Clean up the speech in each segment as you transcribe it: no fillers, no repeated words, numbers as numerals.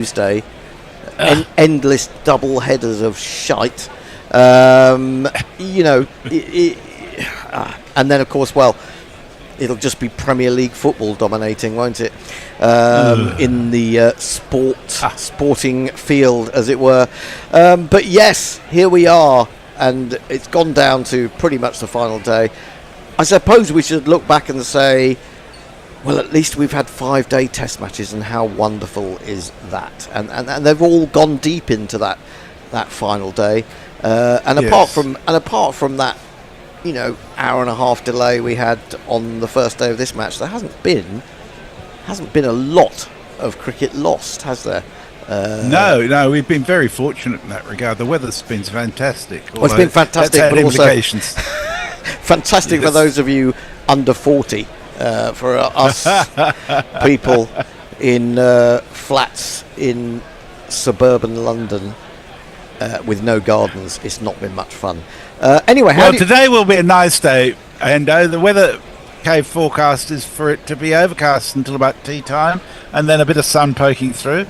Tuesday, endless double headers of shite. You know, and then of course, well, it'll just be Premier League football dominating, won't it? In the sporting field, as it were. But yes, here we are, and it's gone down to pretty much the final day. I suppose we should look back and say, well, at least we've had 5-day test matches, and how wonderful is that? And they've all gone deep into that final day. Apart from that, you know, hour and a half delay we had on the first day of this match, there hasn't been a lot of cricket lost, has there? No, we've been very fortunate in that regard. The weather's been fantastic. Well, it's been fantastic, but implications. Also fantastic for those of you under 40. For us people in flats in suburban London with no gardens, it's not been much fun. Anyway, today will be a nice day, and the weather forecast is for it to be overcast until about tea time, and then a bit of sun poking through.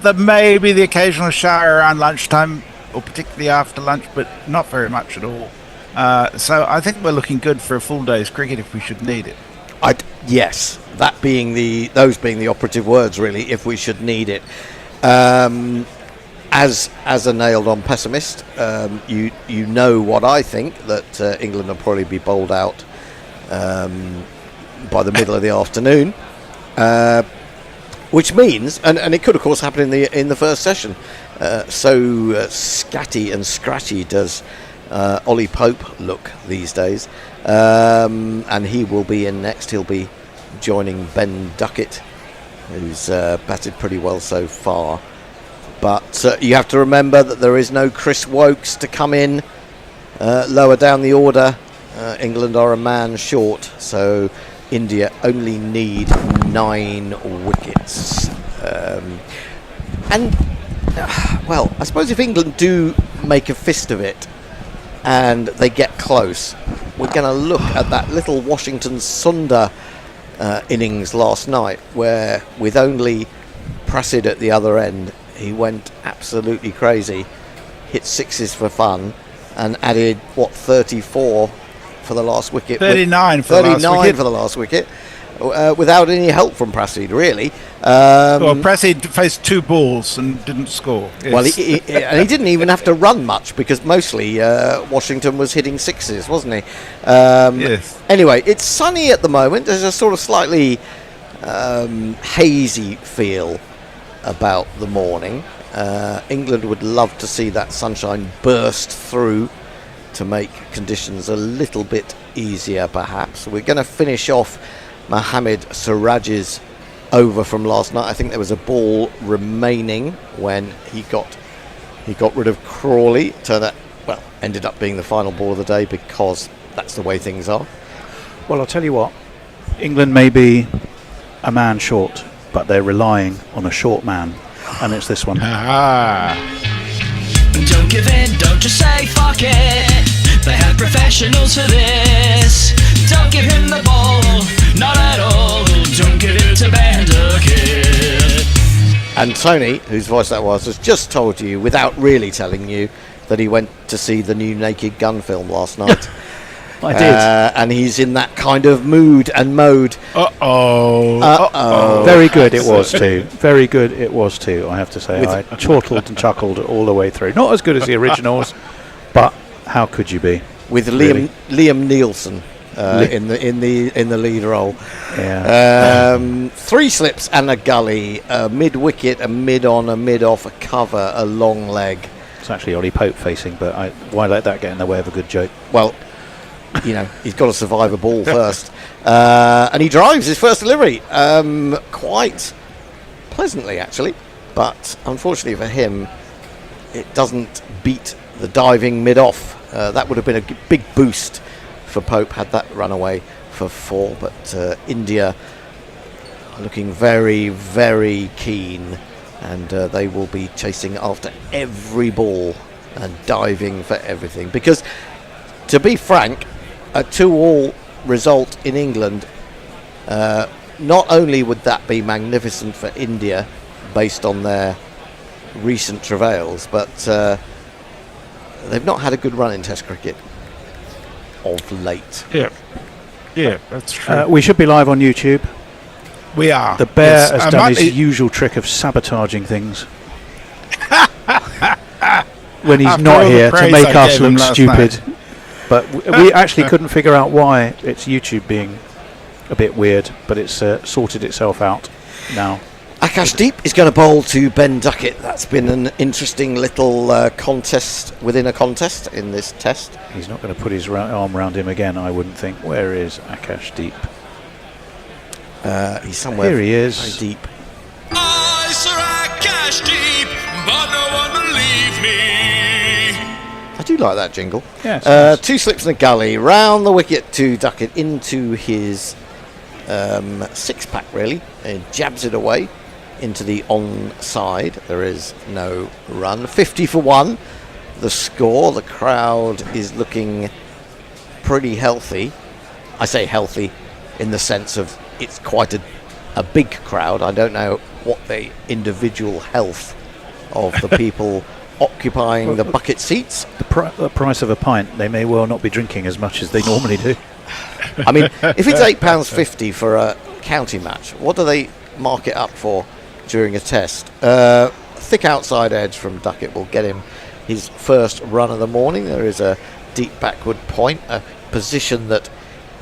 There may be the occasional shower around lunchtime, or particularly after lunch, but not very much at all. So I think we're looking good for a full day's cricket if we should need it. Yes, those being the operative words, really, if we should need it. As a nailed-on pessimist, you know what I think, that England will probably be bowled out by the middle of the afternoon, which means, and it could of course happen in the first session. So scatty and scratchy does Ollie Pope look these days, and he will be in next. He'll be joining Ben Duckett, who's batted pretty well so far. But you have to remember that there is no Chris Wokes to come in lower down the order. England are a man short, so India only need 9 wickets. Well, I suppose if England do make a fist of it and they get close, we're going to look at that little Washington Sundar innings last night, where with only Prasid at the other end, he went absolutely crazy, hit 6s for fun, and added 34 for the last wicket. 39 for the last wicket. Without any help from Prasid, really. Well, Prasid faced 2 balls and didn't score. Yes. Well, he didn't even have to run much, because mostly Washington was hitting 6s, wasn't he? Yes. Anyway, it's sunny at the moment. There's a sort of slightly hazy feel about the morning. England would love to see that sunshine burst through to make conditions a little bit easier, perhaps. We're going to finish off Mohammad Siraj's over from last night. I think there was a ball remaining when he got rid of Crawley. Ended up being the final ball of the day, because that's the way things are. Well, I'll tell you what, England may be a man short, but they're relying on a short man, and it's this one. Don't give in, don't just say fuck it. They have professionals for this. Don't give him the ball, not at all. Don't give it to Duckett. And Tony, whose voice that was, has just told you, without really telling you, that he went to see the new Naked Gun film last night. I did. And he's in that kind of mood and mode. Very good it was too. Very good it was too, I have to say. I chortled and chuckled all the way through. Not as good as the originals, but how could you be? With really? Liam Neeson in the lead role. Yeah. 3 slips and a gully, a mid wicket, a mid on, a mid off, a cover, a long leg. It's actually Ollie Pope facing, but why let that get in the way of a good joke? Well, you know, he's got to survive a ball first. And he drives his first delivery quite pleasantly, actually. But unfortunately for him, it doesn't beat the diving mid-off. That would have been a big boost for Pope had that run away for 4. But India are looking very, very keen. And they will be chasing after every ball and diving for everything. Because, to be frank, a 2-all result in England, not only would that be magnificent for India, based on their recent travails, but they've not had a good run in Test cricket of late. Yeah, that's true. We should be live on YouTube. We are. The bear Yes. has done his usual trick of sabotaging things when he's After not all the here to praise make I us gave him look last stupid. But we actually couldn't figure out why it's YouTube being a bit weird, but it's sorted itself out now. Akash Deep is going to bowl to Ben Duckett. That's been an interesting little contest within a contest in this test. He's not going to put his arm around him again, I wouldn't think. Where is Akash Deep? He's somewhere Here he is. very deep. I, Sir Akash Deep, but no one believe me. I do like that jingle. Yes, nice. 2 slips in a gully, round the wicket to Duckett into his six-pack, really. And jabs it away into the onside. There is no run. 50 for 1. The score. The crowd is looking pretty healthy. I say healthy in the sense of it's quite a big crowd. I don't know what the individual health of the people occupying the bucket seats. The price of a pint, they may well not be drinking as much as they normally do. I mean, if it's £8.50 for a county match, what do they mark it up for during a test? Thick outside edge from Duckett will get him his first run of the morning. There is a deep backward point, a position that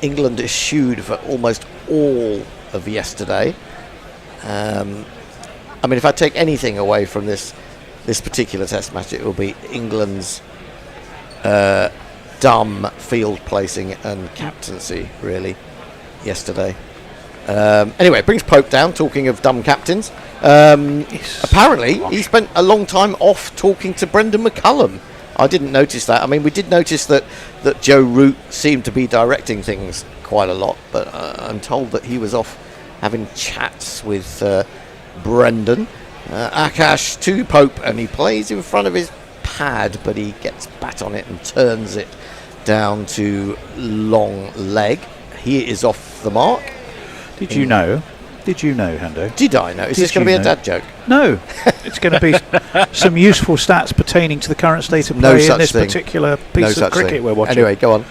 England eschewed for almost all of yesterday. I mean, if I take anything away from this particular test match, it will be England's dumb field placing and captaincy, really, yesterday. Anyway, it brings Pope down, talking of dumb captains. Apparently, he spent a long time off talking to Brendan McCullum. I didn't notice that. I mean, we did notice that Joe Root seemed to be directing things quite a lot, but I'm told that he was off having chats with Brendan. Akash to Pope, and he plays in front of his pad, but he gets bat on it and turns it down to long leg. He is off the mark. Did you know, Hando? Did I know? Is this going to be a dad joke? No. It's going to be some useful stats pertaining to the current state of No play in such this thing. particular No piece of such cricket thing. we're watching. Anyway, go on.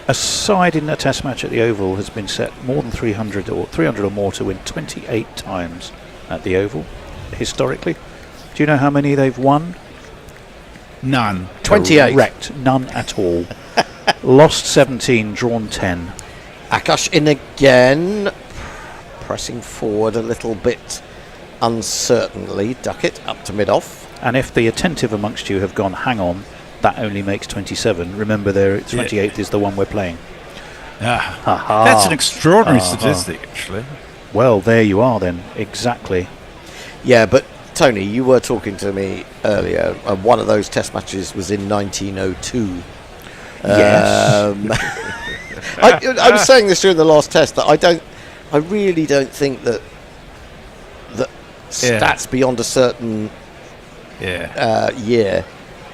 A side in a test match at the Oval has been set more than 300 or more to win 28 times at the Oval, historically. Do you know how many they've won? None. 28. Correct. None at all. Lost 17, drawn 10. Akash in again, pressing forward a little bit uncertainly. Duckett up to mid-off. And if the attentive amongst you have gone, hang on, that only makes 27. Remember, their 28th is the one we're playing. That's an extraordinary statistic, actually. Well, there you are then. Exactly. Yeah, but Tony, you were talking to me earlier. One of those test matches was in 1902. Yes. I was saying this during the last test that I really don't think that stats beyond a certain year,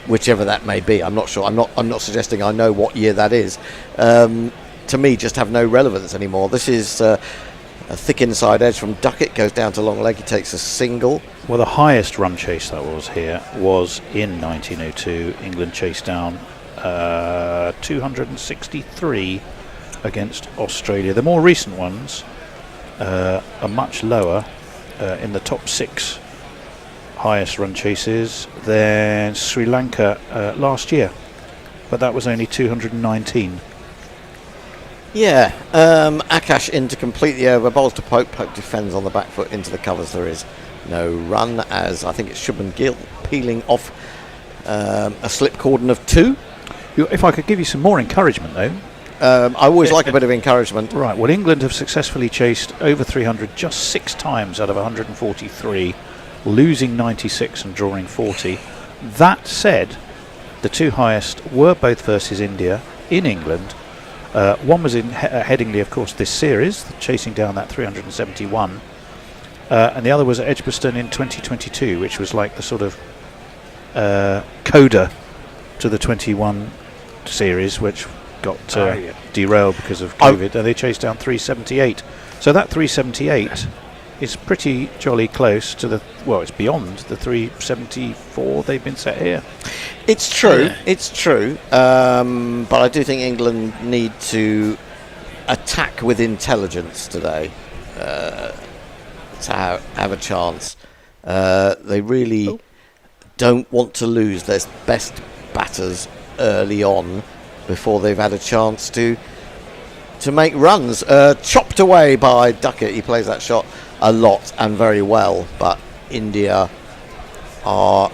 whichever that may be. I'm not sure. I'm not suggesting I know what year that is. To me, just have no relevance anymore. This is a thick inside edge from Duckett, goes down to long leg. He takes a single. Well, the highest run chase that was here was in 1902. England chased down 263 against Australia. The more recent ones are much lower, in the top 6 highest run chases than Sri Lanka last year, but that was only 219. Yeah, Akash in to complete the over, bowls to Pope. Pope defends on the back foot into the covers. There is no run, as I think it's Shubman Gill peeling off a slip cordon of 2. If I could give you some more encouragement, though. I always like a bit of encouragement. Right, well, England have successfully chased over 300 just 6 times out of 143, losing 96 and drawing 40. That said, the 2 highest were both versus India in England. One was in Headingley, of course, this series, chasing down that 371. And the other was at Edgbaston in 2022, which was like the sort of coda to the 21 series, which got derailed because of COVID, and they chased down 378. So that 378 is pretty jolly close to the, well, it's beyond the 374 they've been set here. It's true, it's true. But I do think England need to attack with intelligence today to have a chance. They really don't want to lose their best batters early on before they've had a chance to make runs. Chopped away by Duckett. He plays that shot a lot and very well, but India are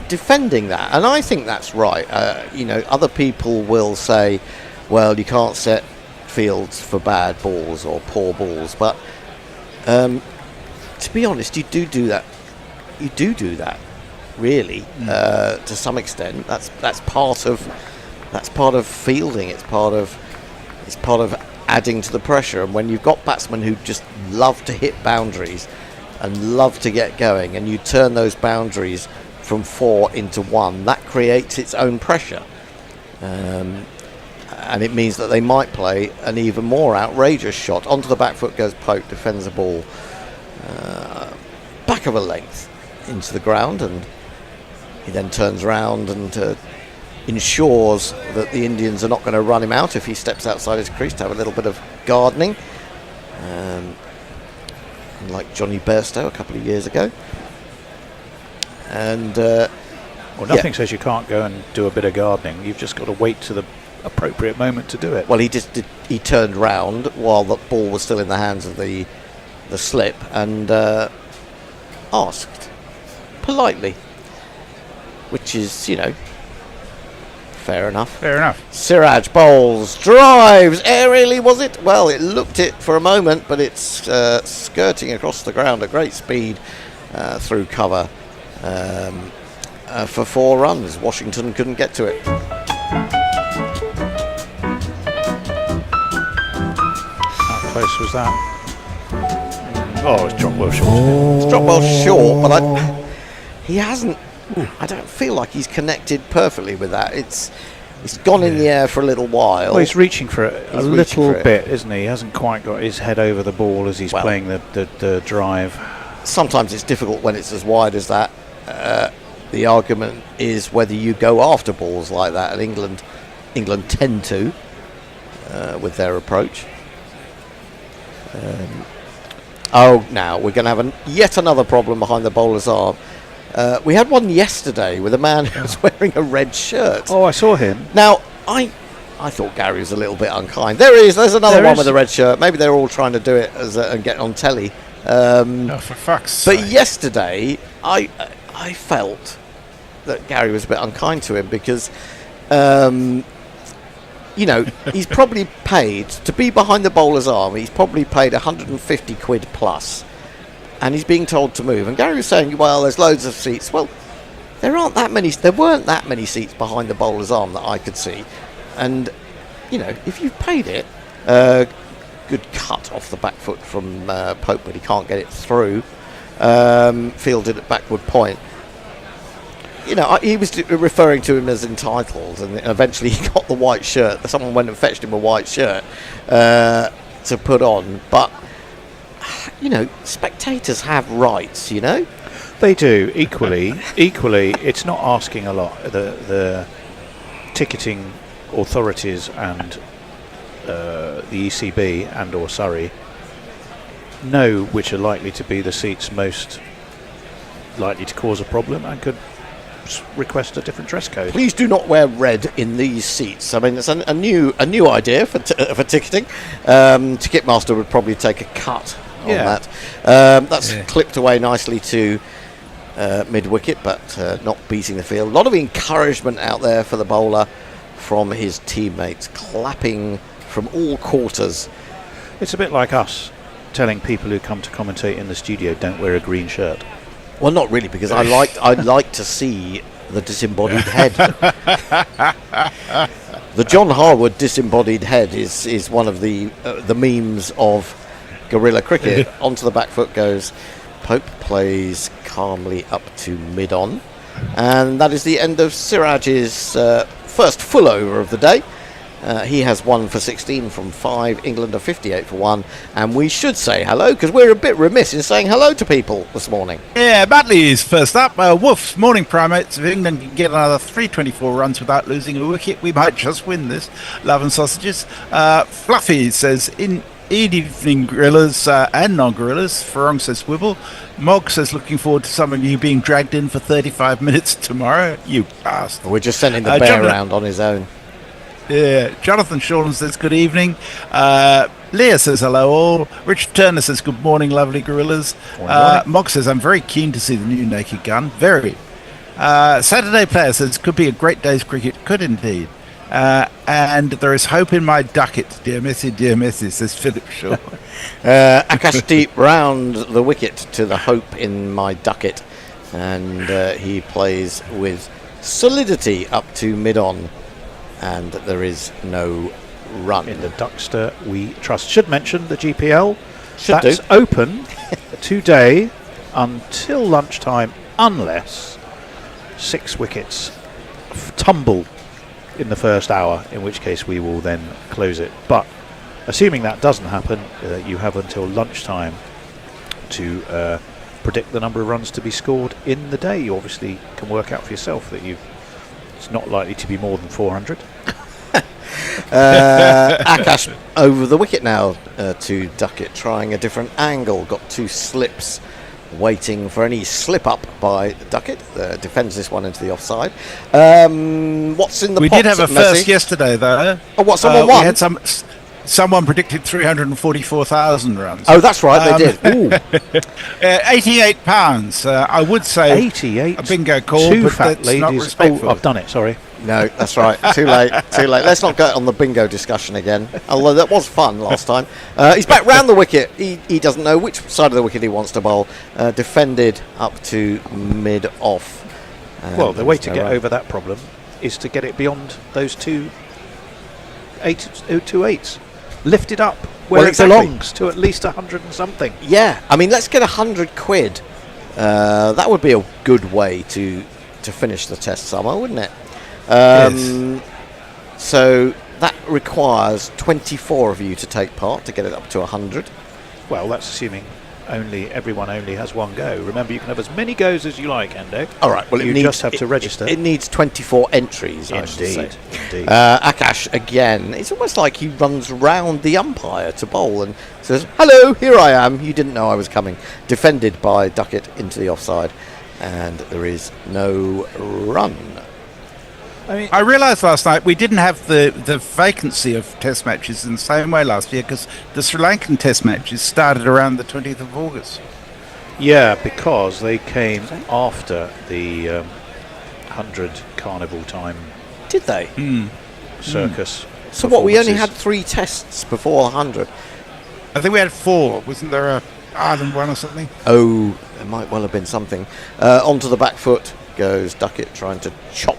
defending that, and I think that's right. Other people will say, well, you can't set fields for bad balls or poor balls, but to be honest, you do that really to some extent. That's part of fielding. It's part of adding to the pressure. And when you've got batsmen who just love to hit boundaries and love to get going, and you turn those boundaries from 4 into 1, that creates its own pressure, and it means that they might play an even more outrageous shot. Onto the back foot goes Pope, defends the ball back of a length into the ground, and he then turns around and ensures that the Indians are not going to run him out if he steps outside his crease, to have a little bit of gardening, like Johnny Bairstow a couple of years ago. And nothing says you can't go and do a bit of gardening. You've just got to wait to the appropriate moment to do it. Well, he turned round while the ball was still in the hands of the slip, and asked politely, which is, fair enough. Fair enough. Siraj bowls, drives, aerially was it? Well, it looked it for a moment, but it's skirting across the ground at great speed through cover for 4 runs. Washington couldn't get to it. How close was that? Oh, it's dropped well short. It's dropped well short, but he hasn't. I don't feel like he's connected perfectly with that. It's gone in the air for a little while. Well, he's reaching for it a little bit, isn't he? He hasn't quite got his head over the ball as he's playing the drive. Sometimes it's difficult when it's as wide as that. The argument is whether you go after balls like that, and England tend to with their approach. Now we're going to have yet another problem behind the bowler's arm. We had one yesterday with a man who was wearing a red shirt. Oh, I saw him. Now, I thought Gary was a little bit unkind. There's another one with a red shirt. Maybe they're all trying to do it and get on telly. For fuck's sake. But yesterday, I felt that Gary was a bit unkind to him because, he's probably paid to be behind the bowler's arm. He's probably paid 150 quid plus. And he's being told to move. And Gary was saying, well, there's loads of seats. Well, there weren't that many seats behind the bowler's arm that I could see. And, if you've paid it, good cut off the back foot from Pope, but he can't get it through. Fielded at backward point. He was referring to him as entitled, and eventually he got the white shirt. Someone went and fetched him a white shirt to put on. But spectators have rights, They do, equally, it's not asking a lot. The ticketing authorities and the ECB and or Surrey know which are likely to be the seats most likely to cause a problem and could request a different dress code. Please do not wear red in these seats. I mean, it's a new idea for ticketing. Ticketmaster would probably take a cut on that. That's clipped away nicely to mid-wicket, but not beating the field. A lot of encouragement out there for the bowler from his teammates, clapping from all quarters. It's a bit like us telling people who come to commentate in the studio don't wear a green shirt. Well, not really, because I'd like to see the disembodied head. The John Harwood disembodied head is one of the memes of Guerilla Cricket. Onto the back foot goes Pope, plays calmly up to mid-on, and that is the end of Siraj's first full over of the day. He has 1 for 16 from 5. England are 58 for 1. And we should say hello, because we're a bit remiss in saying hello to people this morning. Yeah, Batley is first up. Wolf's morning primates. If England can get another 324 runs without losing a wicket, we might just win this. Love and sausages. Fluffy says, in evening gorillas and non-gorillas. Farong says Wibble. Mog says looking forward to some of you being dragged in for 35 minutes tomorrow. You bastard. We're just sending the bear around on his own. Yeah, Jonathan Shorten says good evening. Leah says hello all. Richard Turner says good morning, lovely gorillas. Mog says I'm very keen to see the new Naked Gun. Very. Saturday Player says could be a great day's cricket. Could indeed. And there is hope in my Duckett. Dear Messi, says Philip Shaw. Akash Deep round the wicket to the hope in my Duckett. And he plays with solidity up to mid-on. And there is no run. In the Duckster we trust. Should mention the GPL. That's open today until lunchtime, unless 6 wickets tumble in the first hour, in which case we will then close it. But assuming that doesn't happen, you have until lunchtime to predict the number of runs to be scored in the day. You obviously can work out for yourself that it's not likely to be more than 400. Akash over the wicket now to Duckett, trying a different angle. Got 2 slips, waiting for any slip up by Duckett. Defends this one into the offside. What's in the We pot, did have a Messi? first yesterday, though. Oh, what? Someone won? We had someone predicted 344,000 runs. Oh, that's right, they did. Ooh. £88. I would say 88. a bingo call, Two but fat that's not ladies. respectful. Oh, I've done it. Sorry. No, that's right. Too late. Let's not go on the bingo discussion again. Although that was fun last time. He's back round the wicket. He doesn't know which side of the wicket he wants to bowl. Defended up to mid-off. Well, the way to get over that problem is to get it beyond those two eights. Lift it up where it belongs to at least 100 and something. Yeah, I mean, let's get 100 quid. That would be a good way to finish the test summer, wouldn't it? Yes. So that requires 24 of you to take part to get it up to 100. Well, that's assuming everyone only has one go. Remember, you can have as many goes as you like, Endo. All right. Well, you just have to register. It needs 24 entries. I should say. Indeed. Akash again. It's almost like he runs round the umpire to bowl and says, "Hello, here I am. You didn't know I was coming." Defended by Duckett into the offside, and there is no run. I realised last night we didn't have the vacancy of test matches in the same way last year because the Sri Lankan test matches started around the 20th of August. Yeah, because they came after the 100 carnival time. Did they? Circus. So what? We only had 3 tests before 100. I think we had 4. Wasn't there a Ireland one or something? Oh, there might well have been something. Onto the back foot goes Duckett, trying to chop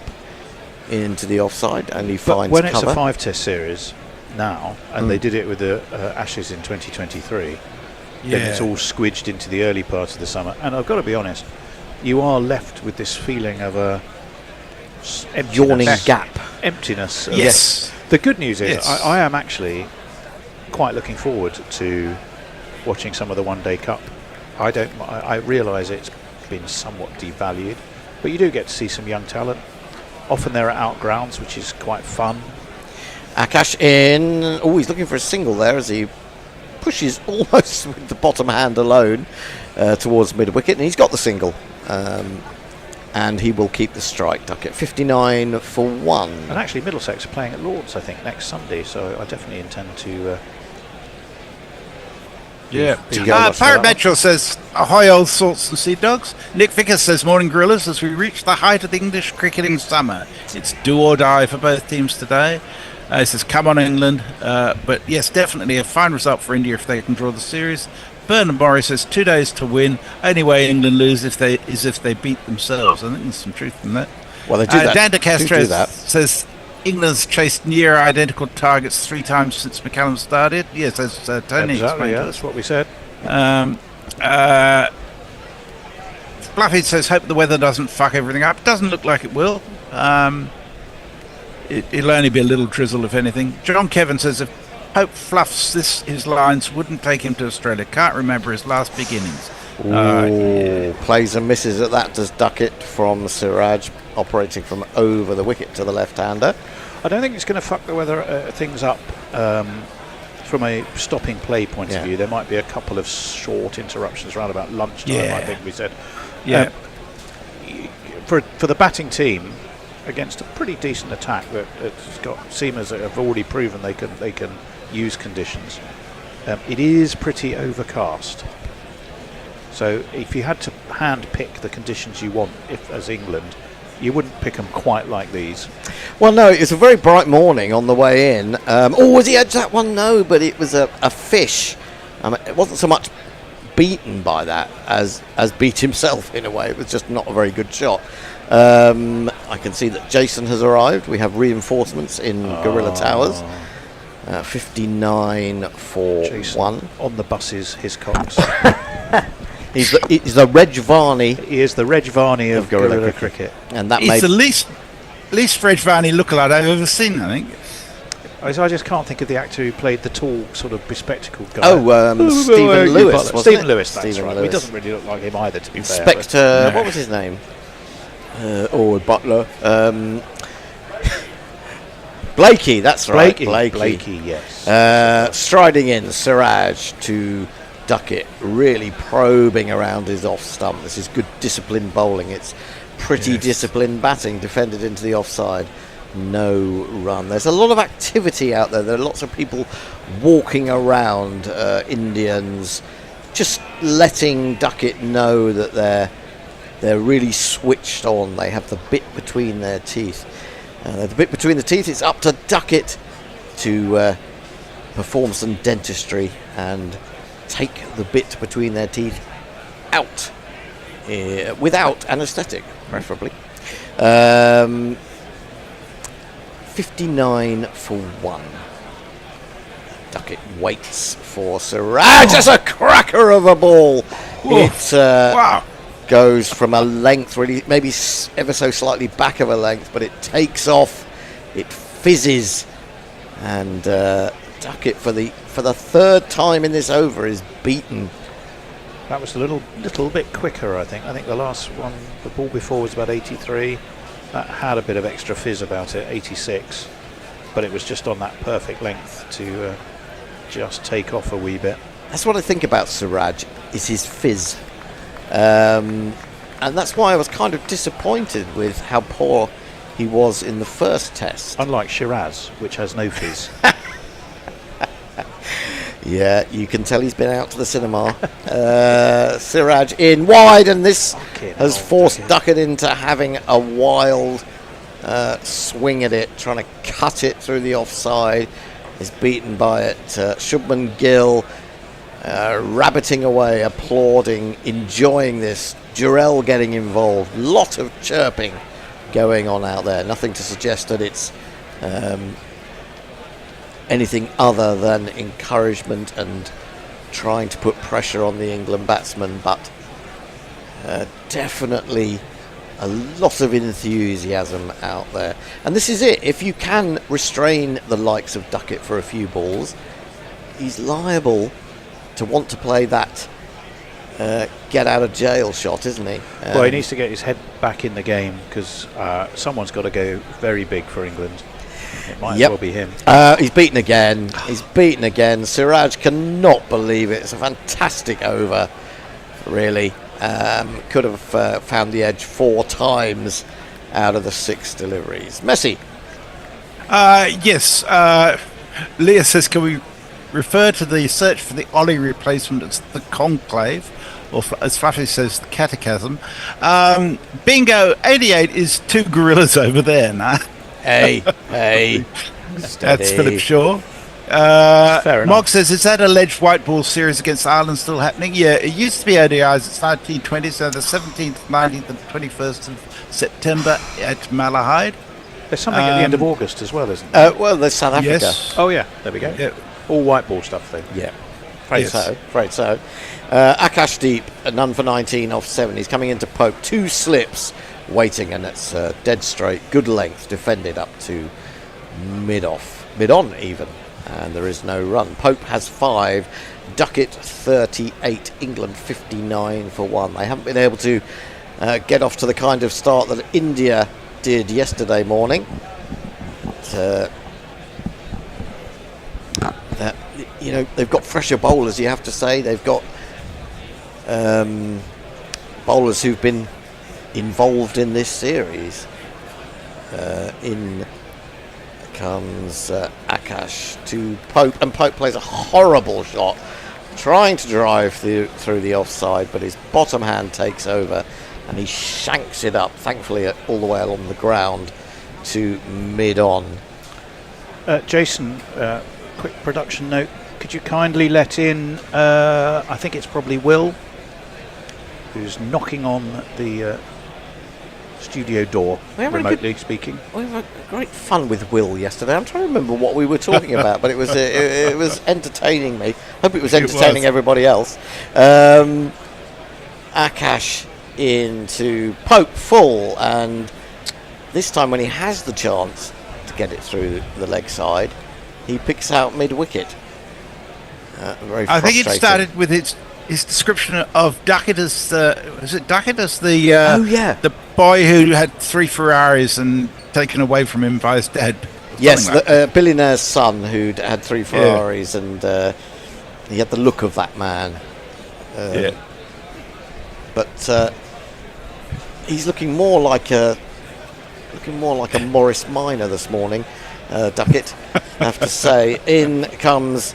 into the offside, and he finds when cover. It's a 5-test series now, and they did it with the Ashes in 2023, then it's all squidged into the early part of the summer. And I've got to be honest, you are left with this feeling of a yawning gap. Emptiness. Yes. The good news is Yes. I am actually quite looking forward to watching some of the One Day Cup. I realise it's been somewhat devalued, but you do get to see some young talent. Often they're at out grounds, which is quite fun. Akash in. Oh, he's looking for a single there as he pushes almost with the bottom hand alone towards mid-wicket, and he's got the single. And he will keep the strike. Duckett 59 for 1. And actually Middlesex are playing at Lord's, I think, next Sunday, so I definitely intend to... Pirate Metro says, ahoy old salts and sea dogs. Nick Vickers says, morning gorillas, as we reach the height of the English cricketing summer. It's do or die for both teams today. He says, come on England. But yes, definitely a fine result for India if they can draw the series. Bernard Morris says 2 days to win. Only way England lose is if they beat themselves. I think there's some truth in that. Well, they do that. Dan De Castro do that. says England's chased near identical targets 3 times since McCallum started. Yes, as Tony explained. Yeah, that's what we said. Fluffy says, hope the weather doesn't fuck everything up. Doesn't look like it will. It'll only be a little drizzle, if anything. John Kevin says if Pope fluffs his lines, wouldn't take him to Australia. Can't remember his last big innings. Plays and misses at that, does Duckett from Siraj, operating from over the wicket to the left-hander. I don't think it's going to fuck the weather things up from a stopping play point of view. There might be a couple of short interruptions around about lunchtime, I think we said. Yeah. For the batting team, against a pretty decent attack that's got seamers that have already proven they can use conditions, it is pretty overcast. So if you had to hand pick the conditions you want, as England, you wouldn't pick them quite like these. Well, no, it was a very bright morning on the way in. Was he edged that one? No, but it was a fish. It wasn't so much beaten by that as beat himself in a way. It was just not a very good shot. I can see that Jason has arrived. We have reinforcements in Guerilla Towers. 59 for Jason 1. On the buses, his cocks. He's the Reg Varney. He is the Reg Varney of Guerilla Cricket. And that He's the least Reg Varney lookalike I've ever seen, I think. I just can't think of the actor who played the tall, sort of bespectacled guy. Stephen Lewis, wasn't Stephen it? Lewis, that's Stephen right. Lewis. He doesn't really look like him either, to be fair. Inspector, what was his name? Butler. Blakey, that's right. Blakey, yes. Striding in, Siraj to Duckett, really probing around his off stump. This is good disciplined bowling. It's pretty disciplined batting, defended into the offside. No run. There's a lot of activity out there. There are lots of people walking around, Indians, just letting Duckett know that they're really switched on. They have the bit between their teeth. The bit between the teeth, it's up to Duckett to perform some dentistry and take the bit between their teeth out without anaesthetic, preferably. 59 for 1. Duckett waits for Siraj. That's a cracker of a ball. It goes from a length, really, maybe ever so slightly back of a length, but it takes off. It fizzes, and Duckett for the third time in this over is beaten. That was a little bit quicker, I think. I think the last one, the ball before, was about 83. That had a bit of extra fizz about it, 86. But it was just on that perfect length to just take off a wee bit. That's what I think about Siraj, is his fizz. And that's why I was kind of disappointed with how poor he was in the first test. Unlike Shiraz, which has no fizz. Yeah, you can tell he's been out to the cinema. Siraj in wide, and this has forced Duckett into having a wild swing at it, trying to cut it through the offside. Is beaten by it. Shubman Gill rabbiting away, applauding, enjoying this. Jarrell getting involved. Lot of chirping going on out there. Nothing to suggest that it's anything other than encouragement and trying to put pressure on the England batsmen, but definitely a lot of enthusiasm out there. And this is it. If you can restrain the likes of Duckett for a few balls, he's liable to want to play that get out of jail shot, isn't he? Well, he needs to get his head back in the game, because someone's got to go very big for England. It might as well be him. He's beaten again. Siraj cannot believe it. It's a fantastic over, really. Could have found the edge 4 times out of the 6 deliveries. Messi. Yes. Leah says, can we refer to the search for the Ollie replacement as the conclave, or as Fluffy says, the catechism? Bingo, 88 is 2 gorillas over there now. Hey. That's Philip Shaw. Fair enough. Mog says, is that alleged white ball series against Ireland still happening? Yeah, it used to be ODIs. It's 1920, so the 17th, 19th and 21st of September at Malahide. There's something at the end of August as well, isn't there? Well, there's South Africa. Yes. Oh, yeah. There we go. Yeah. All white ball stuff, though. Yeah. Afraid so. Akash Deep, none for 19 off 7. He's coming into Pope. 2 slips waiting, and it's dead straight. Good length, defended up to mid-on even, and there is no run. Pope has 5, Duckett 38, England 59 for 1. They haven't been able to get off to the kind of start that India did yesterday morning. They've got fresher bowlers, you have to say. They've got bowlers who've been involved in this series. In comes Akash to Pope, and Pope plays a horrible shot, trying to drive through the offside, but his bottom hand takes over and he shanks it up, thankfully all the way along the ground to mid-on. Jason, quick production note. Could you kindly let in, I think it's probably Will, who's knocking on the studio door, remotely speaking. We had great fun with Will yesterday. I'm trying to remember what we were talking about, but it was entertaining me. Hope it was entertaining everybody else. Akash into Pope full, and this time when he has the chance to get it through the leg side, he picks out mid-wicket. Very frustrating. I think it started with his description of Duckett as the boy who had 3 Ferraris and taken away from him by his dad. Yes, the billionaire's son who'd had 3 Ferraris, and he had the look of that man. But he's looking more like a Morris Minor this morning, Duckett. I have to say. In comes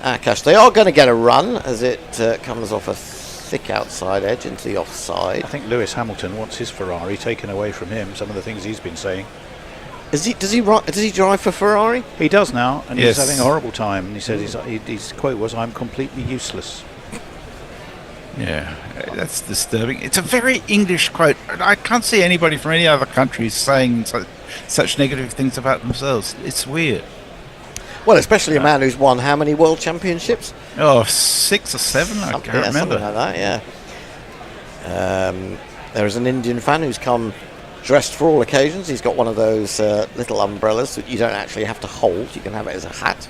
Akash. They are going to get a run as it comes off a thick outside edge into the offside. I think Lewis Hamilton wants his Ferrari taken away from him. Some of the things he's been saying. Does he drive for Ferrari? He does now, and he's having a horrible time. And he said his quote was, "I'm completely useless." Yeah, that's disturbing. It's a very English quote. I can't see anybody from any other country saying such negative things about themselves. It's weird. Well, especially a man who's won how many world championships? 6 or 7, I can't remember. Something like that, yeah. There is an Indian fan who's come dressed for all occasions. He's got one of those little umbrellas that you don't actually have to hold. You can have it as a hat.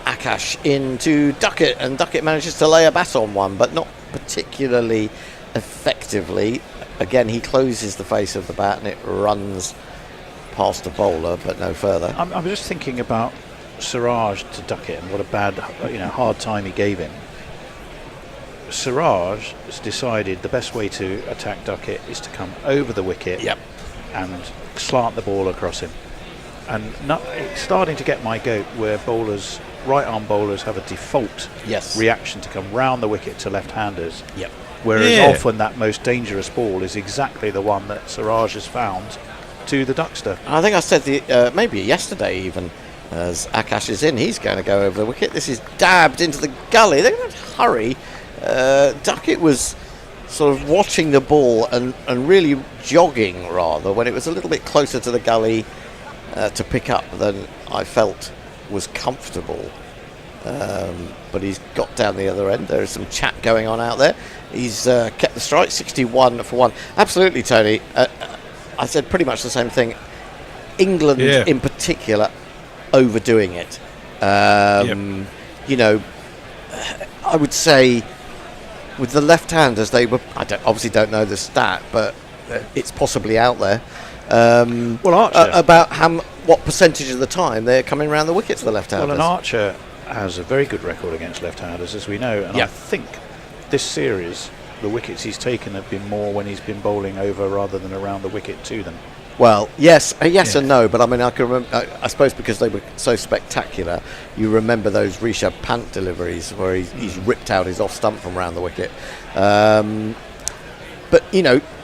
Akash into Duckett, and Duckett manages to lay a bat on one, but not particularly effectively. Again, he closes the face of the bat and it runs past a bowler, but no further. I was just thinking about Siraj to Duckett and what a bad, hard time he gave him. Siraj has decided the best way to attack Duckett is to come over the wicket and slant the ball across him. And it's starting to get my goat where right arm bowlers have a default reaction to come round the wicket to left-handers. Whereas often that most dangerous ball is exactly the one that Siraj has found to the Duckster. I think I said maybe yesterday even, as Akash is in, he's going to go over the wicket. This is dabbed into the gully. They're going to hurry. Duckett was sort of watching the ball and really jogging rather when it was a little bit closer to the gully to pick up than I felt was comfortable. But he's got down the other end. There is some chat going on out there. He's kept the strike, 61 for 1. Absolutely, Tony. I said pretty much the same thing. England in particular overdoing it. I would say with the left-handers, they were. Obviously don't know the stat, but it's possibly out there. Archer, about what percentage of the time they're coming around the wicket to the left-handers. Well, and Archer has a very good record against left-handers, as we know, and I think this series, the wickets he's taken have been more when he's been bowling over rather than around the wicket to them. Well, yes and no, but I mean, I can remember. I suppose because they were so spectacular, you remember those Rishabh Pant deliveries where he's ripped out his off stump from around the wicket. But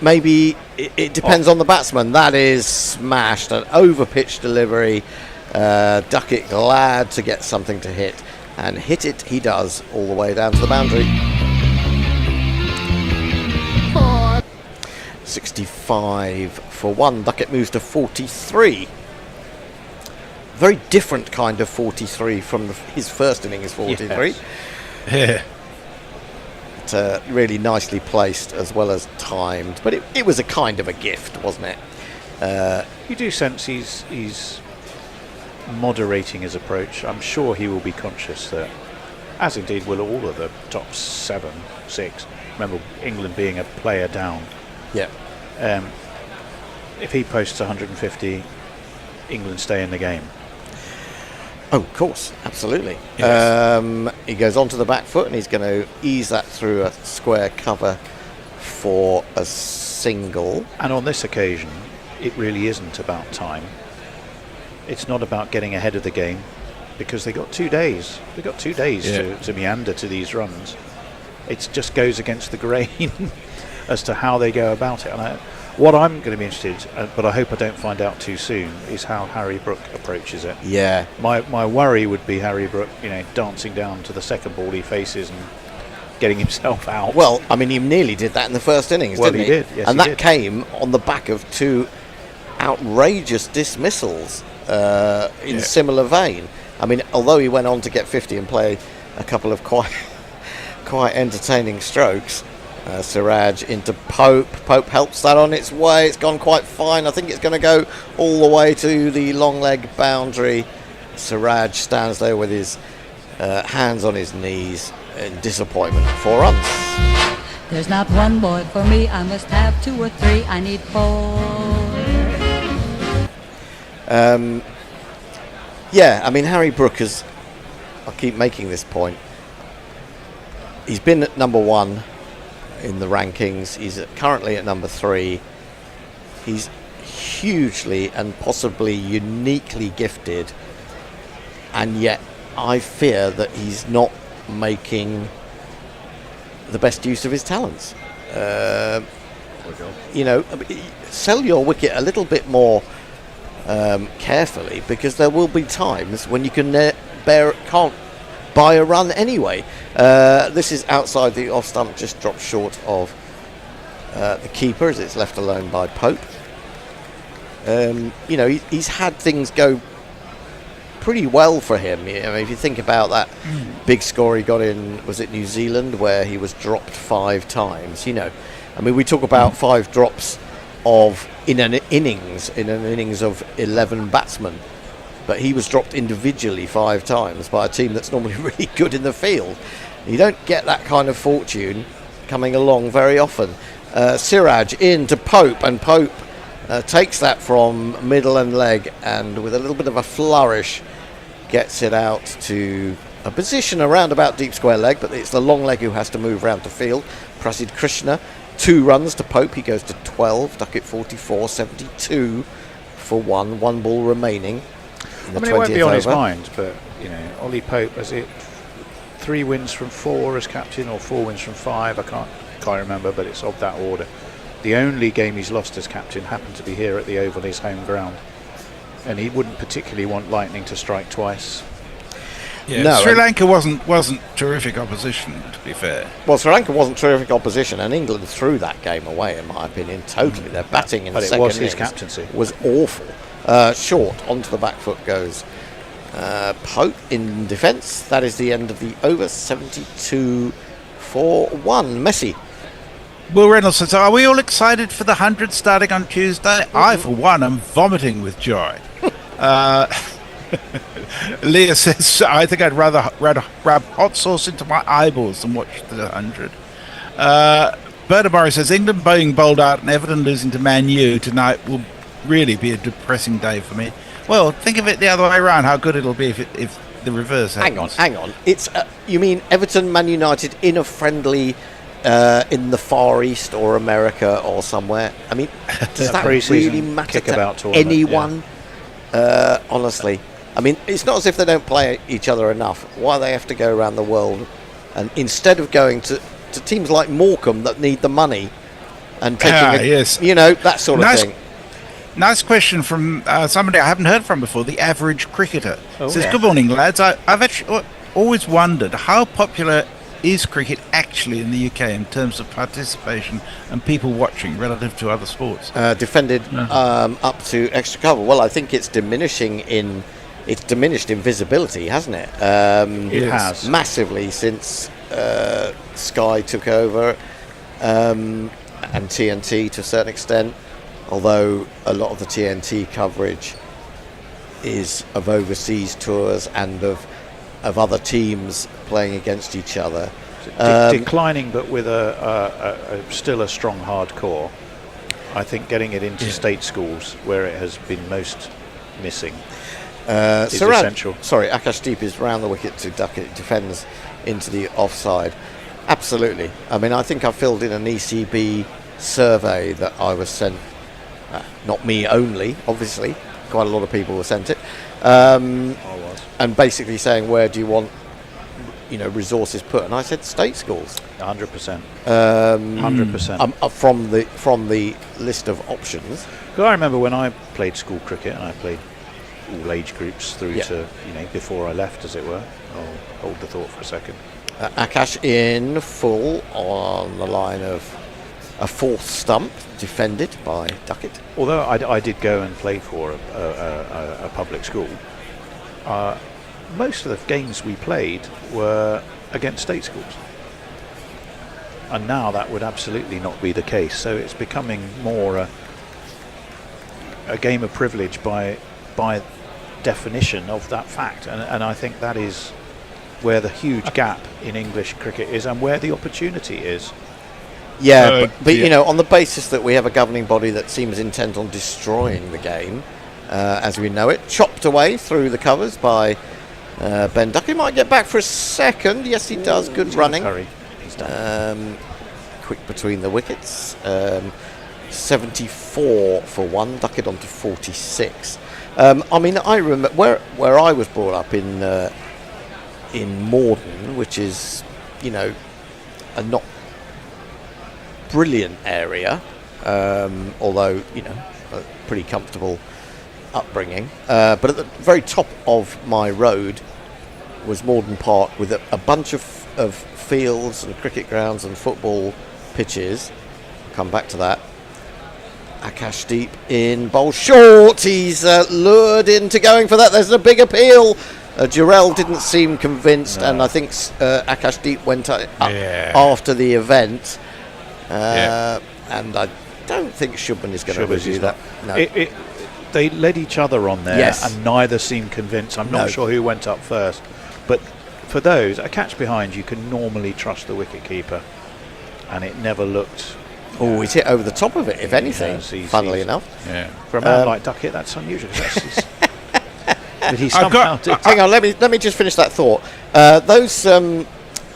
maybe it depends on the batsman. That is smashed, an over-pitched delivery. Duckett glad to get something to hit, and hit it he does all the way down to the boundary. 65 for 1. Duckett moves to 43. Very different kind of 43 from his first innings 43. Yeah. Really nicely placed as well as timed, but it was a kind of a gift, wasn't it? You do sense he's moderating his approach. I'm sure he will be conscious that, as indeed will all of the top 7, 6. Remember, England being a player down. Yeah. If he posts 150, England stay in the game. Oh, of course, absolutely. Yes. He goes onto the back foot and he's going to ease that through a square cover for a single. And on this occasion, it really isn't about time. It's not about getting ahead of the game, because they got 2 days. They got 2 days to meander to these runs. It just goes against the grain as to how they go about it. And what I'm going to be interested, but I hope I don't find out too soon, is how Harry Brook approaches it. Yeah. My worry would be Harry Brook, dancing down to the second ball he faces and getting himself out. Well, I mean, he nearly did that in the first innings, Well, didn't he did, yes, and he that did. came on the back of 2 outrageous dismissals in similar vein. I mean, although he went on to get 50 and play a couple of quite entertaining strokes, Siraj into Pope. Pope helps that on its way. It's gone quite fine. I think it's going to go all the way to the long leg boundary. Siraj stands there with his hands on his knees in disappointment. 4 runs. There's not one boy for me, I must have 2 or 3, I need 4. Yeah, I mean, Harry Brook has, I'll keep making this point, he's been at number 1 in the rankings. He's currently at number 3. He's hugely and possibly uniquely gifted, and yet I fear that he's not making the best use of his talents. Sell your wicket a little bit more carefully, because there will be times when you can't buy a run anyway. This is outside the off stump, just dropped short of the keeper as it's left alone by Pope. He's had things go pretty well for him. If you think about that big score he got in, was it New Zealand, where he was dropped 5 times? We talk about 5 drops in an innings of 11 batsmen, but he was dropped individually 5 times by a team that's normally really good in the field. You don't get that kind of fortune coming along very often. Siraj into Pope, and Pope takes that from middle and leg, and with a little bit of a flourish gets it out to a position around about deep square leg, but it's the long leg who has to move round the field. Prasid Krishna, 2 runs to Pope, he goes to 12. Duckett 44, 72 for 1 ball remaining in the 20th it won't be on his over. mind, but Ollie Pope, has it 3 wins from 4 as captain, or 4 wins from 5? I can't remember, but it's of that order. The only game he's lost as captain happened to be here at the Oval, his home ground, and he wouldn't particularly want lightning to strike twice. Yeah, No, Sri Lanka wasn't terrific opposition, to be fair. Well, Sri Lanka wasn't terrific opposition, and England threw that game away, in my opinion, totally. Their batting in But the it second was his innings captaincy. was awful. Short, onto the back foot goes Pope in defence. That is the end of the over. 72 for 1. Messi. Will Reynolds says, are we all excited for the 100 starting on Tuesday? I, for one, am vomiting with joy. Leah says, I think I'd rather rub hot sauce into my eyeballs than watch the 100. Bertamori says, England being bowled out and Everton losing to Man U tonight will really be a depressing day for me. Well, think of it the other way around, how good it'll be if the reverse happens. Hang on. It's you mean Everton, Man United in a friendly in the Far East or America or somewhere? I mean, does that Pre-season really matter kickabout to tournament, anyone? Honestly, I mean, it's not as if they don't play each other enough. Why they have to go around the world, and instead of going to teams like Morecambe that need the money and taking that sort of thing. Nice question from somebody I haven't heard from before, the average cricketer. Says, yeah. Good morning, lads. I've actually always wondered how popular is cricket actually in the UK in terms of participation and people watching relative to other sports? Defended up to extra cover. Well, I think it's diminished in visibility, hasn't it? It has massively since Sky took over, and TNT to a certain extent. although a lot of the TNT coverage is of overseas tours and of other teams playing against each other. Declining, but with a still a strong hardcore. I think getting it into state schools, where it has been most missing, is Siraj, essential. sorry, Akash Deep is round the wicket to Duckett, defends into the offside. Absolutely. I mean, I think I filled in an ECB survey that I was sent, not me only, obviously, quite a lot of people were sent it, and basically saying, where do you want resources put? And I said state schools. 100%. 100%. From the list of options. Because I remember when I played school cricket, and I played all age groups through to before I left, as it were. I'll hold the thought for a second. Akash in full on the line of a fourth stump, defended by Duckett. Although I did go and play for a public school, most of the games we played were against state schools. And now that would absolutely not be the case. So it's becoming more a game of privilege by definition of that fact. And I think that is where the huge gap in English cricket is, and where the opportunity is. Yeah, but on the basis that we have a governing body that seems intent on destroying the game, as we know it, chopped away through the covers by Ben Duckett. He might get back for a second. Yes, he does. Good running. He's done. Quick between the wickets. 74 for one. Duckett on to 46. I mean, I remember where I was brought up in Morden, which is, a not brilliant area, although a pretty comfortable upbringing. But at the very top of my road was Morden Park, with a bunch of fields and cricket grounds and football pitches. I'll come back to that. Akash Deep in bowl short. He's lured into going for that. There's a big appeal. Jarrell didn't seem convinced, and I think Akash Deep went up after the event. And I don't think Shubman is going to review that. No. They led each other on there, yes, and neither seemed convinced. I'm not sure who went up first, but for those, a catch behind, you can normally trust the wicket-keeper, and it never looked... Oh, he's hit over the top of it, if anything, funnily enough. Yeah. For a man like Duckett, that's unusual. But he somehow did. Hang on, let me just finish that thought. Those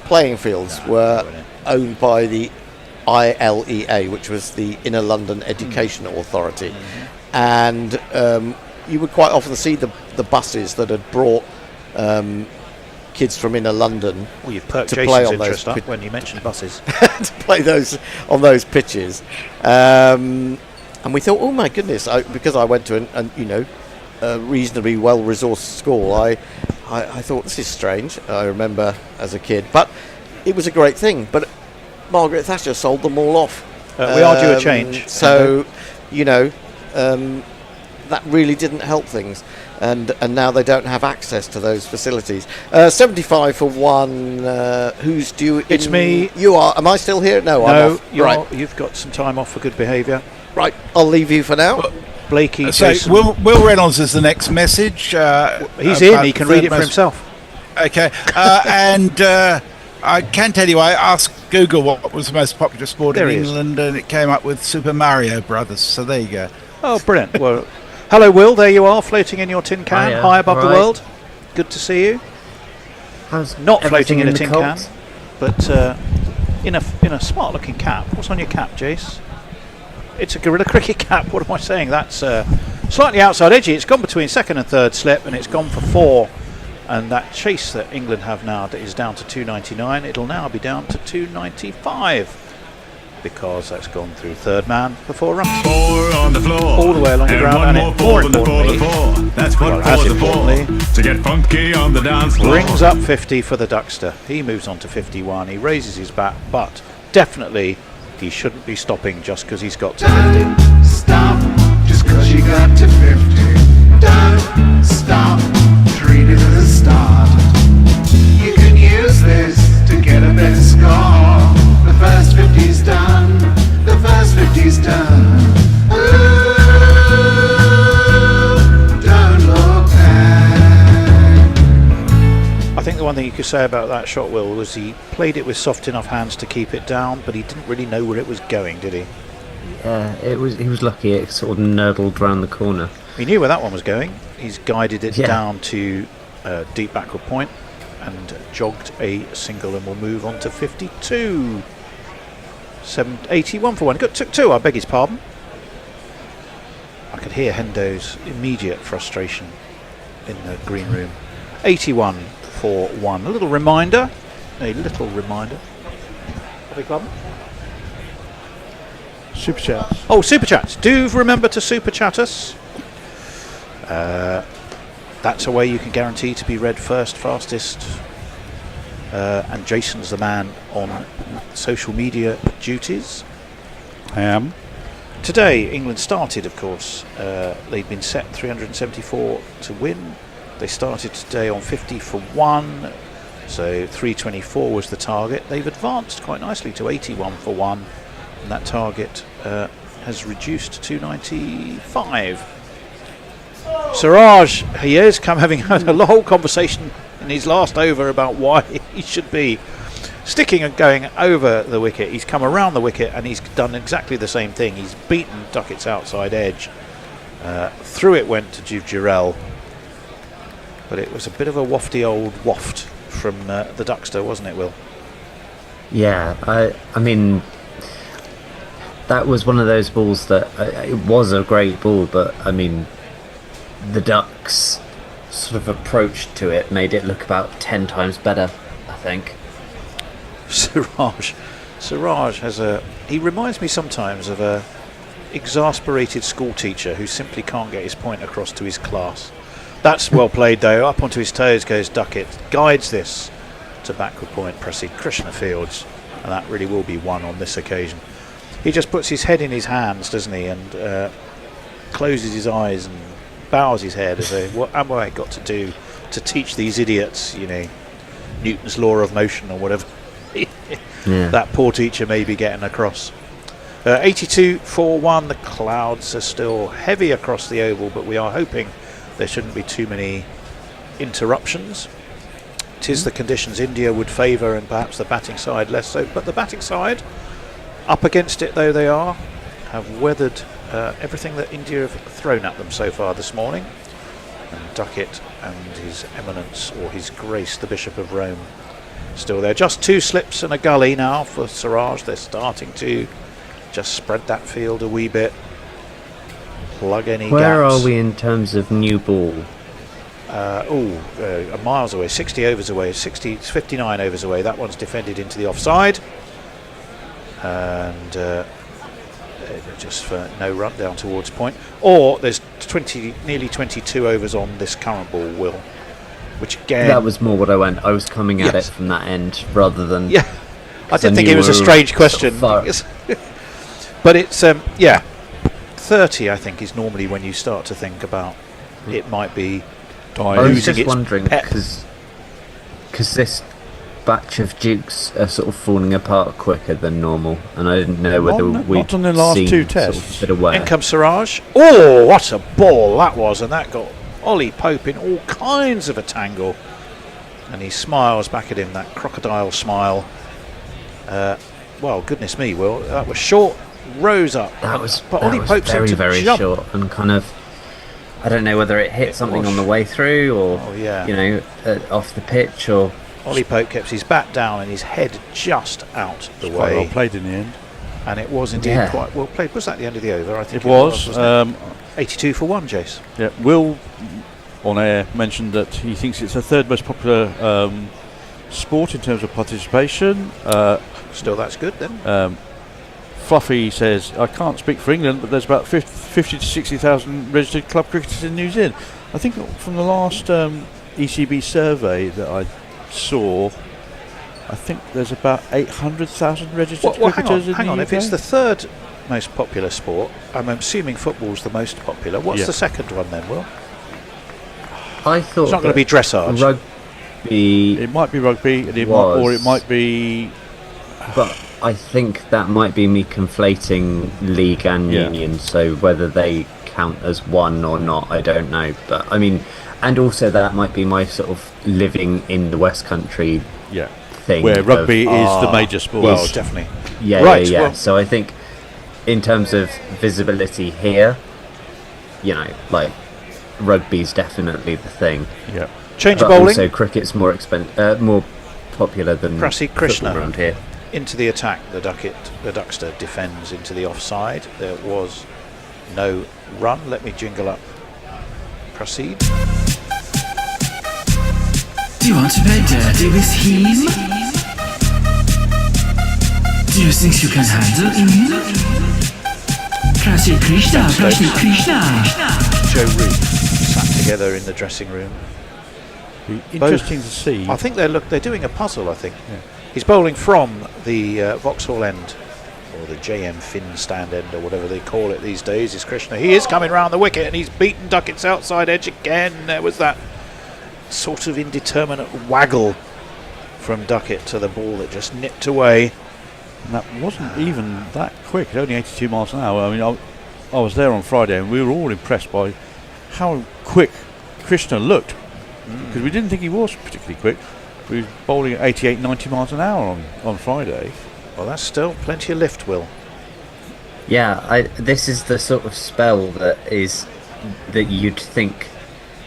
playing fields were owned by the ILEA, which was the Inner London Education Authority, and you would quite often see the buses that had brought kids from Inner London you've perked to Jason's play on interest those up when you mentioned buses to play those on those pitches, and we thought, oh my goodness, because I went to a reasonably well-resourced school, I thought, this is strange. I remember as a kid, but it was a great thing. But Margaret Thatcher sold them all off. We are due a change. So, that really didn't help things. And now they don't have access to those facilities. 75 for one. Who's due? It's me. You are. Am I still here? No, I'm off. Right. You've got some time off for good behaviour. Right, I'll leave you for now. Blakey, so Jason. Will Reynolds is the next message. He's in. He can read it for himself. Okay. And I can tell you, I asked Google what was the most popular sport in England, and it came up with Super Mario Brothers. So there you go. Oh, brilliant. Well, hello, Will. There you are, floating in your tin can, high above the world. Good to see you. Not floating in a tin can, but in a smart-looking cap. What's on your cap, Jace? It's a Guerilla Cricket cap. What am I saying? That's slightly outside edgy. It's gone between second and third slip, and it's gone for 4. And that chase that England have now is down to 299. It'll now be down to 295 because that's gone through third man for 4 runs. 4 on the floor. All the way along the ground, and it more importantly, that's what as importantly, to get funky on the dance floor. Brings up 50 for the Duckster. He moves on to 51. He raises his bat, but definitely he shouldn't be stopping just because he's got to 50. Don't stop just because you got to 50. Don't stop. Treat it as a start. You can use this to get a better score. The first 50's done. The first 50's done. Ooh. one thing you could say about that shot, Will, was he played it with soft enough hands to keep it down, but he didn't really know where it was going, did he? Yeah, he was lucky it sort of nurdled round the corner. He knew where that one was going. He's guided it Yeah. down to deep backward point and jogged a single, and will move on to 52. 81 for one. Took two, I beg his pardon. I could hear Hendo's immediate frustration in the green room. 81 for one. A little reminder. I beg your pardon? Super chats. Oh, super chats. Do remember to super chat us. That's a way you can guarantee to be read first, fastest. And Jason's the man on social media duties. I am. Today, England started, of course. They'd been set 374 to win. They started today on 50 for one. So 324 was the target. They've advanced quite nicely to 81 for one. And that target has reduced to 295. Siraj, he is having had a whole conversation in his last over about why he should be sticking and going over the wicket. He's come around the wicket and he's done exactly the same thing. He's beaten Duckett's outside edge. Through it went to Guerilla, but it was a bit of a wafty old waft from the Duckster, wasn't it, Will? Yeah, I mean, that was one of those balls that it was a great ball, but I mean, the Ducks' sort of approach to it made it look about 10 times better, I think. Siraj has he reminds me sometimes of a exasperated school teacher who simply can't get his point across to his class. That's well played though. Up onto his toes goes Duckett, guides this to backward point, pressing Krishna Fields, and that really will be one on this occasion. He just puts his head in his hands, doesn't he, and closes his eyes and bows his head as though, what am I got to do to teach these idiots, Newton's law of motion or whatever that poor teacher may be getting across. 82 for one. The clouds are still heavy across the oval, but we are hoping there shouldn't be too many interruptions. 'Tis the conditions India would favour, and perhaps the batting side less so, but the batting side, up against it though they are, have weathered everything that India have thrown at them so far this morning. And Duckett and his eminence, or his grace, the Bishop of Rome, still there. Just two slips and a gully now for Siraj. They're starting to just spread that field a wee bit, plug any Where gaps. are we in terms of new ball? Miles away, 60 overs away, 59 overs away. That one's defended into the offside, and just for no run down towards point. Or there's nearly 22 overs on this current ball, Will, which again, That was more what I went. I was coming at Yes. it from that end rather than. yeah, I did I think knew it was a we were strange sort question. of far- But it's 30 I think is normally when you start to think about it might be I was losing just its wondering pep. because this batch of Dukes are sort of falling apart quicker than normal, and I didn't know whether we'd not on the last seen two sort of tests. a bit of wear. In comes Siraj. Oh, what a ball that was, and that got Ollie Pope in all kinds of a tangle, and he smiles back at him, that crocodile smile. Well, goodness me, Will, that was short, rose up. That was Ollie Pope seemed very, to very jump. short, and kind of, I don't know whether it hit something on the way through or, Oh, yeah. off the pitch or. Ollie Pope kept his bat down and his head just out the Quite way, well played in the end. and it was indeed Yeah. quite well played. Was that the end of the over? I think It was. wasn't it? 82 for one, Jace. Yeah, Will on air mentioned that he thinks it's the third most popular sport in terms of participation. Still, that's good then. Fluffy says, I can't speak for England, but there's about 50 to 60,000 registered club cricketers in New Zealand. I think from the last ECB survey that I saw, I think there's about 800,000 registered Well, cricketers in hang the on. UK. If it's the third most popular sport, I'm assuming football's the most popular. What's Yeah. the second one then, Will? I thought It's not going to be dressage. rugby, It might be rugby, and Was. or it might be. but I think that might be me conflating league and union, so whether they count as one or not, I don't know. But I mean, and also that might be my sort of living in the West Country thing. Where rugby is the major sport. Well, definitely. Yeah, Right, yeah. well- So I think in terms of visibility here, you know, like rugby's definitely the thing. Yeah. Change But of bowling. also cricket's more more popular than Prassi Krishna. football around here. Into the attack, the Duckster defends into the offside. There was no run. Let me jingle up. Proceed. Do you want to play dirty with him? Do you think you can handle him? Prassi Krishna, Prassi Krishna. Joe Root sat together in the dressing room. Be interesting to see. I think they're doing a puzzle. I think he's bowling from the Vauxhall end, or the JM Finn stand end, or whatever they call it these days. Is Krishna? He is coming round the wicket, and he's beaten Duckett's outside edge again. There was that sort of indeterminate waggle from Duckett to the ball that just nipped away. And that wasn't even that quick. It's only 82 miles an hour. I mean, I was there on Friday, and we were all impressed by how quick Krishna looked, because we didn't think he was particularly quick. We were bowling at 88, 90 miles an hour on Friday. Well, that's still plenty of lift, Will. Yeah, this is the sort of spell that you'd think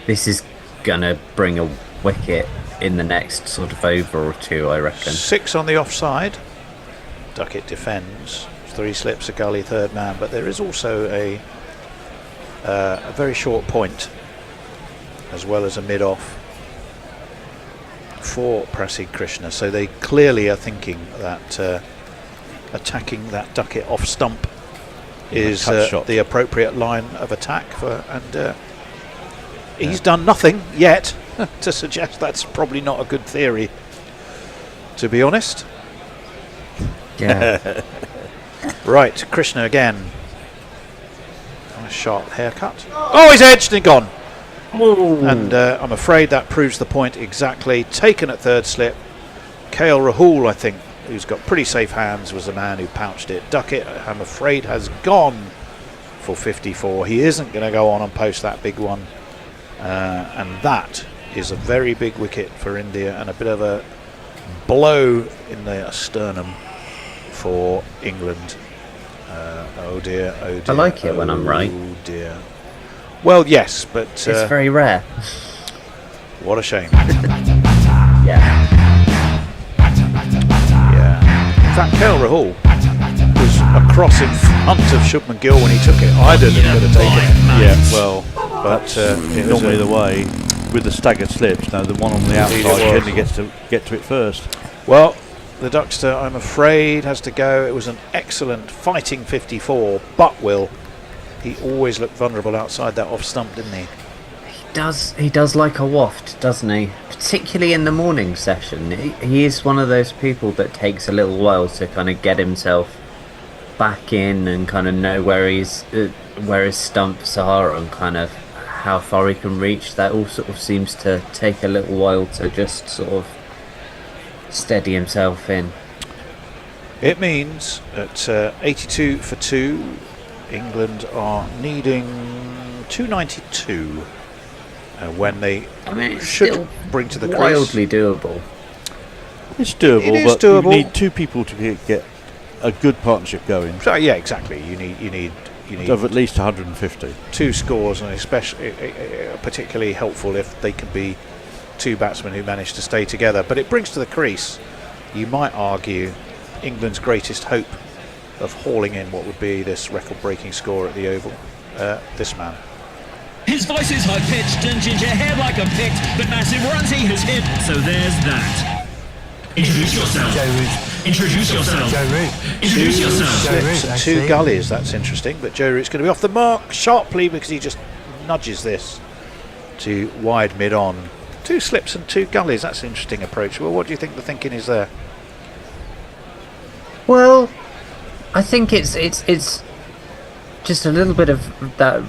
this is gonna bring a wicket in the next sort of over or two, I reckon. 6 on the offside. Duckett defends. 3 slips, a gully, third man, but there is also a very short point as well as a mid-off for Prassi Krishna. So they clearly are thinking that attacking that Duckett off stump is the appropriate line of attack for, and he's done nothing yet to suggest that's probably not a good theory, to be honest. Yeah. Right, Krishna again. A sharp haircut. Oh, he's edged and gone. And I'm afraid that proves the point exactly. Taken at third slip. KL Rahul, I think, who's got pretty safe hands, was the man who pouched it. Duckett, I'm afraid, has gone for 54. He isn't going to go on and post that big one. And that is a very big wicket for India and a bit of a blow in the sternum for England. Oh dear, oh dear. I like it when I'm right. Oh dear. Well, yes, but It's very rare. what a shame. Yeah. Yeah. In fact, KL Rahul was across in front of Shubman Gill when he took it. I didn't could have taken it. Yeah, well, But it was normally the way with the staggered slips. No, the one on the outside generally gets to get to it first. Well, the Duckster, I'm afraid, has to go. It was an excellent fighting 54, but Will, he always looked vulnerable outside that off stump, didn't he? He does like a waft, doesn't he? Particularly in the morning session. He is one of those people that takes a little while to kind of get himself back in and kind of know where his stumps are and kind of how far he can reach. That all sort of seems to take a little while to just sort of steady himself in. It means at 82 for 2, England are needing 292 when they should still bring to the crease. wildly doable. It's doable, It is but doable. you need 2 people to get a good partnership going. So yeah, exactly. You need Of at least 150. 2 scores, and especially particularly helpful if they can be 2 batsmen who manage to stay together. But it brings to the crease, you might argue, England's greatest hope of hauling in what would be this record-breaking score at the Oval. This man. His voice is high-pitched and ginger hair like a picked, but massive runs he has hit, so there's that. Introduce yourself. Introduce yourself. Introduce 2 yourself. slips and 2 gullies, that's interesting, but Joe Root's going to be off the mark sharply because he just nudges this to wide mid-on. 2 slips and 2 gullies, that's an interesting approach. Well, what do you think the thinking is there? Well, I think it's just a little bit of that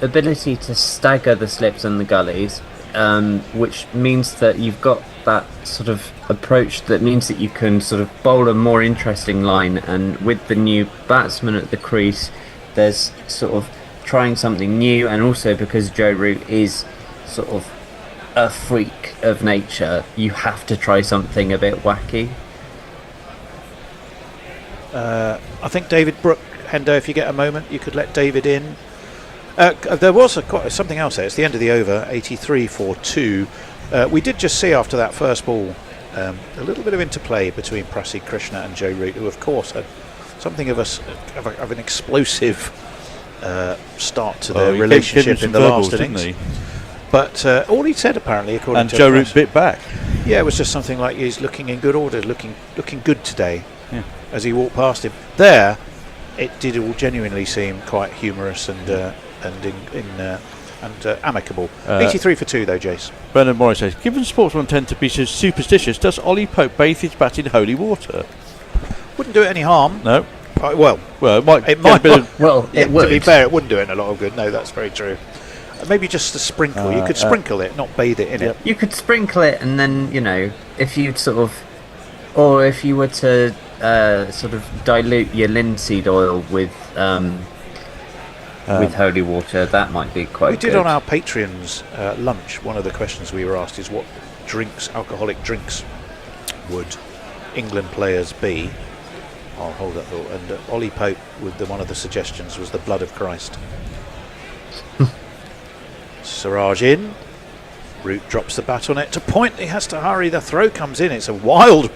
ability to stagger the slips and the gullies, which means that you've got that sort of approach that means that you can sort of bowl a more interesting line, and with the new batsman at the crease, there's sort of trying something new, and also because Joe Root is sort of a freak of nature, you have to try something a bit wacky. I think David Brook, Hendo, if you get a moment, you could let David in. There was something else there. It's the end of the over, 83 for 2. We did just see after that first ball a little bit of interplay between Prasid Krishna and Joe Root, who of course had something of an explosive start to their relationship in the last innings. But all he said, apparently, according and to Joe Root bit back. Yeah, it was just something like he's looking in good order, looking good today. Yeah. As he walked past him there, it did all genuinely seem quite humorous and amicable. 83 for 2 though, Jace. Bernard Morris says, given sportsmen tend to be so superstitious, does Ollie Pope bathe his bat in holy water? Wouldn't do it any harm. No. Well, it might. It might. It would. To be fair, it wouldn't do it a lot of good. No, that's very true. Maybe just a sprinkle. You could sprinkle it, not bathe it in it. You could sprinkle it, and then if you sort of, or if you were to sort of dilute your linseed oil with holy water, that might be quite good. We did on our Patreons lunch. One of the questions we were asked is what alcoholic drinks would England players be? I'll hold that thought. And Ollie Pope, one of the suggestions was the blood of Christ. Siraj in. Root drops the bat on it to point. He has to hurry. The throw comes in. It's a wild.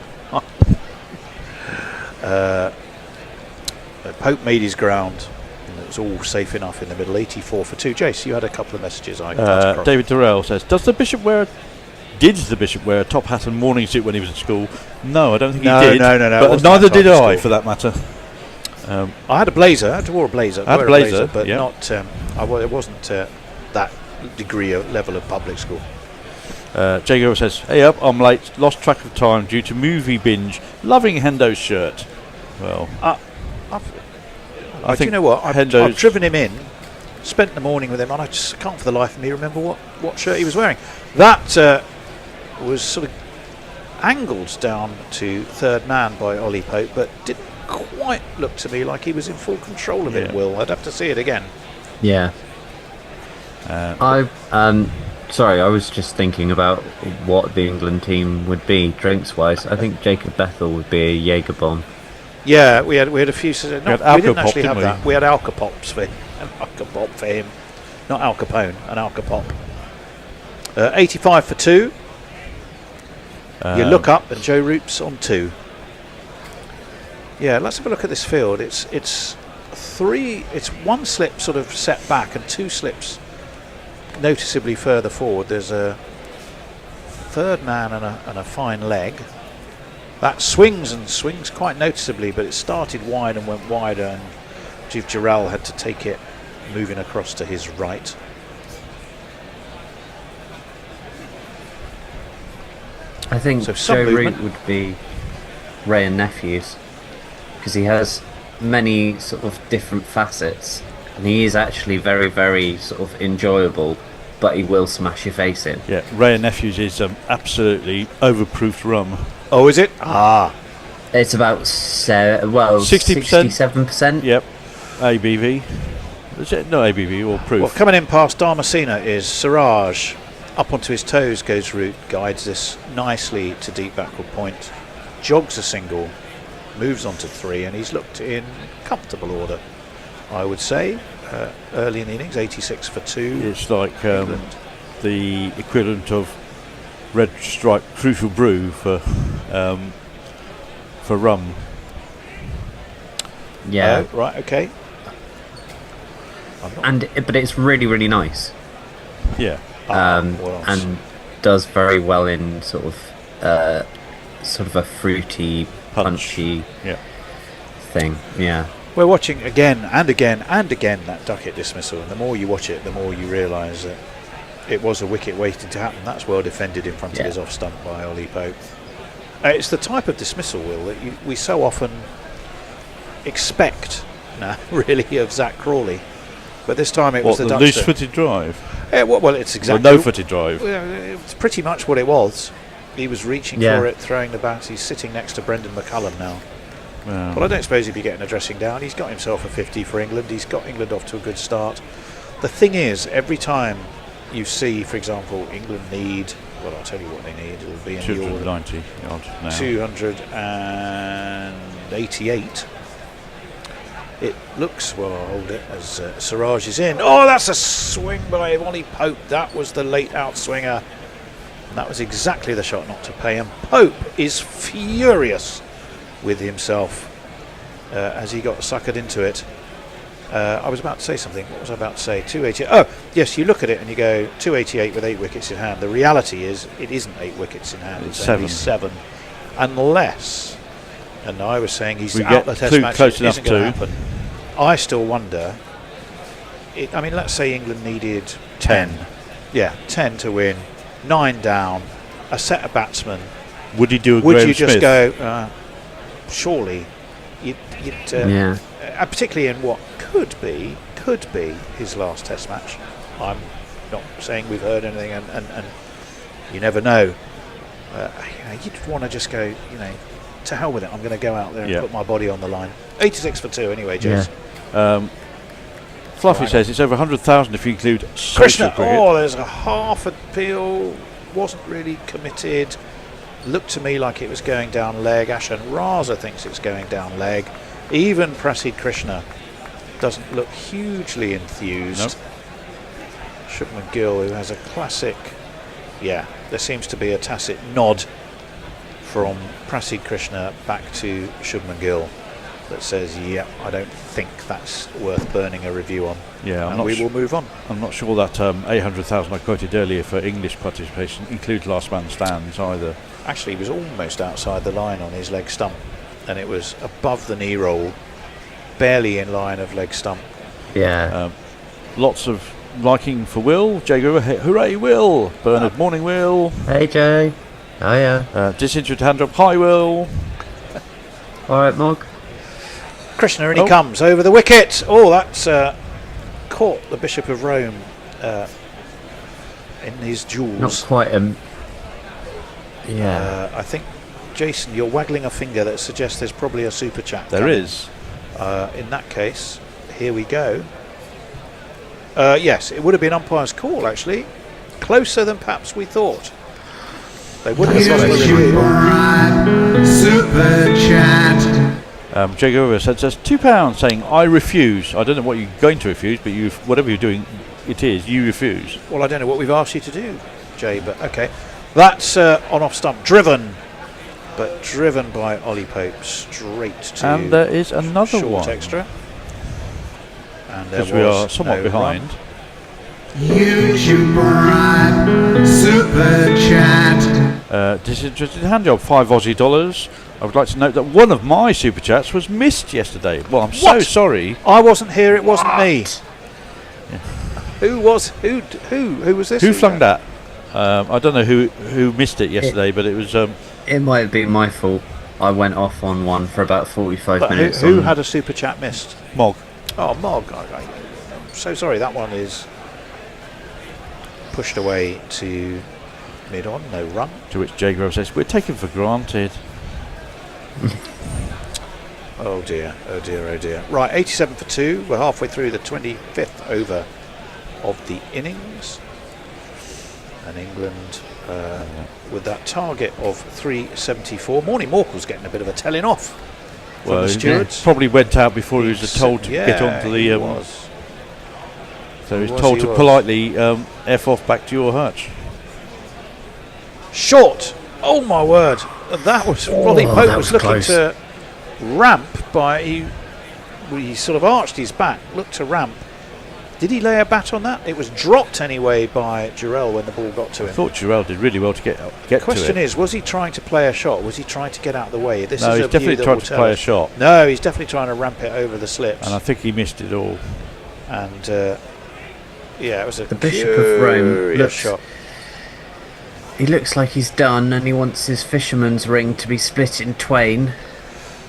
Pope made his ground. And it was all safe enough in the middle. 84 for 2. Jace, you had a couple of messages. David Durrell says, did the Bishop wear a top hat and morning suit when he was at school? No, I don't think he did. No. But neither did I, for that matter. I had a blazer. I wore a blazer. I had a blazer, but not. It wasn't that degree of level of public school. Jago says, hey up, I'm late, lost track of time due to movie binge, loving Hendo's shirt. Well, I think, you know what, I've driven him in, spent the morning with him, and I just can't for the life of me remember what shirt he was wearing. That was sort of angled down to third man by Ollie Pope, but didn't quite look to me like he was in full control of it, Will. I'd have to see it again. Yeah. Sorry, I was just thinking about what the England team would be drinks-wise. I think Jacob Bethel would be a Jaeger bomb. Yeah, we had a few. We didn't actually have that. We had Alka-Pops for him, not Al Capone, an Alka-Pop. 85 for 2. You look up and Joe Root's on 2. Yeah, let's have a look at this field. It's one slip sort of set back and 2 slips noticeably further forward. There's a third man and a fine leg. That swings quite noticeably, but it started wide and went wider, and Chief Giral had to take it moving across to his right. I think Joe Root would be Ray and Nephews, because he has many sort of different facets, and he is actually very, very sort of enjoyable, but he will smash your face in. Yeah, Ray and Nephews is absolutely overproofed rum. Oh, is it? It's about 67%. Yep, ABV. Is it not ABV or proof? Well, coming in past Damascena is Siraj. Up onto his toes goes Root, guides this nicely to deep backward point, jogs a single, moves on to 3, and he's looked in comfortable order, I would say. Early in the innings, 86 for 2. It's like the equivalent of Red Stripe Crucial Brew for rum. Yeah. Right. Okay. But it's really, really nice. Yeah. And does very well in sort of a fruity, punchy thing. Yeah. We're watching again and again and again that Duckett dismissal, and the more you watch it, the more you realise that it was a wicket waiting to happen. That's well defended in front of his off stump by Ollie Pope. It's the type of dismissal, Will, that we so often expect now, really, of Zach Crawley. But this time it What, was the the Duckster. loose-footed drive? Yeah, well, it's Or exactly no-footed drive? Well, it's pretty much what it was. He was reaching Yeah. for it, throwing the bat. He's sitting next to Brendan McCullum now. Well, Well, I don't suppose he'd be getting a dressing down. He's got himself a 50 for England. He's got England off to a good start. The thing is, every time you see, for example, England need, well, I'll tell you what they need. It'll be in the order 290 yards now. 288. It looks, well, I'll hold it as Siraj is in. Oh, that's a swing by Ollie Pope. That was the late outswinger. And that was exactly the shot not to pay. And Pope is furious with himself as he got suckered into it. I was about to say something. What was I about to say? 288. Oh, yes, you look at it and you go 288 with 8 wickets in hand. The reality is it isn't 8 wickets in hand. It's only 7. Unless, and I was saying he's We out get the test too match. close It enough isn't going to to. happen. I still wonder. I mean, let's say England needed 10. Yeah, 10 to win. 9 down. A set of batsmen. Would he do a Would Graham you just Smith? go? Surely, you'd Yeah. particularly in what could be his last Test match. I'm not saying we've heard anything, and you never know. You'd want to just go, to hell with it. I'm going to go out there and Yeah. put my body on the line. 86 for 2 anyway, Jason. Fluffy Right. says it's over 100,000 if you include social Krishna, cricket. oh, there's a half appeal. Wasn't really committed. Looked to me like it was going down leg. Ashan Raza thinks it's going down leg. Even Prasid Krishna doesn't look hugely enthused. Nope. Shubman Gill, who has a classic, there seems to be a tacit nod from Prasid Krishna back to Shubman Gill that says, I don't think that's worth burning a review on. Yeah, and we will move on. I'm not sure that 800,000 I quoted earlier for English participation includes last man stands either. Actually, he was almost outside the line on his leg stump, and it was above the knee roll, barely in line of leg stump. Yeah. Lots of liking for Will. Jay Grover, hooray, Will. Bernard, morning, Will. Hey, Jay. Oh, yeah. Disinterested hand job, hi, Will. All right, Mog. Krishna, and he comes over the wicket. Oh, that's caught the Bishop of Rome in his jewels. Not quite yeah. I think, Jason, you're waggling a finger that suggests there's probably a super chat. There is. In that case, here we go. Yes, it would have been umpire's call, actually. Closer than perhaps we thought. They wouldn't have lost the review. Super chat. Jay Grover says just £2 saying I refuse. I don't know what you're going to refuse, but whatever you're doing, it is, you refuse. Well, I don't know what we've asked you to do, Jay, but okay. That's on off stump, driven by Ollie Pope straight to And there is another short one. extra. And there Because we are was somewhat no behind. run. YouTube Prime Super Chat. Disinterested hand job, $5 Aussie. I would like to note that one of my super chats was missed yesterday. Well, I'm so What? sorry. I wasn't here, it wasn't me. Who was this? Who flung that? I don't know who missed it yesterday, but it was. It might have been my fault. I went off on one for about 45 But minutes. who had a super chat missed? Mog. Oh, Mog. I'm so sorry, that one is pushed away to mid-on, no run. To which Jay Grove says, we're taken for granted. Oh dear, oh dear, oh dear. Right, 87 for 2. We're halfway through the 25th over of the innings. And England with that target of 374. Morning Morkel's getting a bit of a telling off from Well, the he stewards. probably went out before he was told to get onto he the. was. So he's He told to was. politely F off back to your hutch. Short. Oh my word. That was Ollie Pope that was was looking close. to ramp by he sort of arched his back, looked to ramp. Did he lay a bat on that? It was dropped anyway by Jarrell when the ball got to I him. thought Jarrell did really well to get The question to it. is, was he trying to play a shot? Was he trying to get out of the way? This No, is he's a view definitely that tried will to tell play a us. shot. No, he's definitely trying to ramp it over the slips. And I think he missed it all. And it was a The Bishop of Rome curious looks- shot. He looks like he's done and he wants his fisherman's ring to be split in twain.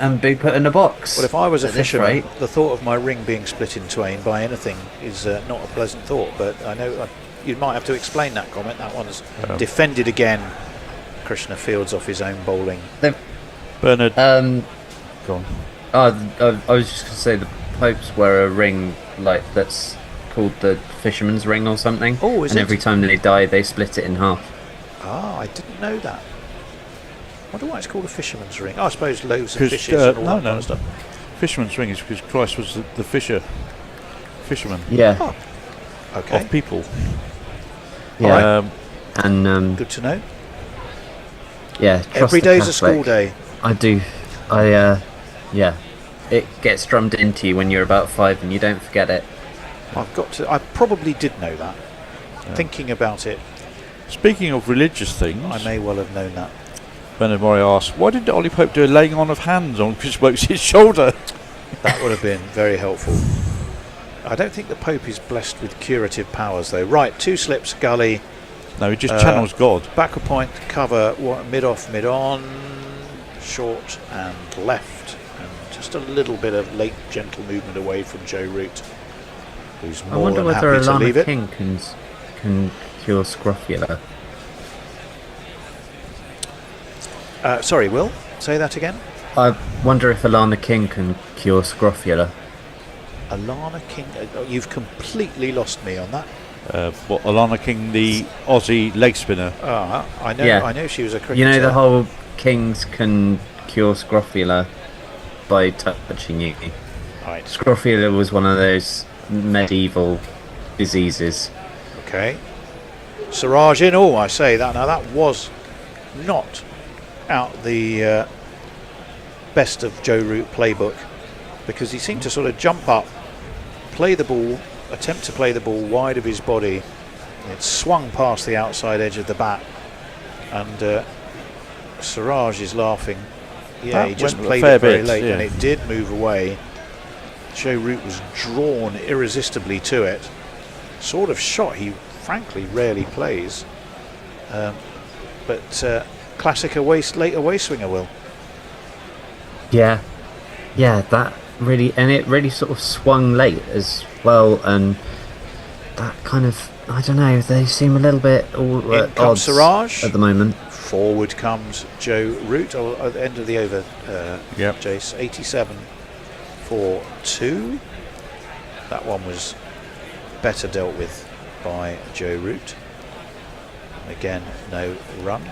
and be put in a box. Well, if I was a At this fisherman, rate. the thought of my ring being split in twain by anything is not a pleasant thought. But I know you might have to explain that comment. That one's defended again. Krishna Fields off his own bowling. Bernard, Um, go on. I was just going to say the Popes wear a ring like that's called the Fisherman's Ring or something. Oh, is and it? every time they die, they split it in half. Ah, I didn't know that. I wonder why it's called a fisherman's ring. Oh, I suppose loaves of 'Cause, fishes and all no, that kind of stuff. Fisherman's ring is because Christ was the fisherman Yeah, Oh, okay, of people. yeah, Um, and good to know. yeah. Trust Every the day's a school Catholic. day. I do. Yeah. It gets drummed into you when you're about 5, and you don't forget it. I've got to. I probably did know that. Thinking about it, speaking of religious things, I may well have known that. Bernard Murray asks, why didn't Ollie Pope do a laying on of hands on Chris Wokes' shoulder? That would have been very helpful. I don't think the Pope is blessed with curative powers, though. Right, 2 slips, gully, No, he just channels God. backward point, cover, mid off, mid on, short and left, and just a little bit of late gentle movement away from Joe Root, who's I more wonder than whether happy to Alana leave it. King can cure scrofula. Sorry, Will, say that again. I wonder if Alana King can cure scrofula. Alana King, you've completely lost me on that. Alana King, the Aussie leg spinner. I know. Yeah. I know she was a cricketer. You know the whole Kings can cure scrofula by touching you. Right. Scrofula was one of those medieval diseases. Okay. Siraj in. Oh, I say that now. That was not out the best of Joe Root playbook, because he seemed to sort of jump up, play the ball, attempt to play the ball wide of his body. It swung past the outside edge of the bat, and Siraj is laughing. Yeah, That he just went a played fair it very bit, late, yeah. and it did move away. Joe Root was drawn irresistibly to it. Sort of shot he frankly rarely plays, but classic late away swinger, Will. Yeah, that really, and it really sort of swung late as well, and that kind of, I don't know, they seem a little bit all In at comes odds Siraj. at the moment. Forward comes Joe Root at the end of the over. Yep. Jace, 87 for 2. That one was better dealt with by Joe Root. Again, no run.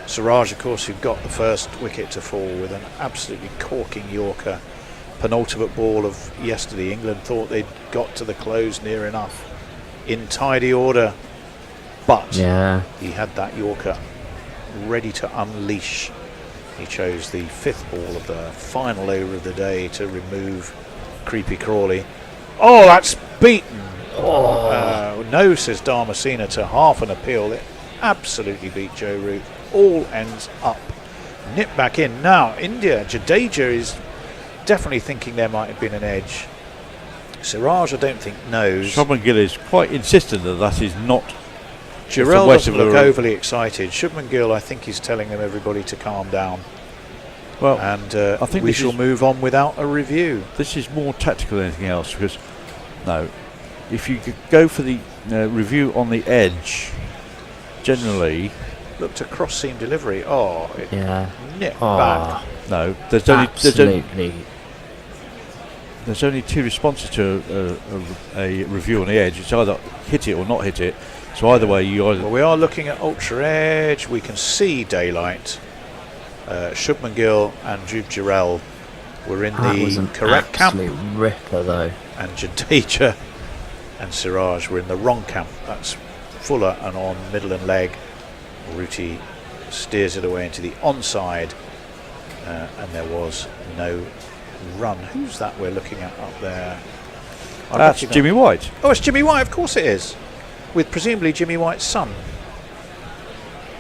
Siraj, of course, who got the first wicket to fall with an absolutely corking Yorker. Penultimate ball of yesterday. England thought they'd got to the close near enough in tidy order, but Yeah, he had that Yorker ready to unleash. He chose the 5th ball of the final over of the day to remove Creepy Crawley. Oh, that's beaten. No, says Dharmasena to half an appeal. It absolutely beat Joe Root. All ends up. Nip back in. Now, India, Jadeja is definitely thinking there might have been an edge. Siraj, I don't think, knows. Shubman Gill is quite insistent that is not. Jirel west doesn't of the look road. overly excited. Shubman Gill, I think, is telling them everybody to calm down. Well, And I think we this shall is- move on without a review. this is more tactical than anything else, because no, if you could go for the review on the edge, generally, Looked at cross seam delivery. Oh, it yeah. nipped Oh, back. no. absolutely. There's only 2 responses to a review on the edge. It's either hit it or not hit it. So either way, you either Well, we are looking at ultra edge. We can see daylight. Shubman Gill and Dhruv Jirel were in That was the an correct camp, absolute ripper, though. and Jadeja and Siraj were in the wrong camp. That's Fuller and on middle and leg. Ruti steers it away into the onside, and there was no run. Who's that we're looking at up there? I that's recognise- Jimmy White. Oh, it's Jimmy White, of course it is. With presumably Jimmy White's son.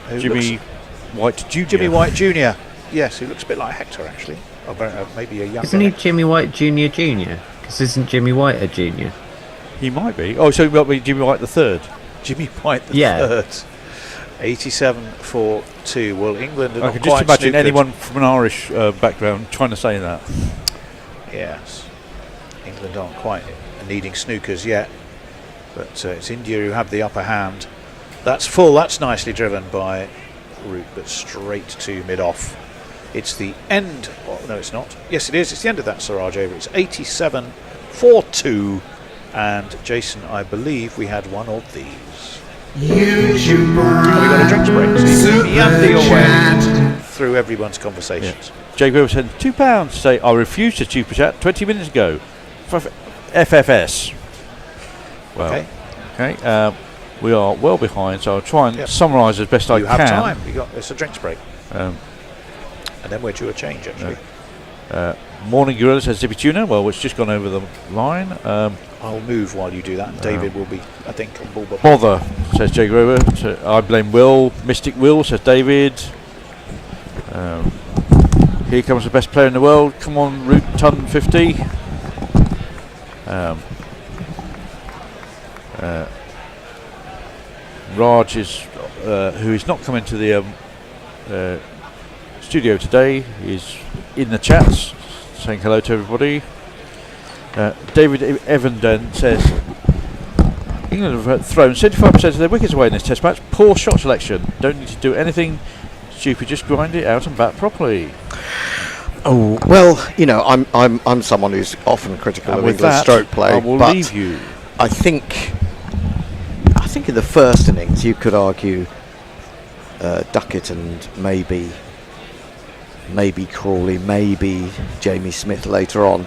Who Jimmy looks- White Jr. Jimmy White Jr. Yes, who looks a bit like Hector, actually. Or maybe a younger. Isn't he Hector. Jimmy White Jr.? Because isn't Jimmy White a junior? He might be. Oh, so it might be Jimmy White the third. Jimmy White the Yeah. third. 87 for 2. Well, England are I not can just quite imagine snookered. anyone from an Irish background trying to say that. Yes. England aren't quite needing snookers yet. But it's India who have the upper hand. That's full. That's nicely driven by Brook, but straight to mid-off. It's the end. Oh, no, it's not. Yes, it is. It's the end of that Siraj over. It's 87 for 2. And Jason, I believe we had one of these. Use your We got a drinks break. So you can meander your way through everyone's conversations. Jake Weber said £2 to say I refused to super chat 20 minutes ago. FFS. Well, okay. We are well behind, so I'll try and summarise as best I can. You have time. It's a drinks break. And then we're due a change, actually. Morning Guerilla says Zippy Tuna. Well, it's just gone over the line. I'll move while you do that. And David will be, I think, on ball. Bother, says Jake Weber. I blame Will. Mystic Will, says David. Here comes the best player in the world. Come on, Root Ton 50. Raj is, who is not coming to the studio today, is in the chats saying hello to everybody. David Evenden says England have thrown 75% of their wickets away in this test match. Poor shot selection. Don't need to do anything stupid, just grind it out and bat properly. Oh well, I'm someone who's often critical of England's stroke play. I will leave you. I think in the first innings you could argue Duckett and maybe Crawley, maybe Jamie Smith later on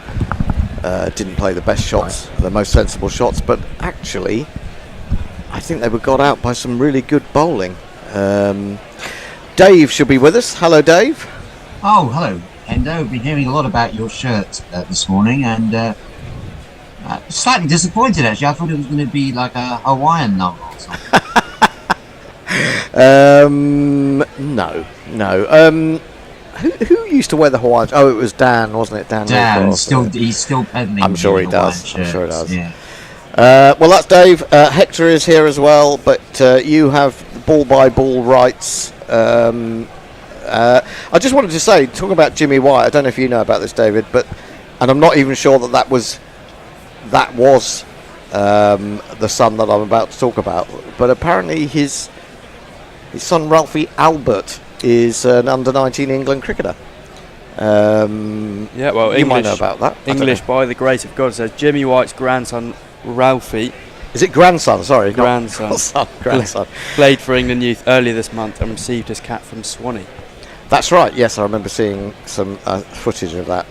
didn't play the best shots, the most sensible shots, but actually I think they were got out by some really good bowling. Dave should be with us. Hello, Dave. Oh, hello, Endo. I've been hearing a lot about your shirt this morning, and slightly disappointed actually. I thought it was going to be like a Hawaiian novel or something. No. Who used to wear the Hawaiians? Oh, it was Dan, wasn't it? Dan, he's still peddling. I'm sure he does. Shirts, I'm sure he does. Yeah. Well, that's Dave. Hector is here as well, but you have ball by ball rights. I just wanted to say, talking about Jimmy White, I don't know if you know about this, David, and I'm not even sure that was the son that I'm about to talk about, but apparently his son Ralphie Albert is an under-19 England cricketer. Well, you might know about that. English, by the grace of God, says Jimmy White's grandson Ralphie. Is it grandson? Sorry, grandson. Grandson. Played for England youth earlier this month and received his cap from Swanee. That's right. Yes, I remember seeing some footage of that.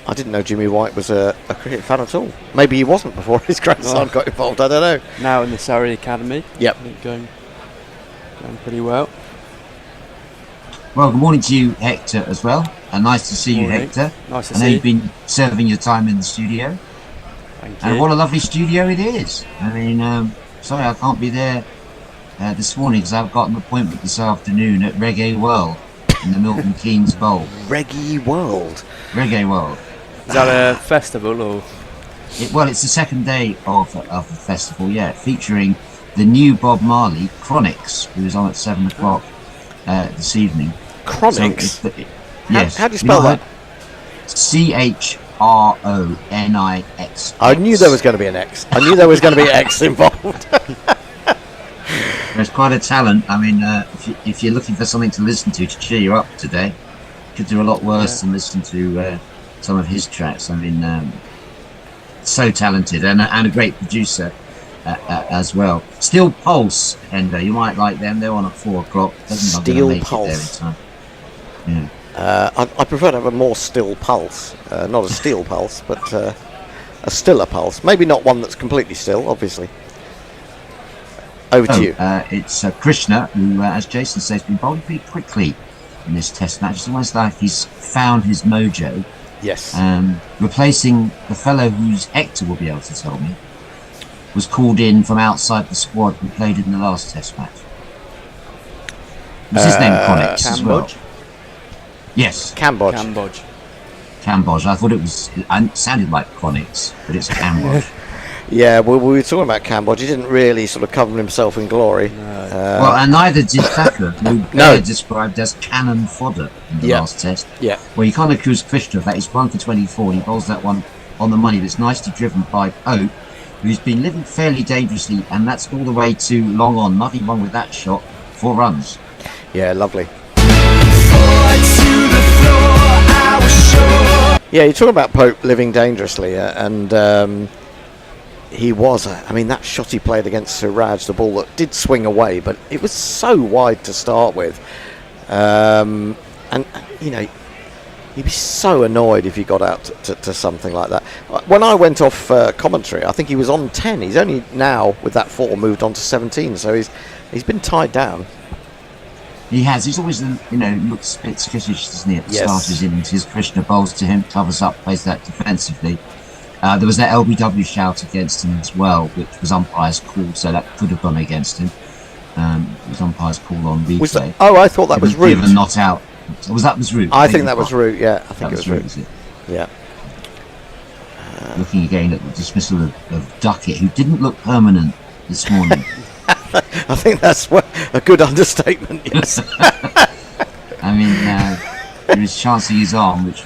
I didn't know Jimmy White was a cricket fan at all. Maybe he wasn't before his grandson got involved. I don't know. Now in the Surrey Academy. Yep. Going pretty well. Well, good morning to you, Hector, as well. Nice to see you, Hector. Nice to see you. I know you've been serving your time in the studio. Thank you. And what a lovely studio it is. I mean, sorry I can't be there this morning because I've got an appointment this afternoon at Reggae World in the Milton Keynes Bowl. Reggae World? Reggae World. Is that a festival or...? It's the second day of the festival, featuring the new Bob Marley, Chronix, who is on at 7 o'clock this evening. Chronix? So yes. How do you spell that? Chronix. I knew there was going to be an X. I knew there was going to be X involved. There's quite a talent. I mean, if you're looking for something to listen to cheer you up today, you could do a lot worse than listen to some of his tracks. I mean, so talented and a great producer as well. Steel Pulse, Endo, you might like them. They're on at 4 o'clock. Steel Pulse. Yeah. I prefer to have a more still pulse, not a steel pulse, but a stiller pulse. Maybe not one that's completely still, obviously. Over to you. It's Krishna, who, as Jason says, has been bowling pretty quickly in this test match. It's almost like he's found his mojo. Yes. Replacing the fellow whose Hector will be able to tell me was called in from outside the squad who played in the last test match. Was his name Chronix as well? Yes. Cambodge. I thought it sounded like Chronix, but it's Cambodge. Yeah, we were talking about Cambodge. He didn't really sort of cover himself in glory. Well, and neither did Thacker, who Blair described as cannon fodder in the last test. Yeah. Well, you can't accuse Krishna of that. He's 1 for 24, and he bowls that one on the money. That's nicely driven by Pope, who's been living fairly dangerously, and that's all the way to long on. Nothing wrong with that shot. 4 runs. Yeah, lovely. Yeah, you're talking about Pope living dangerously, and he was. I mean, that shot he played against Siraj, the ball that did swing away, but it was so wide to start with. And you know, you'd be so annoyed if he got out to something like that. When I went off commentary, I think he was on 10. He's only now, with that 4, moved on to 17, so he's been tied down. He has. He's always, looks a bit skittish, doesn't he, at the start of his innings. His Krishna bowls to him, covers up, plays that defensively. There was that LBW shout against him as well, which was umpire's call, so that could have gone against him. It was umpire's call on replay. I thought that was Root. Given not out. That was Root? I think that was Root, yeah. I think it was Root. Was it? Yeah. Looking again at the dismissal of Duckett, who didn't look permanent this morning. I think that's a good understatement, yes. I mean, there is chancing his arm, which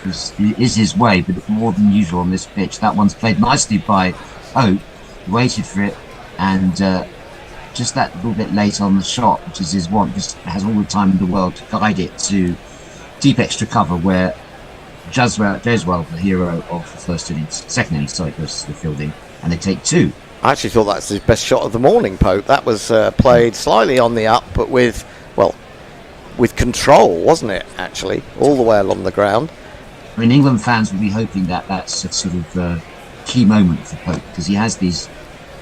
is his way, but more than usual on this pitch. That one's played nicely by Hope, waited for it, and just that little bit late on the shot, which is his want, just has all the time in the world to guide it to deep extra cover, where Jaswell, the hero of the second innings, goes to the fielding, and they take 2. I actually thought that's his best shot of the morning, Pope. That was played slightly on the up, but with control, wasn't it, actually, all the way along the ground. I mean, England fans will be hoping that that's a sort of key moment for Pope, because he has these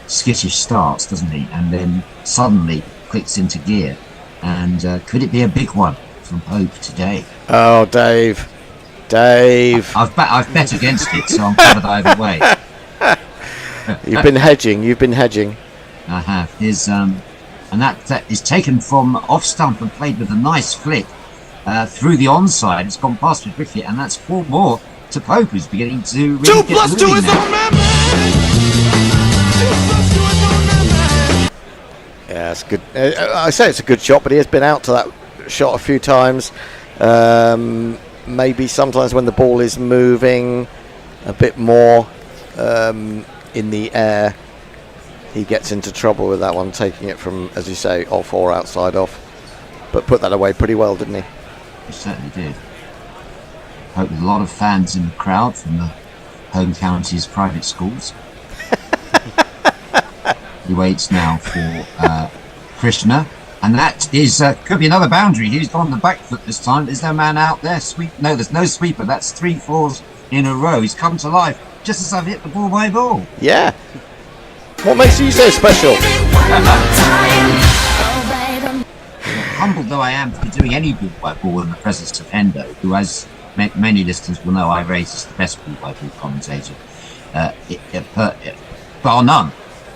skittish starts, doesn't he, and then suddenly clicks into gear. And could it be a big one from Pope today? Oh, Dave. I've bet against it, so I'm covered either way. You've been hedging. I have. And that is taken from off stump and played with a nice flick through the onside. It's gone past the wicket, and that's 4 more to Pope, who's beginning to really 2 plus 2 is on man. Yeah, it's good. I say it's a good shot, but he has been out to that shot a few times. Maybe sometimes when the ball is moving a bit more in the air, he gets into trouble with that one, taking it from, as you say, off or outside off. But put that away pretty well, didn't he? He certainly did. Hope with a lot of fans in the crowd from the home county's private schools. He waits now for Krishna, and that is could be another boundary. He's gone on the back foot this time. There's no man out there. No, there's no sweeper. That's 3 4s in a row. He's come to life just as I've hit the ball by ball. Yeah. What makes you so special? Humbled though I am to be doing any ball by ball in the presence of Hendo, who, as many listeners will know, I rate as the best ball by ball commentator, bar none.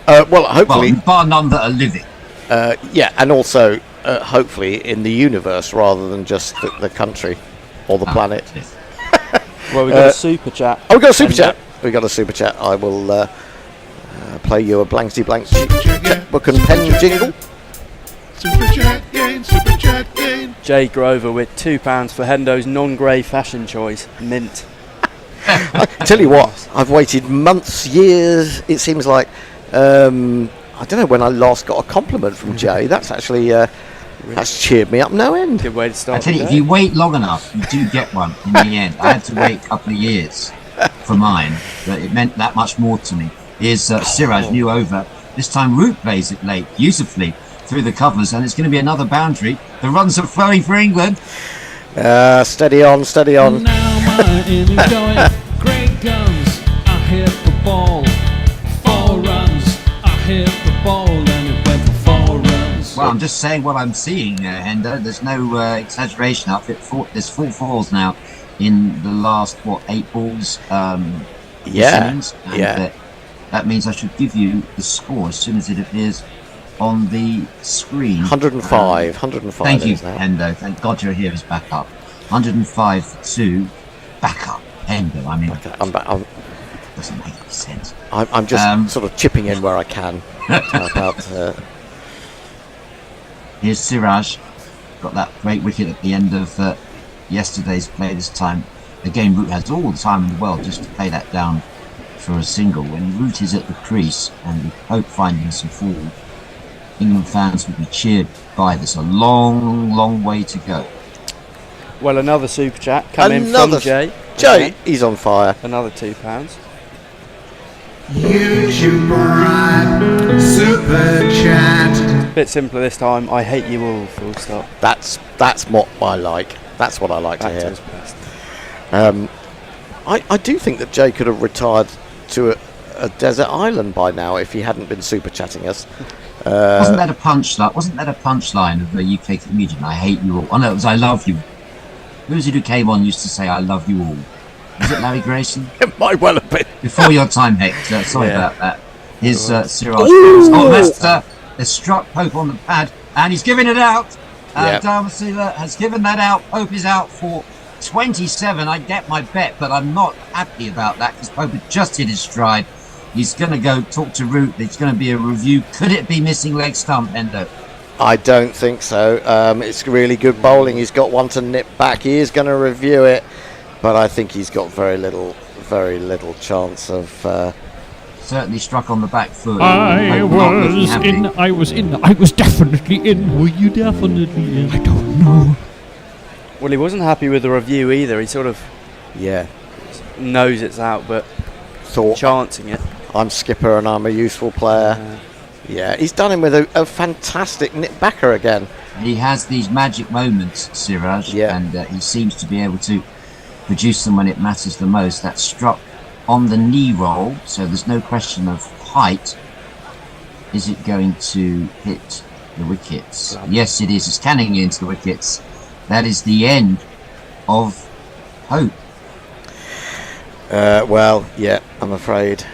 Hopefully, bar none that are living. Yeah, and also hopefully in the universe rather than just the country or the planet. Yes. Well, we've got a super chat. Oh, we got a super chat. We got a super chat. I will play you a blanksy blank checkbook and pen jingle. Super chat game. Jay Grover with £2 for Hendo's non-grey fashion choice, mint. I tell you what, I've waited months, years. It seems like I don't know when I last got a compliment from Jay. That's actually that's cheered me up no end. Good way to start. I tell you, if you wait long enough, you do get one in the end. I had to wait a couple of years for mine, but it meant that much more to me. Here's Siraj, new over. This time Root plays it late, beautifully through the covers, and it's going to be another boundary. The runs are flowing for England. Steady on. Now my innings going. Great guns, I hit the ball. 4 runs, I hit the ball, and it went for 4 runs. Well, I'm just saying what I'm seeing, Hendo. There's no exaggeration up it. There's 4 4s now in the last 8 balls. Innings, and that means I should give you the score as soon as it appears on the screen. 105. Thank you, Hendo. Thank God you're here as backup. 105 to backup. Hendo, I mean, I'm back. Doesn't make any sense. I'm just sort of chipping in where I can. Here's Siraj, got that great wicket at the end of yesterday's play. This time, again, Root has all the time in the world just to play that down for a single. When Root is at the crease and with Pope finding some form, England fans will be cheered by this. A long, long way to go. Well, another super chat coming from Jay. Jay, he's on fire. Another £2. YouTuber super chat. Bit simpler this time. I hate you all. Full stop. That's what I like. That's what I like to hear. I do think that Jay could have retired to a desert island by now if he hadn't been super chatting us. Wasn't that a punchline of a UK comedian? I hate you all. Oh no, it was I love you. Who was it who came on used to say I love you all? Was it Larry Grayson? It might well have been. Before your time, Hector. Sorry about that. His Siraj. Oh, Master has struck Pope on the pad and he's giving it out. Dawson has given that out. Pope is out for 27. I get my bet, but I'm not happy about that because Pope had just hit his stride. He's going to go talk to Root. There's going to be a review. Could it be missing leg stump, Endo? I don't think so. It's really good bowling. He's got one to nip back. He is going to review it, but I think he's got very little chance of. Certainly struck on the back foot. I was definitely in. Were you definitely in? I don't know. Well, he wasn't happy with the review either. He sort of knows it's out, but chancing it. I'm skipper and I'm a useful player. Yeah, he's done him with a fantastic nip backer again. He has these magic moments, Siraj, and he seems to be able to produce them when it matters the most. That's struck on the knee roll, so there's no question of height. Is it going to hit the wickets? Yes, it is. It's canning into the wickets. That is the end of Hope. I'm afraid.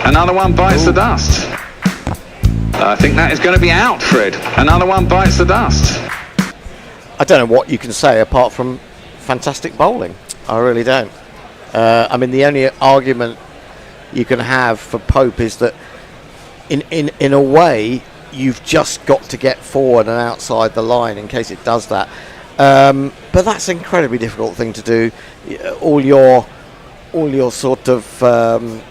Another one bites the dust. I think that is going to be out, Fred. Another one bites the dust. I don't know what you can say apart from fantastic bowling. I really don't. The only argument you can have for Pope is that in a way you've just got to get forward and outside the line in case it does that. But that's an incredibly difficult thing to do. All your sort of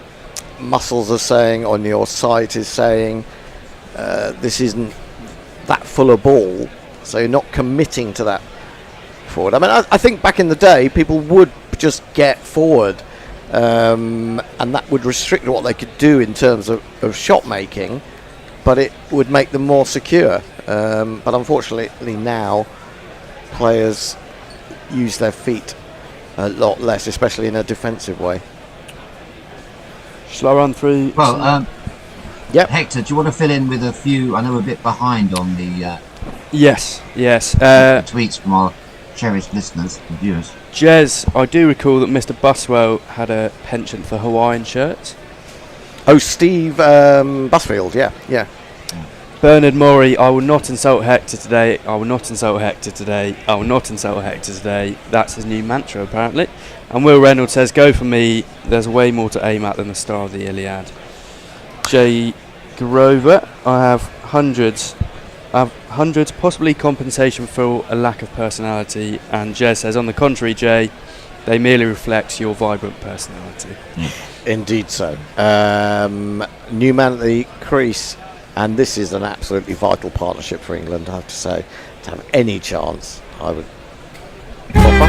muscles are saying, on your sight is saying, this isn't that full a ball, so you're not committing to that forward. I think back in the day people would just get forward, and that would restrict what they could do in terms of shot making, but it would make them more secure. But unfortunately now players use their feet a lot less, especially in a defensive way. Shall I run through? Well, Hector, do you want to fill in with a few? I know we're a bit behind on the yes tweets from our cherished listeners and viewers. Jez, I do recall that Mr. Buswell had a penchant for Hawaiian shirts. Oh, Steve Busfield, yeah. Bernard Maury, I will not insult Hector today. I will not insult Hector today. I will not insult Hector today. That's his new mantra, apparently. And Will Reynolds says, go for me. There's way more to aim at than the star of the Iliad. Jay Grover, I have hundreds, possibly compensation for a lack of personality. And Jez says, on the contrary, Jay, they merely reflect your vibrant personality. Indeed so. New man at the crease. And this is an absolutely vital partnership for England, I have to say. To have any chance, I would offer.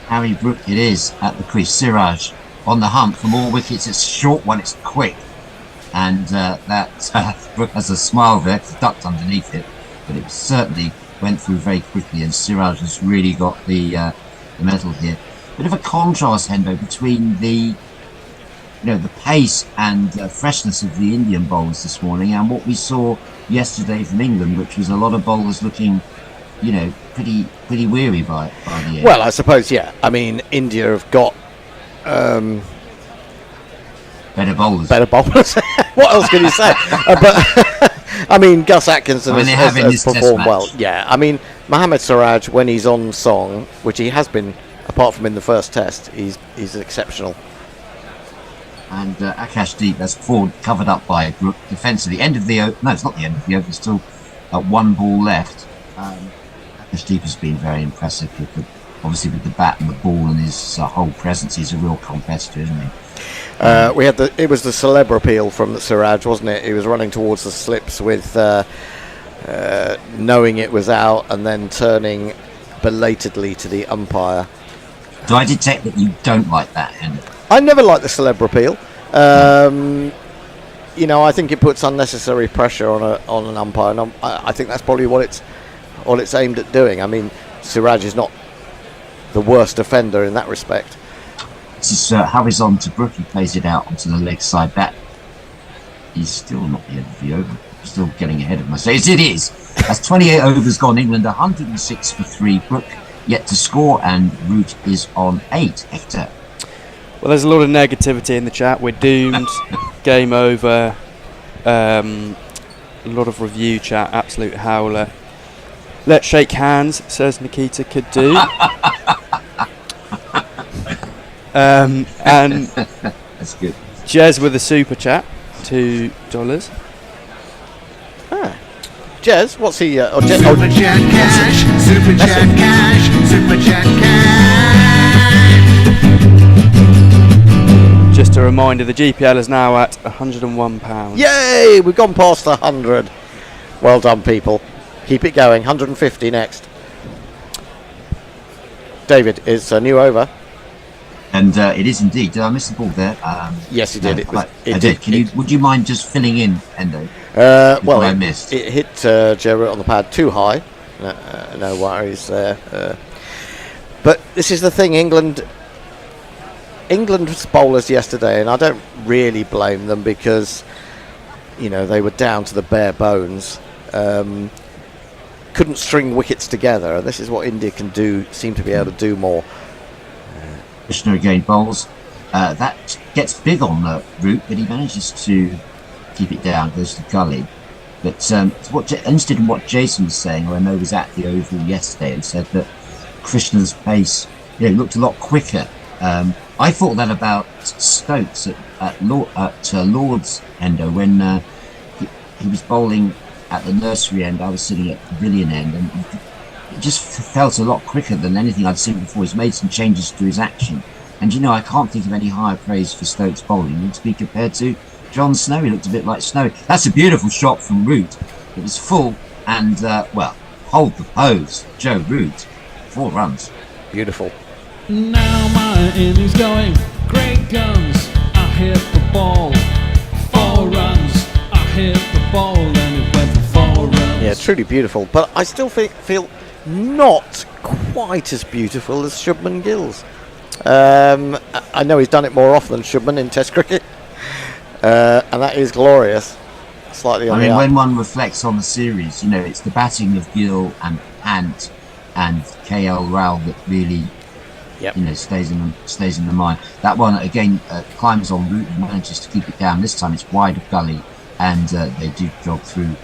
Harry Brook it is at the crease. Siraj on the hunt for more wickets. It's a short one, it's quick, and Brook has a smile there. It's ducked underneath it, but it certainly went through very quickly, and Siraj has really got the medal here. Bit of a contrast, Hendo, between the pace and freshness of the Indian bowlers this morning and what we saw yesterday from England, which was a lot of bowlers looking pretty weary by the end. Well, I suppose, yeah. I mean, India have got better bowlers. What else can you say? But I mean, Gus Atkinson has performed well. Yeah, I mean, Mohammad Siraj, when he's on song, which he has been, apart from in the first test, he's exceptional. And Akash Deep, that's forward, covered up by Brook defensively. End of the over. No, it's not the end of the over. There's still one ball left. Akash Deep has been very impressive obviously with the bat and the ball and his whole presence. He's a real competitor, isn't he? It was the celeb appeal from Siraj, wasn't it? He was running towards the slips with knowing it was out and then turning belatedly to the umpire. Do I detect that you don't like that, Henry? I never liked the celeb appeal. I think it puts unnecessary pressure on an umpire, and I think that's probably what it's aimed at doing. I mean, Siraj is not the worst offender in that respect. This is Harry's on to Brook. He plays it out onto the leg side. That is still not the end of the over. Still getting ahead of myself. Yes, it is. That's 28 overs gone. England 106 for 3. Brook yet to score, and Root is on 8. Hector. Well, there's a lot of negativity in the chat. We're doomed. Game over. A lot of review chat. Absolute howler. Let's shake hands, says Nikita could do. And that's good. Jez with a super chat, $2. Jez, what's he? Super chat cash, super chat cash, super chat cash. Just a reminder, the GPL is now at £101. Yay! We've gone past 100. Well done, people. Keep it going. 150 next. David, it's a new over. And it is indeed. Did I miss the ball there? Yes, you did. I did. Would you mind just filling in, Endo? I missed. It hit Joe Root on the pad too high. No worries there. But this is the thing, England's bowlers yesterday, and I don't really blame them because, they were down to the bare bones. Couldn't string wickets together, and this is what India can do. Seem to be able to do more. Krishna again bowls. That gets big on Root, but he manages to keep it down. Goes to gully. But interested in what Jason was saying, I know was at the Oval yesterday, and said that Krishna's pace looked a lot quicker. I thought that about Stokes at Lord's Endo when he was bowling at the nursery end. I was sitting at the pavilion end, and it just felt a lot quicker than anything I'd seen before. He's made some changes to his action, and I can't think of any higher praise for Stokes bowling than to be compared to John Snow. He looked a bit like Snow. That's a beautiful shot from Root. It was full and hold the pose. Joe Root, 4 runs. Beautiful. Now my innings going, great guns, I hit the ball, 4 runs, I hit the ball and it went for 4 runs. Yeah, truly beautiful, but I still feel not quite as beautiful as Shubman Gill's. I know he's done it more often than Shubman in Test cricket, and that is glorious. Slightly on the up. When one reflects on the series, it's the batting of Gill and Ant and KL Rao that really stays in the mind. That one again climbs on Root and manages to keep it down. This time it's wide of gully, and they do jog through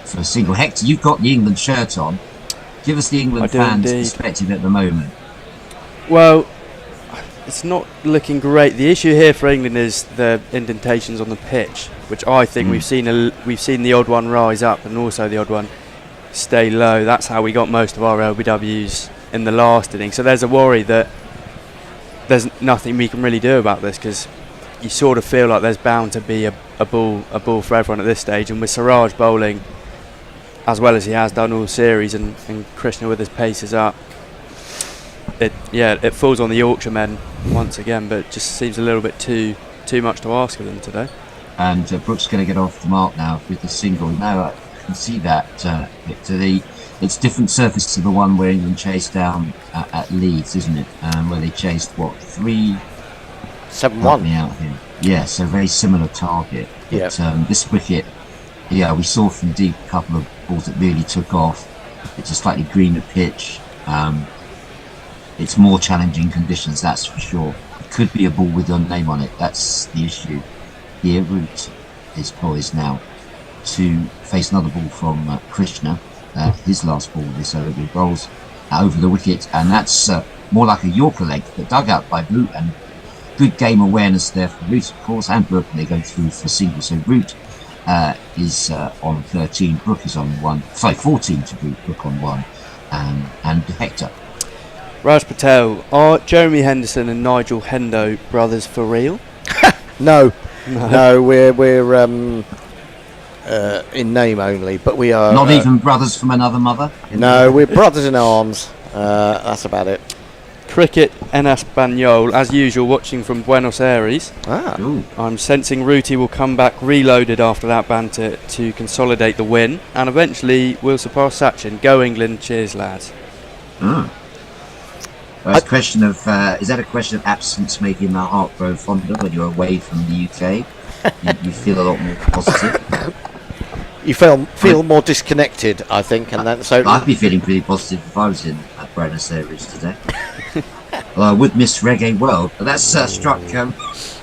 for a single. Hector, you've got the England shirt on. Give us the England fans' perspective at the moment. Well, it's not looking great. The issue here for England is the indentations on the pitch, which I think we've seen the odd one rise up and also the odd one stay low. That's how we got most of our LBWs in the last inning. So there's a worry that there's nothing we can really do about this, because you sort of feel like there's bound to be a ball for everyone at this stage. And with Siraj bowling as well as he has done all series, and Krishna with his paces up, it falls on the Yorkshire men once again, but it just seems a little bit too much to ask of them today. And Brook's going to get off the mark now with the single. Now I can see that it's different surface to the one where England chased down at Leeds, isn't it? Where they chased 3-7-1 out here. Yeah, so very similar target. But this wicket, we saw from deep a couple of balls that really took off. It's a slightly greener pitch. It's more challenging conditions, that's for sure. It could be a ball with your name on it. That's the issue. Here, Root is poised now to face another ball from Krishna. His last ball this over. He rolls over the wicket, and that's more like a Yorker leg, but dug out by Brook, and good game awareness there for Root, of course, and Brook, and they go through for single. So Root is on 13, Brook is on 14 to Brook on 1, and Hector. Raj Patel, are Jeremy Henderson and Nigel Hendo brothers for real? No, we're in name only, but we are not even brothers from another mother. No, we're brothers in arms. That's about it. Cricket en Español, as usual, watching from Buenos Aires. Ooh. I'm sensing Rooty will come back reloaded after that banter to consolidate the win, and eventually will surpass Sachin. Go England, cheers lads. Well, it's a question of is that a question of absence making my heart grow fonder when you're away from the UK? you feel a lot more positive. You feel more disconnected, I think, and then so I'd be feeling pretty positive if I was in Buenos Aires today. Well, I would miss Reggae World, but that's struck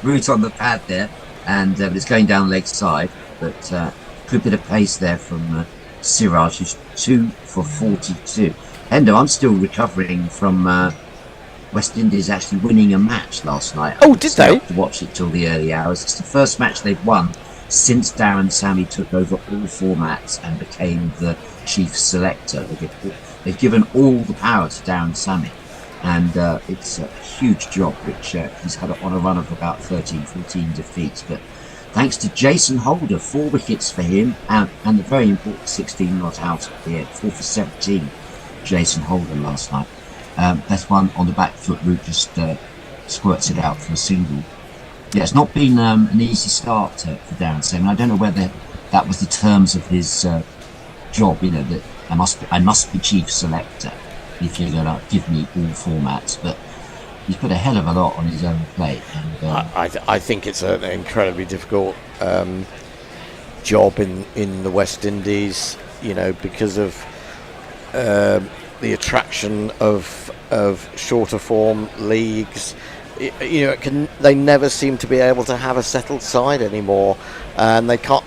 Root on the pad there, and it's going down leg side, but good bit of pace there from Siraj, who's 2 for 42. Hendo, I'm still recovering from West Indies actually winning a match last night. Oh, did they? To watch it till the early hours. It's the first match they've won since Darren Sammy took over all formats and became the chief selector. They've given all the power to Darren Sammy, and it's a huge job, which he's had on a run of about 13, 14 defeats. But thanks to Jason Holder, 4 wickets for him, and the very important 16 not out at the end, 4 for 17. Jason Holder last night. That's one on the back foot. Root just squirts it out for a single. Yeah, it's not been an easy start for Darren Sammy. I don't know whether that was the terms of his job. You know, that I must be chief selector if you're going to give me all formats. But he's put a hell of a lot on his own plate. And I think it's an incredibly difficult job in the West Indies. You know, because of the attraction of shorter form leagues. You know, they never seem to be able to have a settled side anymore, and they can't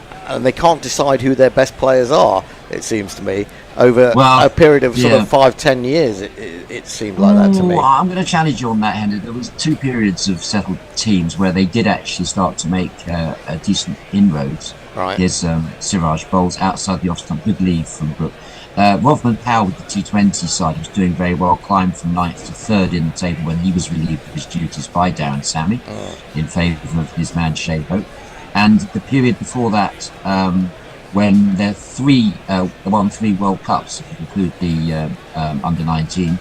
decide who their best players are. It seems to me over a period of sort of 5-10 years. It seemed like that to me. I'm going to challenge you on that, Henry. There was 2 periods of settled teams where they did actually start to make a decent inroads. Right. Here's Siraj bowls outside the off stump. Good lead from Brook. Rovman Powell with the T20 side was doing very well, climbed from 9th to 3rd in the table when he was relieved of his duties by Darren Sammy in favour of his man Shea Hope. And the period before that, when there won 3 World Cups, if you include the under 19,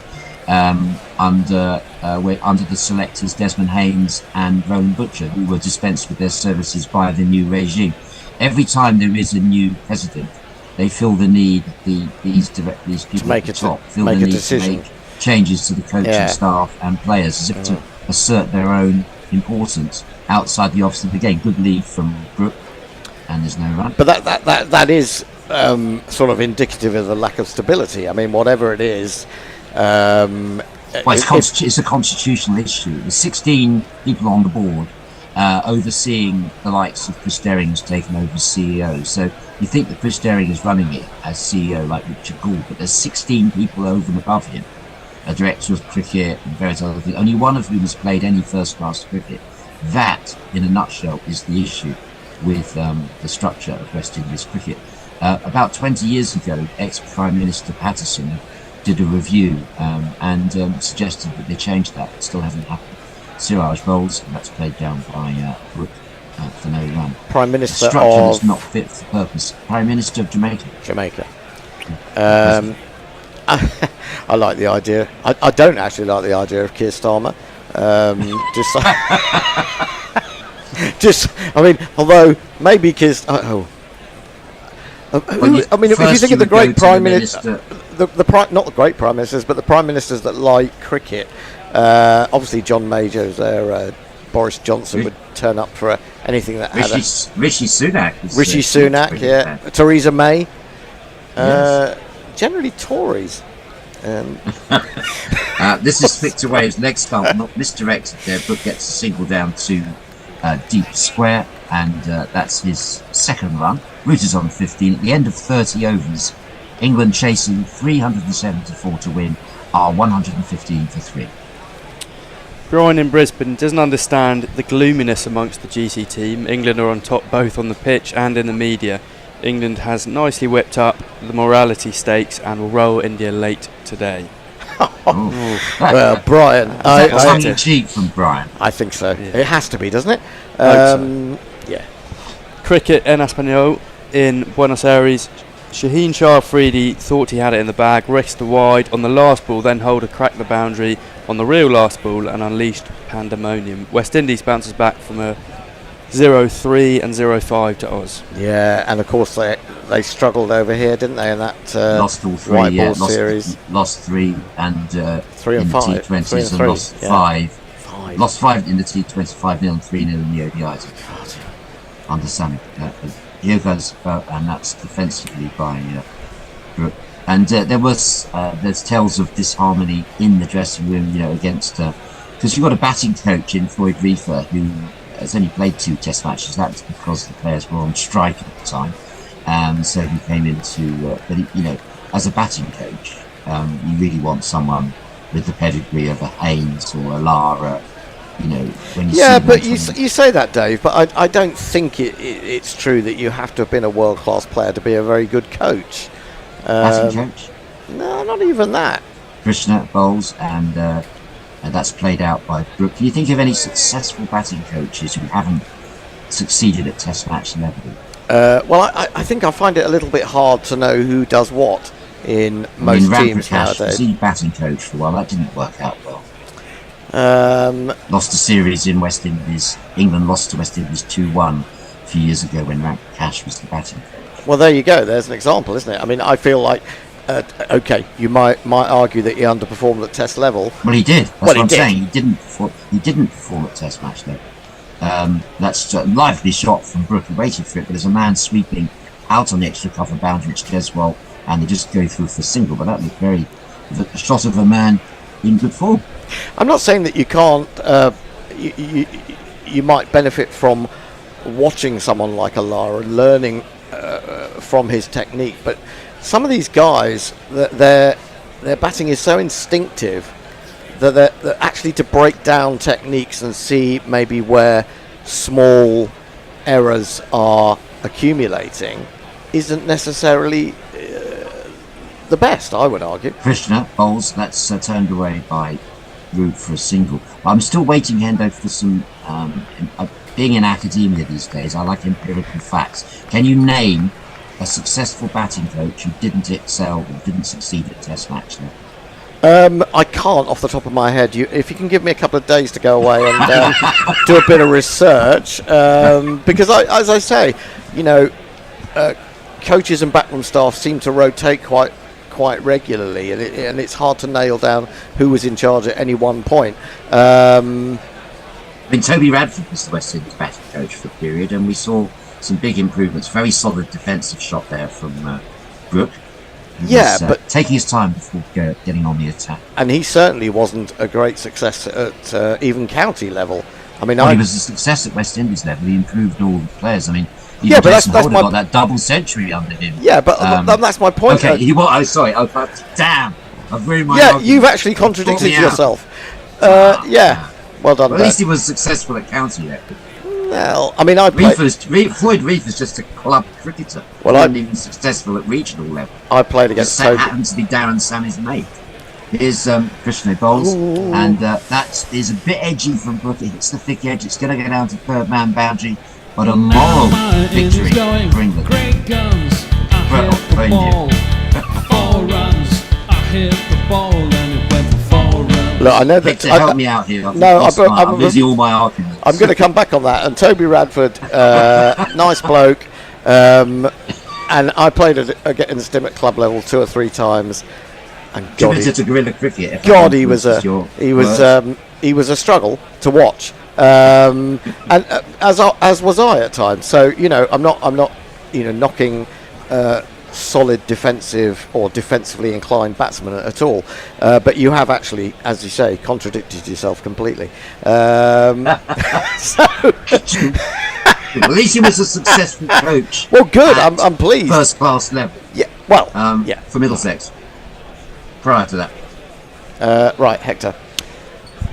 under the selectors Desmond Haynes and Roland Butcher, who were dispensed with their services by the new regime. Every time there is a new president, they feel the need, these people to make at the top, feel make the a need decision. to make changes to the coaching staff and players as if to assert their own importance outside the office of the game. Good lead from Brook, and there's no run. But that is sort of indicative of the lack of stability. I mean, whatever it is. It's a constitutional issue. There's 16 people on the board overseeing the likes of Chris Derring, who's taken over as CEO. So you think that Chris Derring is running it as CEO like Richard Gould, but there's 16 people over and above him, a director of cricket and various other things, only one of whom has played any first-class cricket. That, in a nutshell, is the issue with the structure of West Indies cricket. About 20 years ago, ex-Prime Minister Patterson did a review and suggested that they change that. It still hasn't happened. Siraj bowls, and that's played down by Brook for no run. Prime Minister a structure of... that's not fit for purpose. Prime Minister of Jamaica. I like the idea. I don't actually like the idea of Keir Starmer. I mean, although maybe Keir. I mean, if you think of the great Prime Minister, not the great Prime Ministers, but the Prime Ministers that like cricket. Obviously, John Major is there. Boris Johnson would turn up for anything that had Rishi Sunak. Rishi Sunak, yeah. Theresa May. Yes. generally Tories. This is flicked away as leg stump, not misdirected there. Brook gets a single down to deep square, and that's his second run. Root is on 15. At the end of 30 overs, England chasing 374 to win are 115 for 3. Brian in Brisbane doesn't understand the gloominess amongst the GC team. England are on top both on the pitch and in the media. England has nicely whipped up the morality stakes and will roll India late today. Well, Brian, tongue in cheek from Brian. I think so. Yeah. It has to be, doesn't it? Yeah. Cricket en Español in Buenos Aires. Shaheen Shah Afridi thought he had it in the bag, risked the wide on the last ball, then Holder cracked the boundary on the real last ball and unleashed pandemonium. West Indies bounces back from a 0-3 and 0-5 to Oz. Yeah, and of course they struggled over here, didn't they, in that lost all 3, white ball series. Lost 3 and 3 and 5. T20s and lost 5. Lost 5 in the T20, 5-0 and 3-0 in the ODIs. Understand. Here goes, and that's defensively by Brook. And there's tales of disharmony in the dressing room, against because you've got a batting coach in Floyd Reefer who has only played 2 Test matches. That's because the players were on strike at the time. So he came into, but as a batting coach, you really want someone with the pedigree of a Haynes or a Lara. When you but you say that, Dave, but I don't think it's true that you have to have been a world-class player to be a very good coach. Batting coach? No, not even that. Krishna bowls, and that's played out by Brook. Can you think of any successful batting coaches who haven't succeeded at Test match level? Well, I think I find it a little bit hard to know who does what in most teams nowadays. Was he batting coach for a while? That didn't work out well. Lost a series in West Indies. England lost to West Indies 2-1 a few years ago when Cash was the batting coach. Well, there you go. There's an example, isn't it? I mean, I feel like, okay, you might argue that he underperformed at Test level. Well, he did. That's what I'm saying. He didn't perform at Test match level. That's a lively shot from Brook. He waited for it, but there's a man sweeping out on the extra cover boundary, which does well, and they just go through for single. But that looked a shot of a man in good form. I'm not saying that you can't. You might benefit from watching someone like a Lara and learning from his technique, but some of these guys, their batting is so instinctive that actually to break down techniques and see maybe where small errors are accumulating isn't necessarily the best, I would argue. Krishna bowls. That's turned away by Root for a single. I'm still waiting, Hendo, for some. Being in academia these days, I like empirical facts. Can you name a successful batting coach who didn't excel or didn't succeed at Test match level? I can't off the top of my head. If you can give me a couple of days to go away and do a bit of research, because as I say, coaches and backroom staff seem to rotate quite regularly, and it's hard to nail down who was in charge at any one point. Toby Radford was the West Indies batting coach for a period, and we saw some big improvements. Very solid defensive shot there from Brook. But taking his time before getting on the attack. And he certainly wasn't a great success at even county level. I mean, he was a success at West Indies level. He improved all the players. I mean, but that's got that double century under him. Yeah, but that's my point. Okay, sorry. Damn, I've ruined my argument. You've actually contradicted yourself. Well done. Well, at least he was successful at county level. Well, I mean, Floyd Reefer's just a club cricketer. Well, he wasn't even successful at regional level. I played against Toby. Happened to be Darren Sammy's mate. Here's Krishna bowls, and that is a bit edgy from Brook. It hits the thick edge. It's going to go down to third man boundary, but a moral victory for England. Great guns, I hit the ball. 4 runs, I hit the ball, and it went for 4 runs. Look, I know that. Victor, help me out here. I'm losing all my arguments. I'm going to come back on that. And Toby Radford, nice bloke, and I played against him at club level 2 or 3 times. And God, to Guerilla Cricket. God, he was a struggle to watch, and as was I at times. So I'm not knocking solid defensive or defensively inclined batsman at all. But you have actually, as you say, contradicted yourself completely. So At least he was a successful coach. Well, good. I'm pleased. First class level. Yeah. Well. Yeah. For Middlesex. Prior to that. Right, Hector.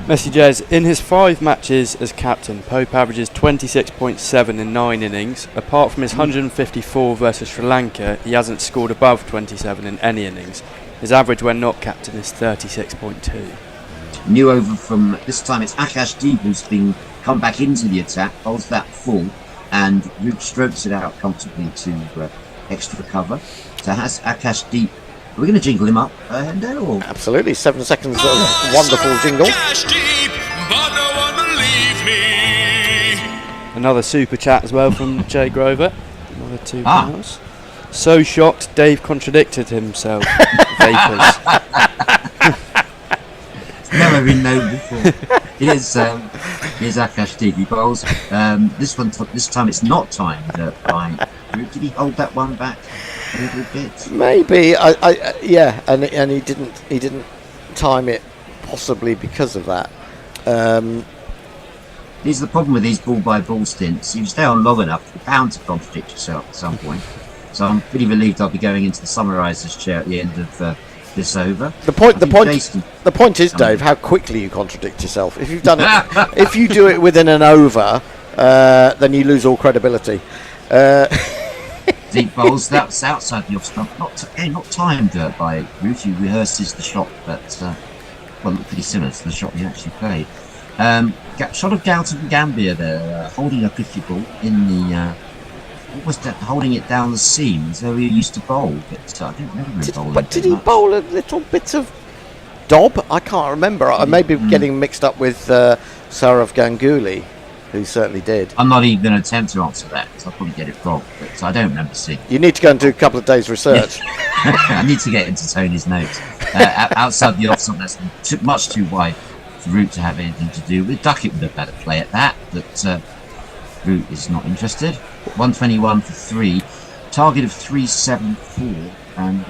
Messi Jez, in his 5 matches as captain, Pope averages 26.7 in 9 innings. Apart from his 154 versus Sri Lanka, he hasn't scored above 27 in any innings. His average when not captain is 36.2. New over from, this time it's Akash Deep who's been come back into the attack, holds that full, and Root strokes it out comfortably to extra cover. So has Akash Deep. Are we going to jingle him up, Hendo? Or? Absolutely, 7 seconds of wonderful jingle. Another super chat as well from Jay Grover. Another £2. So shocked, Dave contradicted himself. Vapors. It's never been known before. Here's Akash Deep. He bowls. This time it's not timed by. Did he hold that one back a little bit? Maybe. Yeah, and he didn't time it, possibly because of that. Here's the problem with these ball-by-ball stints. You stay on long enough, you're bound to contradict yourself at some point. So I'm pretty relieved I'll be going into the summariser's chair at the end of this over. The point is, Dave, how quickly you contradict yourself. If you've done it, if you do it within an over, then you lose all credibility. Deep bowls, that's outside the off stump. Not timed by Root. He rehearses the shot, but looked pretty similar to the shot he actually played. Shot of Galton Gambia there, holding a cricket ball in the. What was that? Holding it down the seam as though he used to bowl, but I don't remember him bowling. But did he bowl a little bit of dob? I can't remember. I may be getting mixed up with Saurav Ganguly, who certainly did. I'm not even going to attempt to answer that because I'll probably get it wrong, but I don't remember seeing. You need to go and do a couple of days' research. I need to get into Tony's notes. Outside the off stump, that's much too wide for Root to have anything to do with. Duckett would have better play at that, but Root is not interested. 121 for 3, target of 374, and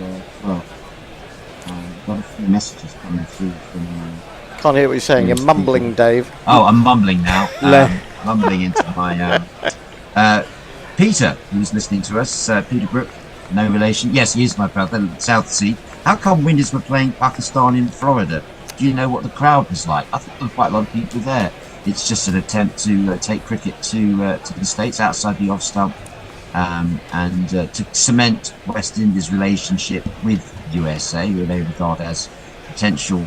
got a few messages coming through from. Can't hear what you're saying. You're mumbling, Dave. Oh, I'm mumbling now. Mumbling into my. Peter, who's listening to us, Peter Brook, no relation. Yes, he is my brother, South Sea. How come Windies were playing Pakistan in Florida? Do you know what the crowd was like? I think there were quite a lot of people there. It's just an attempt to take cricket to the States outside the off stump and to cement West Indies' relationship with USA, who they regard as potential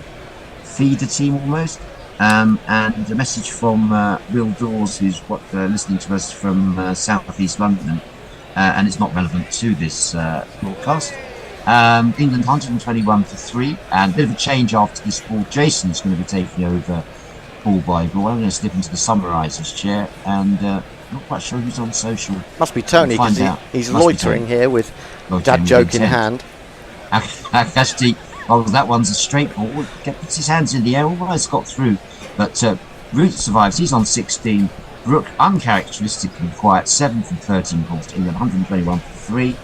feeder team almost. And a message from Will Dawes, who's listening to us from South East London, and it's not relevant to this broadcast. England 121 for 3, and a bit of a change after this ball. Jason's going to be taking over ball by ball. I'm going to slip into the summariser's chair, and not quite sure who's on social. Must be Tony, because he's loitering here with dad joke in hand. Akash Deep. Oh, that one's a straight ball. Puts his hands in the air, almost got through. But Root survives. He's on 16. Brook, uncharacteristically quiet, 7 from 13 balls to England, 121 for 3.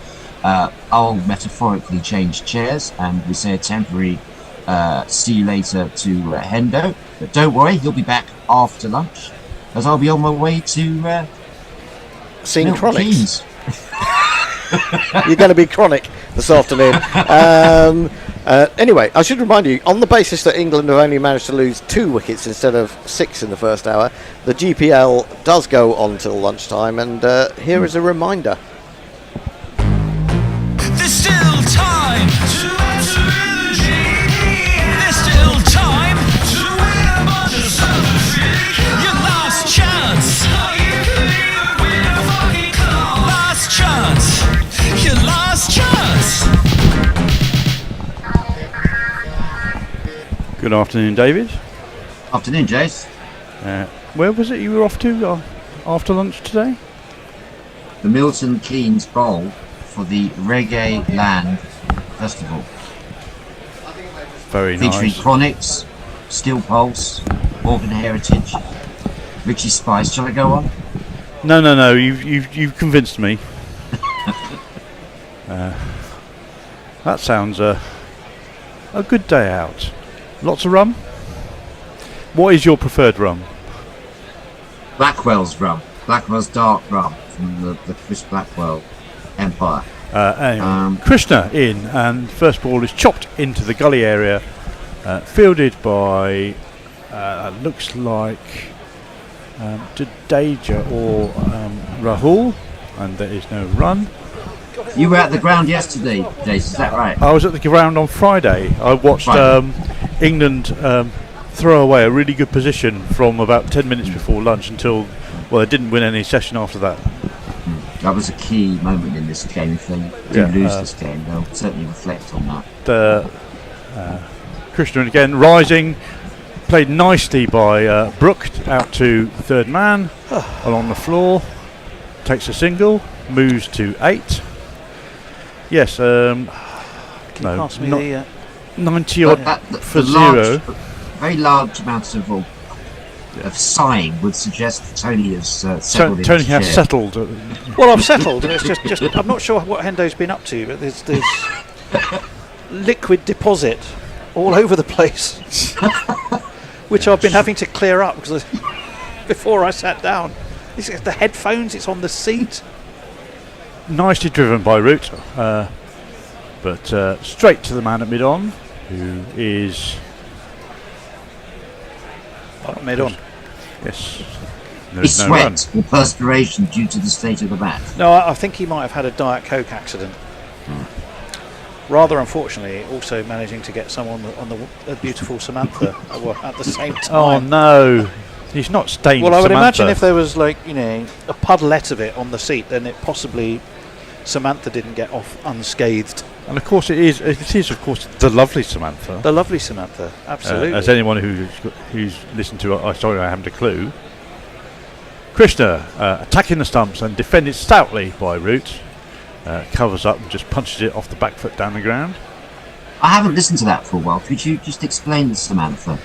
I'll metaphorically change chairs, and we say a temporary see you later to Hendo. But don't worry, he'll be back after lunch, as I'll be on my way to seeing Chronics. You're going to be Chronic this afternoon. Anyway, I should remind you, on the basis that England have only managed to lose 2 wickets instead of 6 in the first hour, the GPL does go on till lunchtime, and here is a reminder. There's still time to enter the GP. There's still time to win a bunch of Super Your last chance. You could even win a fucking car. Last chance. Your last chance. Good afternoon, David. Afternoon, Jace. Where was it you were off to after lunch today? The Milton Keynes Bowl for the Reggae Land Festival. Very nice. Featuring Chronics, Steel Pulse, Organ Heritage, Richie Spice. Shall I go on? No. You've convinced me. That sounds a good day out. Lots of rum. What is your preferred rum? Blackwell's rum. Blackwell's dark rum from the Chris Blackwell empire. Anyway, Krishna in, and first ball is chopped into the gully area, fielded by looks like Jadeja or Rahul, and there is no run. You were at the ground yesterday, Jason, is that right? I was at the ground on Friday. I watched England throw away a really good position from about 10 minutes before lunch until, well, they didn't win any session after that. That was a key moment in this game. If they do lose this game, they'll certainly reflect on that. Krishna again rising, played nicely by Brook out to third man along the floor, takes a single, moves to 8. Yes, pass me the 90 odd for zero. Very large amounts of sighing would suggest that Tony has settled. Tony has settled. Well, I've settled, and it's just I'm not sure what Hendo's been up to, but there's liquid deposit all over the place, which I've been having to clear up because before I sat down. It's the headphones, it's on the seat. Nicely driven by Root, but straight to the man at mid-on, who is mid-on. Yes. He sweat or perspiration due to the state of the bat. No, I think he might have had a Diet Coke accident. Rather unfortunately, also managing to get someone on the beautiful Samantha at the same time. Oh no, he's not stained. Well, I would Samantha. imagine if there was a puddlet of it on the seat, then it possibly Samantha didn't get off unscathed. And of course it is of course the lovely Samantha. The lovely Samantha, absolutely. As anyone who's listened to I haven't a clue. Krishna attacking the stumps and defended stoutly by Root. Covers up and just punches it off the back foot down the ground. I haven't listened to that for a while. Could you just explain the Samantha?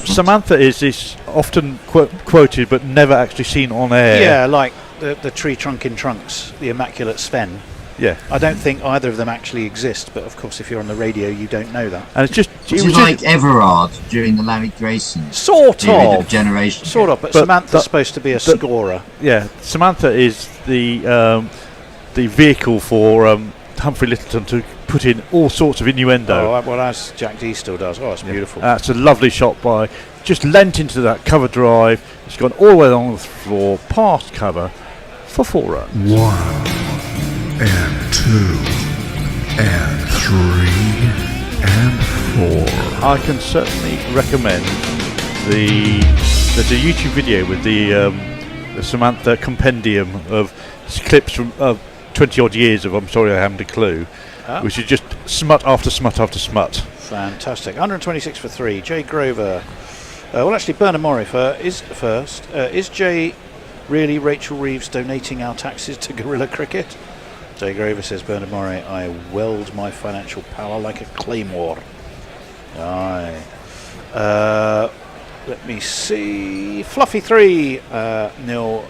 Samantha is this often quoted but never actually seen on air. Yeah, like the tree trunk in trunks, the Immaculate Sven. Yeah. I don't think either of them actually exist, but of course if you're on the radio you don't know that. And it's just it was like Everard during the Larry Grayson sort of generation. Sort of, but Samantha's supposed to be a scorer. Yeah, Samantha is the vehicle for Humphrey Littleton to put in all sorts of innuendo. Oh, well, as Jack D still does. Oh, it's beautiful. That's a lovely shot by, just lent into that cover drive. It's gone all the way along the floor, past cover for 4 runs. 1 and 2 and 3 and 4. I can certainly recommend there's a YouTube video with the Samantha compendium of clips from 20 odd years of I'm Sorry I Haven't a Clue, which is just smut after smut after smut. Fantastic. 126 for 3. Jay Grover. Well, actually, Bernard Murray is first. Is Jay really Rachel Reeves donating our taxes to Guerilla Cricket? Jay Grover says, Bernard Murray, I weld my financial power like a claymore. Aye. Let me see. Fluffy 3. Nil.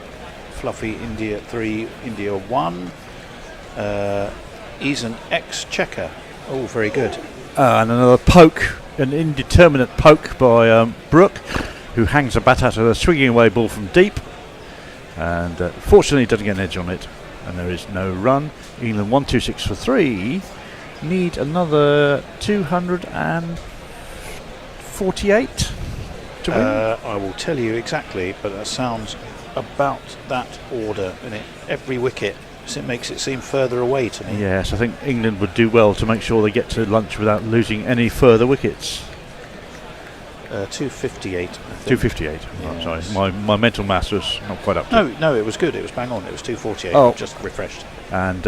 Fluffy India 3. India 1. He's an ex-checker. Oh, very good. And another poke, an indeterminate poke by Brook, who hangs a bat out of a swinging away ball from deep. And fortunately doesn't get an edge on it. And there is no run. England 126 for 3. Need another 248 to win. I will tell you exactly, but that sounds about that order. And every wicket it makes it seem further away to me. Yes, I think England would do well to make sure they get to lunch without losing any further wickets. 258. 258. Yes. Oh, sorry, my mental mass was not quite up to. No, it was good. It was bang on. It was 248. Oh. Just refreshed. And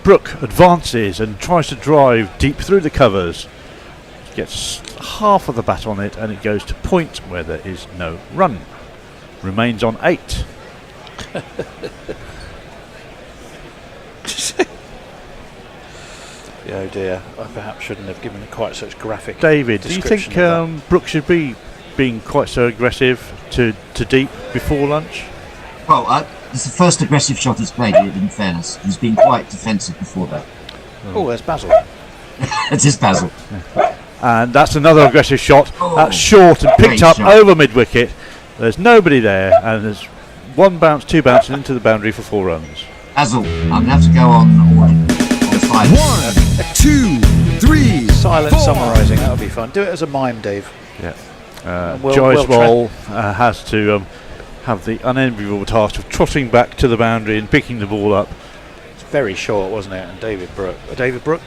Brook advances and tries to drive deep through the covers. Gets half of the bat on it, and it goes to point where there is no run. Remains on 8. Oh dear, I perhaps shouldn't have given quite such graphic David, do you think Brook should be being quite so aggressive to deep before lunch? Well, it's the first aggressive shot he's played, in fairness. He's been quite defensive before that. Oh, there's Basil. It's just Basil. And that's another aggressive shot. That's short and picked Great up shot. over mid-wicket. There's nobody there, and there's one bounce, two bounces into the boundary for 4 runs. Basil, I'm going to have to go on 5. 1, 2, 3. Silent summarising, that'll be fun. Do it as a mime, Dave. Yeah. Joyce Wall has to have the unenviable task of trotting back to the boundary and picking the ball up. It's very short, wasn't it? And Harry Brook. Harry Brook.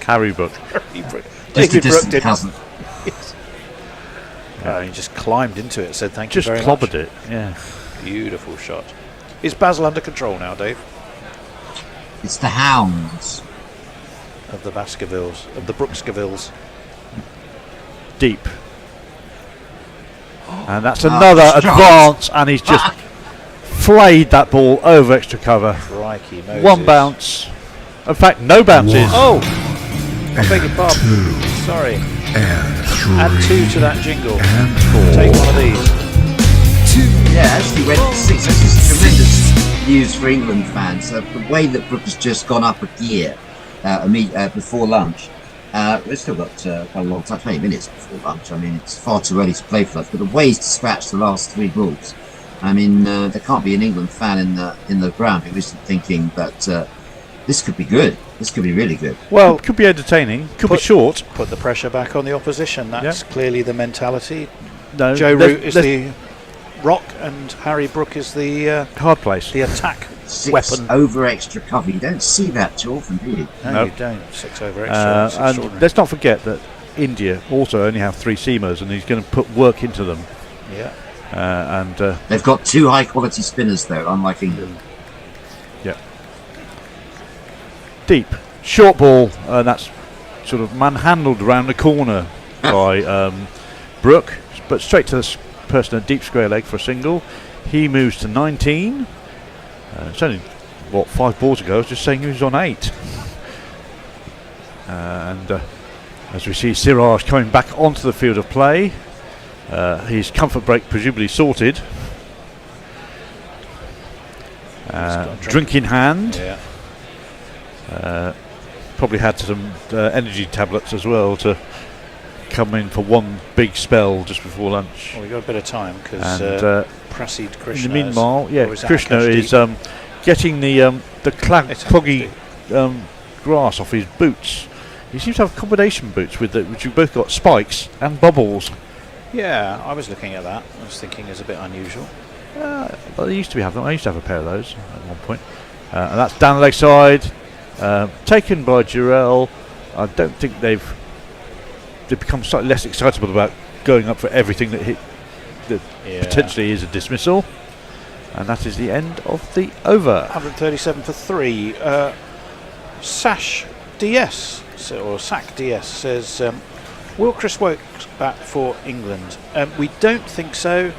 Harry Brook. Just a distant cousin. Yes. He just climbed into it, said thank Just you very much. clobbered it, yeah. Beautiful shot. Is Basil under control now, Dave? It's the hounds. Of the Baskervilles, of the Brookscavilles. Deep. And that's another advance, and he's just flayed that ball over extra cover. Crikey, Moses. One bounce. In fact, no bounces. Oh! I beg your pardon. Sorry. And 3. Add 2 to that jingle. And 4. Take one of these. Yeah, actually went to 6. This is tremendous news for England fans. The way that Brook has just gone up a gear before lunch. We've still got quite a long time, 20 minutes before lunch. I mean, it's far too early to play for lunch. But the way he's dispatched the last 3 balls, I mean, there can't be an England fan in the ground who isn't thinking that this could be good. This could be really good. Well, it could be entertaining. Could be short. Put the pressure back on the opposition. That's clearly the mentality. No, Joe Root is the rock, and Harry Brook is the hard place. The attack 6 weapon over extra cover. You don't see that too often, do you? No, you don't. 6 over extra. And let's not forget that India also only have 3 seamers, and he's going to put work into them. Yeah. And they've got 2 high quality spinners though, unlike England. Yeah. Deep short ball, and that's sort of manhandled around the corner by Brook, but straight to the person at deep square leg for a single. He moves to 19. It's only 5 balls ago. I was just saying he was on 8. And as we see Siraj coming back onto the field of play, his comfort break presumably sorted. Drink in hand. Yeah. Probably had some energy tablets as well to come in for one big spell just before lunch. Well, we got a bit of time because Prasid Krishna. In the meanwhile, is Krishna is getting the cloggy grass off his boots. He seems to have combination boots with which you've both got spikes and bubbles. Yeah, I was looking at that. I was thinking it's a bit unusual. Well, they used to have them. I used to have a pair of those at one point. And that's down the leg side, taken by Jarrell. I don't think they've become slightly less excitable about going up for everything that potentially is a dismissal. And that is the end of the over. 137 for 3. Sash DS, or Sack DS says, will Chris Woakes bat for England? We don't think so,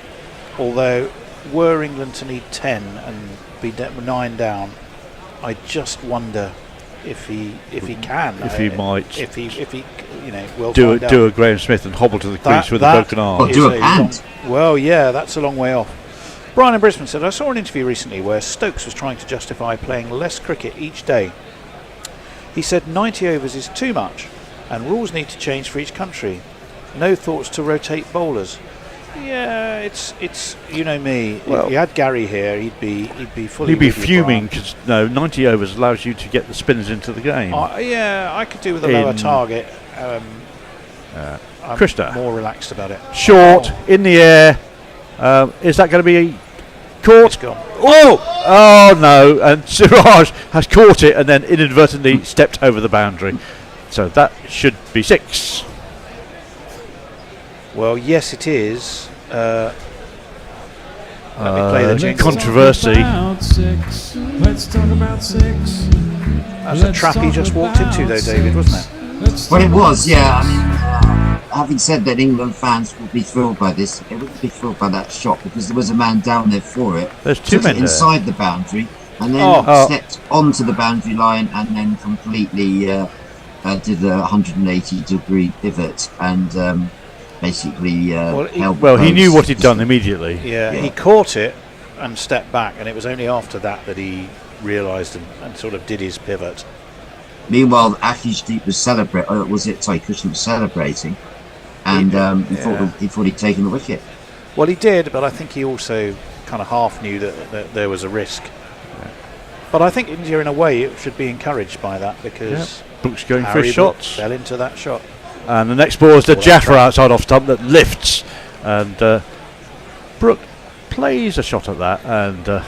although were England to need 10 and be 9 down, I just wonder if he can. If he might. If he will do a Graham Smith and hobble to the crease with a broken arm. Or do a pant. Well, yeah, that's a long way off. Brian in Brisbane said, I saw an interview recently where Stokes was trying to justify playing less cricket each day. He said 90 overs is too much and rules need to change for each country. No thoughts to rotate bowlers. Yeah, it's you know me. Well, if you had Gary here, he'd be fully. He'd be with you, fuming because 90 overs allows you to get the spinners into the game. Yeah, I could do with a lower target. I'm Krishna, more relaxed about it. Short in the air. Is that going to be caught? It's gone. Oh no! And Siraj has caught it and then inadvertently stepped over the boundary. So that should be 6. Well, yes, it is. Let me play the jingle. Controversy. Let's talk about 6. That's a trap he just walked into, though, David, wasn't it? Well, it was, yeah. I mean, having said that, England fans will be thrilled by this. They wouldn't be thrilled by that shot because there was a man down there for it. There's 2 men inside the boundary and then stepped onto the boundary line and then completely did a 180-degree pivot and basically held he knew what he'd done immediately. Yeah, he caught it and stepped back, and it was only after that that he realised and sort of did his pivot. Meanwhile, Akash Deep was Cushman was celebrating, and he thought he'd taken the wicket. Well, he did, but I think he also kind of half knew that there was a risk. But I think India, in a way, should be encouraged by that because Brook's going for Harry his Brook shots. fell into that shot. And the next ball is the Jaffa outside off stump that lifts, and Brook plays a shot at that and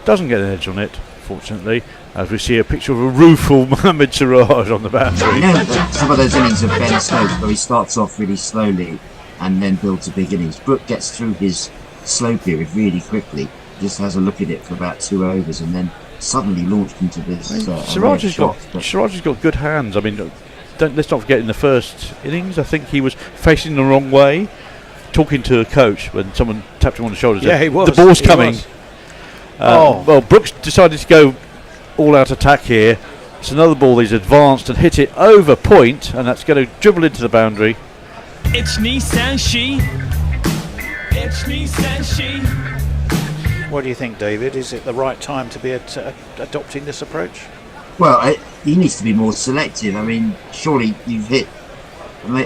doesn't get an edge on it, fortunately, as we see a picture of a rueful Mohammad Siraj on the boundary. You know, some of those innings of Ben Stokes where he starts off really slowly and then builds a big innings. Brook gets through his slow period really quickly, just has a look at it for about 2 overs and then suddenly launched into this Siraj has got good hands. I mean, let's not forget in the first innings, I think he was facing the wrong way, talking to a coach when someone tapped him on the shoulder. Yeah, he was. The ball's coming. Well, Brooks decided to go all-out attack here. It's another ball he's advanced and hit it over point, and that's going to dribble into the boundary. It's Nissan She. It's Nissan She. What do you think, David? Is it the right time to be adopting this approach? Well, he needs to be more selective. I mean, surely you've hit,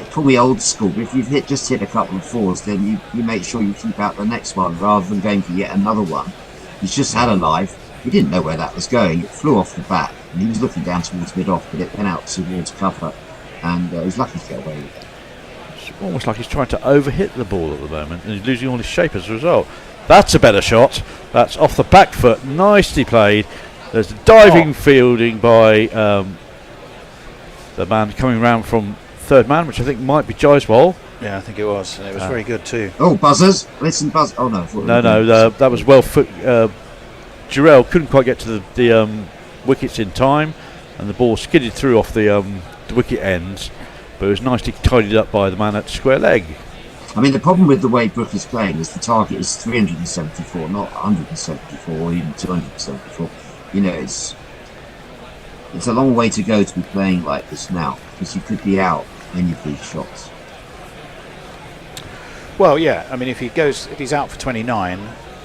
call me old school, but if you've just hit a couple of fours, then you make sure you keep out the next one rather than going for yet another one. He's just had a live. He didn't know where that was going. It flew off the bat, and he was looking down towards mid-off, but it went out towards cover, and he was lucky to get away with it. It's almost like he's trying to overhit the ball at the moment, and he's losing all his shape as a result. That's a better shot. That's off the back foot. Nicely played. There's a diving fielding by the man coming round from third man, which I think might be Jaiswal. Yeah, I think it was. And it was very good too. Oh, buzzers. Listen, buzz. Oh, no. No, that was well. Jarrell couldn't quite get to the wickets in time, and the ball skidded through off the wicket ends, but it was nicely tidied up by the man at square leg. I mean, the problem with the way Brook is playing is the target is 374, not 174 or even 274. You know, it's a long way to go to be playing like this now, because you could be out any of these shots. Well, yeah. I mean, if he's out for 29,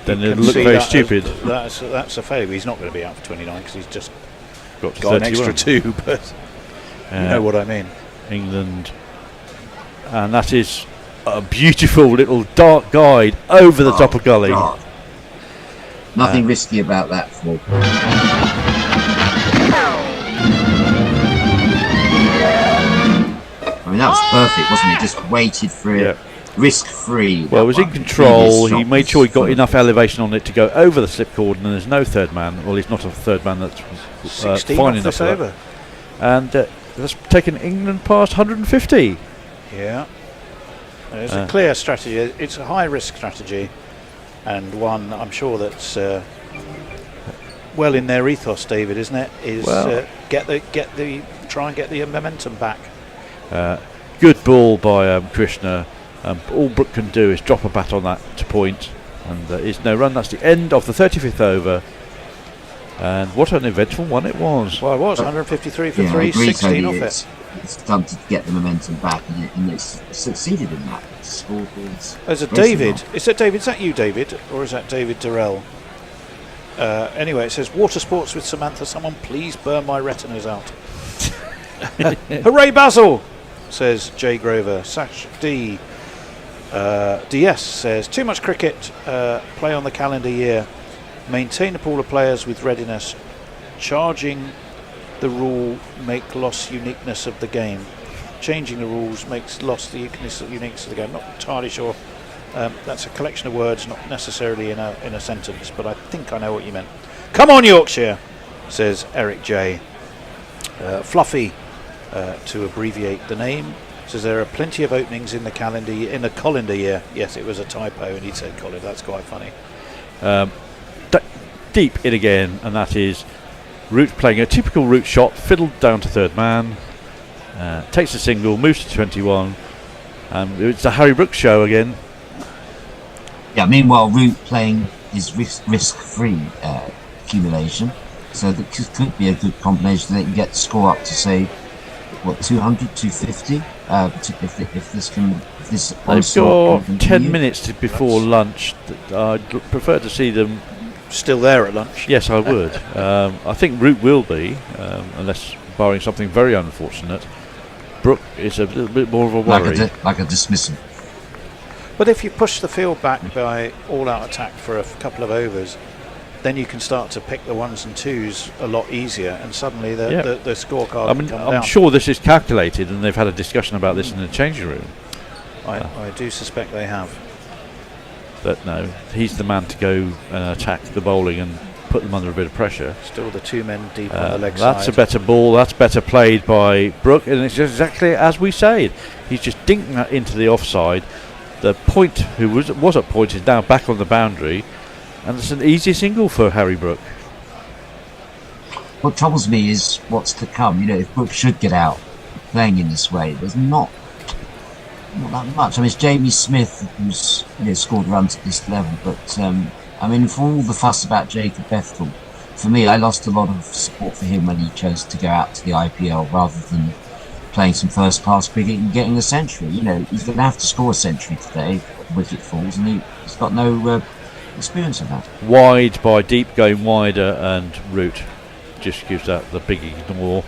then it'll look very stupid. That's a failure. He's not going to be out for 29 because he's just got an extra 2. But you know what I mean. England, and that is a beautiful little dark guide over the top of gully. God. Nothing risky about that, Paul. I mean, that was perfect, wasn't it? Just waited for it, risk-free. Well, it was in control. He made sure he got enough elevation on it to go over the slip cord, and there's no third man. Well, he's not a third man that's fine enough for that. And that's taken England past 150. Yeah. It's a clear strategy. It's a high-risk strategy, and one I'm sure that's well in their ethos, David, isn't it? Is try and get the momentum back. Good ball by Krishna. All Brook can do is drop a bat on that to point, and there is no run. That's the end of the 35th over. And what an eventful one it was. Well, it was 153 for 3, 16 off it. It's done to get the momentum back, and it's succeeded in that. There's a David. Is that you, David, or is that David Durrell? Anyway, it says water sports with Samantha. Someone please burn my retinas out. Hooray, Basil! Says Jay Grover. Sash D. DS says too much cricket. Play on the calendar year. Maintain a pool of players with readiness. Charging the rule make loss uniqueness of the game. Changing the rules makes loss the uniqueness of the game. Not entirely sure. That's a collection of words, not necessarily in a sentence, but I think I know what you meant. Come on, Yorkshire, says Eric J. Fluffy, to abbreviate the name, says there are plenty of openings in the calendar year. Yes, it was a typo, and he said college. That's quite funny. Deep in again, and that is Root playing a typical Root shot, fiddled down to third man, takes a single, moves to 21, and it's the Harry Brook show again. Yeah, meanwhile Root playing his risk-free accumulation, so that could be a good combination. They can get the score up to say, what, 200, 250, if They've got 10 minutes before lunch. I'd prefer to see them still there at lunch. Yes, I would. I think Root will be, unless barring something very unfortunate. Brook is a little bit more of a worry. Like a dismissal. But if you push the field back by all-out attack for a couple of overs, then you can start to pick the ones and twos a lot easier, and suddenly the scorecard can come down. I'm sure this is calculated, and they've had a discussion about this in the changing room. I do suspect they have. But no, he's the man to go and attack the bowling and put them under a bit of pressure. Still the two men deep on the leg side. That's a better ball. That's better played by Brook, and it's exactly as we said. He's just dinking that into the offside. The point who was at point is now back on the boundary, and it's an easy single for Harry Brook. What troubles me is what's to come. If Brook should get out playing in this way, there's not that much. I mean, it's Jamie Smith who's scored runs at this level, but for all the fuss about Jacob Bethel, for me, I lost a lot of support for him when he chose to go out to the IPL rather than playing some first-class cricket and getting a century. He's going to have to score a century today if the wicket falls, and he's got no experience of that. Wide by Deep going wider, and Root just gives that the big ignore.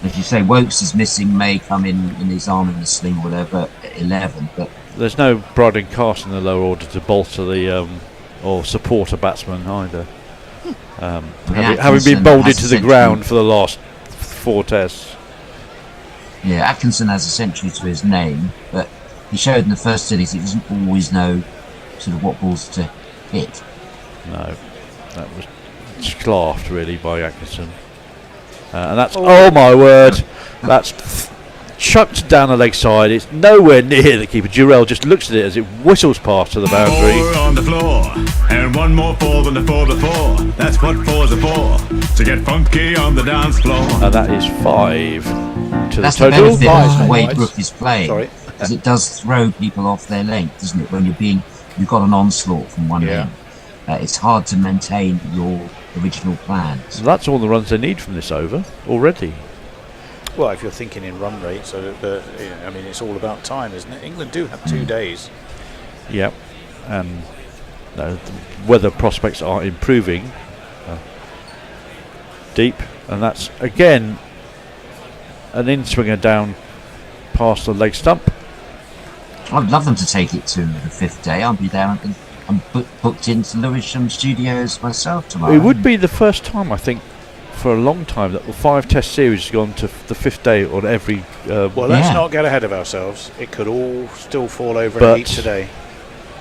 As you say, Wokes is missing, may come in his arm in the sling, whatever, at 11, but there's no Brad and Cast in the lower order to bolster the or support a batsman either. Having been bowled into the ground for the last 4 tests. Yeah, Atkinson has a century to his name, but he showed in the first innings he doesn't always know sort of what balls to hit. No, that was sclaffed really by Atkinson. And that's, oh my word, that's chucked down the leg side. It's nowhere near the keeper. Durrell just looks at it as it whistles past to the boundary. 4 on the floor, and 1 more 4 than the 4 before. That's what 4's are for, to get funky on the dance floor. And that is 5 to That's the total. The benefit of the way Brook is playing. Sorry. Because it does throw people off their length, doesn't it? When you've got an onslaught from one end. It's hard to maintain your original plans. So that's all the runs they need from this over already. Well, if you're thinking in run rate, it's all about time, isn't it? England do have 2 days. Yep, and the weather prospects are improving. Deep, and that's again an in-swinger down past the leg stump. I'd love them to take it to the 5th day. I'll be there. I'm booked into Lewisham Studios myself tomorrow. It would be the first time, I think, for a long time that the 5-test series has gone to the 5th day on every. Let's not get ahead of ourselves. It could all still fall over and eat today.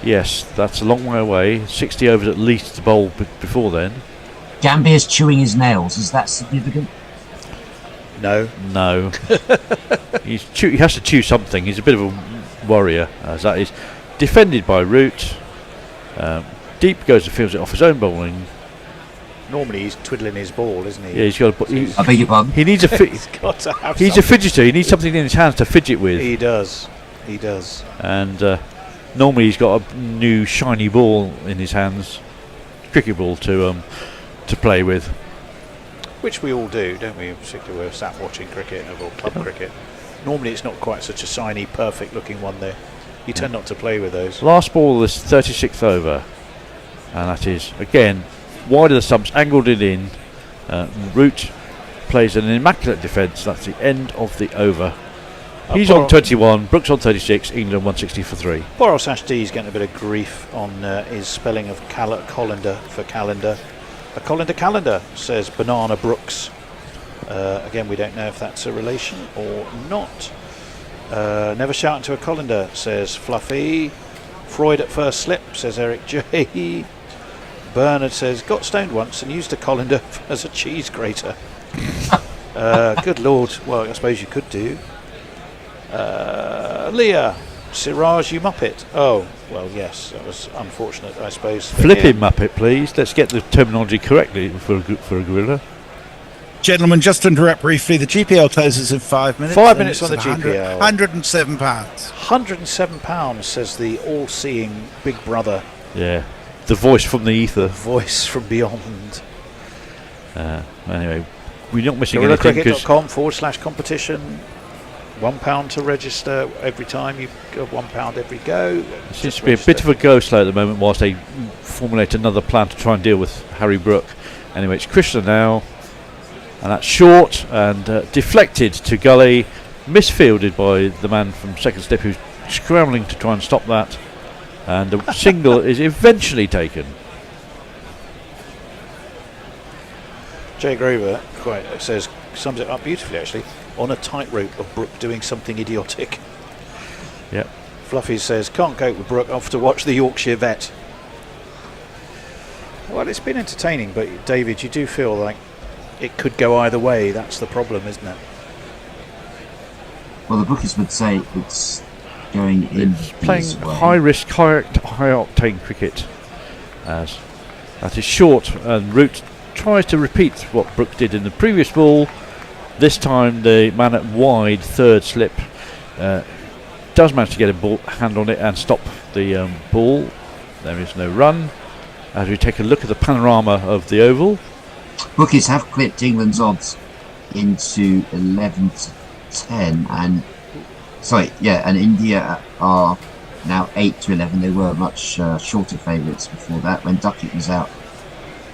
Yes, that's a long way away. 60 overs at least to bowl before then. Gambier's chewing his nails. Is that significant? No. He has to chew something. He's a bit of a warrior, as that is. Defended by Root. Deep goes and fields it off his own bowling. Normally he's twiddling his ball, isn't he? Yeah, he's got. I beg your pardon. He needs a. He's got to have. He's a fidgeter. He needs something in his hands to fidget with. He does. And normally he's got a new shiny ball in his hands, cricket ball to play with. Which we all do, don't we? Particularly when we're sat watching cricket or club cricket. Normally it's not quite such a shiny, perfect-looking one there. You tend not to play with those. Last ball, this 36th over, and that is again wide of the stumps, angled it in. Root plays an immaculate defence. That's the end of the over. He's on 21, Brook's on 36, England 160 for 3. Poor Akash Deep is getting a bit of grief on his spelling of colander for calendar. A colander calendar, says Banana Brooks. Again, we don't know if that's a relation or not. Never shouting to a colander, says Fluffy. Freud at first slip, says Eric J. Bernard says, got stoned once and used a colander as a cheese grater. Good lord. Well, I suppose you could do. Leah, Siraj, you muppet. Oh, well, yes, that was unfortunate, I suppose. Flipping muppet, please. Let's get the terminology correctly for a gorilla. Gentlemen, just to interrupt briefly, the GPL closes in 5 minutes. 5 minutes on the GPL. £107. £107, says the all-seeing Big Brother. Yeah, the voice from the ether. Voice from beyond. Anyway, we're not missing anything. GorillaCricket.com/competition. £1 to register every time. You've got £1 every go. It seems to be a bit of a go slow at the moment whilst they formulate another plan to try and deal with Harry Brook. Anyway, it's Krishna now, and that's short and deflected to gully, misfielded by the man from second step who's scrambling to try and stop that, and the single is eventually taken. Jay Grover sums it up beautifully actually. On a tightrope of Brook doing something idiotic. Yep. Fluffy says, can't cope with Brook, off to watch the Yorkshire vet. Well, it's been entertaining, but David, you do feel like it could go either way. That's the problem, isn't it? Well, the bookies would say it's going in. It's playing high risk, high octane cricket. As that is short, and Root tries to repeat what Brook did in the previous ball. This time the man at wide, third slip, does manage to get a hand on it and stop the ball. There is no run. As we take a look at the panorama of the oval. Bookies have clipped England's odds into 11-10, and India are now 8-11. They were much shorter favourites before that. When Duckett was out,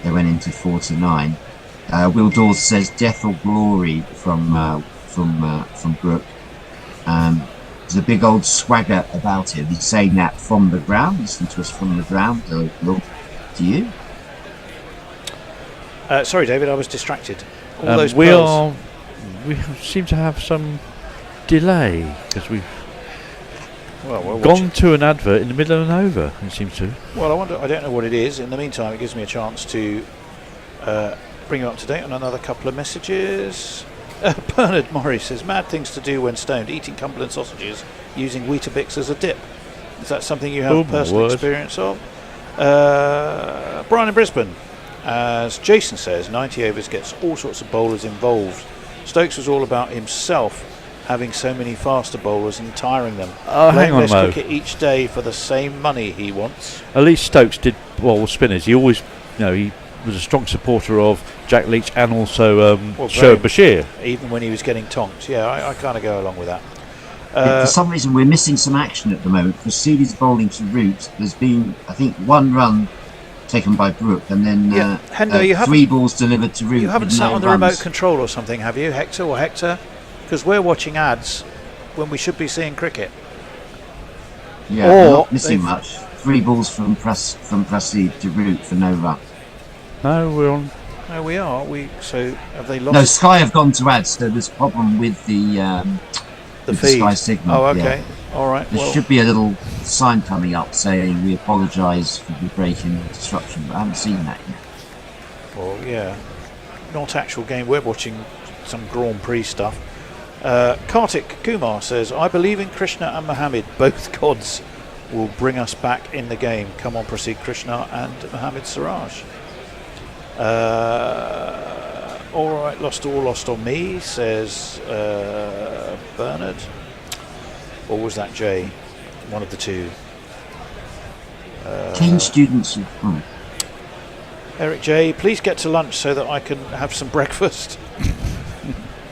they went into 4-9. Will Dawes says death or glory from Brook. There's a big old swagger about him. He's saying that from the ground. Listen to us from the ground. Will, to you? Sorry, David, I was distracted. We seem to have some delay because we've gone to an advert in the middle of an over. It seems to. Well, I don't know what it is. In the meantime, it gives me a chance to bring you up to date on another couple of messages. Bernard Murray says, mad things to do when stoned, eating Cumberland sausages using Weetabix as a dip. Is that something you have personal experience of? Brian in Brisbane, as Jason says, 90 overs gets all sorts of bowlers involved. Stokes was all about himself having so many faster bowlers and tiring them. Hang on, Mo. Cricket each day for the same money he wants. At least Stokes did bowl spinners. He always, he was a strong supporter of Jack Leach and also Shoaib Bashir. Even when he was getting tonked. Yeah, I kind of go along with that. For some reason, we're missing some action at the moment. For Seeley's bowling to Root, there's been, I think, one run taken by Brook, and then Hendo, 3 balls delivered to Root. You haven't sat on the remote control or something, have you, Hector? Because we're watching ads when we should be seeing cricket. Yeah, we're not missing much. 3 balls from Prasid to Root for no run. No, we're on. No, we are. So have they lost? No, Sky have gone to ads. So there's a problem with the feed. Sky signal. Oh, okay. Yeah. All right. There should be a little sign coming up saying we apologise for the break in disruption, but I haven't seen that yet. Well, yeah. Not actual game. We're watching some Grand Prix stuff. Kartik Kumar says, I believe in Krishna and Mohammed. Both gods will bring us back in the game. Come on, proceed, Krishna and Mohammed Siraj. All right, lost on me, says Bernard. Or was that Jay? One of the two. Keen students. Eric J, please get to lunch so that I can have some breakfast.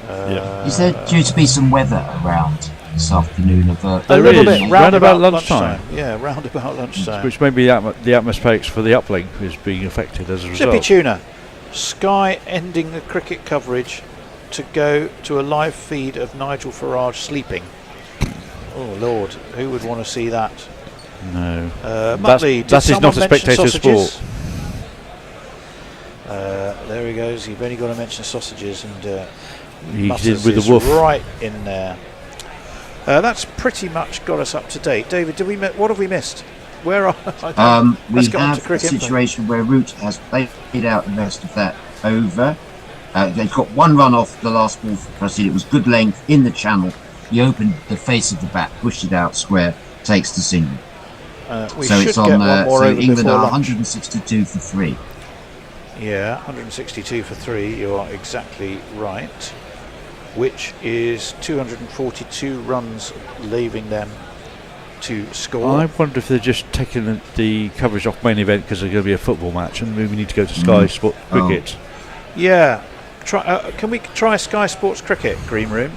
Is there due to be some weather around this afternoon? A little bit, round about lunchtime. Yeah, round about lunchtime. Which maybe the atmospherics for the uplink is being affected as a result. Chippy Tuna, Sky ending the cricket coverage to go to a live feed of Nigel Farage sleeping. Oh Lord, who would want to see that? No. Muttley, that is not a spectator sport. There he goes. You've only got to mention sausages, and he did with the woof right in there. That's pretty much got us up to date. David, what have we missed? Where are we have a situation where Root has played out the rest of that over. They've got 1 run off the last ball for Prasid. It was good length in the channel. He opened the face of the bat, pushed it out square, takes the single. So it's on. So England are 162 for 3. Yeah, 162 for 3. You are exactly right. Which is 242 runs, leaving them to score. I wonder if they're just taking the coverage off main event because there's going to be a football match, and we need to go to Sky Sport Cricket. Yeah, can we try Sky Sports Cricket, Green Room?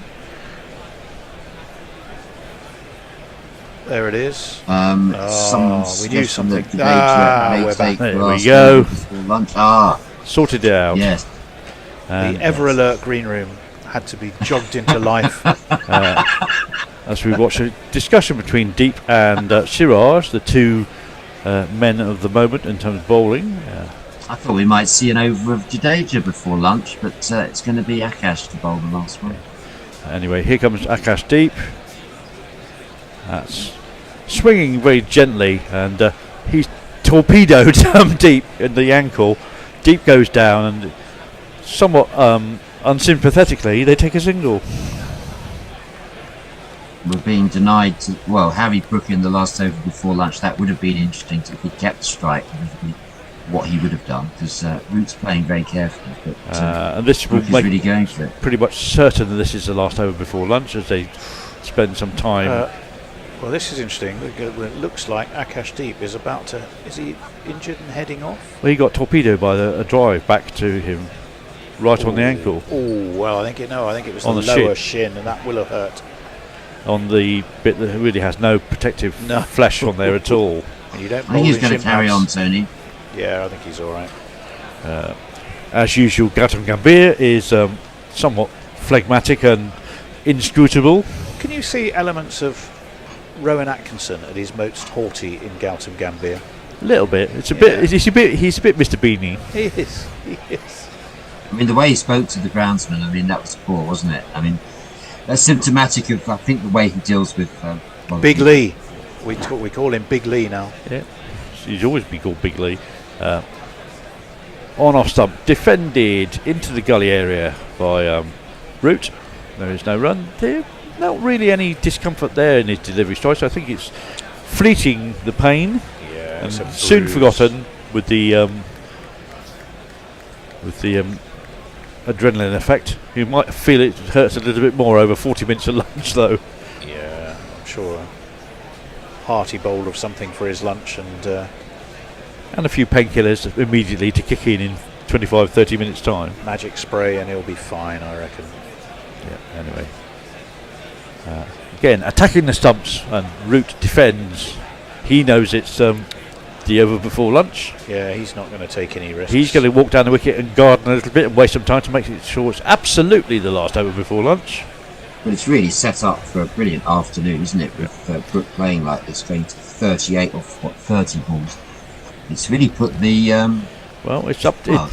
There it is. Some we knew something. We're back. There we go. Lunch. Sorted it out. Yes. The ever alert green room had to be jogged into life. As we watch a discussion between Deep and Siraj, the two men of the moment in terms of bowling. I thought we might see an over of Jadeja before lunch, but it's going to be Akash to bowl the last one. Anyway, here comes Akash Deep. That's swinging very gently, and he's torpedoed Deep in the ankle. Deep goes down, and somewhat unsympathetically, they take a single. We're being denied Harry Brook in the last over before lunch. That would have been interesting if he kept the strike. What he would have done, because Root's playing very carefully, but and this will make really going for it. Pretty much certain that this is the last over before lunch, as they spend some time. Well, this is interesting. It looks like Akash Deep is about to. Is he injured and heading off? Well, he got torpedoed by a drive back to him, right on the ankle. Oh well, I think it was on the lower shin, and that will have hurt. On the bit that really has no protective flesh on there at all. And you don't. I think he's going to carry on, Tony. Yeah, I think he's all right. As usual, Gautam Gambhir is somewhat phlegmatic and inscrutable. Can you see elements of Rowan Atkinson at his most haughty in Gautam Gambhir? A little bit. It's a bit. He's a bit Mr. Beanie. He is. He is. I mean, the way he spoke to the groundsman. I mean, that was poor, wasn't it? I mean, that's symptomatic of, I think, the way he deals with Big Lee. We call him Big Lee now. Yeah, he's always been called Big Lee. On off stump, defended into the gully area by Root. There is no run there. Not really any discomfort there in his delivery strikes. I think it's fleeting, the pain, and soon forgotten with the adrenaline effect. You might feel it hurts a little bit more over 40 minutes of lunch, though. Yeah, I'm sure. A hearty bowl of something for his lunch and a few painkillers immediately to kick in 25-30 minutes time. Magic spray and he'll be fine, I reckon. Yeah, anyway. Again, attacking the stumps, and Root defends. He knows it's the over before lunch. Yeah, he's not going to take any risks. He's going to walk down the wicket and garden a little bit and waste some time to make sure it's absolutely the last over before lunch. But it's really set up for a brilliant afternoon, isn't it? With Brook playing like this, going to 38 or 30 balls. It's really put the it's up to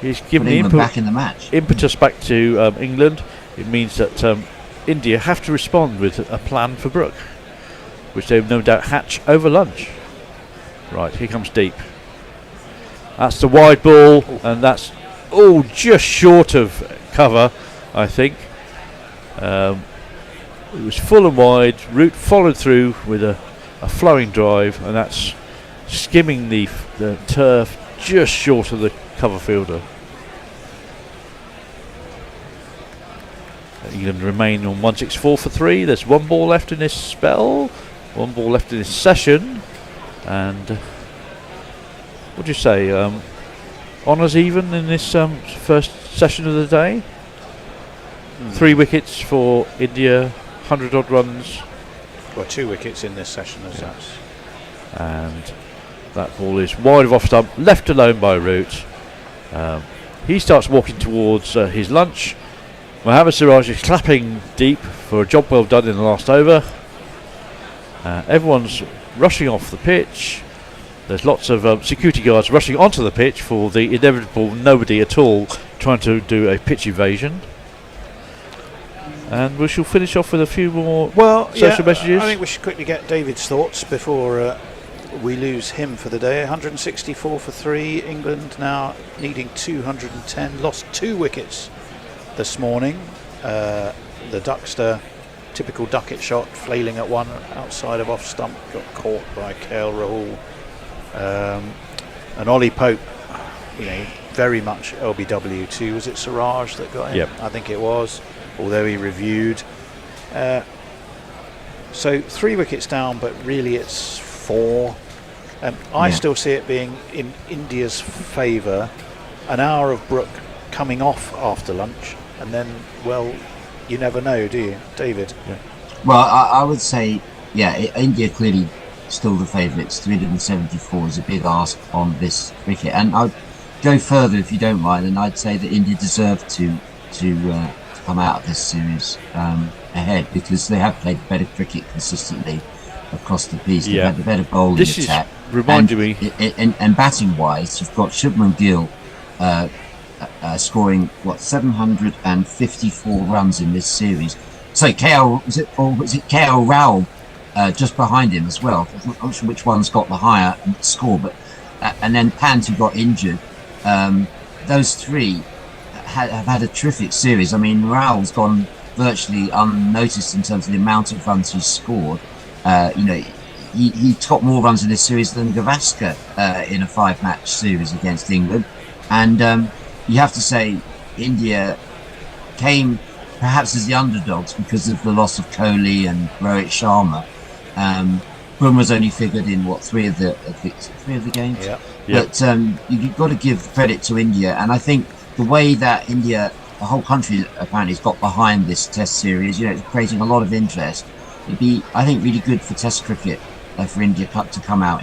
he's given the England back in the match. Impetus back to England. It means that India have to respond with a plan for Brook, which they no doubt hatch over lunch. Right, here comes Deep. That's the wide ball, and that's just short of cover, I think. It was full and wide. Root followed through with a flowing drive, and that's skimming the turf just short of the cover fielder. England remain on 164 for 3. There's one ball left in this spell, one ball left in this session, and what do you say? Honours even in this first session of the day. 3 wickets for India, 100 odd runs. Well, 2 wickets in this session as such. And that ball is wide of off stump, left alone by Root. He starts walking towards his lunch. Mohammad Siraj is clapping Deep for a job well done in the last over. Everyone's rushing off the pitch. There's lots of security guards rushing onto the pitch for the inevitable nobody at all trying to do a pitch evasion. And we shall finish off with a few more social messages. I think we should quickly get David's thoughts before we lose him for the day. 164 for 3. England now needing 210. Lost 2 wickets this morning. The Duckster, typical Duckett shot, flailing at one outside of off stump, got caught by KL Rahul. And Ollie Pope, very much LBW too. Was it Siraj that got him? Yep. I think it was, although he reviewed. So 3 wickets down, but really it's 4. I still see it being in India's favour. An hour of Brook coming off after lunch, and then, you never know, do you, David? Yeah. Well, I would say India clearly still the favourites. 374 is a big ask on this cricket, and I'd go further if you don't mind, and I'd say that India deserved to come out of this series ahead, because they have played better cricket consistently across the piece. They've had the better bowling attack. Reminded me. And batting wise, you've got Shubman Gill scoring 754 runs in this series. So KL Rahul just behind him as well. I'm not sure which one's got the higher score, but and then Pant, who got injured. Those three have had a terrific series. I mean, Rahul's gone virtually unnoticed in terms of the amount of runs he's scored. He got more runs in this series than Gavaskar in a 5-match series against England. And you have to say India came perhaps as the underdogs because of the loss of Kohli and Rohit Sharma. Bumrah's only figured in three of the games. But you've got to give credit to India, and I think the way that India, the whole country apparently has got behind this Test series, it's creating a lot of interest. It'd be, I think, really good for Test cricket for India to come out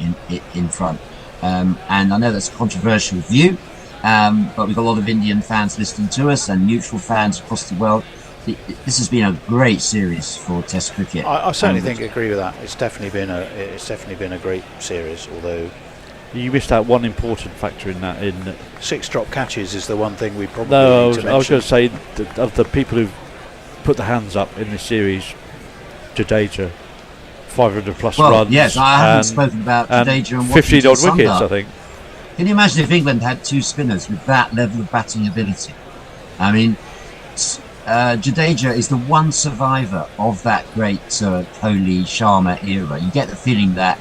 in front. And I know that's a controversial view, but we've got a lot of Indian fans listening to us and neutral fans across the world. This has been a great series for Test cricket. I certainly agree with that. It's definitely been a great series. Although you missed out one important factor in that. In 6 drop catches is the one thing we probably. No, I was going to say of the people who've put their hands up in this series, Jadeja, 500 plus runs. Yes, I haven't spoken about Jadeja and 50 odd wickets. I think. Can you imagine if England had 2 spinners with that level of batting ability? I mean, Jadeja is the one survivor of that great Kohli Sharma era. You get the feeling that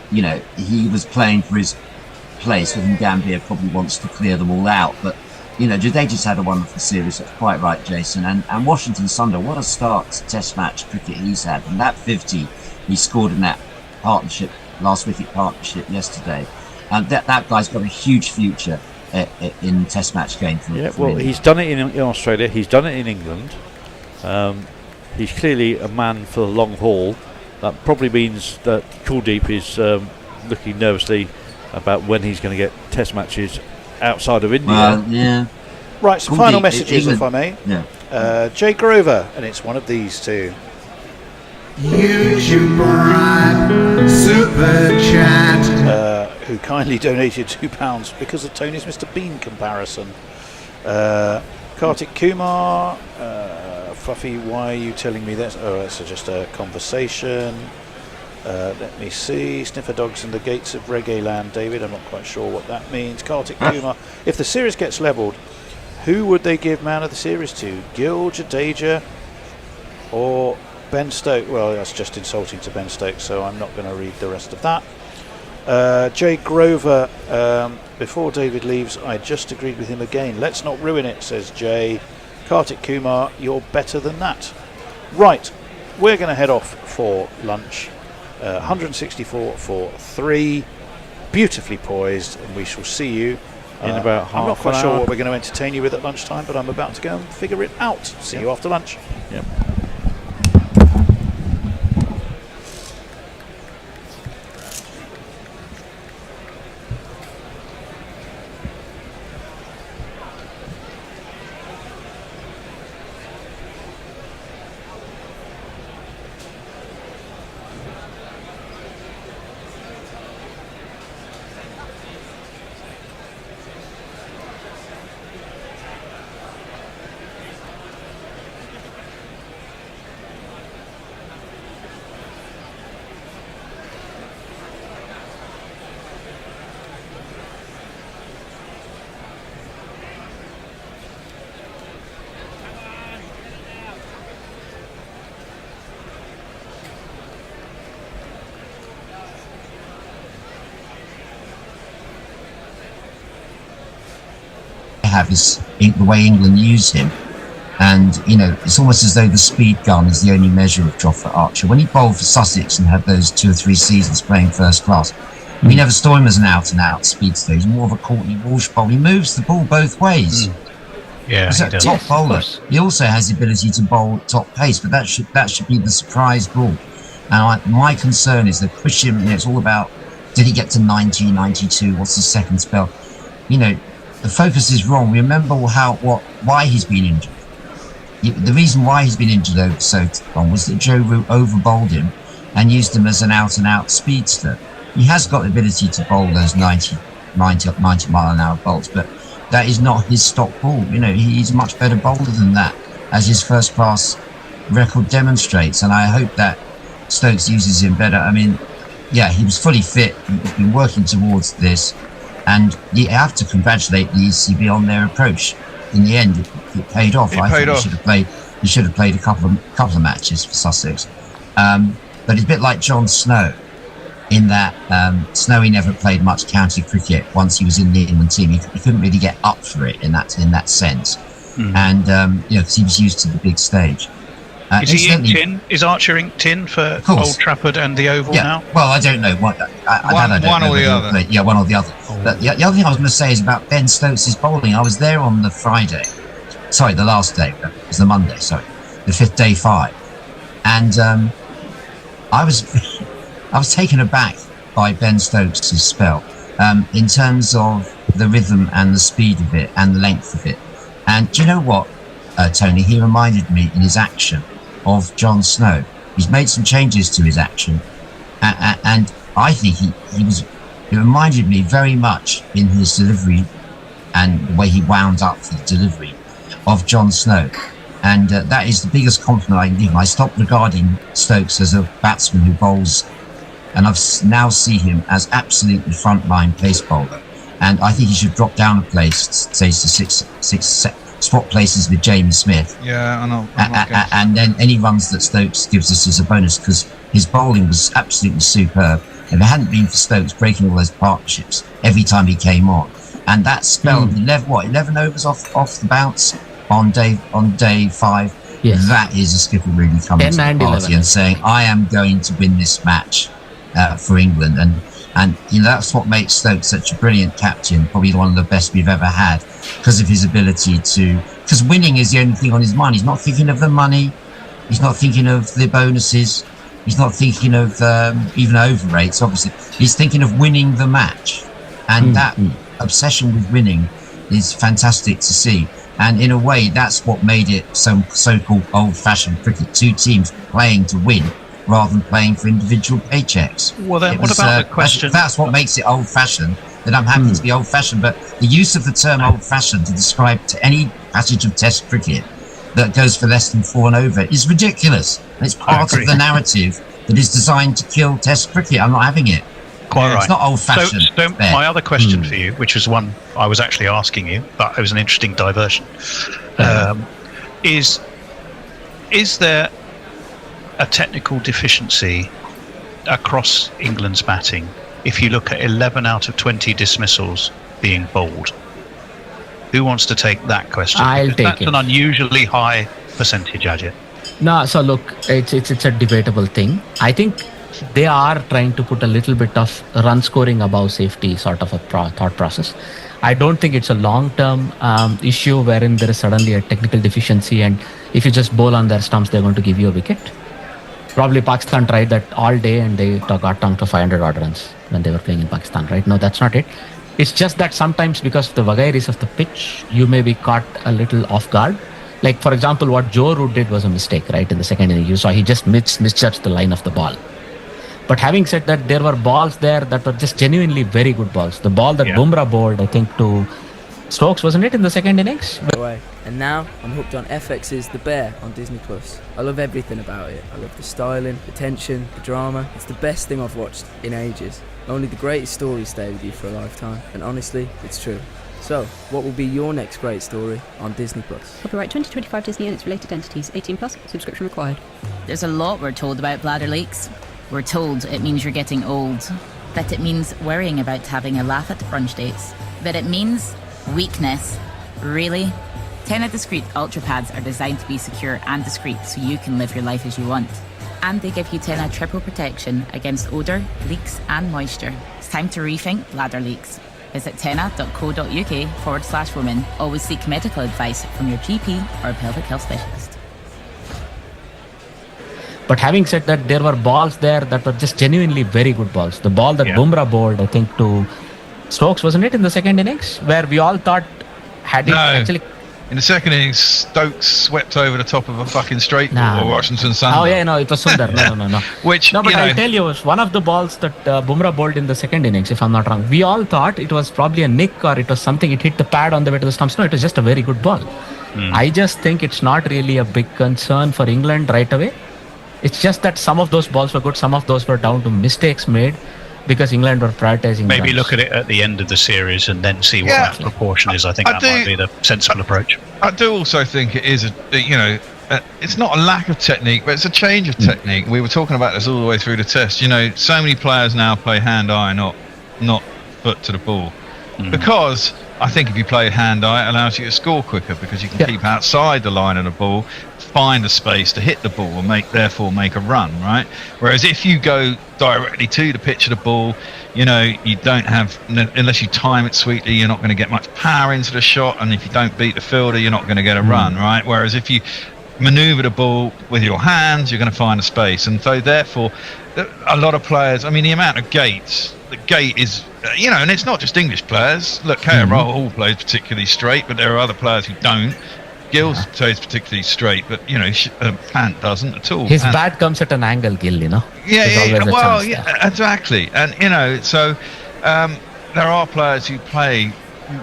he was playing for his place. I think Gambia probably wants to clear them all out, but Jadeja's had a wonderful series. That's quite right, Jason. And Washington Sundar, what a start to Test match cricket he's had, and that 50 he scored in that last wicket partnership yesterday. And that guy's got a huge future in Test match game for India. He's done it in Australia. He's done it in England. He's clearly a man for the long haul. That probably means that Kuldeep is looking nervously about when he's going to get Test matches outside of India. Right, some final messages, if I may. Yeah. Jay Grover, and it's one of these two. YouTube Prime Super Chat. Who kindly donated £2 because of Tony's Mr. Bean comparison. Kartik Kumar, Fluffy, why are you telling me this? Oh, it's just a conversation. Let me see. Sniffer dogs in the gates of Reggae Land, David. I'm not quite sure what that means. Kartik Kumar, if the series gets levelled, who would they give man of the series to? Gill, Jadeja, or Ben Stokes? Well, that's just insulting to Ben Stokes, so I'm not going to read the rest of that. Jay Grover, before David leaves, I just agreed with him again. Let's not ruin it, says Jay. Kartik Kumar, you're better than that. Right, we're going to head off for lunch. 164 for 3, beautifully poised, and we shall see you in about half an hour. I'm not quite sure what we're going to entertain you with at lunchtime, but I'm about to go and figure it out. See you after lunch. Yep. Have is the way England use him, and it's almost as though the speed gun is the only measure of Jofra Archer. When he bowled for Sussex and had those 2 or 3 seasons playing first class, we never saw him as an out-and-out speedster. He's more of a Courtney Walsh bowler. He moves the ball both ways. He's a top bowler. He also has the ability to bowl top pace, but that should be the surprise ball. And my concern is they push him. It's all about, did he get to 90, 92? What's his second spell? The focus is wrong. Remember why he's been injured. The reason why he's been injured over so long was that Joe Root over-bowled him and used him as an out-and-out speedster. He has got the ability to bowl those 90 mile-an-hour bolts, but that is not his stock ball. He's a much better bowler than that, as his first-class record demonstrates, and I hope that Stokes uses him better. I mean, yeah, he was fully fit. He's been working towards this, and you have to congratulate the ECB on their approach. In the end, it paid off. I think he should have played a couple of matches for Sussex, but it's a bit like John Snow, in that Snowy never played much county cricket once he was in the England team. He couldn't really get up for it in that sense, and because he was used to the big stage. Is he inked in? Is Archer inked in for Old Trafford and the Oval now? Well, I don't know. One or the other. Yeah, one or the other. But the other thing I was going to say is about Ben Stokes' bowling. I was there on the the last day. It was the Monday, the 5th day 5. And I was taken aback by Ben Stokes' spell in terms of the rhythm and the speed of it and the length of it. And do you know what, Tony? He reminded me in his action of John Snow. He's made some changes to his action, and I think it reminded me very much in his delivery and the way he wound up for the delivery of John Snow. And that is the biggest compliment I can give him. I stopped regarding Stokes as a batsman who bowls, and I've now see him as absolutely frontline pace bowler. And I think he should drop down a place, say to six swap places with James Smith. Yeah, I know. And then any runs that Stokes gives us as a bonus, because his bowling was absolutely superb. If it hadn't been for Stokes breaking all those partnerships every time he came on, and that spell of 11 overs off the bounce on day 5. Yes. That is a skipper really coming to the party and saying, I am going to win this match for England. And that's what makes Stokes such a brilliant captain, probably one of the best we've ever had, because of his ability because winning is the only thing on his mind. He's not thinking of the money, he's not thinking of the bonuses, he's not thinking of even over rates, obviously. He's thinking of winning the match, and that obsession with winning is fantastic to see. And in a way, that's what made it so-called old-fashioned cricket, 2 teams playing to win rather than playing for individual paychecks. Well, then, what about the question? That's what makes it old-fashioned. That I'm happy to be old-fashioned, but the use of the term old-fashioned to describe to any passage of Test cricket that goes for less than 4 and over is ridiculous. And it's part of the narrative that is designed to kill Test cricket. I'm not having it. Quite right. It's not old-fashioned. So my other question for you, which was one I was actually asking you, but it was an interesting diversion, is there a technical deficiency across England's batting if you look at 11 out of 20 dismissals being bowled? Who wants to take that question? I'll take that's it. An unusually high percentage, Ajit. No, so look, it's a debatable thing. I think they are trying to put a little bit of run scoring above safety sort of a thought process. I don't think it's a long-term issue wherein there is suddenly a technical deficiency, and if you just bowl on their stumps, they're going to give you a wicket. Probably Pakistan tried that all day and they got down to 500 odd runs when they were playing in Pakistan, right? No, that's not it. It's just that sometimes because of the vagaries of the pitch, you may be caught a little off guard. Like, for example, what Joe Root did was a mistake, right? In the second inning, you saw he just misjudged the line of the ball. But having said that, there were balls there that were just genuinely very good balls. The ball that Bumrah bowled, I think, to Stokes, wasn't it, in the second innings? And now I'm hooked on FX's The Bear on Disney+. I love everything about it. I love the styling, the tension, the drama. It's the best thing I've watched in ages. Only the greatest stories stay with you for a lifetime. And honestly, it's true. So, what will be your next great story on Disney+? Copyright 2025 Disney and its related entities. 18+, subscription required. There's a lot we're told about bladder leaks. We're told it means you're getting old. That it means worrying about having a laugh at the brunch dates. That it means weakness. Really? Tena Discreet Ultra Pads are designed to be secure and discreet so you can live your life as you want. And they give you Tena triple protection against odour, leaks and moisture. It's time to rethink bladder leaks. Visit tena.co.uk/women. Always seek medical advice from your GP or pelvic health specialist. But having said that, there were balls there that were just genuinely very good balls. The ball that Bumrah bowled, I think, to Stokes, wasn't it, in the second innings, where we all thought had it actually. In the second innings, Stokes swept over the top of a fucking straight ball, or Washington Sundar. Oh, yeah, no, it was Sundar. No. But I tell you, it was one of the balls that Bumrah bowled in the second innings, if I'm not wrong. We all thought it was probably a nick or it was something, it hit the pad on the way to the stumps. No, it was just a very good ball. I just think it's not really a big concern for England right away. It's just that some of those balls were good, some of those were down to mistakes made because England were prioritizing Maybe runs. look at it at the end of the series and then see what that proportion is. I think that might be the sensible approach. I do also think it is, it's not a lack of technique, but it's a change of technique. We were talking about this all the way through the test. So many players now play hand-eye, not foot to the ball. Because I think if you play hand-eye, it allows you to score quicker because you can keep outside the line of the ball, find a space to hit the ball and therefore make a run, right? Whereas if you go directly to the pitch of the ball, you don't have, unless you time it sweetly, you're not going to get much power into the shot, and if you don't beat the fielder, you're not going to get a run, right? Whereas if you maneuver the ball with your hands, you're going to find a space. And so therefore, a lot of players, the amount of the gate is, and it's not just English players. Look, KL Rahul plays particularly straight, but there are other players who don't. Gill plays particularly straight, but Pant doesn't at all. His bat comes at an angle, Gill, Exactly. And so there are players who play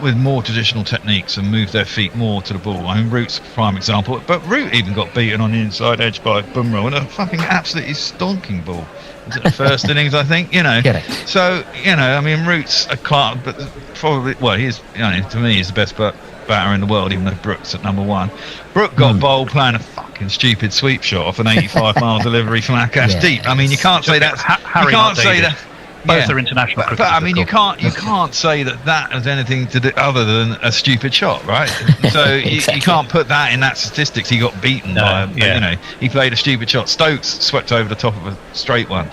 with more traditional techniques and move their feet more to the ball. Root's a prime example, but Root even got beaten on the inside edge by Bumrah and a fucking absolutely stonking ball. Was it the first innings, I think? Correct. So, Root's a class, but probably, to me, he's the best batter in the world, even though Brook's at number one. Brook got bowled playing a fucking stupid sweep shot off an 85-mile delivery from Akash Deep. You can't say that. Harry, you can't say that. Both are international cricketers. But you can't say that has anything to do other than a stupid shot, right? So you can't put that in that statistics. He got beaten by, he played a stupid shot. Stokes swept over the top of a straight one.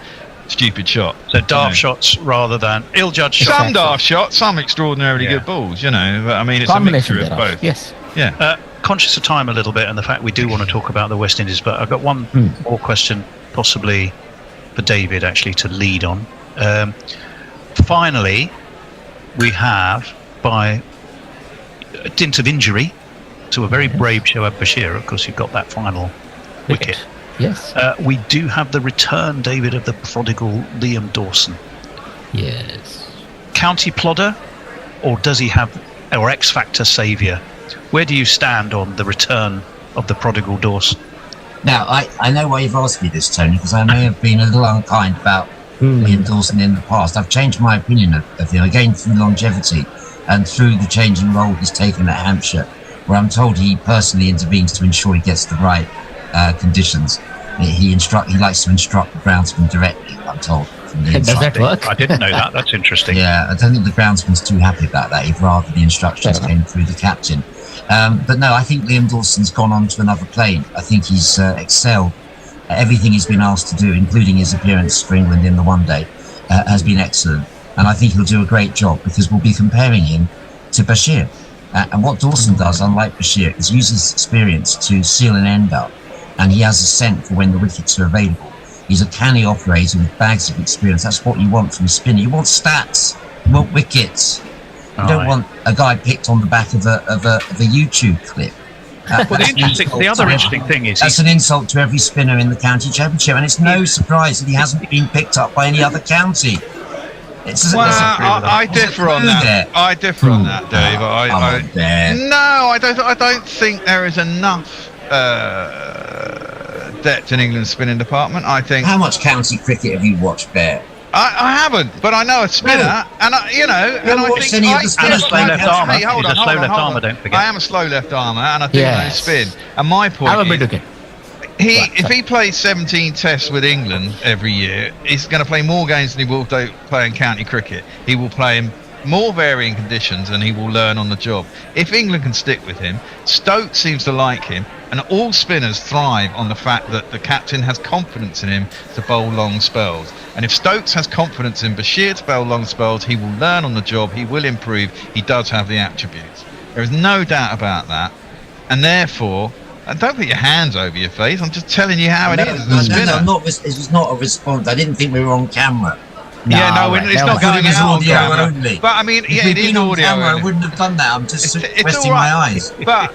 Stupid shot. So daft shots rather than ill-judged shots. Some daft shots, some extraordinarily good balls, But it's a mixture of both. Yes. Yeah. Conscious of time a little bit and the fact we do want to talk about the West Indies, but I've got one more question, possibly for David, actually, to lead on. Finally, we have, by a dint of injury to a very brave Shoaib Bashir, of course, you've got that final wicket. Yes. We do have the return, David, of the prodigal Liam Dawson. Yes. County plodder, or does he have, or X Factor saviour? Where do you stand on the return of the prodigal Dawson? Now, I know why you've asked me this, Tony, because I may have been a little unkind about Liam Dawson in the past. I've changed my opinion of him, again through longevity and through the changing role he's taken at Hampshire, where I'm told he personally intervenes to ensure he gets the right conditions. He likes to instruct the groundsman directly, I'm told. Does that work? I didn't know that. That's interesting. Yeah, I don't think the groundsman's too happy about that. He'd rather the instructions came through the captain. But no, I think Liam Dawson's gone on to another plane. I think he's excelled. Everything he's been asked to do, including his appearance for England in the one day, has been excellent. And I think he'll do a great job because we'll be comparing him to Bashir. And what Dawson does, unlike Bashir, is use his experience to seal an end up. And he has a scent for when the wickets are available. He's a canny operator with bags of experience. That's what you want from a spinner. You want stats. You want wickets. You don't want a guy picked on the back of a YouTube clip. The other interesting thing is that's an insult to every spinner in the county championship, and it's no surprise that he hasn't been picked up by any other county. I differ on that. I differ on that, Dave. I don't think there is enough depth in England's spinning department. I think. How much county cricket have you watched, Bear? I haven't, but I know a spinner, and I think a slow left armour. He's a slow left armour. Don't forget. I am a slow left armour, and I think I know spin. And my point is, if he plays 17 tests with England every year, he's going to play more games than he will play in county cricket. He will play in more varying conditions, and he will learn on the job. If England can stick with him, Stokes seems to like him, and all spinners thrive on the fact that the captain has confidence in him to bowl long spells. And if Stokes has confidence in Bashir to bowl long spells, he will learn on the job, he will improve, he does have the attributes. There is no doubt about that. And therefore, And don't put your hands over your face. I'm just telling you how it is. As a spinner. No, it was not a response. I didn't think we were on camera. It's not going out on camera. Only. But I mean, if it is audio camera, only. I wouldn't have done that. I'm just resting right. my eyes. But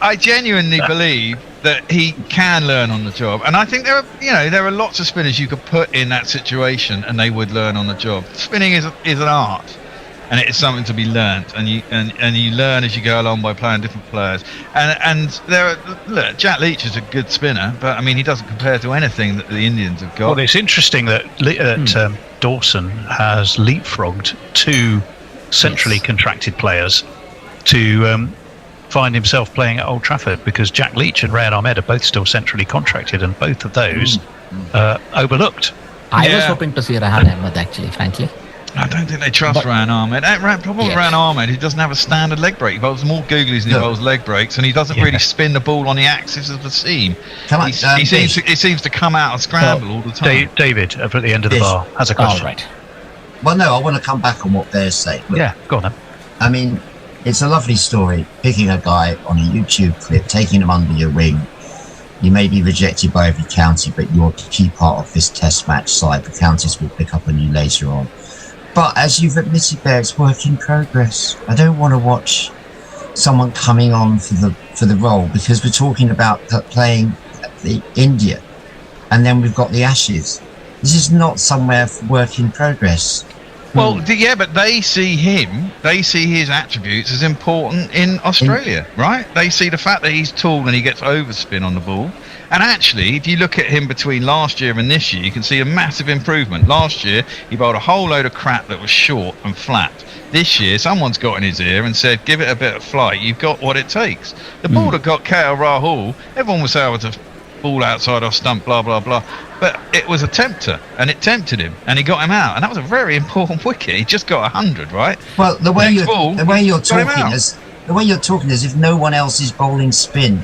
I genuinely believe that he can learn on the job, and I think there are lots of spinners you could put in that situation, and they would learn on the job. Spinning is an art, and it is something to be learnt, and you learn as you go along by playing different players. And look, Jack Leach is a good spinner, but I mean he doesn't compare to anything that the Indians have got. Well, it's interesting that Dawson has leapfrogged two centrally contracted players to find himself playing at Old Trafford, because Jack Leach and Rayan Ahmed are both still centrally contracted, and both of those overlooked. I was hoping to see Rayan Ahmed, actually, frankly. I don't think they trust Rayan Ahmed. Problem with Rayan Ahmed, he doesn't have a standard leg break. He bowls more googlies than he bowls leg breaks, and he doesn't really spin the ball on the axis of the seam. He seems to come out and scramble all the time. David, up at the end of the bar, has a question. Right. Well, no, I want to come back on what they're saying. Look, go on then. I mean, it's a lovely story, picking a guy on a YouTube clip, taking him under your wing. You may be rejected by every county, but you're a key part of this test match side. The counties will pick up on you later on. But as you've admitted there, it's work in progress. I don't want to watch someone coming on for the role, because we're talking about playing the India, and then we've got the Ashes. This is not somewhere for work in progress. Well, but they see his attributes as important in Australia, right? They see the fact that he's tall and he gets overspin on the ball. And actually, if you look at him between last year and this year, you can see a massive improvement. Last year, he bowled a whole load of crap that was short and flat. This year, someone's got in his ear and said, give it a bit of flight, you've got what it takes. The ball that got KL Rahul, everyone was able to ball outside off stump, blah, blah, blah. But it was a tempter, and it tempted him, and he got him out. And that was a very important wicket. He just got 100, right? Well, the way you're talking is if no one else is bowling spin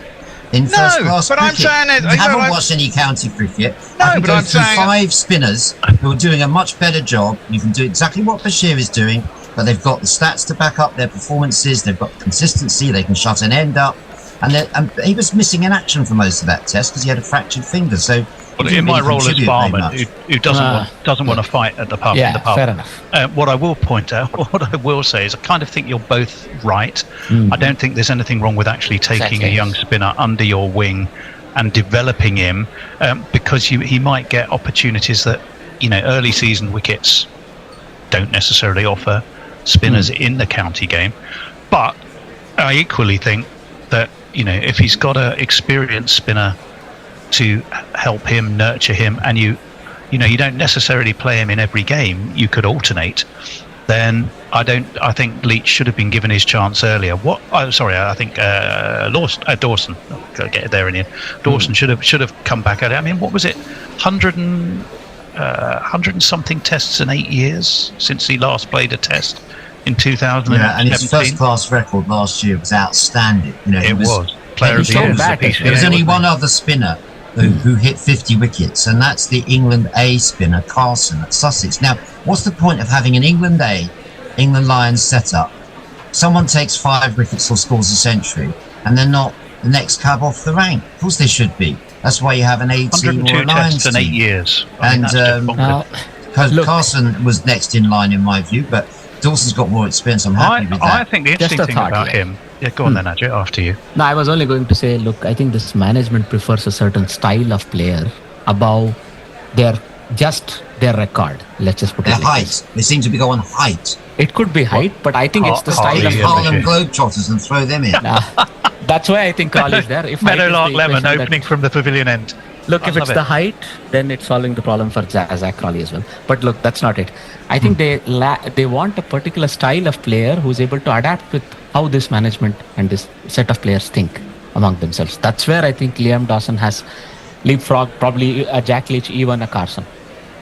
in first class cricket. I'm saying that you haven't watched any county cricket. No, I can but go I'm through saying 5 spinners who are doing a much better job. You can do exactly what Bashir is doing, but they've got the stats to back up their performances. They've got consistency. They can shut an end up. And he was missing in action for most of that test because he had a fractured finger. So, in my role as barman, who doesn't want to fight at the pub. Yeah, in the pub. fair enough. What I will point out, what I will say is, I kind of think you're both right. I don't think there's anything wrong with actually taking a young spinner under your wing and developing him, because he might get opportunities that early season wickets don't necessarily offer spinners in the county game. But I equally think that if he's got an experienced spinner to help him, nurture him, and you don't necessarily play him in every game, you could alternate, then I think Leach should have been given his chance earlier. I think Dawson, gotta get it there in the end. Dawson should have come back at it. I mean, what was it, 100 and something tests in 8 years since he last played a test in 2017. Yeah, and his first class record last year was outstanding. It was player of the year. There was only one other spinner who hit 50 wickets, and that's the England A spinner Carson at Sussex. Now, what's the point of having an England A, England Lions setup? Someone takes 5 wickets or scores a century, and they're not the next cab off the rank. Of course they should be. That's why you have an A team or a Lions team. In 8 years. And Carson was next in line in my view, but Dawson's got more experience. I'm happy with that. I think the interesting thing about him. Yeah, go on then, Ajay, after you. No, I was only going to say, look, I think this management prefers a certain style of player above their record. Let's just put it like height. This. They seem to be going height. It could be height, but I think it's the style of Harlem Globetrotters and throw them in. That's why I think Crawley is there. If Meadowlark Lemon opening from the pavilion end. Look, if it's the height, then it's solving the problem for Zach Crawley as well. But look, that's not it. I think they want a particular style of player who's able to adapt with how this management and this set of players think among themselves. That's where I think Liam Dawson has leapfrogged probably a Jack Leach, even a Carson.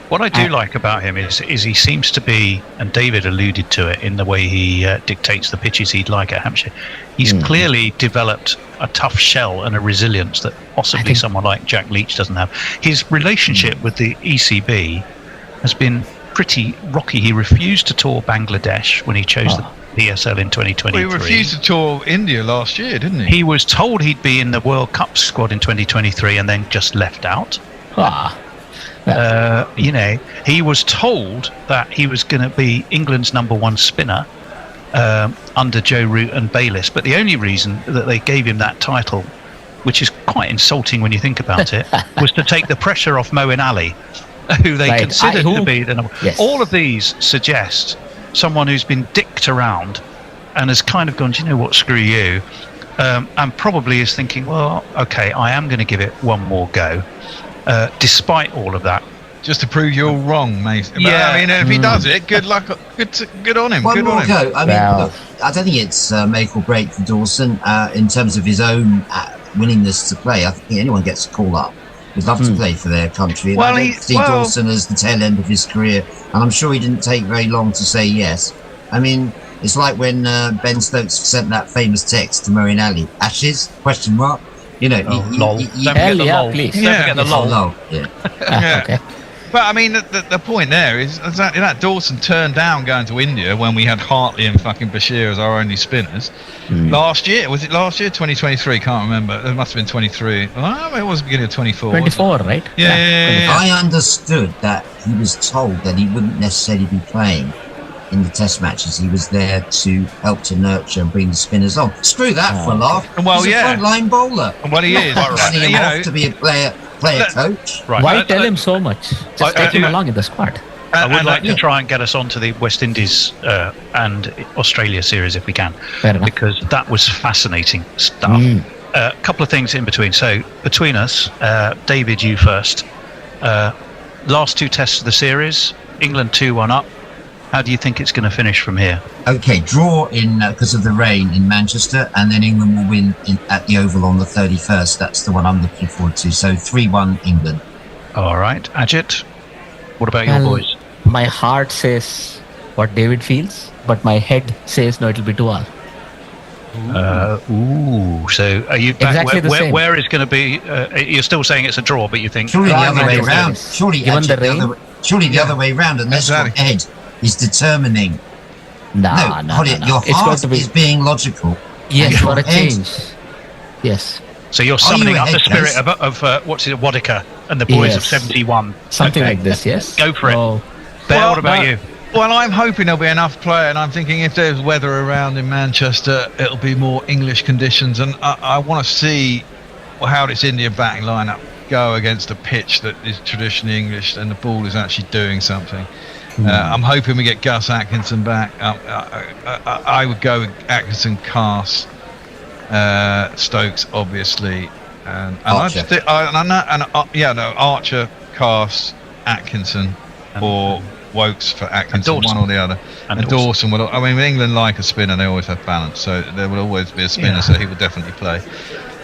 What I do like about him is he seems to be, and David alluded to it in the way he dictates the pitches he'd like at Hampshire. He's clearly developed a tough shell and a resilience that possibly someone like Jack Leach doesn't have. His relationship with the ECB has been pretty rocky. He refused to tour Bangladesh when he chose PSL in 2023. Well, he refused to tour India last year, didn't he? He was told he'd be in the World Cup squad in 2023 and then just left out. He was told that he was going to be England's #1 spinner under Joe Root and Bayliss, but the only reason that they gave him that title, which is quite insulting when you think about it, was to take the pressure off Moeen Ali, who they considered to be the number. Yes. All of these suggest someone who's been dicked around and has kind of gone, do you know what, screw you, and probably is thinking, well, okay, I am going to give it one more go, despite all of that. Just to prove you're wrong, mate. But, Yeah. I mean, if he does it, good luck. Good on him. One good more on him. go. I mean, look, I don't think it's make or break for Dawson in terms of his own willingness to play. I think anyone gets a call up would love to play for their country. And Well, I don't see Dawson as the tail end of his career, and I'm sure he didn't take very long to say yes. I mean, it's like when Ben Stokes sent that famous text to Moeen Ali. Ashes? Question mark. You know, lol. Don't forget the lol. Please. Don't forget the lol. lol. Yeah. Yeah. Okay. But I mean, the point there is exactly that. Dawson turned down going to India when we had Hartley and fucking Bashir as our only spinners. Last year, was it last year? 2023? Can't remember. It must have been 23. Oh, it was the beginning of 24. 24, right? Yeah. I understood that he was told that he wouldn't necessarily be playing in the test matches. He was there to help to nurture and bring the spinners on. Screw that for a laugh. Well, He's a frontline bowler. Well, he is. Not running him off to be a player coach. Right. Why tell him so much? Just take him along in the squad. I would like to try and get us onto the West Indies and Australia series if we can, because that was fascinating stuff. A couple of things in between. So between us, David, you first. Last two tests of the series, England 2-1 up. How do you think it's going to finish from here? Okay, draw in because of the rain in Manchester, and then England will win at the Oval on the 31st. That's the one I'm looking forward to. So 3-1 England. All right, Ajit, what about your boys? My heart says what David feels, but my head says no, it'll be 2-all. So are you back? Exactly the same. Where is going to be? You're still saying it's a draw, but you think Surely the other way round. Surely the other way round, unless your head is determining. No. Your heart is being logical. Yes, and for your a head- change. Yes. So you're summoning up the ahead, spirit guys? of what's it, Wadika and the boys of Yes. 71. Something like this, yes. Go for it. Bear, what about you? Well, I'm hoping there'll be enough play, and I'm thinking if there's weather around in Manchester, it'll be more English conditions, and I want to see how this India batting lineup go against a pitch that is traditionally English and the ball is actually doing something. I'm hoping we get Gus Atkinson back. I would go with Atkinson, Cass, Stokes, obviously, and Archer. Archer, Cass, Atkinson, or Wokes for Atkinson, one or the other. And Dawson will. I mean, England like a spinner; they always have balance, so there will always be a spinner. So he will definitely play.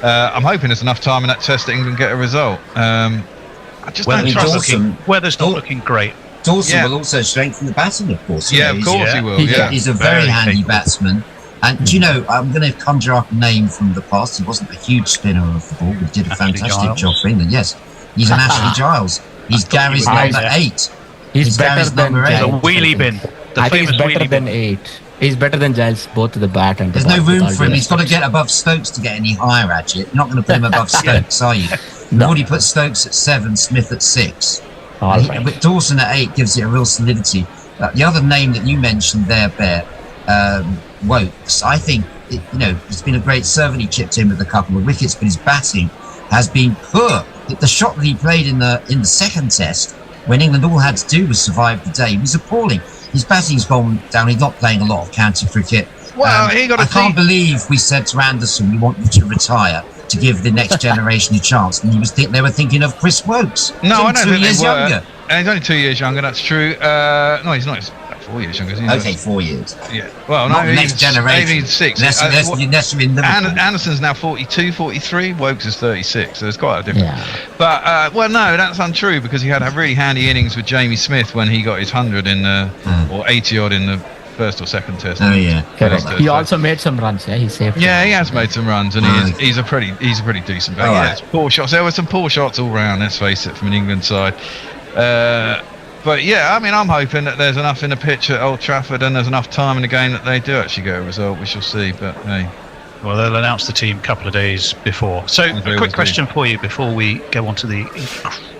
I'm hoping there's enough time in that test that England get a result. I just don't trust him. Weather's not looking great. Dawson will also strengthen the batting, of course. Yeah, of course he will. Yeah, he's a very handy batsman. And do you know, I'm going to conjure up a name from the past. He wasn't a huge spinner of the ball, but did a fantastic job for England. Yes, he's an Ashley Giles. He's Gary's number 8. He's better Gary's than number 8. The wheelie bin. I think he's better than 8. He's better than Giles, both to the bat and There's no room for him. He's got to get above Stokes to get any higher, Ajit. You're not going to put him above Stokes, are you? You've already put Stokes at 7, Smith at 6. But Dawson at 8 gives it a real solidity. The other name that you mentioned there, Bear, Wokes, I think, he's been a great servant. He chipped in with a couple of wickets, but his batting has been poor. The shot that he played in the second test, when England all had to do was survive the day, was appalling. His batting's gone down. He's not playing a lot of county cricket. Well, I can't believe we said to Anderson, we want you to retire to give the next generation a chance. And they were thinking of Chris Wokes. No, I don't 2 think years they were. younger. And he's only 2 years younger, that's true. No, he's not. He's about 4 years younger, isn't he? Okay, 4 years. Yeah. Well, Not no, next generation. Maybe 6. Unless you're in Liverpool. Anderson's now 42, 43. Wokes is 36, so there's quite a difference. Yeah. But, no, that's untrue, because he had a really handy innings with Jamie Smith when he got his 100 in the, or 80-odd in the first or second test. Oh, yeah. He also made some runs, yeah? He saved he has made some runs, and he's a pretty decent batter. Poor shots. There were some poor shots all round, let's face it, from an England side. But yeah, I mean, I'm hoping that there's enough in the pitch at Old Trafford and there's enough time in the game that they do actually get a result. We shall see. But hey. Well, they'll announce the team a couple of days before. So, a quick question for you before we go on to the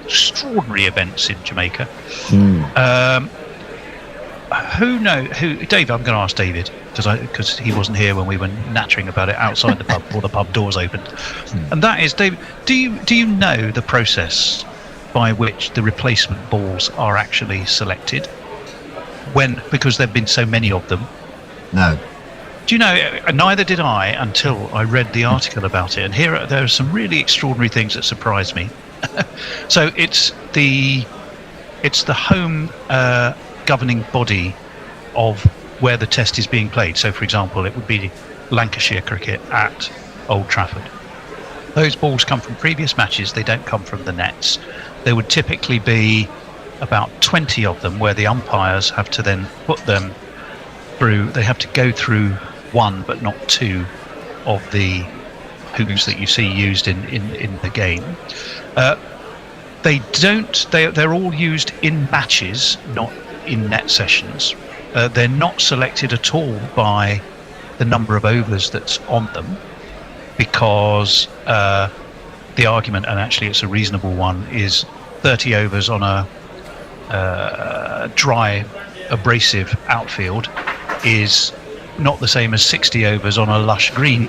extraordinary events in Jamaica. Dave, I'm going to ask David, because he wasn't here when we were nattering about it outside the pub before the pub doors opened. And that is, David, do you know the process by which the replacement balls are actually selected? Because there have been so many of them. No. Do you know? Neither did I until I read the article about it. And there are some really extraordinary things that surprised me. So it's the home governing body of where the test is being played. So, for example, it would be Lancashire Cricket at Old Trafford. Those balls come from previous matches. They don't come from the nets. There would typically be about 20 of them where the umpires have to then put them through. They have to go through one but not two of the hoops that you see used in the game. They're all used in matches, not in net sessions. They're not selected at all by the number of overs that's on them, because the argument, and actually it's a reasonable one, is 30 overs on a dry, abrasive outfield is not the same as 60 overs on a lush green,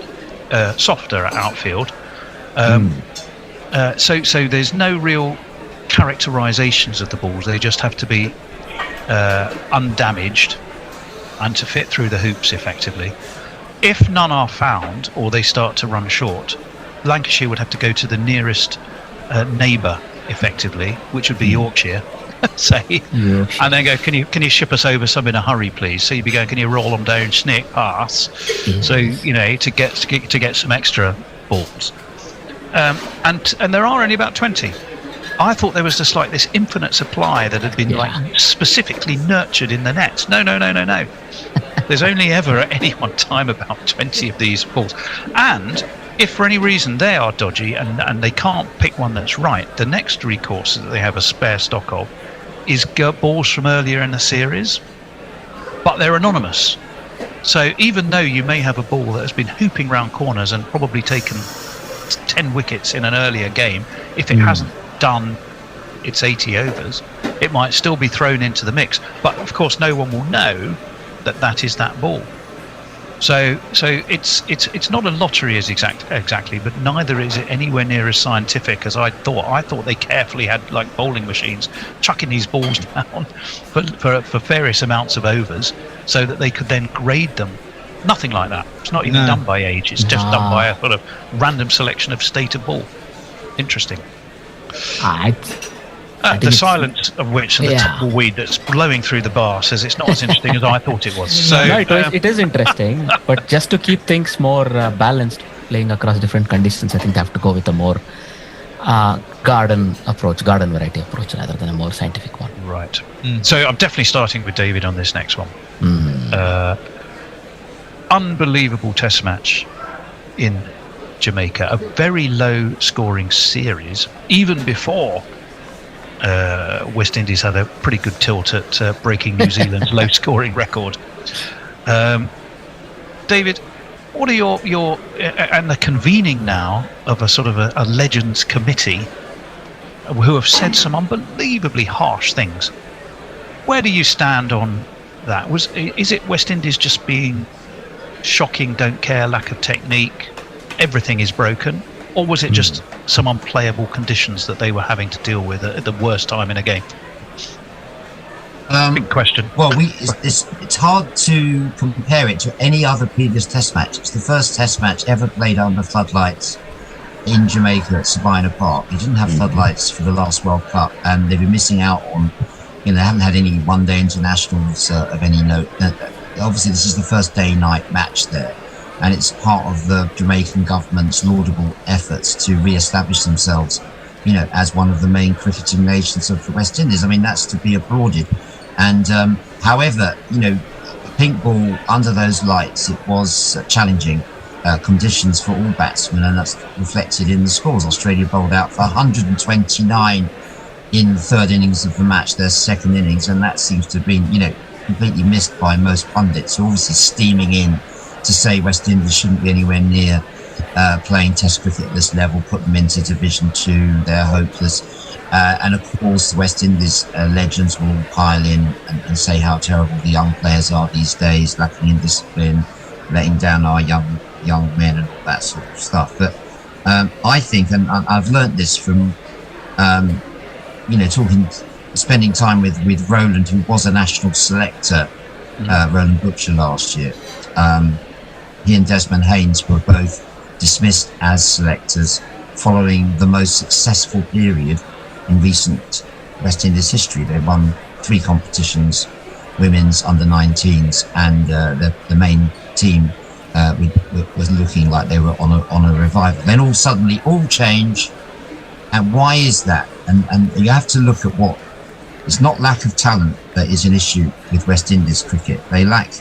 softer outfield. So there's no real characterizations of the balls. They just have to be undamaged and to fit through the hoops effectively. If none are found or they start to run short, Lancashire would have to go to the nearest neighbour effectively, which would be Yorkshire, say, and then go, can you ship us over some in a hurry, please? So you'd be going, can you roll them down, snake pass? So to get some extra balls, and there are only about 20. I thought there was just like this infinite supply that had been like specifically nurtured in the nets. No. There's only ever at any one time about 20 of these balls, and if for any reason they are dodgy and they can't pick one that's right, the next recourse that they have a spare stock of is balls from earlier in the series, but they're anonymous. So even though you may have a ball that has been hooping round corners and probably taken 10 wickets in an earlier game, if it hasn't done its 80 overs, it might still be thrown into the mix. But of course, no one will know that is that ball. So it's not a lottery as exactly, but neither is it anywhere near as scientific as I thought. I thought they carefully had like bowling machines chucking these balls down for various amounts of overs, so that they could then grade them. Nothing like that. It's not even done by age. It's just done by a sort of random selection of state of ball. Interesting. The silence of which and the tumbleweed that's blowing through the bar says it's not as interesting as I thought it was. So it is interesting, but just to keep things more balanced, playing across different conditions, I think they have to go with a more garden variety approach rather than a more scientific one. Right. So I'm definitely starting with David on this next one. Unbelievable test match in Jamaica, a very low scoring series, even before West Indies had a pretty good tilt at breaking New Zealand's low scoring record. David, what are your and the convening now of a sort of a legends committee who have said some unbelievably harsh things? Where do you stand on that? Is it West Indies just being shocking, don't care, lack of technique, everything is broken, or was it just some unplayable conditions that they were having to deal with at the worst time in a game? Big question. Well, it's hard to compare it to any other previous test match. It's the first test match ever played under floodlights in Jamaica at Sabina Park. They didn't have floodlights for the last World Cup, and they've been missing out on, they haven't had any one-day internationals of any note. Obviously, this is the first day-night match there, and it's part of the Jamaican government's laudable efforts to re-establish themselves, as one of the main cricketing nations of the West Indies. I mean, that's to be applauded. And however, pink ball under those lights, it was challenging conditions for all batsmen, and that's reflected in the scores. Australia bowled out for 129 in the third innings of the match, their second innings, and that seems to have been, completely missed by most pundits, who are obviously steaming in to say West Indies shouldn't be anywhere near playing Test cricket at this level, put them into Division 2, they're hopeless. And of course, the West Indies legends will pile in and say how terrible the young players are these days, lacking in discipline, letting down our young men and all that sort of stuff. But I think, and I've learnt this from, spending time with Roland, who was a national selector, Roland Butcher last year. He and Desmond Haynes were both dismissed as selectors following the most successful period in recent West Indies history. They won 3 competitions, women's, under-19s, and the main team was looking like they were on a revival. Then all change. And why is that? And you have to look at what, it's not lack of talent that is an issue with West Indies cricket. They lack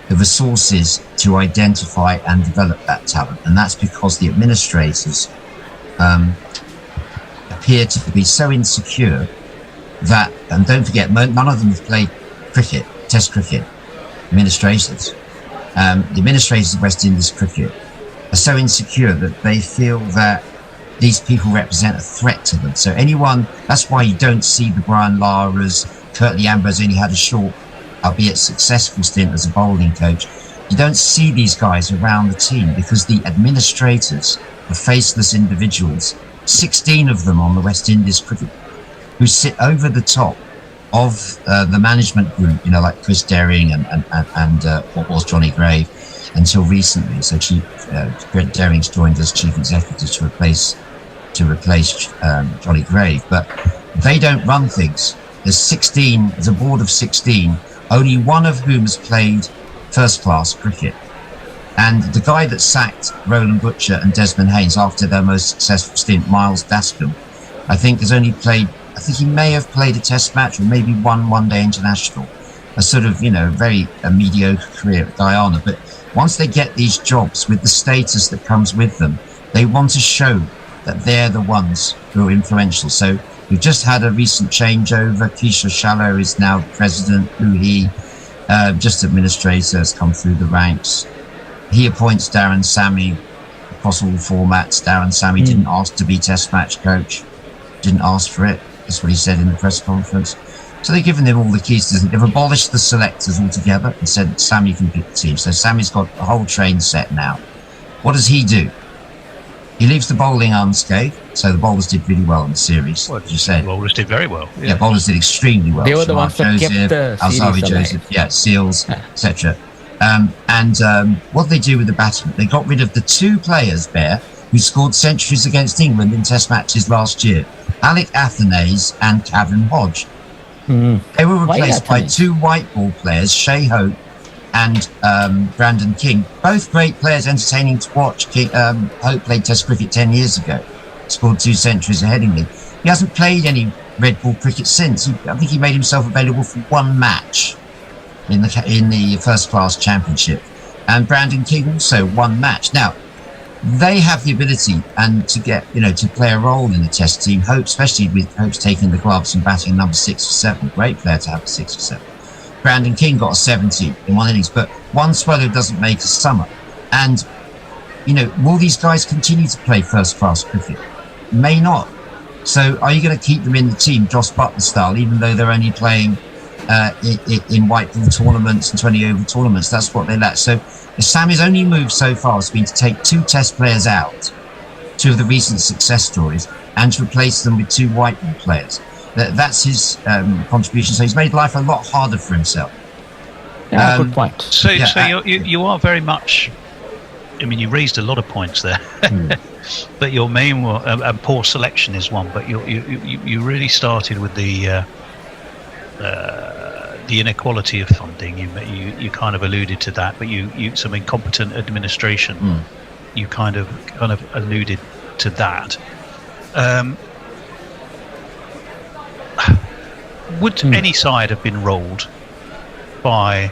the resources to identify and develop that talent. And that's because the administrators appear to be so insecure that, and don't forget, none of them have played cricket, Test cricket, administrators. The administrators of West Indies cricket are so insecure that they feel that these people represent a threat to them. So that's why you don't see the Brian Laras. Curtly Ambrose only had a short, albeit successful stint as a bowling coach. You don't see these guys around the team because the administrators are faceless individuals, 16 of them on the West Indies cricket, who sit over the top of the management group, like Chris Derring and what was Johnny Grave until recently. So Derring's joined as chief executive to replace Johnny Grave, but they don't run things. There's a board of 16, only one of whom has played first-class cricket. And the guy that sacked Roland Butcher and Desmond Haynes after their most successful stint, Miles Dascombe, I think he may have played a Test match or maybe one-day international. A sort of, very mediocre career at Guyana. But once they get these jobs with the status that comes with them, they want to show that they're the ones who are influential. So we've just had a recent changeover. Keisha Shallow is now president, who just administrator, has come through the ranks. He appoints Darren Sammy across all formats. Darren Sammy didn't ask to be Test match coach, didn't ask for it. That's what he said in the press conference. So they've given him all the keys. They've abolished the selectors altogether and said Sammy can pick the team. So Sammy's got a whole train set now. What does he do? He leaves the bowling unscathed. So the bowlers did really well in the series. What did you say? Bowlers did very well. Yeah, bowlers did extremely well. They were the ones that kept the Alzari series Joseph, Seals, etc. What they do with the batting, they got rid of the 2 players there who scored centuries against England in Test matches last year, Alec Athanaze and Kavin Hodge. They were replaced by 2 white ball players, Shea Hope and Brandon King, both great players, entertaining to watch. Hope played Test cricket 10 years ago, scored 2 centuries at Headingley. He hasn't played any red ball cricket since. I think he made himself available for 1 match in the first class championship, and Brandon King also 1 match. Now they have the ability and to get to play a role in the Test team. Hope, especially with Hope's taking the gloves and batting number 6 or 7, great player to have a 6 or 7. Brandon King got a 70 in 1 innings, but 1 swallow doesn't make a summer. And will these guys continue to play first class cricket? May not. So are you going to keep them in the team, Joss Butler style, even though they're only playing in white ball tournaments and 20 over tournaments? That's what they lack. So Sammy's only move so far has been to take 2 Test players out, 2 of the recent success stories, and to replace them with 2 white ball players. That's his contribution. So he's made life a lot harder for himself. Yeah, good point. So you are very much. I mean, you raised a lot of points there, but your main one, and poor selection is one. But you really started with the inequality of funding. You kind of alluded to that, but you some incompetent administration. You kind of alluded to that. Would any side have been rolled by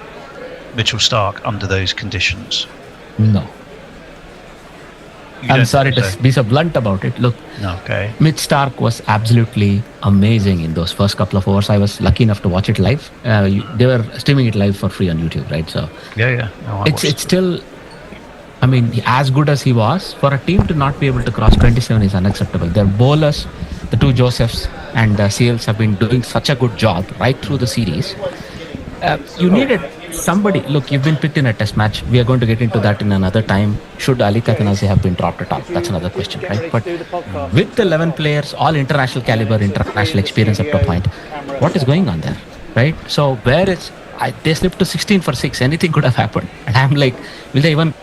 Mitchell Starc under those conditions? No. I'm sorry to be so blunt about it. Look, okay. Mitch Stark was absolutely amazing in those first couple of overs. I was lucky enough to watch it live. They were streaming it live for free on YouTube, right? So yeah. No, it's still, I mean, as good as he was, for a team to not be able to cross 27 is unacceptable. Their bowlers, the two Josephs and Seals, have been doing such a good job right through the series. You needed somebody. Look, you've been picked in a test match. We are going to get into that in another time. Should Ali Katanaze have been dropped at all? That's another question, right? But with the 11 players, all international caliber, international experience up to a point, what is going on there, right? So they slipped to 16 for 6. Anything could have happened. And I'm like, will they even...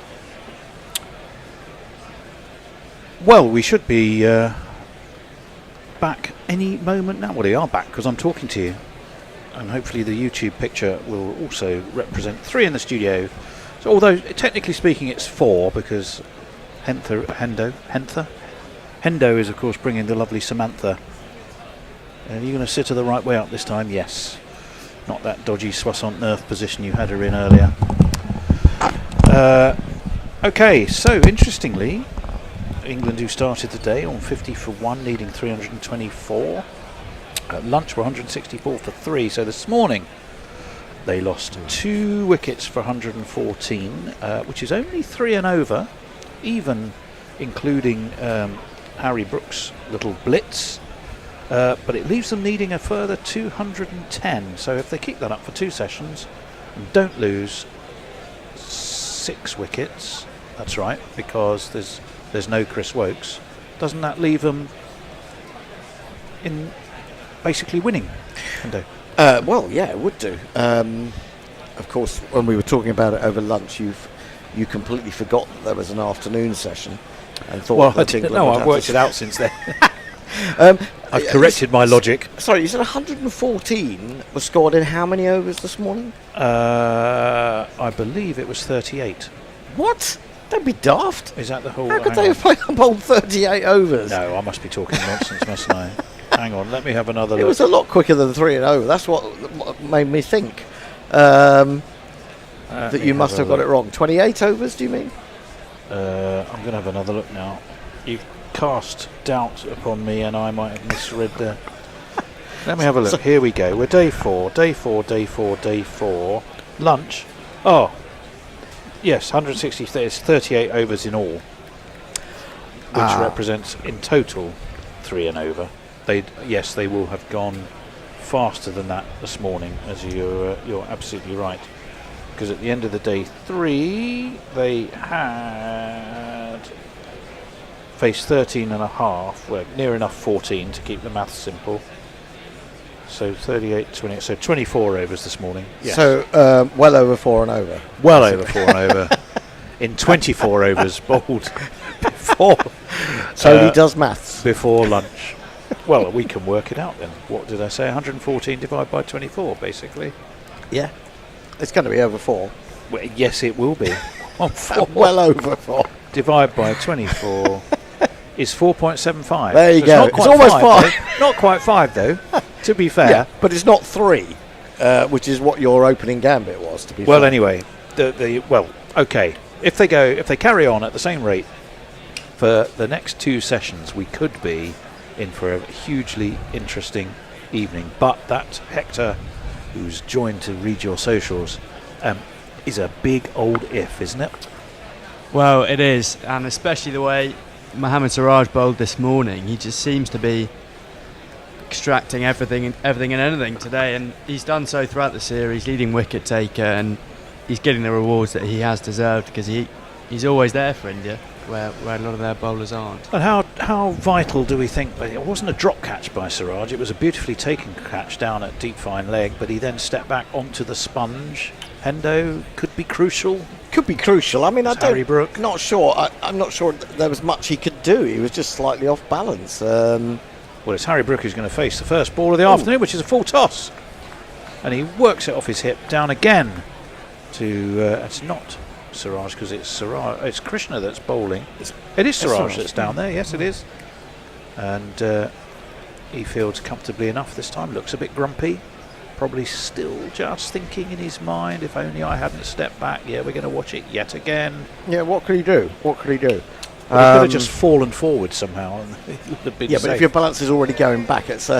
Well, we should be back any moment now. Well, we are back because I'm talking to you. And hopefully the YouTube picture will also represent 3 in the studio. So although technically speaking it's 4 because Hendo is of course bringing the lovely Samantha. Are you going to sit her the right way up this time? Yes. Not that dodgy soixante neuf position you had her in earlier. Okay, so interestingly, England, who started the day on 50 for 1, needing 324. At lunch were 164 for 3, so this morning they lost 2 wickets for 114, which is only 3 and over, even including Harry Brook's little blitz, but it leaves them needing a further 210, so if they keep that up for 2 sessions and don't lose 6 wickets, that's right, because there's no Chris Wokes, doesn't that leave them in basically winning? Well, yeah, it would do. Of course, when we were talking about it over lunch, you completely forgot that there was an afternoon session and thought. Well, I didn't know. I've worked it out since then. I've corrected my logic. Sorry, you said 114 was scored in how many overs this morning? I believe it was 38. What? Don't be daft. Is that the whole? How could they have played a ball 38 overs? No, I must be talking nonsense, mustn't I? Hang on, let me have another look. It was a lot quicker than 3 and over. That's what made me think that you must have got it wrong. 28 overs, do you mean? I'm going to have another look now. You've cast doubt upon me and I might have misread the... Let me have a look. Here we go. We're day 4. Lunch. Oh, yes, 160. It's 38 overs in all, which represents in total 3 and over. They will have gone faster than that this morning, as you're absolutely right. Because at the end of the day 3, they had faced 13 and a half, well, near enough 14 to keep the maths simple. So 38, 20, so 24 overs this morning. Yes. So well over 4 and over. Well over 4 and over. In 24 overs bowled before. So he does maths. Before lunch. Well, we can work it out then. What did I say? 114 divided by 24, basically. Yeah. It's going to be over 4. Well, yes, it will be. Well over 4. Divide by 24 is 4.75. There you go. It's almost 5. Not quite 5, though, to be fair. Yeah, but it's not 3, which is what your opening gambit was, to be fair. Well, anyway, okay. If they carry on at the same rate for the next 2 sessions, we could be in for a hugely interesting evening. But that Hector, who's joined to read your socials, is a big old if, isn't it? Well, it is, and especially the way Mohammad Siraj bowled this morning. He just seems to be extracting everything and anything today, and he's done so throughout the series, leading wicket taker, and he's getting the rewards that he has deserved because he's always there for India, where a lot of their bowlers aren't. And how vital do we think? It wasn't a drop catch by Siraj, it was a beautifully taken catch down at deep fine leg, but he then stepped back onto the sponge. Hendo could be crucial. Could be crucial. I mean, Harry Brook. Not sure. I'm not sure there was much he could do. He was just slightly off balance. Well, it's Harry Brook who's going to face the first ball of the afternoon, which is a full toss. And he works it off his hip down again to... it's not Siraj because it's Siraj. It's Krishna that's bowling. It is Siraj that's down there. Yes, it is. And he fields comfortably enough this time. Looks a bit grumpy. Probably still just thinking in his mind, if only I hadn't stepped back. Yeah, we're going to watch it yet again. Yeah, what could he do? But it could have just fallen forward somehow. And it would have been yeah, but if your balance is already going back, it's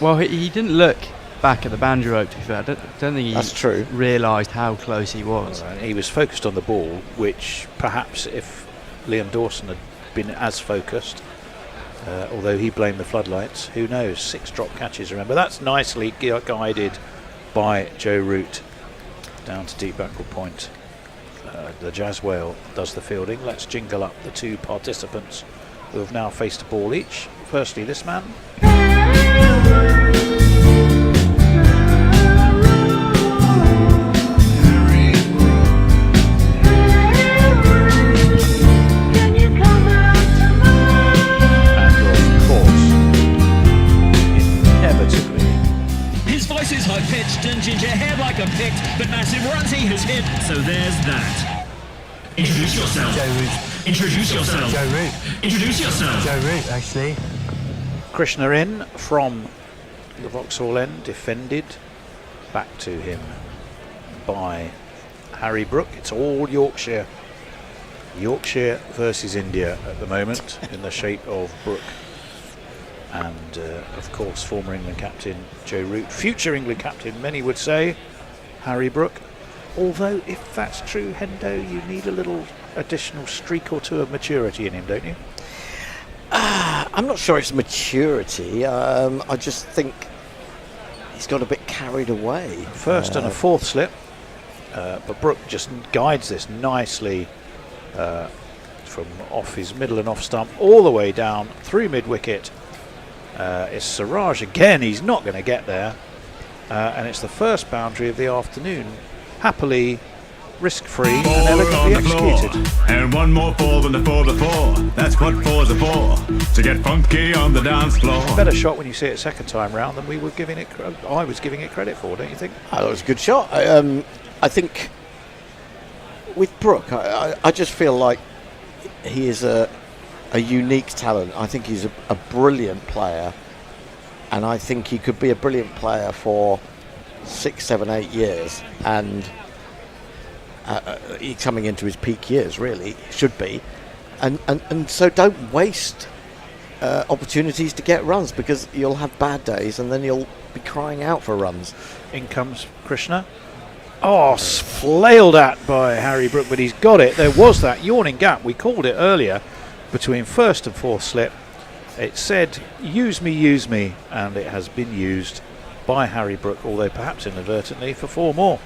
Well, he didn't look back at the boundary rope, to be fair. I don't think he That's true. realised how close he was. He was focused on the ball, which perhaps if Liam Dawson had been as focused, although he blamed the floodlights, who knows? 6 drop catches, remember. That's nicely guided by Joe Root down to deep backward point. The Jazz Whale does the fielding. Let's jingle up the 2 participants who have now faced a ball each. Firstly, this man. And ginger hair like a pict, but massive runs he has hit, so there's that. Introduce yourself. Joe Root. Introduce yourself. Joe Root. Introduce yourself. Joe Root, actually. Krishna in from the Vauxhall end, defended back to him by Harry Brook. It's all Yorkshire. Yorkshire versus India at the moment in the shape of Brook. And, of course, former England captain Joe Root. Future England captain, many would say, Harry Brook. Although, if that's true, Hendo, you need a little additional streak or 2 of maturity in him, don't you? I'm not sure it's maturity. I just think he's got a bit carried away. First and a 4th slip. But Brook just guides this nicely from off his middle and off stump all the way down through mid-wicket. It's Siraj again, he's not going to get there, and it's the first boundary of the afternoon, happily risk-free and elegantly executed. And one more 4 than the 4 before. That's what 4s are for, to get funky on the dance floor. Better shot when you see it second time round than we were giving it. I was giving it credit for, don't you think? That was a good shot. I think with Brook, I just feel like he is a unique talent. I think he's a brilliant player, and I think he could be a brilliant player for 6, 7, 8 years, and he's coming into his peak years, really, should be, and so don't waste opportunities to get runs, because you'll have bad days and then you'll be crying out for runs. In comes Krishna. Oh, flailed at by Harry Brook, but he's got it. There was that yawning gap, we called it earlier, between 1st and 4th slip. It said, use me, and it has been used by Harry Brook, although perhaps inadvertently, for 4 more.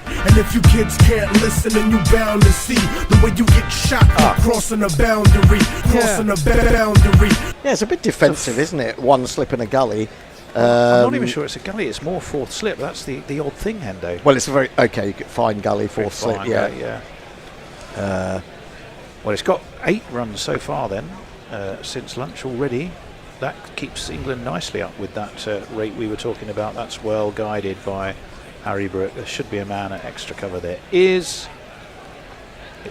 And if you kids can't listen, then you bound to see the way you get shot for crossing a boundary, boundary. Yeah, it's a bit defensive, isn't it? 1 slip in a gully. I'm not even sure it's a gully, it's more 4th slip. That's the odd thing, Hendo. Well, it's a very, okay, fine gully, 4th slip, yeah. Well, it's got 8 runs so far then, since lunch already. That keeps England nicely up with that rate we were talking about. That's well guided by Harry Brook. There should be a man at extra cover there. It's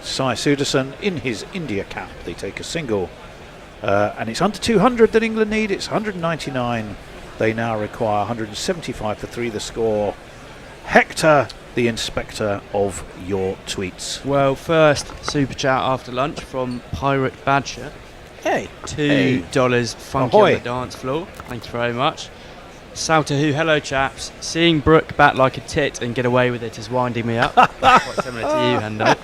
Sai Sudarsan in his India cap. They take a single. And it's under 200 that England need. It's 199. They now require 175 for 3 the score. Hector, the inspector of your tweets. Well, first super chat after lunch from Pirate Badger. Hey. $2 funky on the dance floor. Thank you very much. Saltahu, hello chaps. Seeing Brook bat like a tit and get away with it is winding me up. Quite similar to you, Hendo.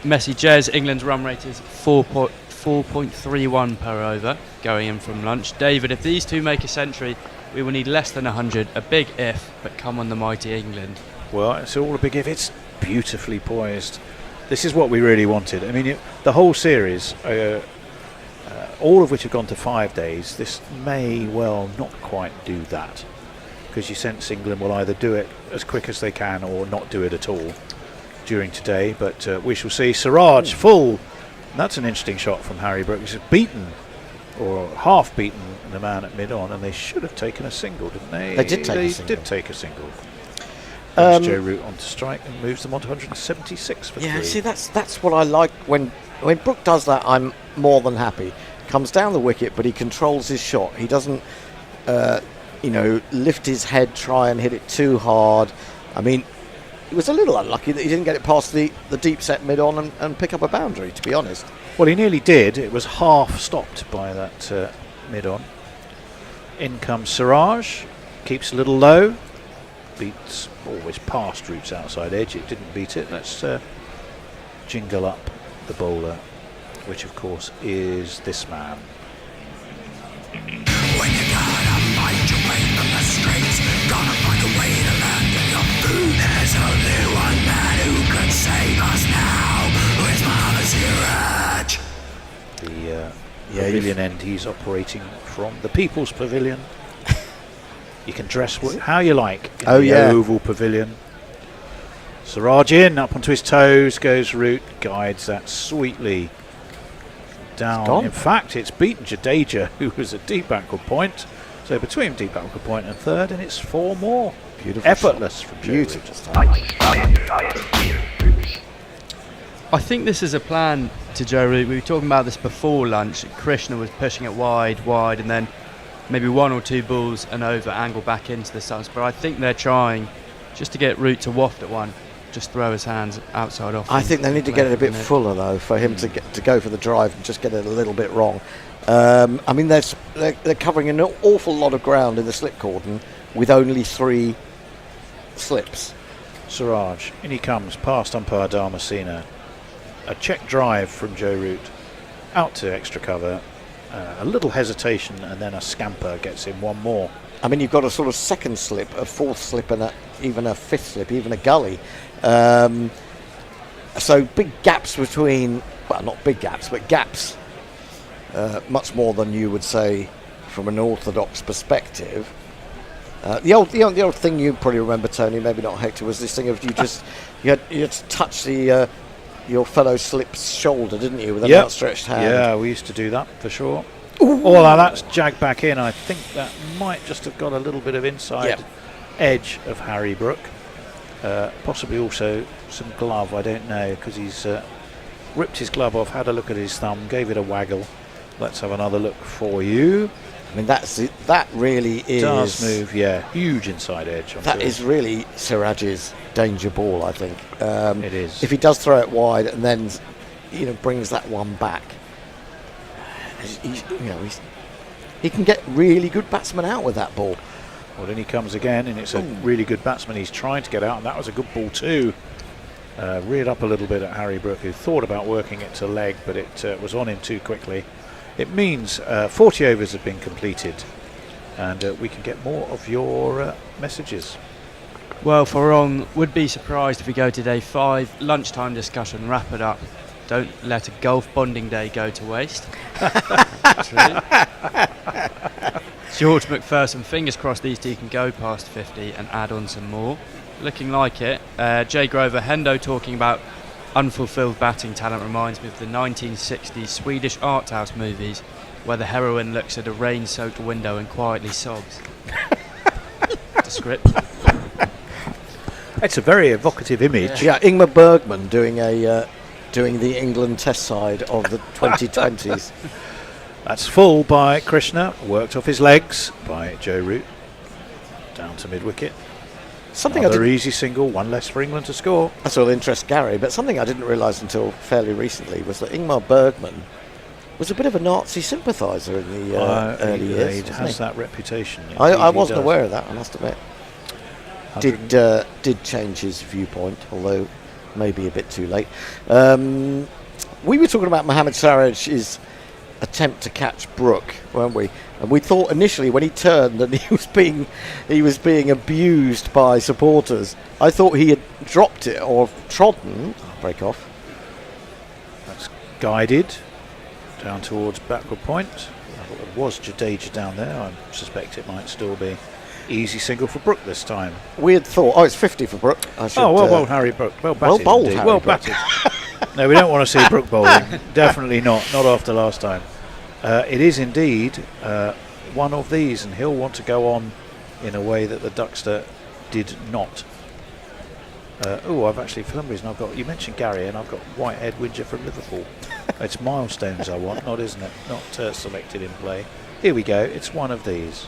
Messi Jez, England's run rate is 4.31 per over going in from lunch. David, if these 2 make a century, we will need less than 100. A big if, but come on the mighty England. Well, it's all a big if. It's beautifully poised. This is what we really wanted. I mean, the whole series, all of which have gone to 5 days, this may well not quite do that, because you sense England will either do it as quick as they can or not do it at all during today. But we shall see. Siraj full. That's an interesting shot from Harry Brook. He's beaten, or half beaten, the man at mid-on, and they should have taken a single, didn't they? They did take a single. Joe Root on to strike and moves them on to 176 for 3. Yeah, see, that's what I like. When Brook does that, I'm more than happy. Comes down the wicket, but he controls his shot. He doesn't, lift his head, try and hit it too hard. I mean, he was a little unlucky that he didn't get it past the deep set mid-on and pick up a boundary, to be honest. Well, he nearly did. It was half stopped by that mid-on. In comes Siraj, keeps a little low, beats always past Root's outside edge. It didn't beat it. Let's jingle up the bowler, which of course is this man. When you gotta fight your way from the streets, gotta find a way to land in your food. There's only one man who can save us now. His mama's Siraj. The pavilion end he's operating from, the People's Pavilion. You can dress how you like in the oval pavilion. Siraj in, up onto his toes, goes Root, guides that sweetly down. In fact, it's beaten Jadeja, who was at deep backward point. So between deep backward point and third, and it's 4 more. Beautiful. Effortless from Beautiful. I think this is a plan to Joe Root. We were talking about this before lunch. Krishna was pushing it wide, and then maybe 1 or 2 balls and over angle back into the subs. But I think they're trying just to get Root to waft at one, just throw his hands outside off. I think they need to get it a bit fuller though for him to go for the drive and just get it a little bit wrong. I mean, they're covering an awful lot of ground in the slip cordon with only 3 slips. Siraj, in he comes, past umpire Dharmasena. A check drive from Joe Root, out to extra cover, a little hesitation, and then a scamper gets him 1 more. I mean, you've got a sort of second slip, a 4th slip, and even a 5th slip, even a gully. So big gaps between, well, not big gaps, but gaps, much more than you would say from an orthodox perspective. The old thing you probably remember, Tony, maybe not Hector, was this thing of you had to touch your fellow slip's shoulder, didn't you, with an outstretched hand? Yeah, we used to do that for sure. Oh, now that's jagged back in. I think that might just have got a little bit of inside edge of Harry Brook. Possibly also some glove, I don't know, because he's ripped his glove off, had a look at his thumb, gave it a waggle. Let's have another look for you. I mean, that really is... Does move, huge inside edge. That is really Siraj's danger ball, I think. It is. If he does throw it wide and then, brings that one back, he can get really good batsmen out with that ball. Well, then he comes again, and it's a really good batsman he's trying to get out, and that was a good ball too. Reared up a little bit at Harry Brook, who thought about working it to leg, but it was on him too quickly. It means 40 overs have been completed, and we can get more of your messages. Well, Farong would be surprised if we go to day 5. Lunchtime discussion, wrap it up. Don't let a golf bonding day go to waste. George McPherson, fingers crossed these 2 can go past 50 and add on some more. Looking like it. Jay Grover, Hendo talking about unfulfilled batting talent reminds me of the 1960s Swedish art house movies where the heroine looks at a rain-soaked window and quietly sobs. The script. It's a very evocative image. Yeah, Ingmar Bergman doing the England Test side of the 2020s. That's full by Krishna, worked off his legs by Joe Root, down to mid-wicket. Another easy single, 1 less for England to score. That's all interest Gary, but something I didn't realise until fairly recently was that Ingmar Bergman was a bit of a Nazi sympathiser in the early years. He has that reputation. I wasn't aware of that, I must admit. Did change his viewpoint, although maybe a bit too late. We were talking about Mohammad Siraj's attempt to catch Brook, weren't we? And we thought initially when he turned that he was being abused by supporters. I thought he had dropped it or trodden. Break off. That's guided down towards backward point. I thought there was Jadeja down there. I suspect it might still be easy single for Brook this time. We had thought, it's 50 for Brook. Well, Harry Brook. Well batted. Well bowled, Harry well Brook. batted. No, we don't want to see Brook bowling. Definitely not. Not after last time. It is indeed one of these, and he'll want to go on in a way that the Duckster did not. I've actually, for some reason, you mentioned Gary, and I've got Whitehead Widger from Liverpool. It's milestones I want, isn't it? Not selected in play. Here we go. It's one of these.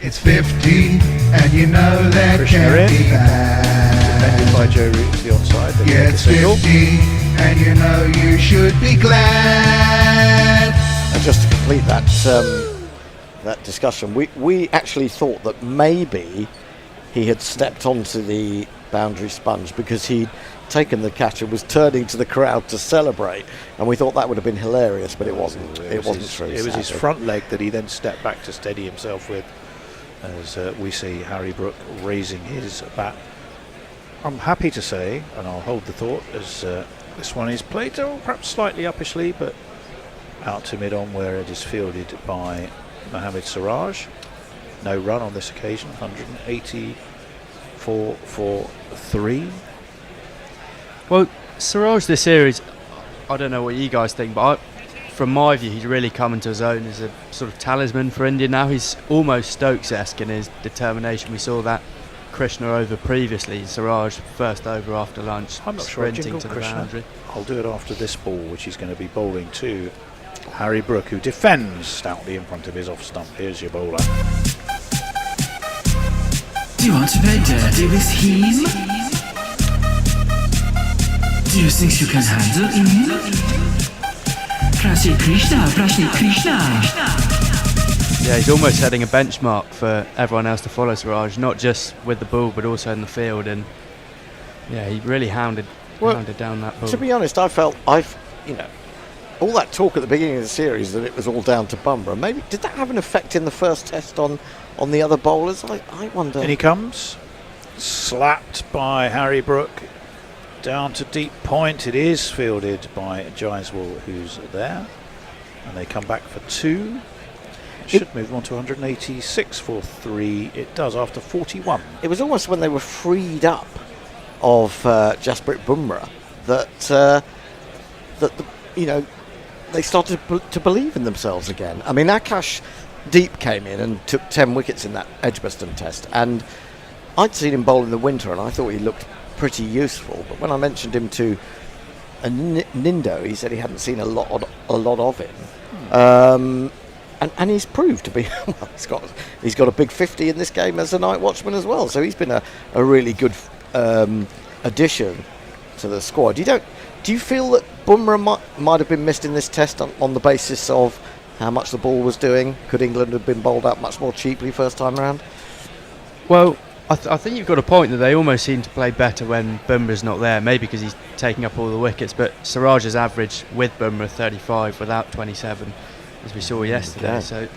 It's 50, and you know that Krishna can't in, be bad. defended by Did he make a Gets single? 50, and you know you should be glad. And just to complete that that discussion, we actually thought that maybe he had stepped onto the boundary sponge because he'd taken the catch and was turning to the crowd to celebrate, and we thought that would have been hilarious, but it wasn't. It wasn't true. It was his sadly. front leg that he then stepped back to steady himself with, as we see Harry Brook raising his bat. I'm happy to say, and I'll hold the thought, as this one is played perhaps slightly uppishly, but out to mid-on where it is fielded by Mohamed Siraj. No run on this occasion, 184 for 3. Well, Siraj this series, I don't know what you guys think, but from my view, he's really come into his own as a sort of talisman for India now. He's almost Stokes-esque in his determination. We saw that Krishna over previously, Siraj first over after lunch, I'm not sure I sprinting jingled to the Krishna. boundary. I'll do it after this ball, which he's going to be bowling to Harry Brook, who defends stoutly in front of his off stump. Here's your bowler. Do you want to play dirty with him? Do you think you can handle him? Prashni Krishna, Prashni Krishna. Yeah, he's almost setting a benchmark for everyone else to follow Siraj, not just with the ball but also in the field, and yeah, he really hounded down that ball. To be honest, I felt all that talk at the beginning of the series that it was all down to Bumrah. Maybe did that have an effect in the first test on the other bowlers? I wonder. In he comes, slapped by Harry Brook down to deep point. It is fielded by Jaiswal, who's there, and they come back for 2. Should move on to 186 for 3. It does after 41. It was almost when they were freed up of Jasprit Bumrah that they started to believe in themselves again. I mean, Akash Deep came in and took 10 wickets in that Edgbaston test, and I'd seen him bowl in the winter, and I thought he looked pretty useful. But when I mentioned him to Nindo, he said he hadn't seen a lot of him. And he's proved to be he's got a big 50 in this game as a night watchman as well. So he's been a really good addition to the squad. Do you feel that Bumrah might have been missed in this test on the basis of how much the ball was doing? Could England have been bowled out much more cheaply first time round? Well, I think you've got a point that they almost seem to play better when Bumrah's not there, maybe because he's taking up all the wickets, but Siraj's average with Bumrah 35 without 27, as we saw yesterday, so it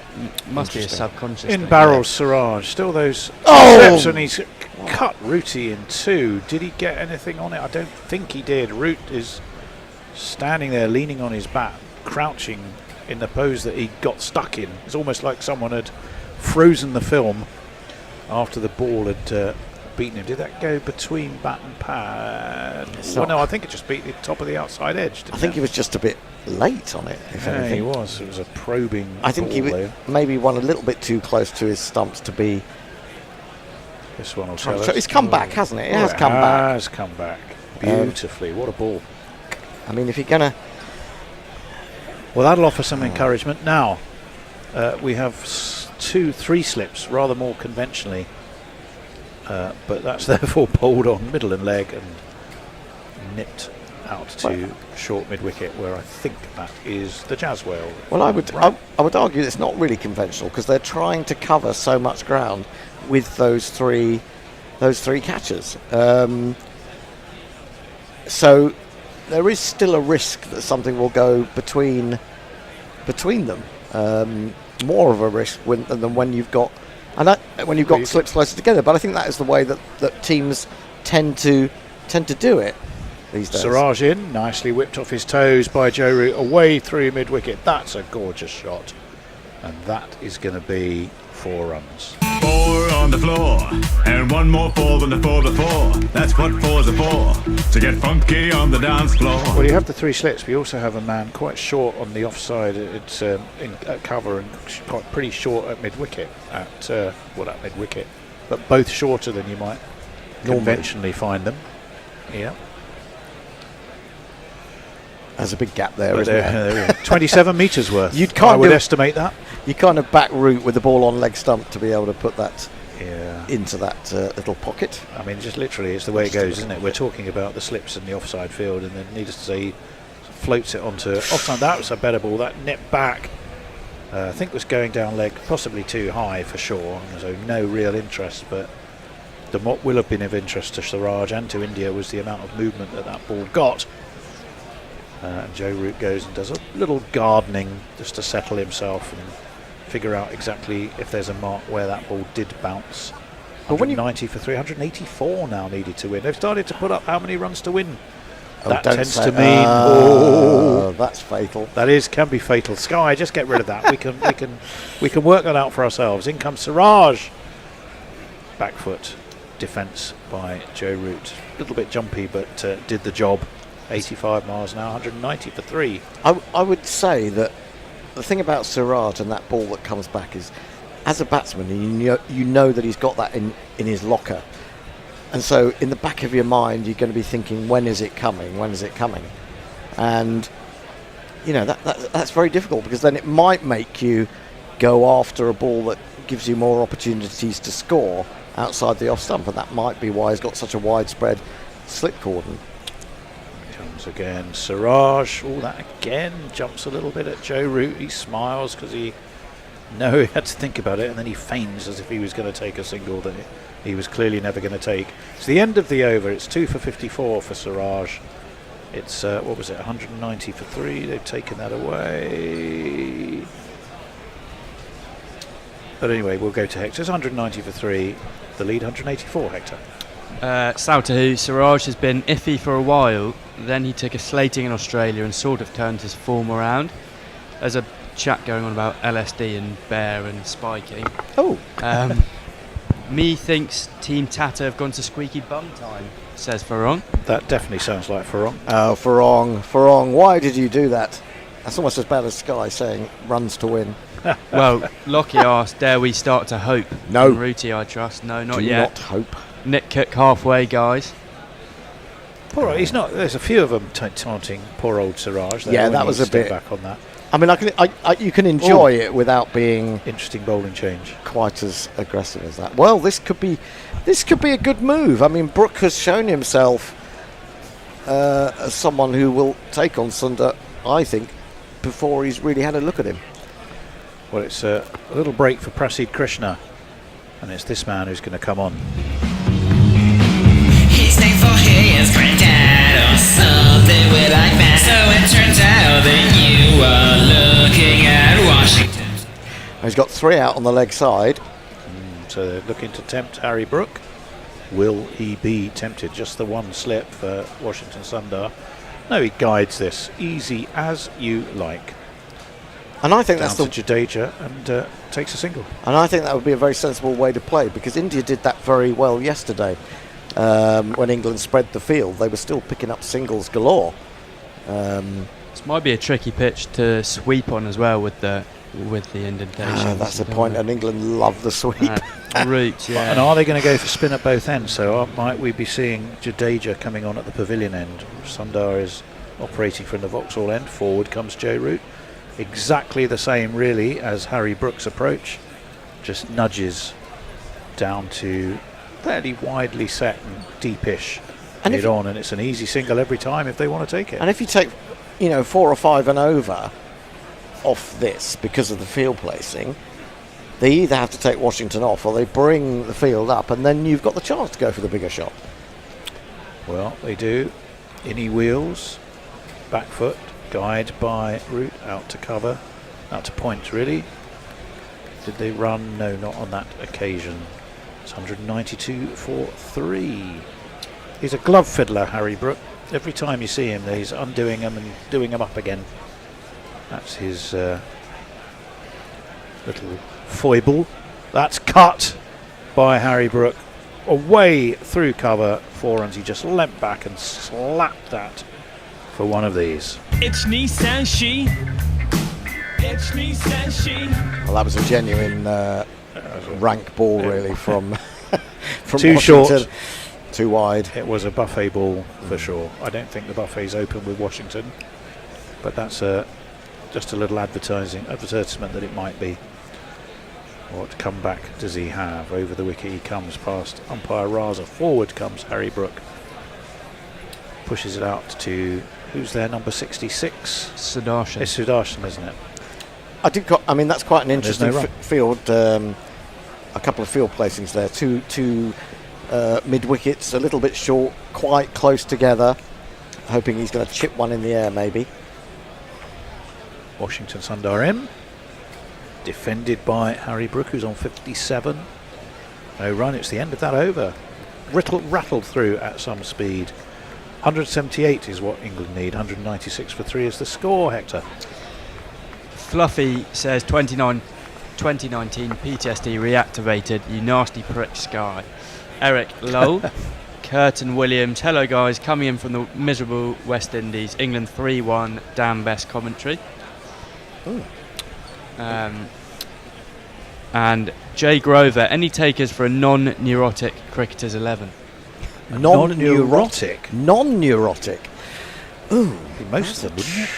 must be a subconscious in thing. barrels Siraj, still those steps, and he's cut Rooty in 2. Did he get anything on it? I don't think he did. Root is standing there leaning on his bat, crouching in the pose that he got stuck in. It's almost like someone had frozen the film after the ball had beaten him. Did that go between bat and pad? Well, no, I think it just beat the top of the outside edge. I think he was just a bit late on it, if anything. He was. It was a probing I think ball, he maybe won a little bit too close to his stumps to be. This one will tell us. It's come back, hasn't it? It has come back. It has come back beautifully. What a ball. I mean, if you're going to... Well, that'll offer some encouragement. Now, we have 3 slips, rather more conventionally, but that's therefore bowled on middle and leg and nipped out to short mid-wicket, where I think that is the Jaiswal. Well, I would argue it's not really conventional because they're trying to cover so much ground with those three catches. So there is still a risk that something will go between them. More of a risk than when you've got slips closer together. But I think that is the way that teams tend to do it these days. Siraj in, nicely whipped off his toes by Joe Root, away through mid-wicket. That's a gorgeous shot, and that is going to be 4 runs. 4 on the floor, and 1 more 4 than the 4 before. That's what 4s are for, to get funky on the dance floor. Well, you have the 3 slips, but you also have a man quite short on the offside. It's at cover and quite pretty short at mid-wicket. At mid-wicket, but both shorter than you might conventionally find them. Yeah. There's a big gap there, isn't there? 27 metres worth. You'd I would estimate that. You kind of back root with the ball on leg stump to be able to put that into that little pocket. I mean, just literally, it's the way it goes, isn't it? We're talking about the slips in the offside field, and then needless to say, he floats it onto offside. That was a better ball. That nipped back. I think was going down leg, possibly too high for sure. So no real interest, but what will have been of interest to Siraj and to India was the amount of movement that ball got. And Joe Root goes and does a little gardening just to settle himself and figure out exactly if there's a mark where that ball did bounce. 190 for 384 now needed to win. They've started to put up how many runs to win. That tends to mean that's fatal. That can be fatal. Sky, just get rid of that. we can work that out for ourselves. In comes Siraj. Back foot defence by Joe Root. A little bit jumpy, but did the job. 85 miles an hour, 190 for 3. I would say that the thing about Siraj and that ball that comes back is, as a batsman, you know that he's got that in his locker. And so in the back of your mind, you're going to be thinking, when is it coming? When is it coming? And, that's very difficult, because then it might make you go after a ball that gives you more opportunities to score outside the off stump. And that might be why he's got such a widespread slip cordon. Comes again, Siraj. Oh, that again jumps a little bit at Joe Root. He smiles because he had to think about it, and then he feigns as if he was going to take a single that he was clearly never going to take. It's the end of the over. It's 2 for 54 for Siraj. It's 190 for 3. They've taken that away. But anyway, we'll go to Hector. It's 190 for 3. The lead 184, Hector. Sautahu, Siraj has been iffy for a while. Then he took a slating in Australia and sort of turned his form around. There's a chat going on about LSD and bear and spiking. Oh. Me thinks Team Tata have gone to squeaky bum time, says Farong. That definitely sounds like Farong. Oh, Farong, why did you do that? That's almost as bad as Sky saying runs to win. Well, Lockie asked, dare we start to hope? No. Ruti, I trust. No, not Do yet. not hope. Nick Cook halfway, guys. Poor, he's not. There's a few of them taunting poor old Siraj. Yeah, that was a bit back on that. I mean, you can enjoy it without being interesting bowling change, quite as aggressive as that. Well, this could be a good move. I mean, Brook has shown himself as someone who will take on Sundar, I think, before he's really had a look at him. Well, it's a little break for Prasid Krishna, and it's this man who's going to come on. He's named for his granddad or something with like that. So it turns out that you are looking at Washington. He's got 3 out on the leg side. So they're looking to tempt Harry Brook. Will he be tempted? Just the one slip for Washington Sundar. No, he guides this. Easy as you like. And I think down that's to Jadeja and takes a single. And I think that would be a very sensible way to play, because India did that very well yesterday. When England spread the field, they were still picking up singles galore. This might be a tricky pitch to sweep on as well with the indentation. That's the point, and England love the sweep. Root, yeah. And are they going to go for spin at both ends? So might we be seeing Jadeja coming on at the pavilion end? Sundar is operating from the Vauxhall end. Forward comes Joe Root. Exactly the same, really, as Harry Brook's approach. Just nudges down to fairly widely set and deepish mid on, and it's an easy single every time if they want to take it. And if you take, 4 or 5 and over off this because of the field placing, they either have to take Washington off or they bring the field up, and then you've got the chance to go for the bigger shot. Well, they do. In he wheels, back foot, guide by Root, out to cover, out to point really. Did they run? No, not on that occasion. It's 192 for 3. He's a glove fiddler, Harry Brook. Every time you see him, he's undoing them and doing them up again. That's his little foible. That's cut by Harry Brook. Away through cover, 4 runs. He just leapt back and slapped that for one of these. It's Nissan She. It's Nissan She. Well, that was a genuine rank ball, really, from too Washington. Short, too wide. It was a buffet ball for sure. I don't think the buffet's open with Washington, but that's just a little advertisement that it might be. What comeback does he have? Over the wicket he comes past umpire Raza. Forward comes Harry Brook. Pushes it out to, who's there, number 66? Sudarshan. It's Sudarshan, isn't it? I mean, that's quite an interesting no run. field. A couple of field placings there. Two mid wickets, a little bit short, quite close together. Hoping he's going to chip one in the air, maybe. Washington Sundar in. Defended by Harry Brook, who's on 57. No run, it's the end of that over. Rattled through at some speed. 178 is what England need. 196 for 3 is the score, Hector. Fluffy says 2019 PTSD reactivated, you nasty prick Sky. Eric Lowell. Curtin Williams, hello guys, coming in from the miserable West Indies. England 3-1, damn best commentary. And Jay Grover, any takers for a non-neurotic cricketers 11? Non-neurotic. Ooh, most of them, wouldn't it?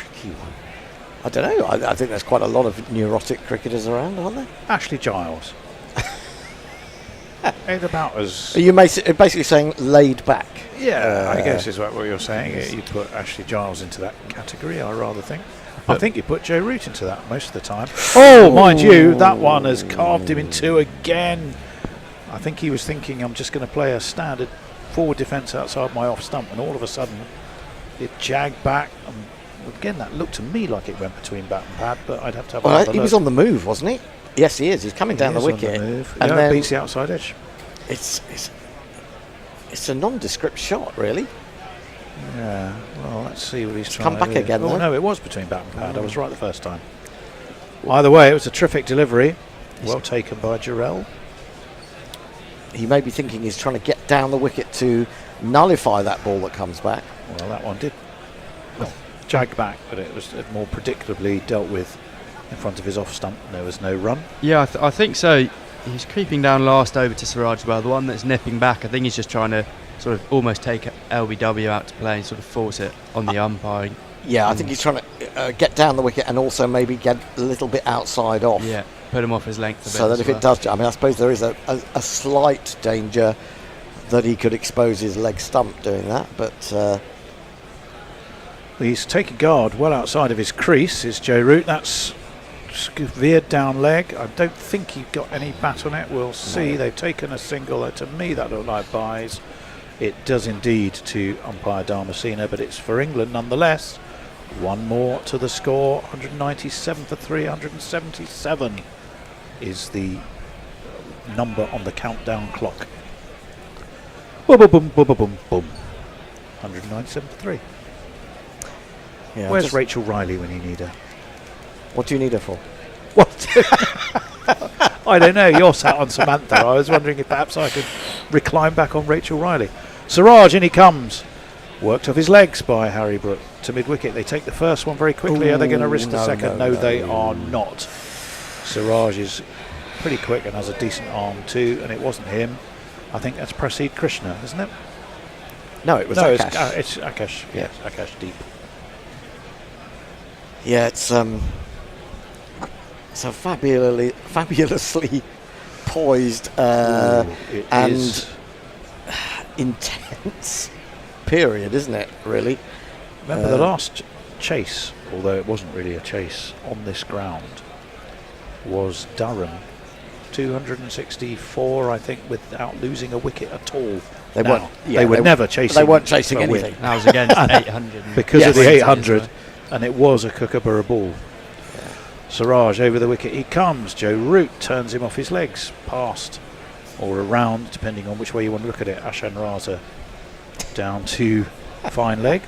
I don't know. I think there's quite a lot of neurotic cricketers around, aren't there? Ashley Giles. Ain't about as... Are you basically saying laid back? Yeah, I guess is what you're saying. You put Ashley Giles into that category, I rather think. I think you put Joe Root into that most of the time. Oh, mind you, that one has carved him in two again. I think he was thinking, I'm just going to play a standard forward defence outside my off stump, and all of a sudden it jagged back. Again, that looked to me like it went between bat and pad, but I'd have to have another he look. was on the move, wasn't he? Yes, he is. He's coming down the wicket. And then then beats the outside edge. It's a nondescript shot, really. Yeah, well, let's see what he's trying come back to do. again, Oh, though. no, it was between bat and pad. I was right the first time. Either way, it was a terrific delivery. Well taken by Jarrell. He may be thinking he's trying to get down the wicket to nullify that ball that comes back. Well, that one did jag back, but it was more predictably dealt with in front of his off stump. There was no run. Yeah, I think so. He's creeping down last over to Siraj as well. The one that's nipping back, I think he's just trying to sort of almost take LBW out to play and sort of force it on the umpiring. Yeah, I think he's trying to get down the wicket and also maybe get a little bit outside off. Yeah, put him off his length a bit. So that if it does, I mean, I suppose there is a slight danger that he could expose his leg stump doing that, but... He's taken guard well outside of his crease, is Joe Root. That's veered down leg. I don't think he got any bat on it. We'll see. No. They've taken a single. To me, that looked like buys. It does indeed to umpire Dharmasena, but it's for England nonetheless. One more to the score. 197 for 377 is the number on the countdown clock. Boom, boom, boom, boom, boom, boom. 197 for 3. Yeah, where's Rachel Riley when you need her? What do you need her for? What? I don't know. You're sat on Samantha. I was wondering if perhaps I could recline back on Rachel Riley. Siraj, in he comes. Worked off his legs by Harry Brook to mid-wicket. They take the first one very quickly. Are they going to risk the second? No, they are not. Siraj is pretty quick and has a decent arm too, and it wasn't him. I think that's Prasid Krishna, isn't it? No, it was Akash. It's Akash. Yeah, Akash Deep. Yeah, it's a fabulously poised and intense period, isn't it, really? Remember the last chase, although it wasn't really a chase on this ground, was Durham. 264, I think, without losing a wicket at all. They were never chasing. They weren't chasing anything. That was against 800. Because of the 800. And it was a kookaburra ball. Yeah. Siraj over the wicket. He comes. Joe Root turns him off his legs. Past or around, depending on which way you want to look at it. Ashan Raza down to fine leg.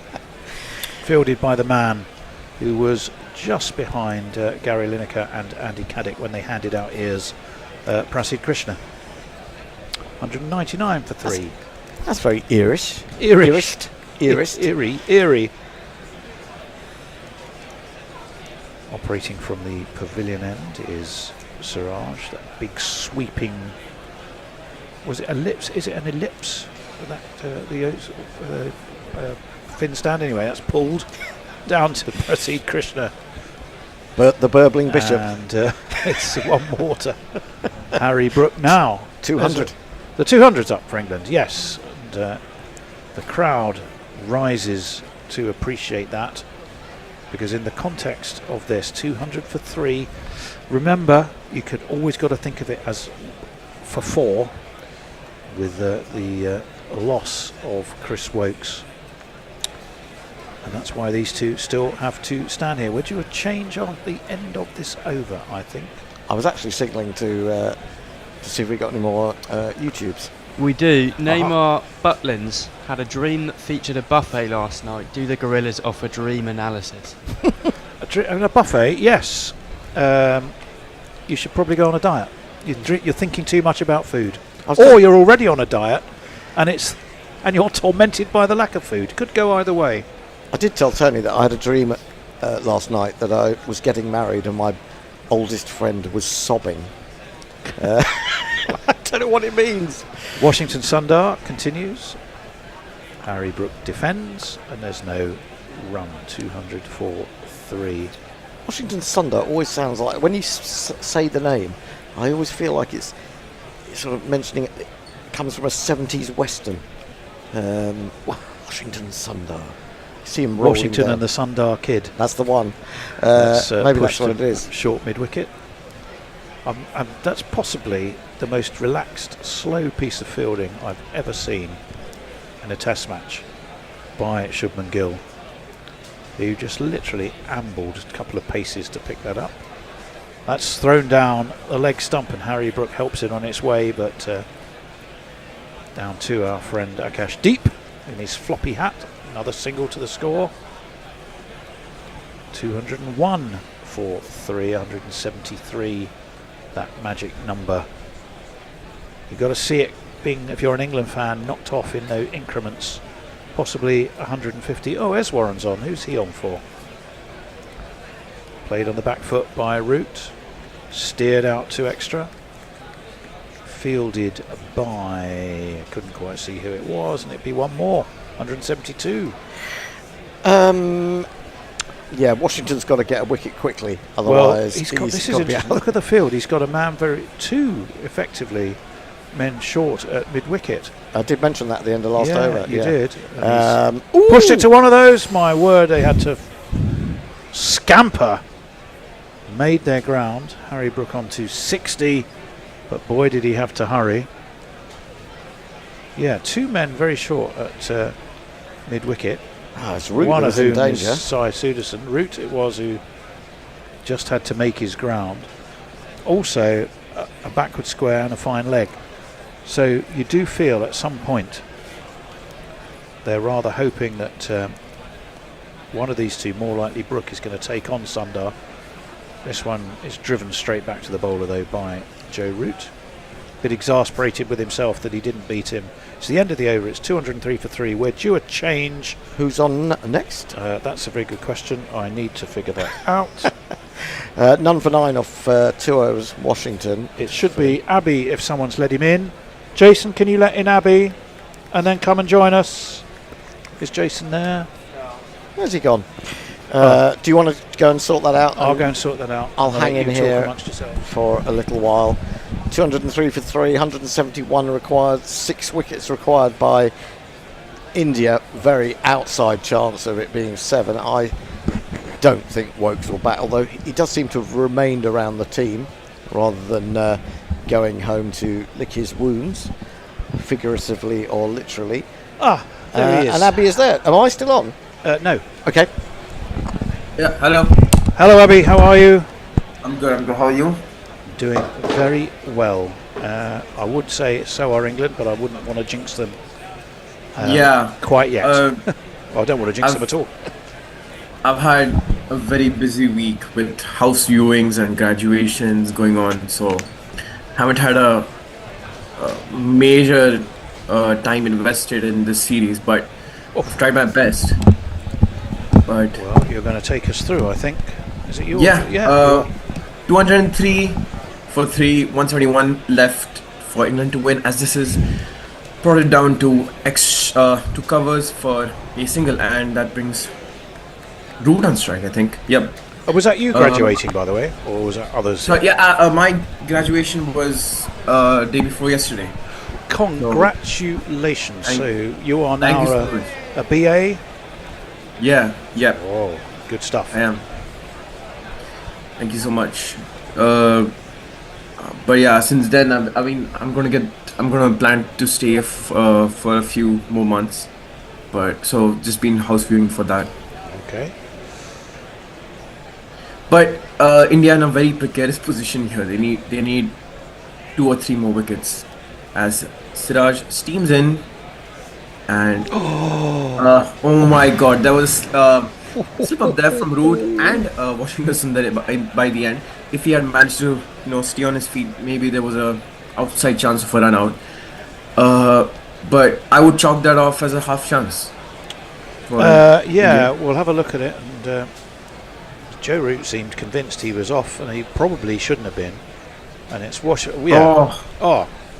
Fielded by the man who was just behind Gary Lineker and Andy Caddick when they handed out ears. Prasid Krishna. 199 for 3. That's very Irish. Eerie. Operating from the pavilion end is Siraj, that big sweeping. Was it ellipse? Is it an ellipse? That the fin stand anyway. That's pulled down to Prasid Krishna, the burbling bishop, and it's one more to Harry Brook now. 200. The 200's up for England, yes. And the crowd rises to appreciate that, because in the context of this, 200 for 3, remember, you could always got to think of it as for 4, with the loss of Chris Wokes. And that's why these two still have to stand here. We'll do a change on the end of this over, I think. I was actually signalling to see if we got any more YouTubes. We do. Neymar Butlins had a dream that featured a buffet last night. Do the Gorillas offer dream analysis? A buffet, yes. You should probably go on a diet. You're thinking too much about food, or you're already on a diet, and you're tormented by the lack of food. Could go either way. I did tell Tony that I had a dream last night that I was getting married and my oldest friend was sobbing. I don't know what it means. Washington Sundar continues. Harry Brook defends, and there's no run. 200 for 3. Washington Sundar always sounds like, when you say the name, I always feel like it's sort of mentioning it comes from a 70s western. Washington Sundar. See him rolling Washington down. and the Sundar Kid. That's the one. Maybe that's what it is. Short mid-wicket. That's possibly the most relaxed, slow piece of fielding I've ever seen in a Test match by Shubman Gill, who just literally ambled a couple of paces to pick that up. That's thrown down the leg stump, and Harry Brook helps it on its way, but down to our friend Akash Deep in his floppy hat. Another single to the score. 201 for 373. That magic number. You've got to see it being, if you're an England fan, knocked off in no increments. Possibly 150. Oh, Eswarren's on. Who's he on for? Played on the back foot by Root. Steered out to extra. Fielded by, I couldn't quite see who it was, and it'd be one more. 172. Yeah, Washington's got to get a wicket quickly, otherwise look at the field. He's got a man two effectively men short at mid-wicket. I did mention that at the end of last over. You did. Pushed it to one of those. My word, they had to scamper. Made their ground. Harry Brook on to 60, but boy did he have to hurry. Yeah, 2 men very short at mid-wicket. One of whom is Sai Suderson. Root it was, who just had to make his ground. Also a backward square and a fine leg. So you do feel at some point they're rather hoping that one of these two, more likely Brook, is going to take on Sundar. This one is driven straight back to the bowler though by Joe Root. Bit exasperated with himself that he didn't beat him. It's the end of the over. It's 203 for 3. We're due a change. Who's on next? That's a very good question. I need to figure that out. None for 9 off 2 overs, Washington. It should be Abbey if someone's let him in. Jason, can you let in Abbey and then come and join us? Is Jason there? Where's he gone? Do you want to go and sort that out? I'll go and sort that out. I'll hang in here for a little while. 203 for 3, 171 required, 6 wickets required by India. Very outside chance of it being 7. I don't think Wokes will bat, although he does seem to have remained around the team rather than going home to lick his wounds, figuratively or literally. There he is. And Abbey is there. Am I still on? No. Okay. Yeah, hello. Hello, Abbey. How are you? I'm good. How are you? Doing very well. I would say so are England, but I wouldn't want to jinx them. Quite yet. Well, I don't want to jinx them at all. I've had a very busy week with house viewings and graduations going on, so haven't had a major time invested in this series, but I've tried my best. But well, you're going to take us through, I think. Is it yours? Yeah. 203 for 3, 171 left for England to win, as this is brought it down to two covers for a single, and that brings Root on strike, I think. Yep. Was that you graduating, by the way, or was that others? So my graduation was day before yesterday. Congratulations! So you are now a BA. Yeah. Oh, good stuff. I am. Thank you so much. But yeah, since then, I'm gonna plan to stay for a few more months. But so just been house viewing for that. Okay. But India in a very precarious position here. They need 2 or 3 more wickets as Siraj steams in, and oh my God, there was slip up there from Root and Washington Sundar by the end. If he had managed to stay on his feet, maybe there was a outside chance of a run out. But I would chalk that off as a half chance. Yeah, we'll have a look at it. And Joe Root seemed convinced he was off, and he probably shouldn't have been. And it's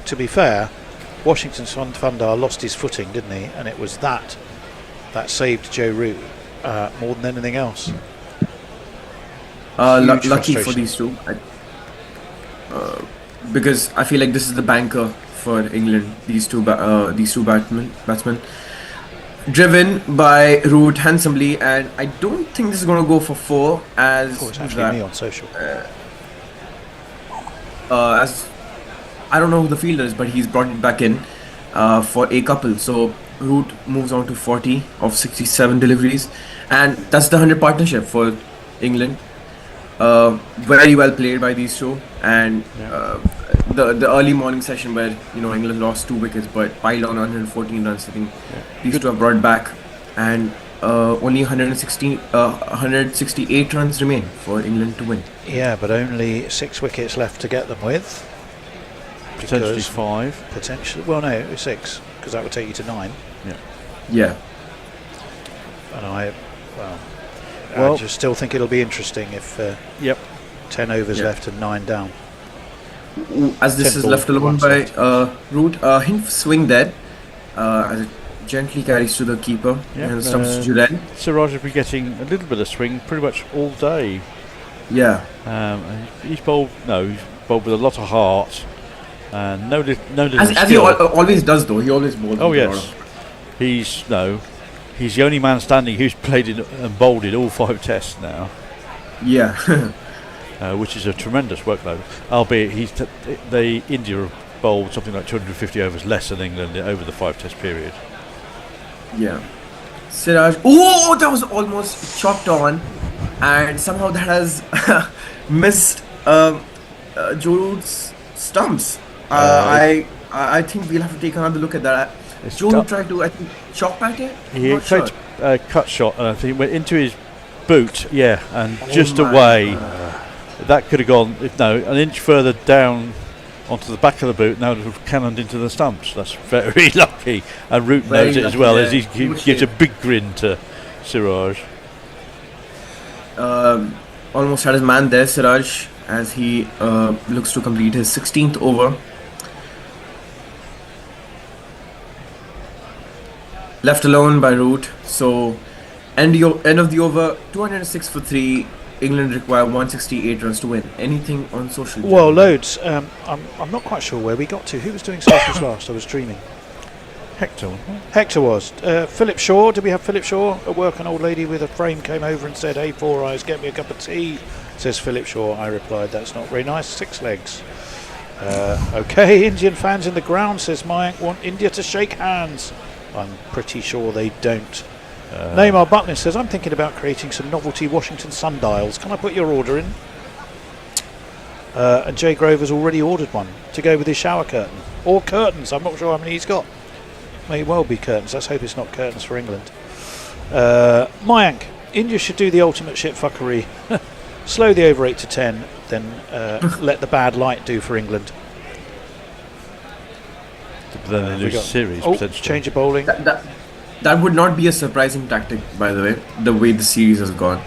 to be fair, Washington Sundar lost his footing, didn't he? And it was that saved Joe Root more than anything else. Lucky for these two, because I feel like this is the banker for England. These two batsmen, driven by Root handsomely, and I don't think this is going to go for 4. As it's actually me on social. As I don't know who the fielder is, but he's brought it back in for a couple. So Root moves on to 40 of 67 deliveries, and that's the 100 partnership for England. Very well played by these two, and the early morning session where England lost 2 wickets but piled on 114 runs. I think these two have brought back, and only 168 runs remain for England to win. Yeah, but only 6 wickets left to get them with. Potentially 5. Potentially, well, no, 6, because that would take you to 9. Yeah. And I just still think it'll be interesting if 10 overs left and 9 down. As this is left alone by Root, hint swing there as it gently carries to the keeper and stumps to Julian. Siraj will be getting a little bit of swing pretty much all day. Yeah. He's bowled with a lot of heart. No little as he always does, though. He always bowls. Oh yes, he's the only man standing who's played and bowled in all 5 tests now. Yeah, which is a tremendous workload. Albeit the India have bowled something like 250 overs less than England over the 5 test period. Yeah, Siraj. Oh, that was almost chopped on, and somehow that has missed Joe Root's stumps. I think we'll have to take another look at that. Joe Root tried to, I think, chop at it. He tried to cut shot, and I think it went into his boot. Yeah, and just away. That could have gone an inch further down onto the back of the boot. Now it would have cannoned into the stumps. That's very lucky, and Root knows it as well, as he gives a big grin to Siraj. Almost had his man there, Siraj, as he looks to complete his 16th over. Left alone by Root. So end of the over, 206 for 3. England require 168 runs to win. Anything on social? Well, loads. I'm not quite sure where we got to. Who was doing socials last? I was dreaming. Hector was. Philip Shaw. Did we have Philip Shaw at work? An old lady with a frame came over and said, "Hey, Four Eyes, get me a cup of tea," says Philip Shaw. I replied, "That's not very nice. 6 legs." Okay, Indian fans in the ground, says Mayank, want India to shake hands. I'm pretty sure they don't. Neymar Butlin says, I'm thinking about creating some novelty Washington sundials. Can I put your order in? And Jay Grover's already ordered one to go with his shower curtain. Or curtains, I'm not sure how many he's got. May well be curtains. Let's hope it's not curtains for England. Mayank, India should do the ultimate shit fuckery. Slow the over 8 to 10, then let the bad light do for England. Then they lose series, potentially. Change of bowling. That would not be a surprising tactic, by the way the series has gone.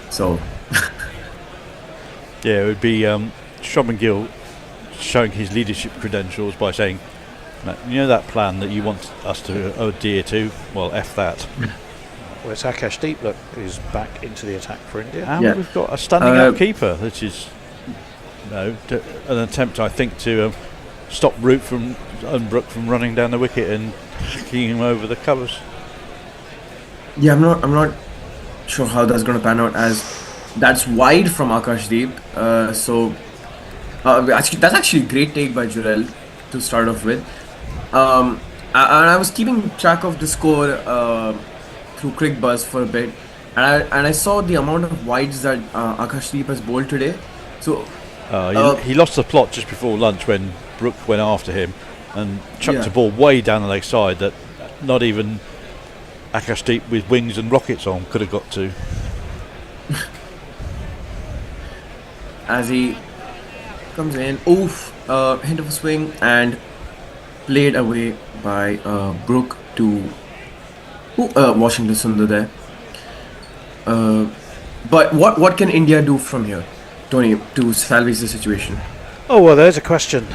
So yeah, it would be Shubman Gill showing his leadership credentials by saying, you know that plan that you want us to adhere to? Well, F that. Well, it's Akash Deep, look, who's back into the attack for India. And we've got a standing up keeper, which is an attempt, I think, to stop Brook from running down the wicket and kicking him over the covers. Yeah, I'm not sure how that's going to pan out, as that's wide from Akash Deep. Actually, that's actually a great take by Jurel to start off with. And I was keeping track of the score through Crick Buzz for a bit, and I saw the amount of wides that Akash Deep has bowled today. So he lost the plot just before lunch when Brook went after him and chucked a ball way down the leg side that not even Akash Deep with wings and rockets on could have got to. As he comes in, hint of a swing and played away by Brook to Washington Sundar there. But what can India do from here, Tony, to salvage the situation? Oh, well, there's a question.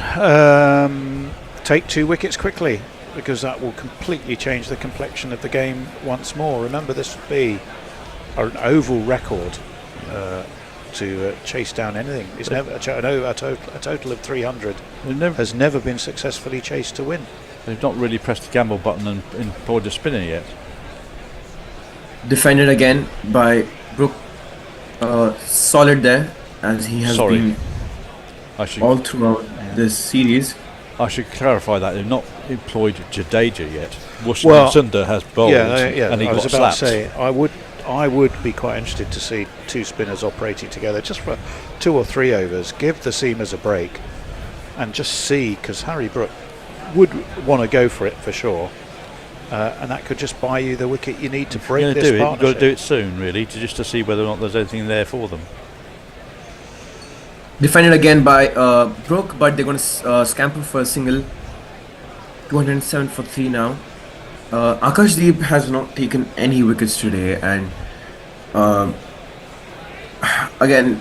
Take 2 wickets quickly, because that will completely change the complexion of the game once more. Remember, this would be an oval record to chase down anything. It's never a total of 300 has never been successfully chased to win. They've not really pressed the gamble button and employed a spinner yet. Defended again by Brook. Solid there, as he has been all throughout this series. I should clarify that they've not employed Jadeja yet. Washington Sundar has bowled, and he got slapped. I was about to say, I would be quite interested to see 2 spinners operating together just for 2 or 3 overs. Give the seamers a break and just see, because Harry Brook would want to go for it for sure, and that could just buy you the wicket you need to break this partnership. You've got to do it soon, really, just to see whether or not there's anything there for them. Defended again by Brook, but they're going to scamper for a single. 207 for 3 now. Akash Deep has not taken any wickets today, and again,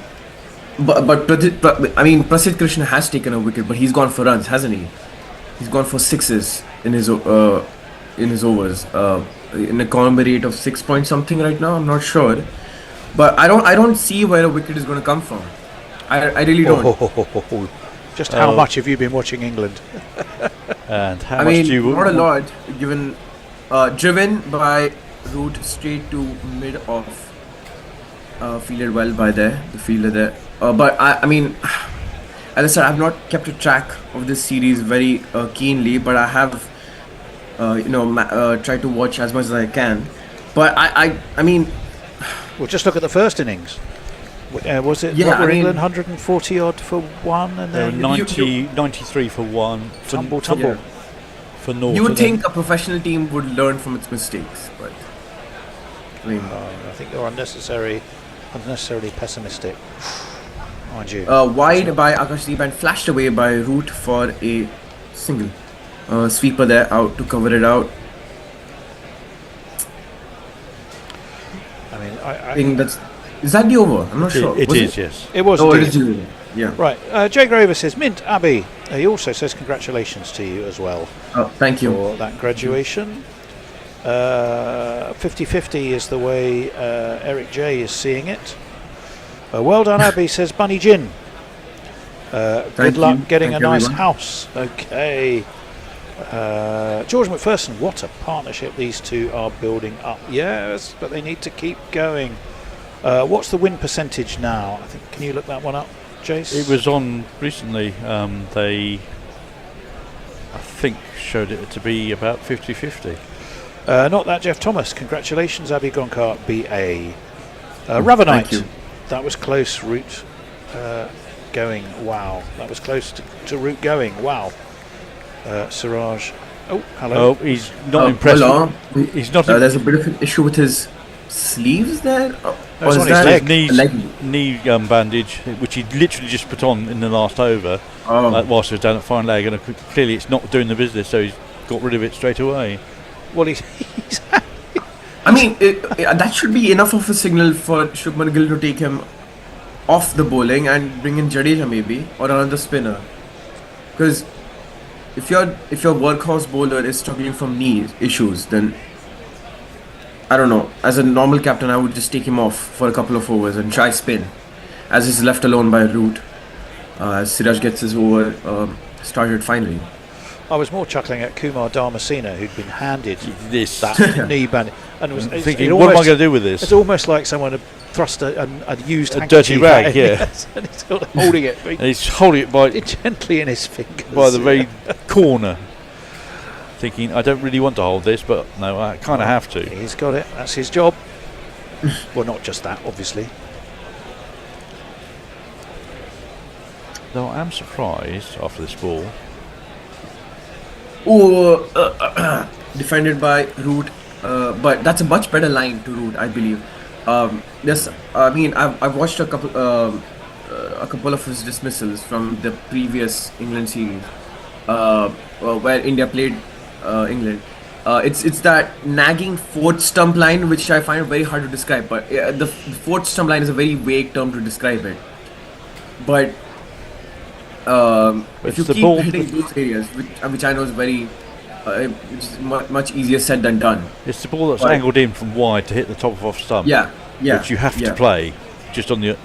Prasidh Krishna has taken a wicket, but he's gone for runs, hasn't he? He's gone for 6s in his overs, in a combo rate of 6 point something right now. I'm not sure, but I don't see where a wicket is going to come from. I really don't. Just how much have you been watching England? And how much do you? Not a lot, given driven by Root straight to mid off. Fielded well by the fielder there. But I mean, as I said, I've not kept a track of this series very keenly, but I have, tried to watch as much as I can. But I mean, well, just look at the first innings. Was it England 140 odd for 1, and then 93 for 1. Tumble. For North. You would think a professional team would learn from its mistakes, but I mean, I think you're unnecessarily pessimistic. Mind you. Wide by Akash Deep and flashed away by Root for a single. Sweeper there out to cover it out. I mean, I think that's. Is that the over? I'm not sure. It is, yes. It was. Oh, it is the over. Yeah. Right. Jay Grover says, Mint Abbey. He also says congratulations to you as well. Oh, thank you for that graduation. 50-50 is the way Eric J is seeing it. Well done, Abbey, says Bunny Gin. Good luck getting a nice house. Okay. George McPherson, what a partnership these two are building up. Yes, but they need to keep going. What's the win percentage now? I think. Can you look that one up, Jace? It was on recently. They, I think, showed it to be about 50-50. Not that, Jeff Thomas. Congratulations, Abby Gonkar, BA. Ravanite. That was close. Root going. Wow. That was close to Root going. Wow. Siraj. Oh, hello. Oh, he's not impressed. Hello. He's not. There's a bit of an issue with his sleeves there. Or is that knee bandage, which he literally just put on in the last over, whilst he was down at fine leg, and clearly it's not doing the business, so he's got rid of it straight away. Well, he's I mean, that should be enough of a signal for Shubman Gill to take him off the bowling and bring in Jadeja maybe, or another spinner. Because if your workhorse bowler is struggling from knee issues, then I don't know. As a normal captain, I would just take him off for a couple of overs and try spin, as he's left alone by Root. As Siraj gets his over started finally. I was more chuckling at Kumar Dharmasena, who'd been handed that knee bandage, and was thinking, what am I going to do with this? It's almost like someone had thrust a used a dirty rag, yeah. And he's sort of holding it. And he's holding it by gently in his fingers, by the very corner. Thinking, I don't really want to hold this, but no, I kind of have to. He's got it. That's his job. Well, not just that, obviously. Though I am surprised after this ball. Defended by Root, but that's a much better line to Root, I believe. Yes, I mean I've watched a couple of his dismissals from the previous England series, where India played England. It's that nagging fourth stump line which I find very hard to describe. But the fourth stump line is a very vague term to describe it. But if you keep hitting those areas, which I know is very, which is much easier said than done. It's the ball that's angled in from wide to hit the top of off stump. Yeah. Which you have to play, just on the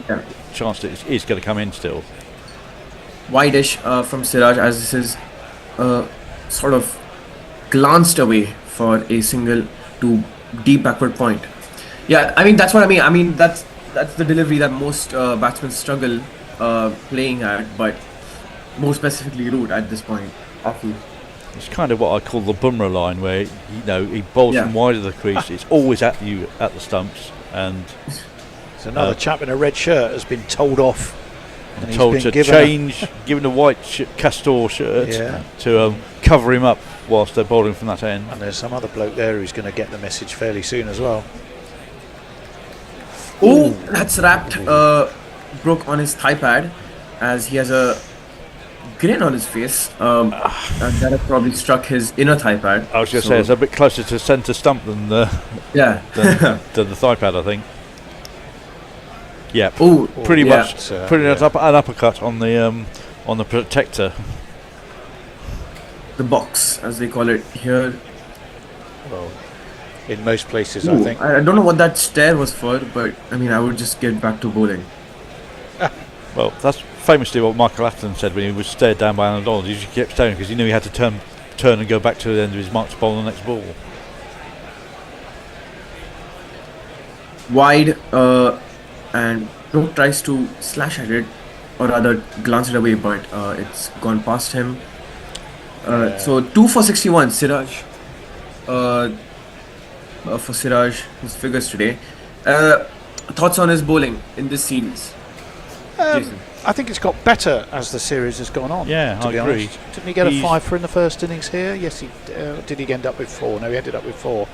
chance that it is going to come in still. Wide-ish from Siraj, as this is sort of glanced away for a single to deep backward point. Yeah, I mean that's what I mean. I mean that's the delivery that most batsmen struggle playing at, but more specifically Root at this point. I feel. It's kind of what I call the Bumrah line, where he bowls from wide of the crease. It's always at you at the stumps, and so another chap in a red shirt has been told off. And told to change, given a white Castor shirt to cover him up whilst they're bowling from that end. And there's some other bloke there who's going to get the message fairly soon as well. Oh, that's wrapped Brook on his thigh pad, as he has a grin on his face, and that has probably struck his inner thigh pad. I was going to say it's a bit closer to centre stump than the than the thigh pad, I think. Yeah, pretty much an uppercut on the protector. The box, as they call it here. Well, in most places, I think. I don't know what that stare was for, but I mean, I would just get back to bowling. Well, that's famously what Michael Atherton said when he was stared down by Alan Donald. He just kept staring because he knew he had to turn and go back to the end of his mark to bowl the next ball. Wide, and Brook tries to slash at it, or rather glance it away, but it's gone past him. So 2 for 61, Siraj. For Siraj, his figures today. Thoughts on his bowling in this series? I think it's got better as the series has gone on. Yeah, I agree. Honest. Didn't he get a 5 for in the first innings here? Yes, he did. He end up with 4? No, he ended up with 4.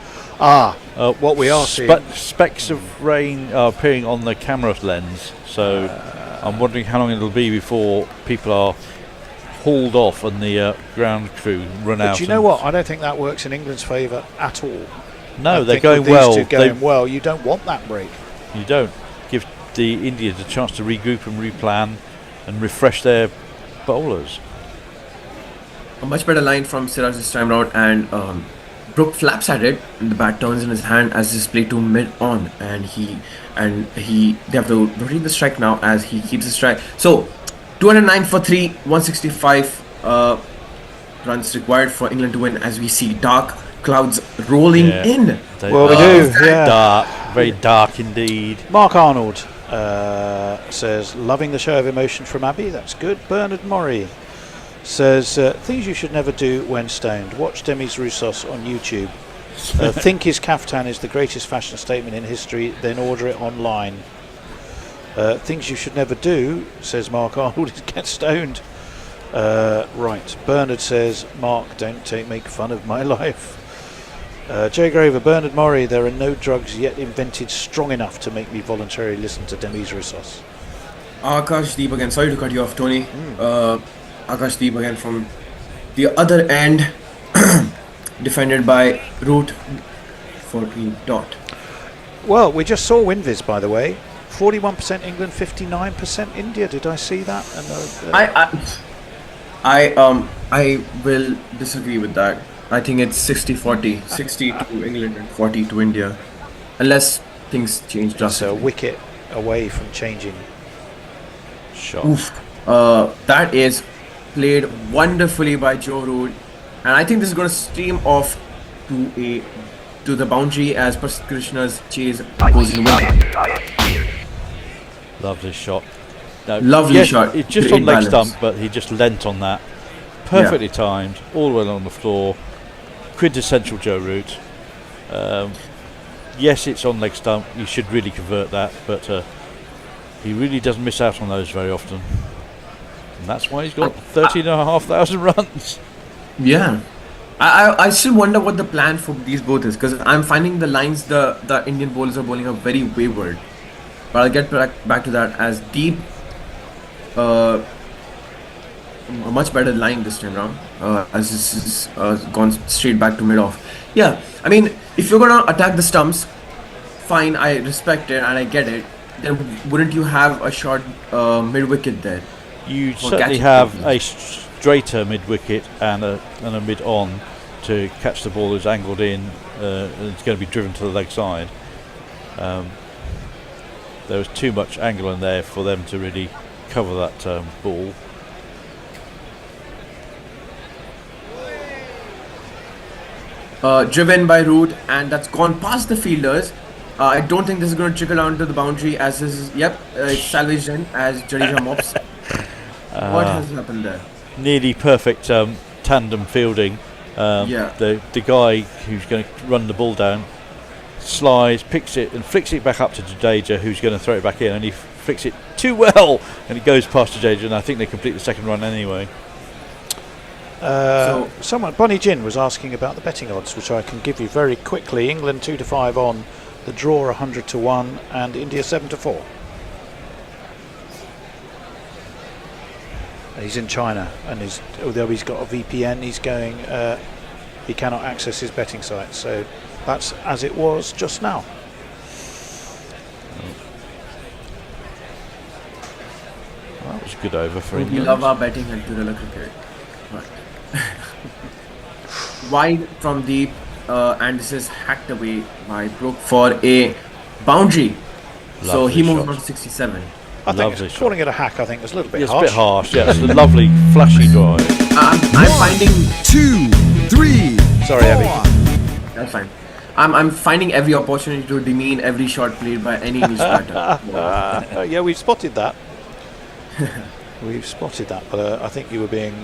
What we are seeing, specks of rain are appearing on the camera lens. So I'm wondering how long it'll be before people are hauled off and the ground crew run out. Do you know what? I don't think that works in England's favour at all. No, they're going well. These two going well. You don't want that break. You don't. Give the Indians a chance to regroup and replan and refresh their bowlers. A much better line from Siraj this time round, and Brook flaps at it, and the bat turns in his hand as this play to mid on, and they have to rotate the strike now as he keeps the strike. So 209 for 3, 165 runs required for England to win, as we see dark clouds rolling in. Well, we do. Dark, very dark indeed. Mark Arnold says, loving the show of emotion from Abby. That's good. Bernard Murray says, things you should never do when stoned. Watch Demis Roussos on YouTube. Think his kaftan is the greatest fashion statement in history, then order it online. Things you should never do, says Mark Arnold, is get stoned. Right. Bernard says, Mark, don't make fun of my life. Jay Graver, Bernard Murray, there are no drugs yet invented strong enough to make me voluntarily listen to Demis Roussos. Akash Deep again. Sorry to cut you off, Tony. Akash Deep again from the other end, defended by Root for the dot. Well, we just saw WinViz, by the way. 41% England, 59% India. Did I see that? I will disagree with that. I think it's 60-40, 60 to England and 40 to India. unless things change So a drastically. wicket away from changing shot. Oof. That is played wonderfully by Joe Root, and I think this is going to stream off to the boundary as per Krishna's chase goes in the wicket. Lovely shot. No, Lovely yes, shot. It's just Great on leg balance. stump, but he just leant on that. Perfectly timed, all the way along the floor. Quintessential Joe Root. Yes, it's on leg stump. You should really convert that, but he really doesn't miss out on those very often. And that's why he's got 13,500 runs. Yeah. I still wonder what the plan for these both is, because I'm finding the lines the Indian bowlers are bowling are very wayward. But I'll get back to that as Deep a much better line this time round, as this is gone straight back to mid-off. Yeah, I mean, if you're going to attack the stumps, fine, I respect it and I get it, then wouldn't you have a short mid-wicket there? You for certainly catching have people? a straighter mid-wicket and a mid-on to catch the ball that's angled in, and it's going to be driven to the leg side. There was too much angle in there for them to really cover that ball. Driven by Root, and that's gone past the fielders. I don't think this is going to trickle down to the boundary, as this is, it's salvaged in as Jadeja mops. What has happened there? Nearly perfect tandem fielding. Yeah. The guy who's going to run the ball down slides, picks it and flicks it back up to Jadeja, who's going to throw it back in, and he flicks it too well, and it goes past Jadeja, and I think they complete the second run anyway. Someone, Bonnie Jin, was asking about the betting odds, which I can give you very quickly. England 2-5 on, the draw 100-1, and India 7-4. He's in China, and although he's got a VPN, he's going. He cannot access his betting site, so that's as it was just now. Well, that was a good over for We England. love our betting at Guerilla Cricket. Wide from Deep, and this is hacked away by Brook for a boundary. So Lovely he moves shot. on to 67. I think calling it a hack, I think, was a little bit It's harsh. a bit harsh, yeah. It's a lovely, flashy drive. I'm finding 2, 3. Sorry, Abby. That's fine. I'm finding every opportunity to demean every shot played by any English batter. Yeah, we've spotted that. We've spotted that, but I think you were being,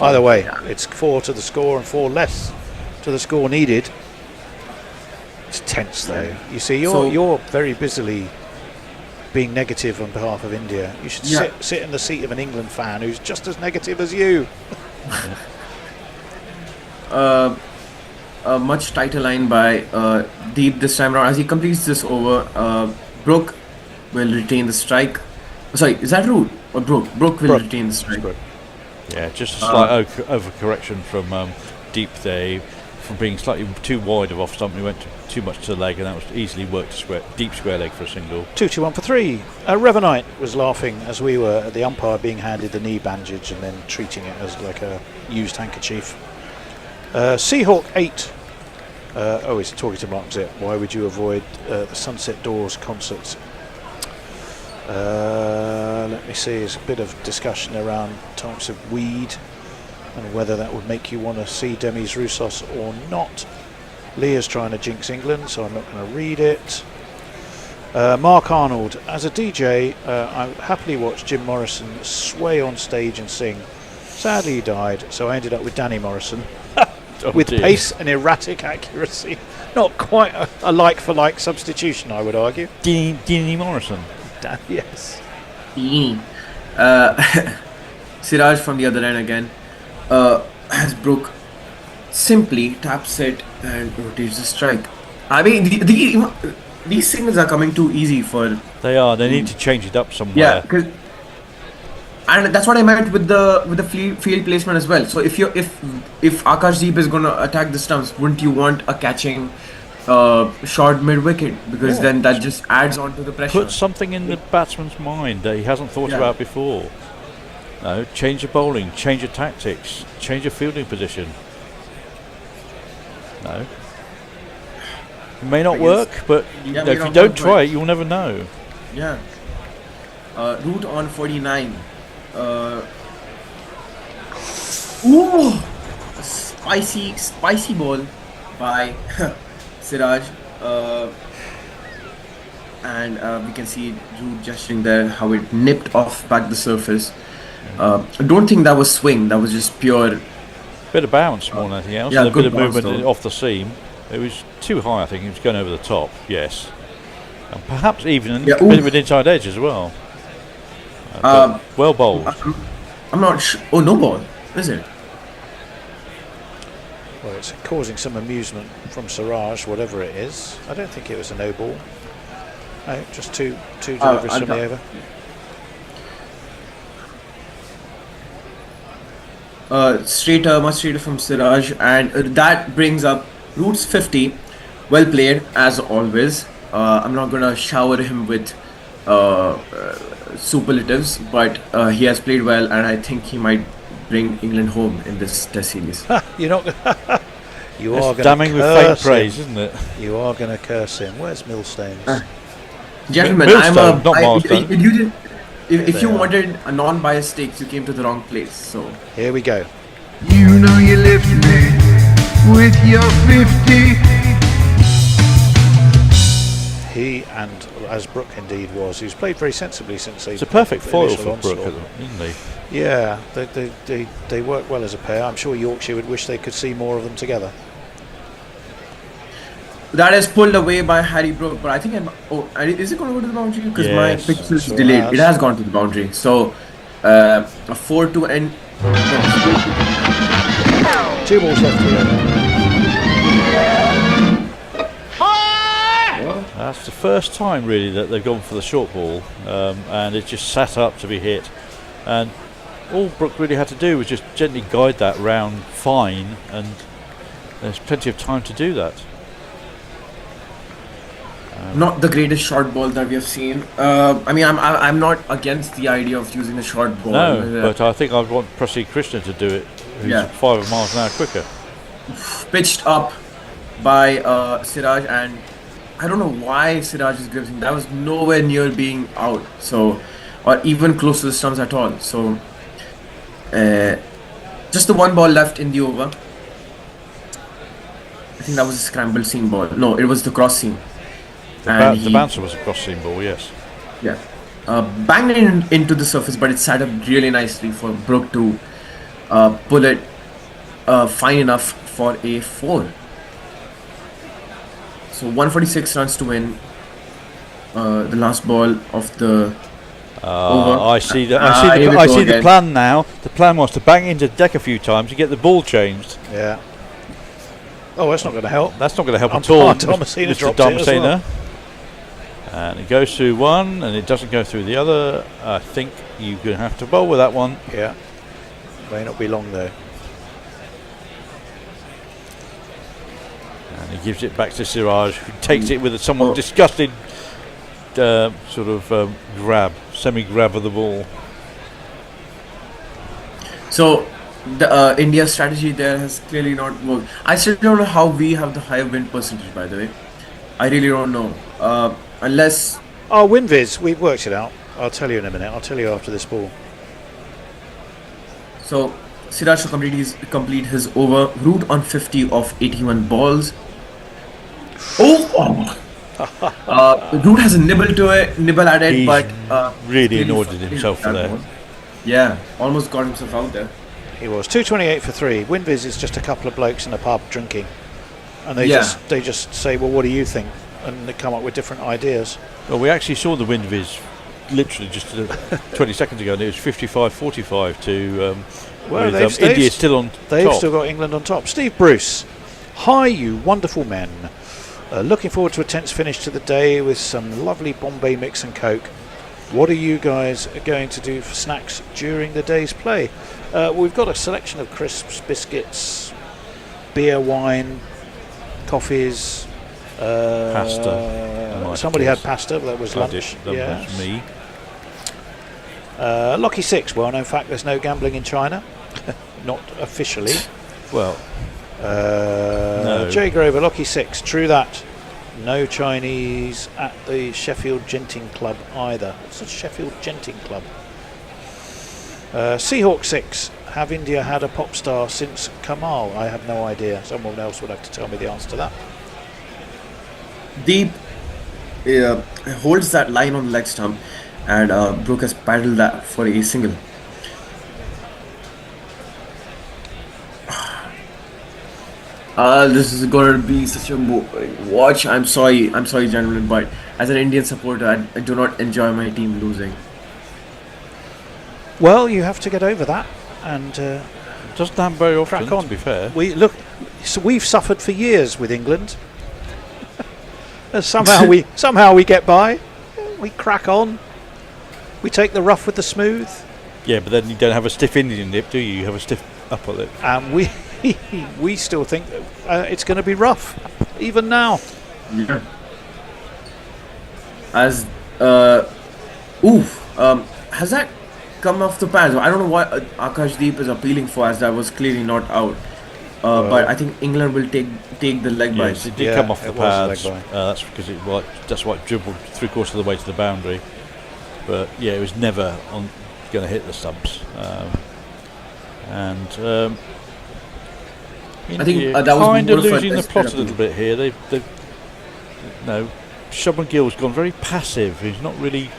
Either way, it's 4 to the score and 4 less to the score needed. It's tense, though. You see, you're very busily being negative on behalf of India. You should sit in the seat of an England fan who's just as negative as you. A much tighter line by Deep this time around. As he completes this over, Brook will retain the strike. Sorry, is that Root or Brook? Brook will retain the strike. Yeah, just a slight overcorrection from Deep there, from being slightly too wide of off stump. He went too much to the leg, and that was easily worked to deep square leg for a single. 2-2-1 for 3. Revanite was laughing as we were at the umpire being handed the knee bandage and then treating it as like a used handkerchief. Seahawk 8. He's talking to Mark Zip. Why would you avoid the Sunset Doors concerts? Let me see. There's a bit of discussion around types of weed and whether that would make you want to see Demis Roussos or not. Leah's trying to jinx England, so I'm not going to read it. Mark Arnold, as a DJ, I happily watched Jim Morrison sway on stage and sing. Sadly he died, so I ended up with Danny Morrison. With dear. pace and erratic accuracy. Not quite a like-for-like substitution, I would argue. Danny Morrison. Yes. Siraj from the other end again, as Brook simply taps it and rotates the strike. I mean, these signals are coming too easy for. They are. They need to change it up somewhere. Yeah, and that's what I meant with the field placement as well. So if Akash Deep is gonna attack the stumps, wouldn't you want a catching short mid wicket, because then that just adds on to the pressure. Put something in the batsman's mind that he hasn't thought about before. No, change your bowling, change your tactics, change your fielding position. No. It may not I work, guess. but Yeah, if may you not don't work, try but- it, you'll never know. Yeah. Root on 49. Ooh! Spicy ball by Siraj. And we can see Root gesturing there, how it nipped off back the surface. I don't think that was swing, that was just pure. Bit of bounce more than anything else. Yeah, and a good bit of bounce movement though. off the seam. It was too high, I think. It was going over the top, yes. And perhaps even a Yeah, bit ooh. of an inside edge as well. But well bowled. I'm not sure. Oh, no ball, is it? Well, it's causing some amusement from Siraj, whatever it is. I don't think it was a no ball. No, just two deliveries from the over. Much straighter from Siraj, and that brings up Root's 50. Well played as always. I'm not gonna shower him with superlatives, but he has played well, and I think he might bring England home in this Test series. You're not. You It's are going damning to with curse faint praise, him. isn't it? You are going to curse him. Where's Millstones? Gentlemen, Millstone, not milestone. If you They are. wanted a non-biased takes, you came to the wrong place. So Here we go. You know you lift me with your 50. He and as Brook indeed was, who's played very sensibly since they. It's a perfect the foil initial for Brook, onslaught. isn't he? Yeah, they work well as a pair. I'm sure Yorkshire would wish they could see more of them together. that is pulled away by Harry Brook, but I think is it going to go to the boundary? Because my Yes, picture is sure delayed. has. It has gone to the boundary. So a 4-2 and Two balls left to go. That's the first time really that they've gone for the short ball, and it just sat up to be hit. And all Brook really had to do was just gently guide that round fine, and there's plenty of time to do that. not the greatest short ball that we have seen. I mean, I'm not against the idea of using a short ball. No, but I think I'd want Prasad Krishna to do it, who's Yeah. 5 miles an hour quicker. Pitched up by Siraj, and I don't know why Siraj is gripping. That was nowhere near being out, so or even close to the stumps at all. So just the one ball left in the over. I think that was a scrambled seam ball. No, it was the cross seam. The bouncer was a cross seam ball, yes. Yeah, banged it into the surface, but it sat up really nicely for Brook to pull it fine enough for a 4. So 146 runs to win. The last ball of the over. I see the here we I go see the again. plan now. The plan was to bang into the deck a few times to get the ball changed. Yeah. Oh, that's not going to help. That's not going to help at Umpire all. Thomasina Mr. dropped it as well. Thomasina. And it goes through one, and it doesn't go through the other. I think you're going to have to bowl with that one. Yeah. May not be long though. And he gives it back to Siraj, who takes it with a somewhat disgusted sort of semi-grab of the ball. So the India's strategy there has clearly not worked. I still don't know how we have the higher win percentage, by the way. I really don't know. Unless... Oh, WinViz, we've worked it out. I'll tell you in a minute. I'll tell you after this ball. So Siraj to complete his over. Root on 50 of 81 balls. Oh! Root has a nibble at it, He's but really annoyed at himself for that. Yeah, almost got himself out there. He was 228 for 3. WinViz is just a couple of blokes in a pub drinking, and they just say, "Well, what do you think?" And they come up with different ideas. Well, we actually saw the wind viz literally just 20 seconds ago, and it was 55-45 to. Well, India still on They've top. still got England on top. Steve Bruce, hi, you wonderful men. Looking forward to a tense finish to the day with some lovely Bombay mix and Coke. What are you guys going to do for snacks during the day's play? We've got a selection of crisps, biscuits, beer, wine, coffees. Pasta. Somebody had pasta, but that was lunch. That was me. Lockie 6, well-known fact, there's no gambling in China. Not officially. Well, no. Jay Grover, Lockie 6, true that. No Chinese at the Sheffield Genting Club either. What's the Sheffield Genting Club? Seahawk 6. Have India had a pop star since Kamal? I have no idea. Someone else would have to tell me the answer to that. Deep holds that line on the leg stump, and Brook has paddled that for a single. This is going to be such a watch. I'm sorry, gentlemen, but as an Indian supporter, I do not enjoy my team losing. Well, you have to get over that, and doesn't happen very often. crack on. To be fair, So we've suffered for years with England. somehow we get by. We crack on. We take the rough with the smooth. Yeah, but then you don't have a stiff Indian lip, do you? You have a stiff upper lip. And we still think it's going to be rough, even now. Yeah. Has that come off the pads? I don't know what Akash Deep is appealing for, as that was clearly not out. But I think England will take the leg bites. It did come off the pads. That's because that's why it dribbled 3/4 of the way to the boundary. But yeah, it was never going to hit the stumps. I think that was kind of more of losing a the plot a little bit here. They've Shubman Gill's gone very passive. He's not really,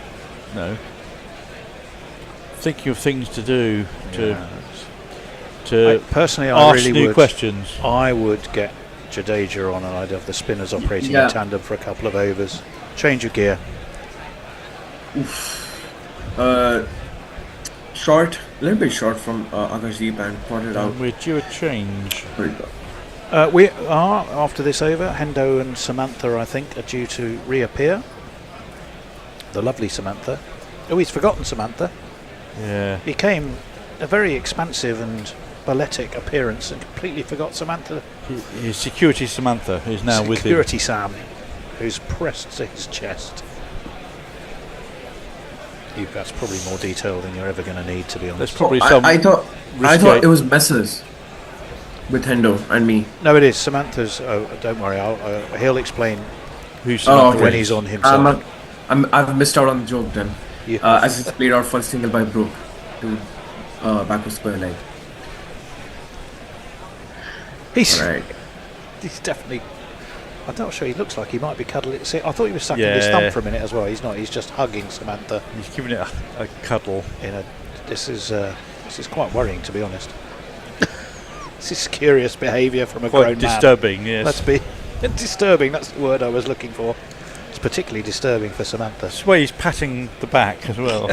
thinking of things to do to personally, ask I really new would. questions. I would get Jadeja on, and I'd have the spinners operating in tandem for a couple of overs. Change of gear. Short, a little bit short from Akash Deep, and pointed out. We're due a change. We are, after this over, Hendo and Samantha, I think, are due to reappear. The lovely Samantha. Oh, he's forgotten Samantha. Yeah. He came a very expansive and balletic appearance and completely forgot Samantha. His security Samantha is now with him. Security Sam, who's pressed to his chest. That's probably more detail than you're ever going to need, to be honest. There's probably some. I thought it was Messers with Hendo and me. No, it is Samantha's. Oh, don't worry, he'll explain who's Samantha when he's on himself. I've missed out on the joke then. As it's played out for a single by Brook to backward square leg. He's right. He's definitely. I'm not sure. He looks like he might be cuddling. See, I thought he was sucking his thumb for a minute as well. He's not. He's just hugging Samantha. He's giving it a cuddle. This is quite worrying, to be honest. This is curious behaviour from a grown man. Quite disturbing. Yes. Let's be disturbing. That's the word I was looking for. It's particularly disturbing for Samantha. That's why he's patting the back as well.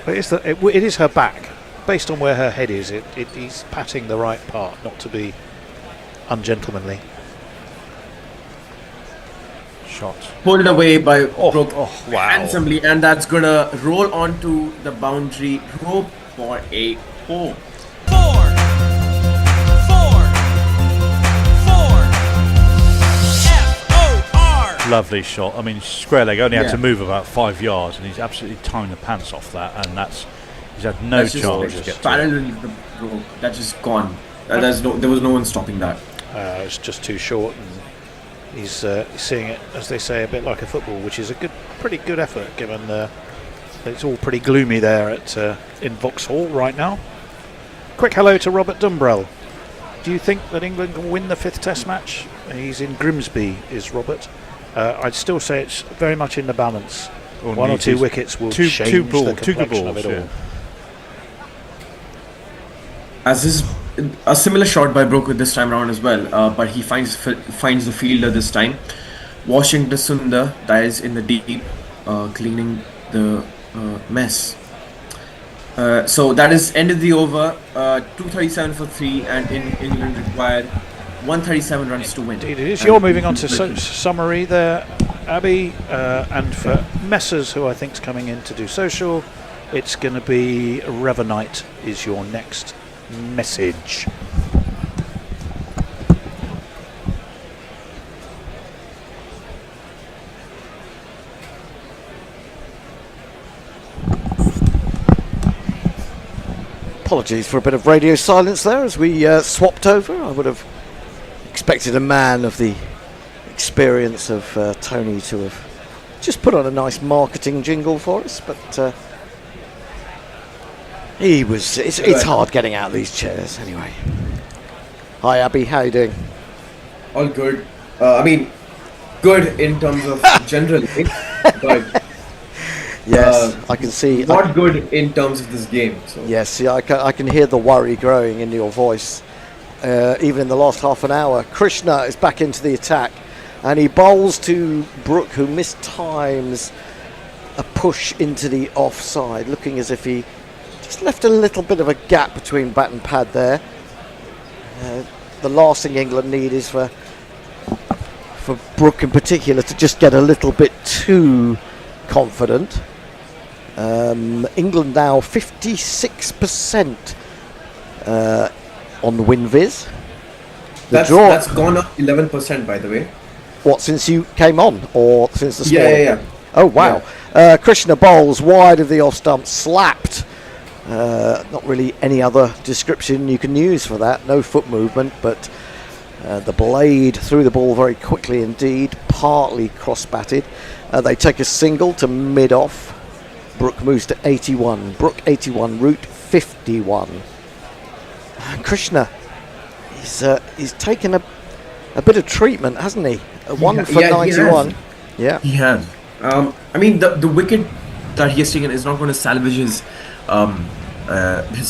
But it is her back, based on where her head is. He's patting the right part, not to be ungentlemanly. Shot. Pulled away by Brook handsomely, and that's gonna roll onto the boundary rope for a 4. Lovely shot. I mean, square leg only had to move about 5 yards, and he's absolutely tying the pants off that, and he's had no chance to get to it. That's just gone. There was no one stopping that. It's just too short, and he's seeing it, as they say, a bit like a football, which is a pretty good effort, given it's all pretty gloomy there in Vauxhall right now. Quick hello to Robert Dumbrell. Do you think that England can win the 5th Test match? He's in Grimsby, is Robert. I'd still say it's very much in the balance. One or two wickets will change the complexion of it all. As is a similar shot by Brook this time around as well, but he finds the fielder this time. Washington Sundar dives in the deep, cleaning the mess. So that is ended the over. 237 for 3, and England required 137 runs to win. Indeed it is. You're moving on to summary there, Abby, and for Messers, who I think is coming in to do social, it's going to be Rever Knight is your next message. Apologies for a bit of radio silence there as we swapped over. I would have expected a man of the experience of Tony to have just put on a nice marketing jingle for us, but it's hard getting out of these chairs anyway. Hi Abby, how you doing? All good. I mean, good in terms of generally, but yes, I can see. Not good in terms of this game. So. Yes, see, I can hear the worry growing in your voice. Even in the last half an hour, Krishna is back into the attack, and he bowls to Brook, who mistimes a push into the offside, looking as if he just left a little bit of a gap between bat and pad there. The last thing England need is for Brook in particular to just get a little bit too confident. England now 56% on WinViz. That's gone up 11%, by the way. What, since you came on, or since the score? Yeah. Oh wow! Yeah. Krishna bowls wide of the off stump, slapped. Not really any other description you can use for that. No foot movement, but the blade threw the ball very quickly indeed, partly cross-batted. They take a single to mid-off. Brook moves to 81. Brook 81, Root 51. Krishna, he's taken a bit of treatment, hasn't he? One for 91. Yeah, he has. I mean, the wicket that he has taken is not going to salvage his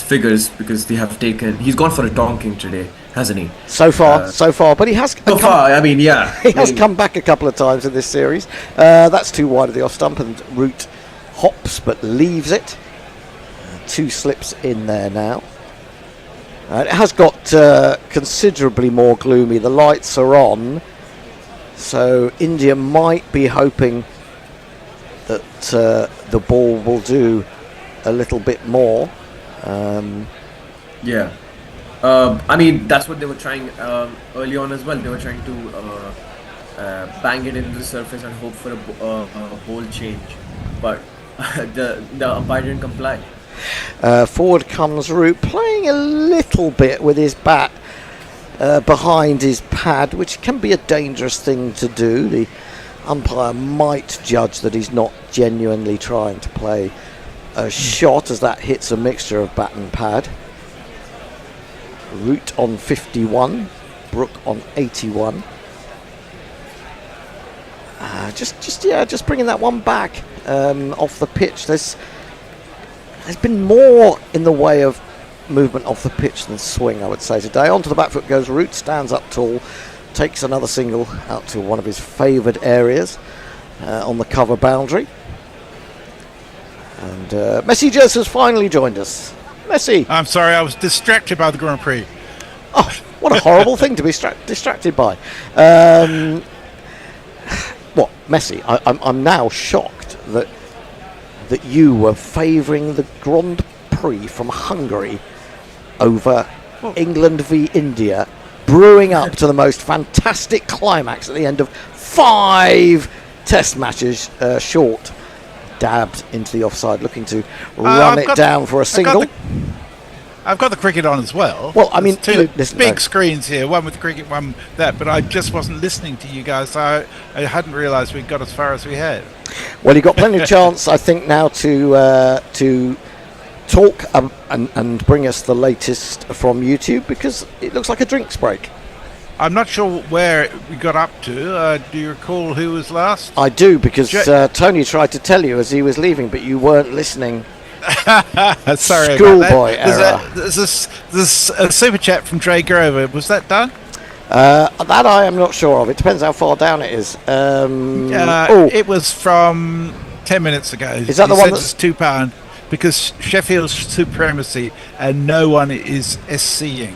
figures, because they have taken. He's gone for a donking today, hasn't he? So far, but he has. I mean, yeah, he has come back a couple of times in this series. That's too wide of the off stump, and Root hops but leaves it. 2 slips in there now. It has got considerably more gloomy. The lights are on, so India might be hoping that the ball will do a little bit more. Yeah. I mean, that's what they were trying early on as well. They were trying to bang it into the surface and hope for a ball change, but the umpire didn't comply. Forward comes Root, playing a little bit with his bat behind his pad, which can be a dangerous thing to do. The umpire might judge that he's not genuinely trying to play a shot, as that hits a mixture of bat and pad. Root on 51, Brook on 81. Just bringing that one back off the pitch. There's been more in the way of movement off the pitch than swing, I would say, today. Onto the back foot goes Root, stands up tall, takes another single out to one of his favoured areas on the cover boundary. And Messi Jess has finally joined us. Messi! I'm sorry, I was distracted by the Grand Prix. Oh, what a horrible thing to be distracted by. What, Messi? I'm now shocked that you were favouring the Grand Prix from Hungary over England v India, brewing up to the most fantastic climax at the end of 5 test matches, short, dabbed into the offside, looking to run it down for a single. I've got the cricket on as well. Well, I mean, there's big screens here, one with cricket, one that, but I just wasn't listening to you guys, so I hadn't realised we'd got as far as we had. Well, you've got plenty of chance, I think, now to talk and bring us the latest from YouTube, because it looks like a drinks break. I'm not sure where we got up to. Do you recall who was last? I do, because Tony tried to tell you as he was leaving, but you weren't listening. Sorry, schoolboy error. There's a super chat from Dre Grover. Was that done? That I am not sure of. It depends how far down it is. It was from 10 minutes ago. Is that the one that's £2? Because Sheffield's supremacy and no one is SCing.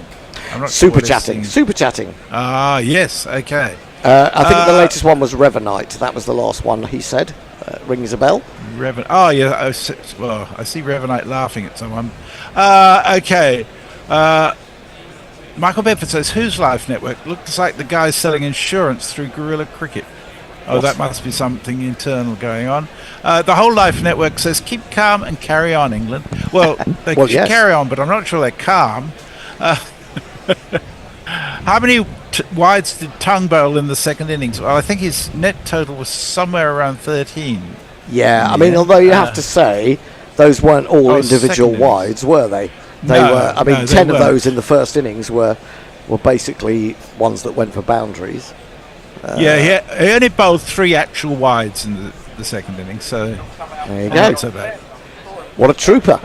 I'm not super chatting. Super chatting. Ah, yes. Okay. I think the latest one was Revanite. That was the last one he said. Rings a bell. Oh yeah. I see Revanite laughing at someone. Okay. Michael Bedford says, "Whose Life Network? Looks like the guy selling insurance through Guerilla Cricket." Oh, that must be something internal going on. The Whole Life Network says, "Keep calm and carry on, England." Well, they should carry on, but I'm not sure they're calm. How many wides did Tongue bowl in the second innings? Well, I think his net total was somewhere around 13. Yeah, I mean, although you have to say, those weren't all individual wides, were they? They were. I mean, 10 of those in the first innings were basically ones that went for boundaries. He only bowled 3 actual wides in the second innings, so there you go. Not so bad. What a trooper!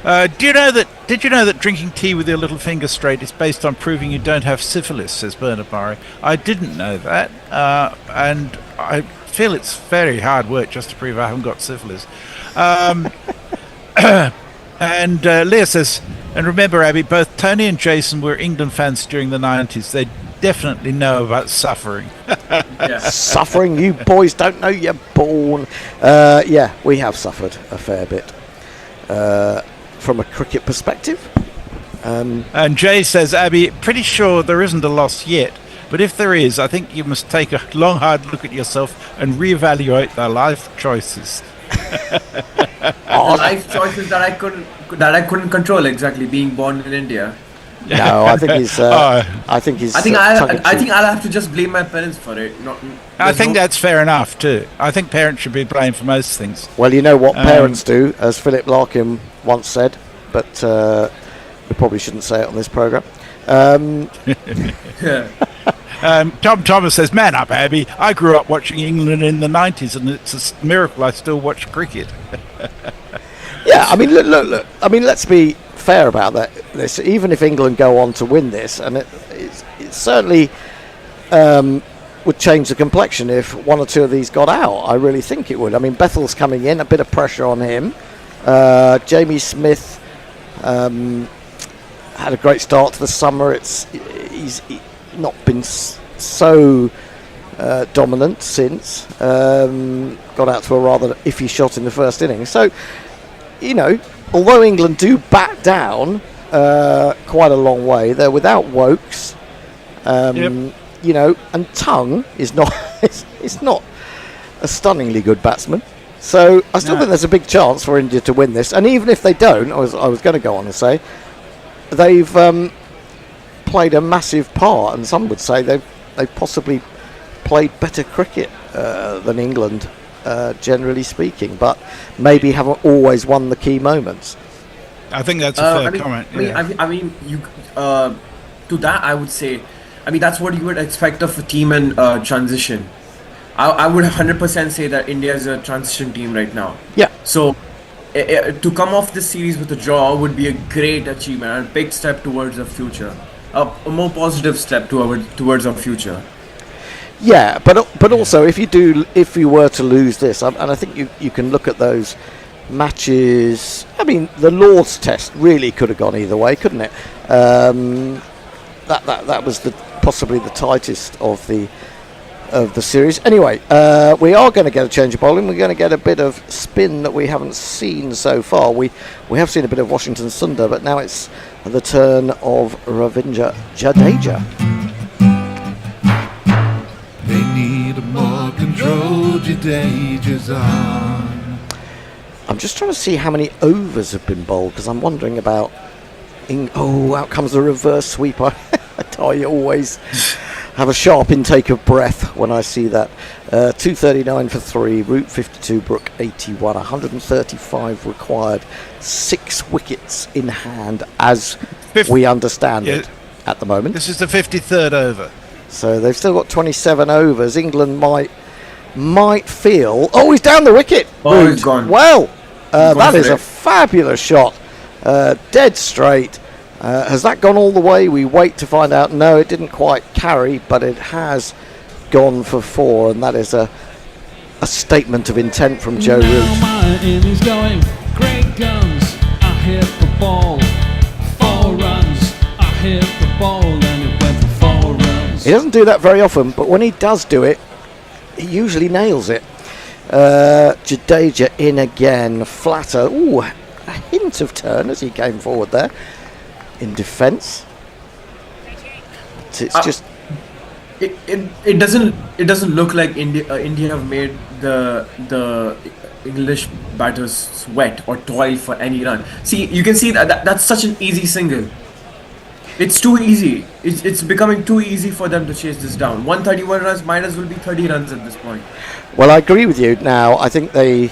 Did you know that drinking tea with your little finger straight is based on proving you don't have syphilis? Says Bernard Murray. I didn't know that, and I feel it's very hard work just to prove I haven't got syphilis. And Leah says, and remember, Abby, both Tony and Jason were England fans during the 90s. They definitely know about suffering. Suffering? You boys don't know you're born. Yeah, we have suffered a fair bit from a cricket perspective. And Jay says, Abby, pretty sure there isn't a loss yet, but if there is, I think you must take a long, hard look at yourself and reevaluate their life choices. Life choices that I couldn't control, exactly, being born in India. No, I think he's. I think I'll have to just blame my parents for it. I think that's fair enough too. I think parents should be blamed for most things. Well, you know what parents do, as Philip Larkin once said, but we probably shouldn't say it on this programme. Tom Thomas says, "Man up, Abby. I grew up watching England in the 90s, and it's a miracle I still watch cricket." Yeah, I mean, look. I mean, let's be fair about this. Even if England go on to win this, and it certainly would change the complexion if one or two of these got out. I really think it would. I mean, Bethel's coming in, a bit of pressure on him. Jamie Smith had a great start to the summer. He's not been so dominant since. Got out to a rather iffy shot in the first innings. So, you know, although England do back down quite a long way, they're without Wokes. You know, and Tongue is not it's not a stunningly good batsman. So I still think there's a big chance for India to win this. And even if they don't, I was going to go on and say they've played a massive part, and some would say they've possibly played better cricket than England, generally speaking, but maybe haven't always won the key moments. I think that's a fair comment. I mean, you to that I would say, I mean, that's what you would expect of a team in transition. I would 100% say that India is a transition team right now. Yeah. So to come off this series with a draw would be a great achievement and a big step towards the future. A more positive step towards our future. Yeah, but also if you were to lose this, and I think you can look at those matches. I mean, the Lord's Test really could have gone either way, couldn't it? That was possibly the tightest of the series. Anyway, we are going to get a change of bowling. We're going to get a bit of spin that we haven't seen so far. We have seen a bit of Washington Sundar, but now it's the turn of Ravindra Jadeja. They need a more controlled Jadeja's on. I'm just trying to see how many overs have been bowled, because I'm wondering about. Out comes the reverse sweep. I always have a sharp intake of breath when I see that. 239 for 3, Root 52, Brook 81, 135 required, 6 wickets in hand as we understand it at the moment. This is the 53rd over. So they've still got 27 overs. England might feel... Oh, he's down the wicket. Oh, he's gone. Well, that is a fabulous shot. Dead straight. Has that gone all the way? We wait to find out. No, it didn't quite carry, but it has gone for 4, and that is a statement of intent from Joe Root. My innings going, great guns, I hit the ball, 4 runs, I hit the ball, and it went for 4 runs. He doesn't do that very often, but when he does do it, he usually nails it. Jadeja in again, flatter. Ooh, a hint of turn as he came forward there in defence. It's just it doesn't look like India have made the English batters sweat or toil for any run. See, you can see that's such an easy single. It's too easy. It's becoming too easy for them to chase this down. 131 runs, might as well be 30 runs at this point. Well, I agree with you. Now, I think they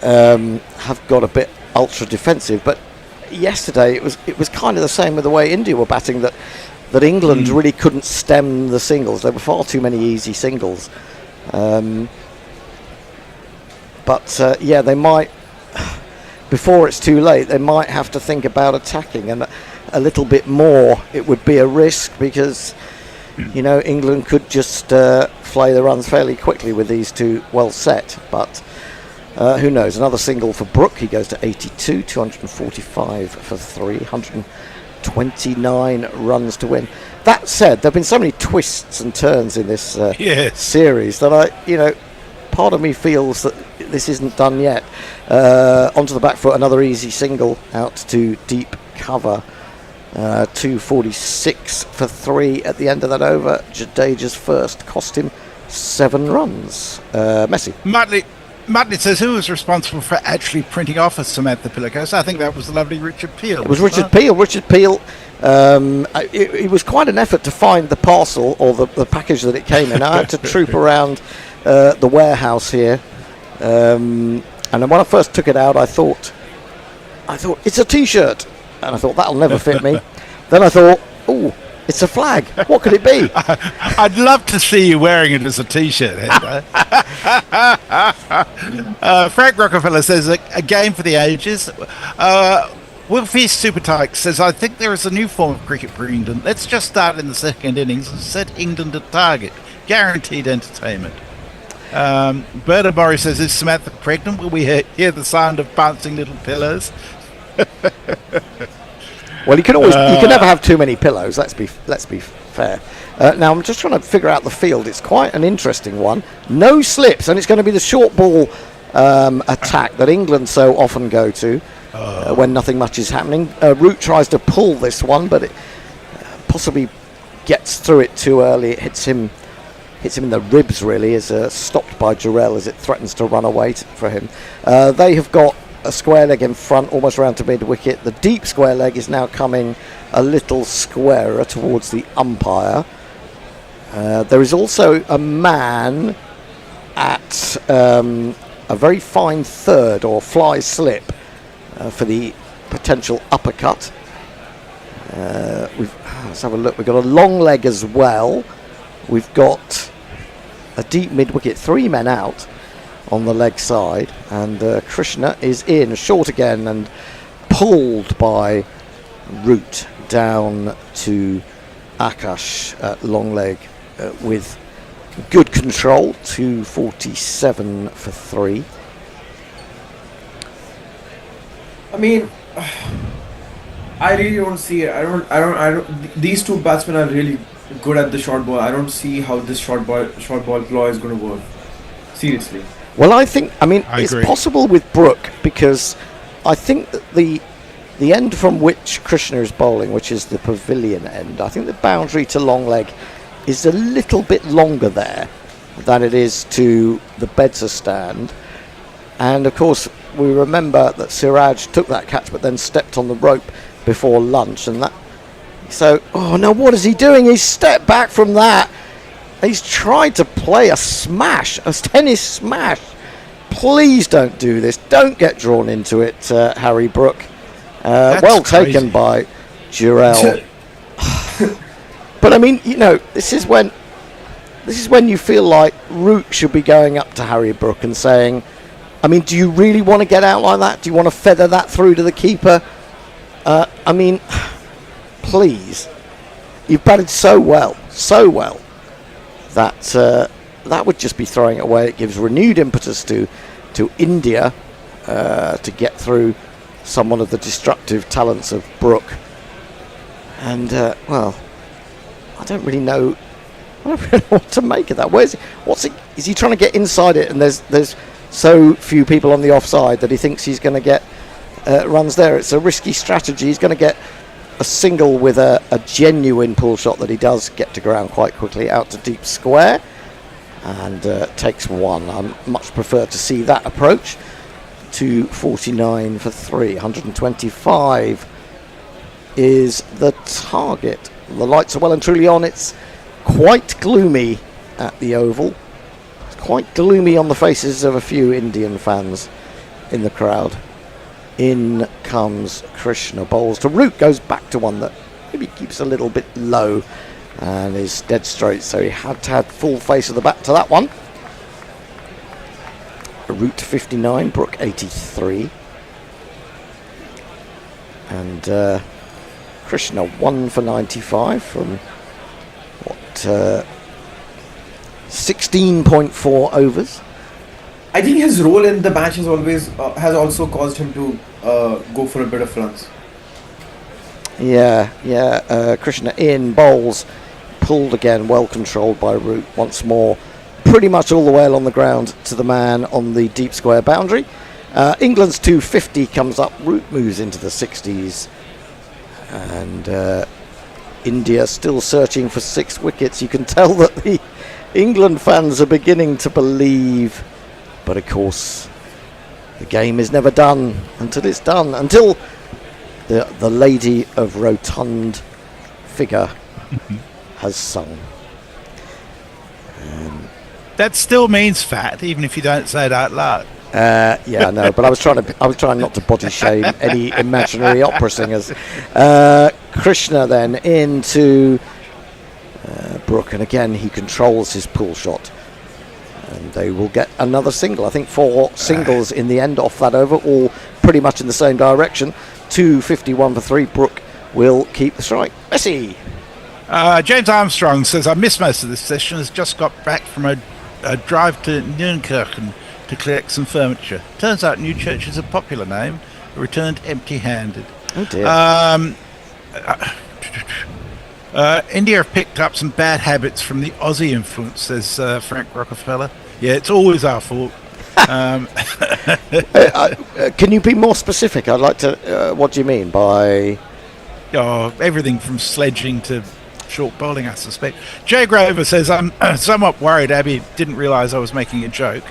have got a bit ultra defensive, but yesterday it was kind of the same with the way India were batting, that England really couldn't stem the singles. There were far too many easy singles. But they might, before it's too late, they might have to think about attacking, and a little bit more. It would be a risk because, England could just flay the runs fairly quickly with these two well set. But who knows? Another single for Brook. He goes to 82, 245 for 3, 129 runs to win. That said, there have been so many twists and turns in this series that part of me feels that this isn't done yet. Onto the back foot, another easy single out to deep cover. 246 for 3 at the end of that over. Jadeja's first cost him 7 runs. Messi. Muttley says, who was responsible for actually printing off a Samantha pillowcase? I think that was the lovely Richard Peel. It was Richard Peel. Richard Peel. It was quite an effort to find the parcel or the package that it came in. I had to troop around the warehouse here, and when I first took it out, I thought it's a T-shirt, and I thought that'll never fit me. Then I thought, oh, it's a flag. What could it be? I'd love to see you wearing it as a T-shirt. Frank Rockefeller says a game for the ages. Wilfie Supertyke says, I think there is a new form of cricket for England. Let's just start in the second innings and set England a target. Guaranteed entertainment. Berta Murray says, is Samantha pregnant? Will we hear the sound of bouncing little pillows? Well, you can never have too many pillows. Let's be fair. Now I'm just trying to figure out the field. It's quite an interesting one. No slips, and it's going to be the short ball attack that England so often go to when nothing much is happening. Root tries to pull this one, but it possibly gets through it too early. It hits him in the ribs. Really, is stopped by Jarrell as it threatens to run away for him. They have got a square leg in front, almost round to mid wicket. The deep square leg is now coming a little squarer towards the umpire. There is also a man at a very fine third or fly slip for the potential uppercut. Let's have a look. We've got a long leg as well. We've got a deep mid wicket, 3 men out on the leg side, and Krishna is in short again and pulled by Root down to Akash at long leg with good control. 247 for 3. I mean, I really don't see it. I don't. These two batsmen are really good at the short ball. I don't see how this short ball claw is going to work. Seriously. Well, I it's possible with Brook, because I think that the end from which Krishna is bowling, which is the pavilion end, I think the boundary to long leg is a little bit longer there than it is to the Bedser stand. And of course, we remember that Siraj took that catch but then stepped on the rope before lunch, and that. So, now what is he doing? He's stepped back from that. He's tried to play a tennis smash. Please don't do this. Don't get drawn into it, Harry Brook. Well crazy. Taken by Jarrell. But I mean, this is when you feel like Root should be going up to Harry Brook and saying, I mean, do you really want to get out like that? Do you want to feather that through to the keeper? I mean, please. You've batted so well, that would just be throwing it away. It gives renewed impetus to India to get through someone of the destructive talents of Brook. And I don't really know what to make of that. Is he trying to get inside it, and there's so few people on the offside that he thinks he's going to get runs there? It's a risky strategy. He's going to get a single with a genuine pull shot that he does get to ground quite quickly out to deep square, and takes 1. I much prefer to see that approach. 249 for 3, 125 is the target. The lights are well and truly on. It's quite gloomy at the Oval. It's quite gloomy on the faces of a few Indian fans in the crowd. In comes Krishna, bowls to Root, goes back to one that maybe keeps a little bit low and is dead straight, so he had to have full face of the bat to that one. Root 59, Brook 83. And Krishna 1 for 95 from 16.4 overs. I think his role in the match has always has also caused him to go for a bit of runs. Yeah. Krishna in, bowls, pulled again, well controlled by Root once more. Pretty much all the way along the ground to the man on the deep square boundary. England's 250 comes up, Root moves into the 60s, and India still searching for 6 wickets. You can tell that the England fans are beginning to believe, but of course the game is never done until it's done, until the lady of rotund figure has sung. That still means fat, even if you don't say it out loud. Yeah, I know, but I was trying not to body shame any imaginary opera singers. Krishna then into Brook, and again he controls his pull shot, and they will get another single. I think 4 singles in the end off that over, all pretty much in the same direction. 251 for 3. Brook will keep the strike. Messi. James Armstrong says, I missed most of this session, has just got back from a drive to Neunkirchen to collect some furniture. Turns out Newchurch is a popular name. Returned empty-handed. Oh dear. India have picked up some bad habits from the Aussie influence, says Frank Rockefeller. Yeah, it's always our fault. Can you be more specific? I'd like to. What do you mean by? Everything from sledging to short bowling, I suspect. Jay Grover says, I'm somewhat worried Abby didn't realise I was making a joke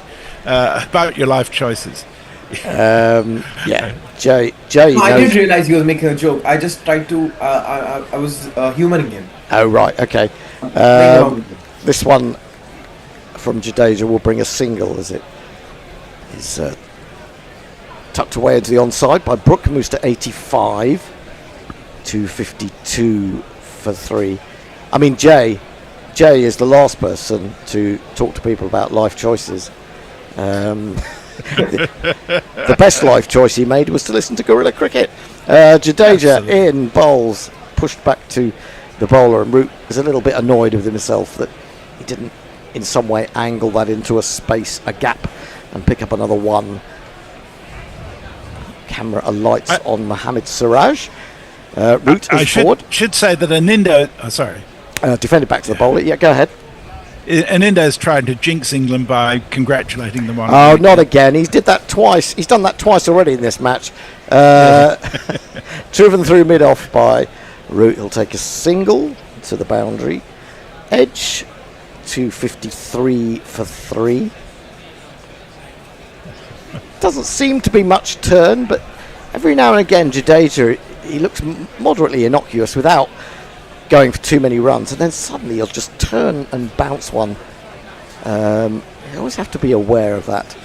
about your life choices. Yeah, Jay. No, I didn't realise he was making a joke. I just tried to. I was humouring him. Oh right, okay. This one from Jadeja will bring a single as it is tucked away into the onside by Brook, moves to 85. 252 for 3. I mean, Jay is the last person to talk to people about life choices. The best life choice he made was to listen to Guerilla Cricket. Jadeja in, bowls, pushed back to the bowler, and Root was a little bit annoyed with himself that he didn't in some way angle that into a space, a gap, and pick up another one. Camera alights on Mohammad Siraj. Root is forward. Should say that Anindo... defended back to the bowler. Yeah, go ahead. Anindo's trying to jinx England by congratulating them on... Oh, not again. He did that twice. He's done that twice already in this match. Driven through mid-off by Root. He'll take a single to the boundary edge. 253 for 3. Doesn't seem to be much turn, but every now and again Jadeja, he looks moderately innocuous without going for too many runs, and then suddenly he'll just turn and bounce one. You always have to be aware of that.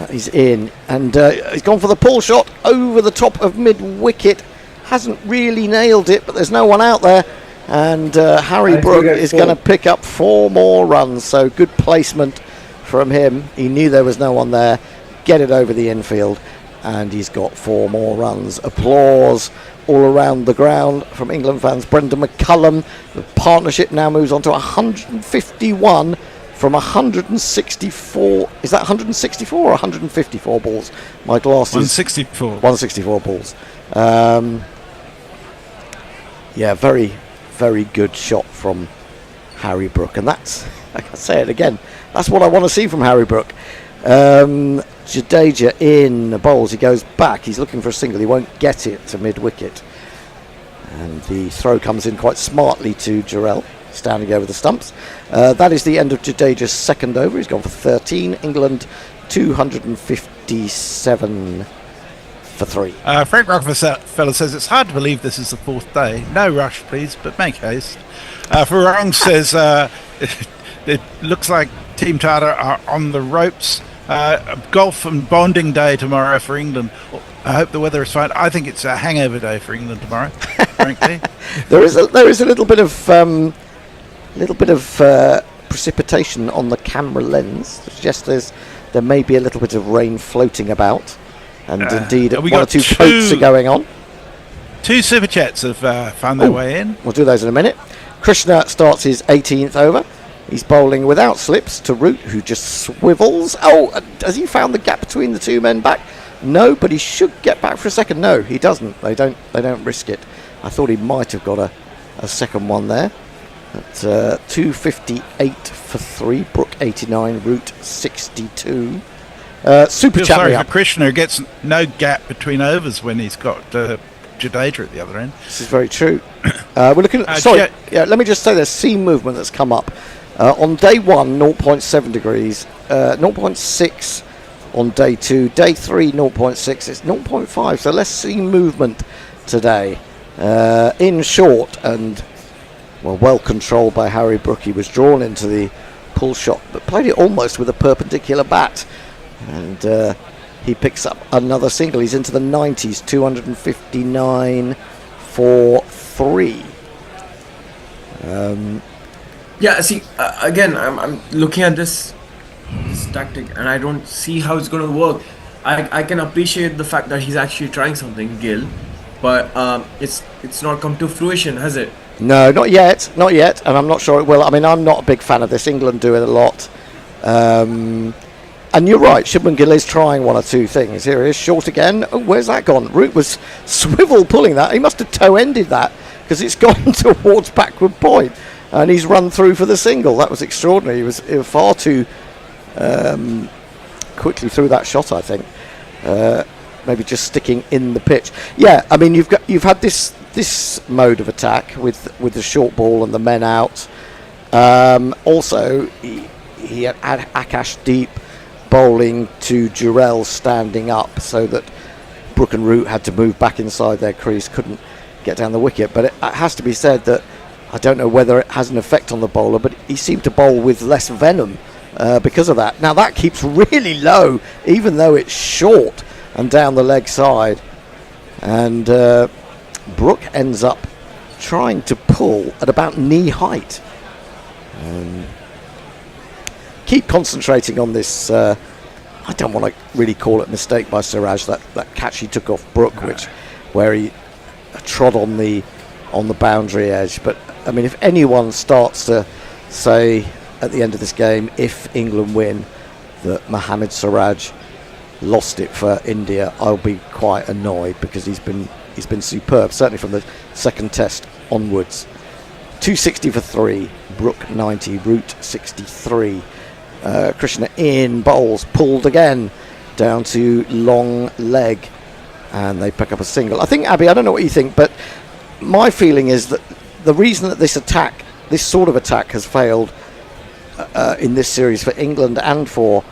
He's in, and he's gone for the pull shot over the top of mid-wicket. Hasn't really nailed it, but there's no one out there, and Harry Brook is going to pick up 4 more runs, so good placement from him. He knew there was no one there. Get it over the infield, and he's got 4 more runs. Applause all around the ground from England fans. Brendan McCullum, the partnership now moves on to 151 from 164. Is that 164 or 154 balls? My glasses. 164. 164 balls. Yeah, very, very good shot from Harry Brook, and that's, like I say it again, that's what I want to see from Harry Brook. Jadeja in the bowls, he goes back, he's looking for a single, he won't get it to mid-wicket, and the throw comes in quite smartly to Jarrell, standing over the stumps. That is the end of Jadeja's second over. He's gone for 13. England 257 for 3. Frank Rockefeller says it's hard to believe this is the 4th day. No rush, please, but make haste. Farang says it looks like Team Tata are on the ropes. Golf and bonding day tomorrow for England. I hope the weather is fine. I think it's a hangover day for England tomorrow. Frankly, there is a little bit of precipitation on the camera lens. It suggests there may be a little bit of rain floating about, and indeed one or two coats are going on. 2 super chats have found their way in. We'll do those in a minute. Krishna starts his 18th over. He's bowling without slips to Root, who just swivels. Oh, has he found the gap between the 2 men back? No, but he should get back for a second. No, he doesn't. They don't risk it. I thought he might have got a second one there. At 258 for 3. Brook 89, Root 62. Super chat sorry me for up. Krishna, who gets no gap between overs when he's got Jadeja at the other end. This is very true. We're looking at. Let me just say there's sea movement that's come up. On day 1, 0.7 degrees. 0.6 on day 2. Day 3, 0.6. It's 0.5. So less sea movement today. In short and well controlled by Harry Brook. He was drawn into the pull shot, but played it almost with a perpendicular bat. And he picks up another single. He's into the 90s, 259 for 3. Yeah, see, again, I'm looking at this tactic, and I don't see how it's going to work. I can appreciate the fact that he's actually trying something, Gil, but it's not come to fruition, has it? No, not yet, and I'm not sure it will. I mean, I'm not a big fan of this. England do it a lot. And you're right, Shubman Gill is trying 1 or 2 things. Here he is, short again. Oh, where's that gone? Root was swivel pulling that. He must have toe-ended that because it's gone towards backward point. And he's run through for the single. That was extraordinary. He was far too quickly through that shot, I think. Maybe just sticking in the pitch. Yeah, I mean, you've had this mode of attack with the short ball and the men out. Also, he had Akash Deep bowling to Jurel standing up, so that Brook and Root had to move back inside their crease, couldn't get down the wicket. But it has to be said that I don't know whether it has an effect on the bowler, but he seemed to bowl with less venom because of that. Now that keeps really low, even though it's short and down the leg side. And Brook ends up trying to pull at about knee height. Keep concentrating on this. I don't want to really call it a mistake by Siraj, that catch he took off Brook, where he trod on the boundary edge. But I mean, if anyone starts to say at the end of this game, if England win, that Mohammad Siraj lost it for India, I'll be quite annoyed, because he's been superb, certainly from the second test onwards. 260 for 3, Brook 90, Root 63. Krishna in, bowls, pulled again down to long leg, and they pick up a single. I think, Abby, I don't know what you think, but my feeling is that the reason that this sort of attack has failed in this series for England and for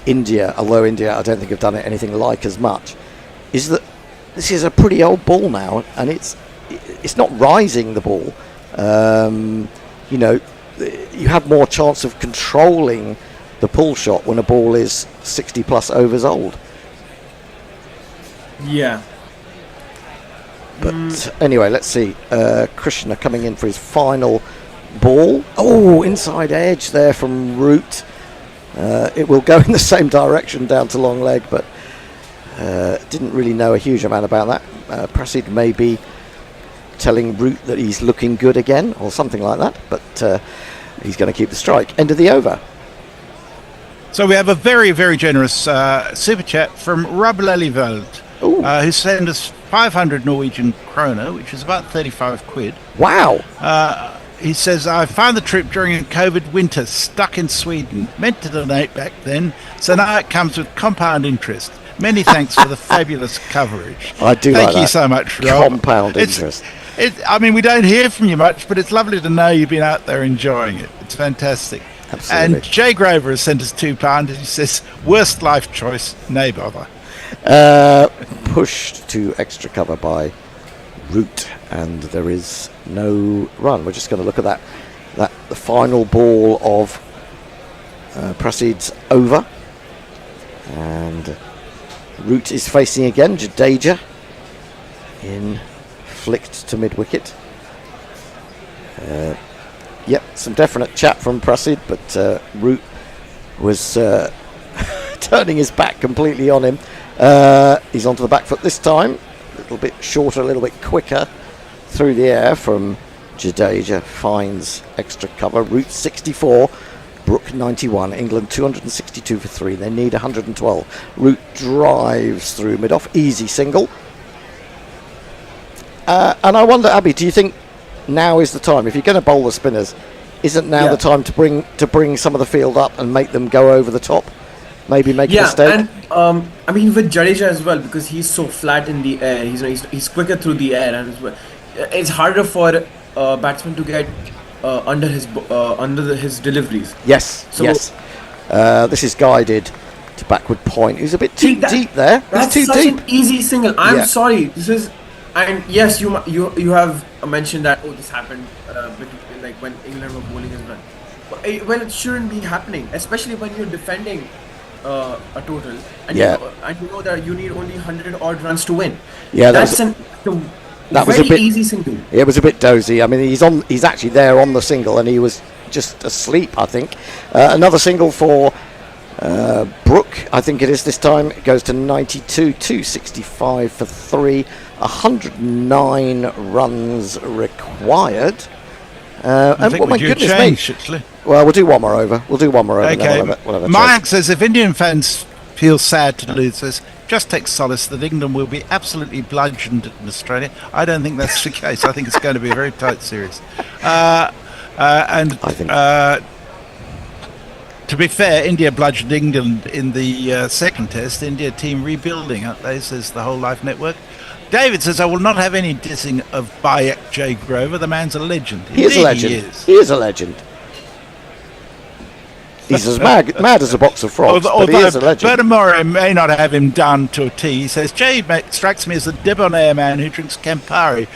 India, although India I don't think have done it anything like as much, is that this is a pretty old ball now, and it's not rising the ball. You have more chance of controlling the pull shot when a ball is 60 plus overs old. Yeah. But anyway, let's see. Krishna coming in for his final ball. Oh, inside edge there from Root. It will go in the same direction down to long leg, but didn't really know a huge amount about that. Prasid may be telling Root that he's looking good again or something like that, but he's going to keep the strike. End of the over. So we have a very, very generous super chat from Rob Lelyveld, who sent us 500 Norwegian kroner, which is about 35 quid. Wow. He says, I found the trip during a COVID winter, stuck in Sweden. Meant to donate back then, so now it comes with compound interest. Many thanks for the fabulous coverage. I do Thank like you that. So much, Rob. Compound interest. I mean, we don't hear from you much, but it's lovely to know you've been out there enjoying it. It's fantastic. Absolutely. And Jay Grover has sent us £2, and he says, worst life choice, nay bother. pushed to extra cover by Root, and there is no run. We're just going to look at that the final ball of Prasid's over, and Root is facing again. Jadeja in flicked to mid-wicket. Yep, some definite chat from Prasid, but Root was turning his back completely on him. He's onto the back foot this time. A little bit shorter, a little bit quicker through the air from Jadeja. Finds extra cover. Root 64, Brook 91. England 262 for 3. They need 112. Root drives through mid-off. Easy single. And I wonder, Abby, do you think now is the time? If you're going to bowl the spinners, isn't now the time to bring some of the field up and make them go over the top? Maybe make a mistake? And I mean with Jadeja as well, because he's so flat in the air, he's quicker through the air, and it's harder for batsmen to get under his deliveries. Yes, yes. This is guided to backward point. He's a bit too deep there. That's too such deep. an easy single. I'm sorry. This is, and yes, you have mentioned that this happened like when England were bowling as well. Well, it shouldn't be happening, especially when you're defending a total, and you know that you need only 100 odd runs to win. Yeah, that's that was a bit easy single. It was a bit dozy. I mean, he's actually there on the single, and he was just asleep, I think. Another single for Brook, I think it is this time. It goes to 92, 265 for 3, 109 runs required. I think we do change, actually. Well, we'll do one more over. We'll Okay. We'll have a Mike says, if Indian fans feel sad to lose this, just take solace that England will be absolutely bludgeoned in Australia. I don't think that's the case. I think it's going to be a very tight series. And I think, to be fair, India bludgeoned England in the second test. India team rebuilding, aren't they, says the Whole Life Network. David says, I will not have any dissing of Bayak J. Grover. The man's a legend. He is a legend. He is a legend. He's as mad as a box of frogs, but he is a legend. Bernamore may not have him done to a T. He says, Jay strikes me as a debonair man who drinks Campari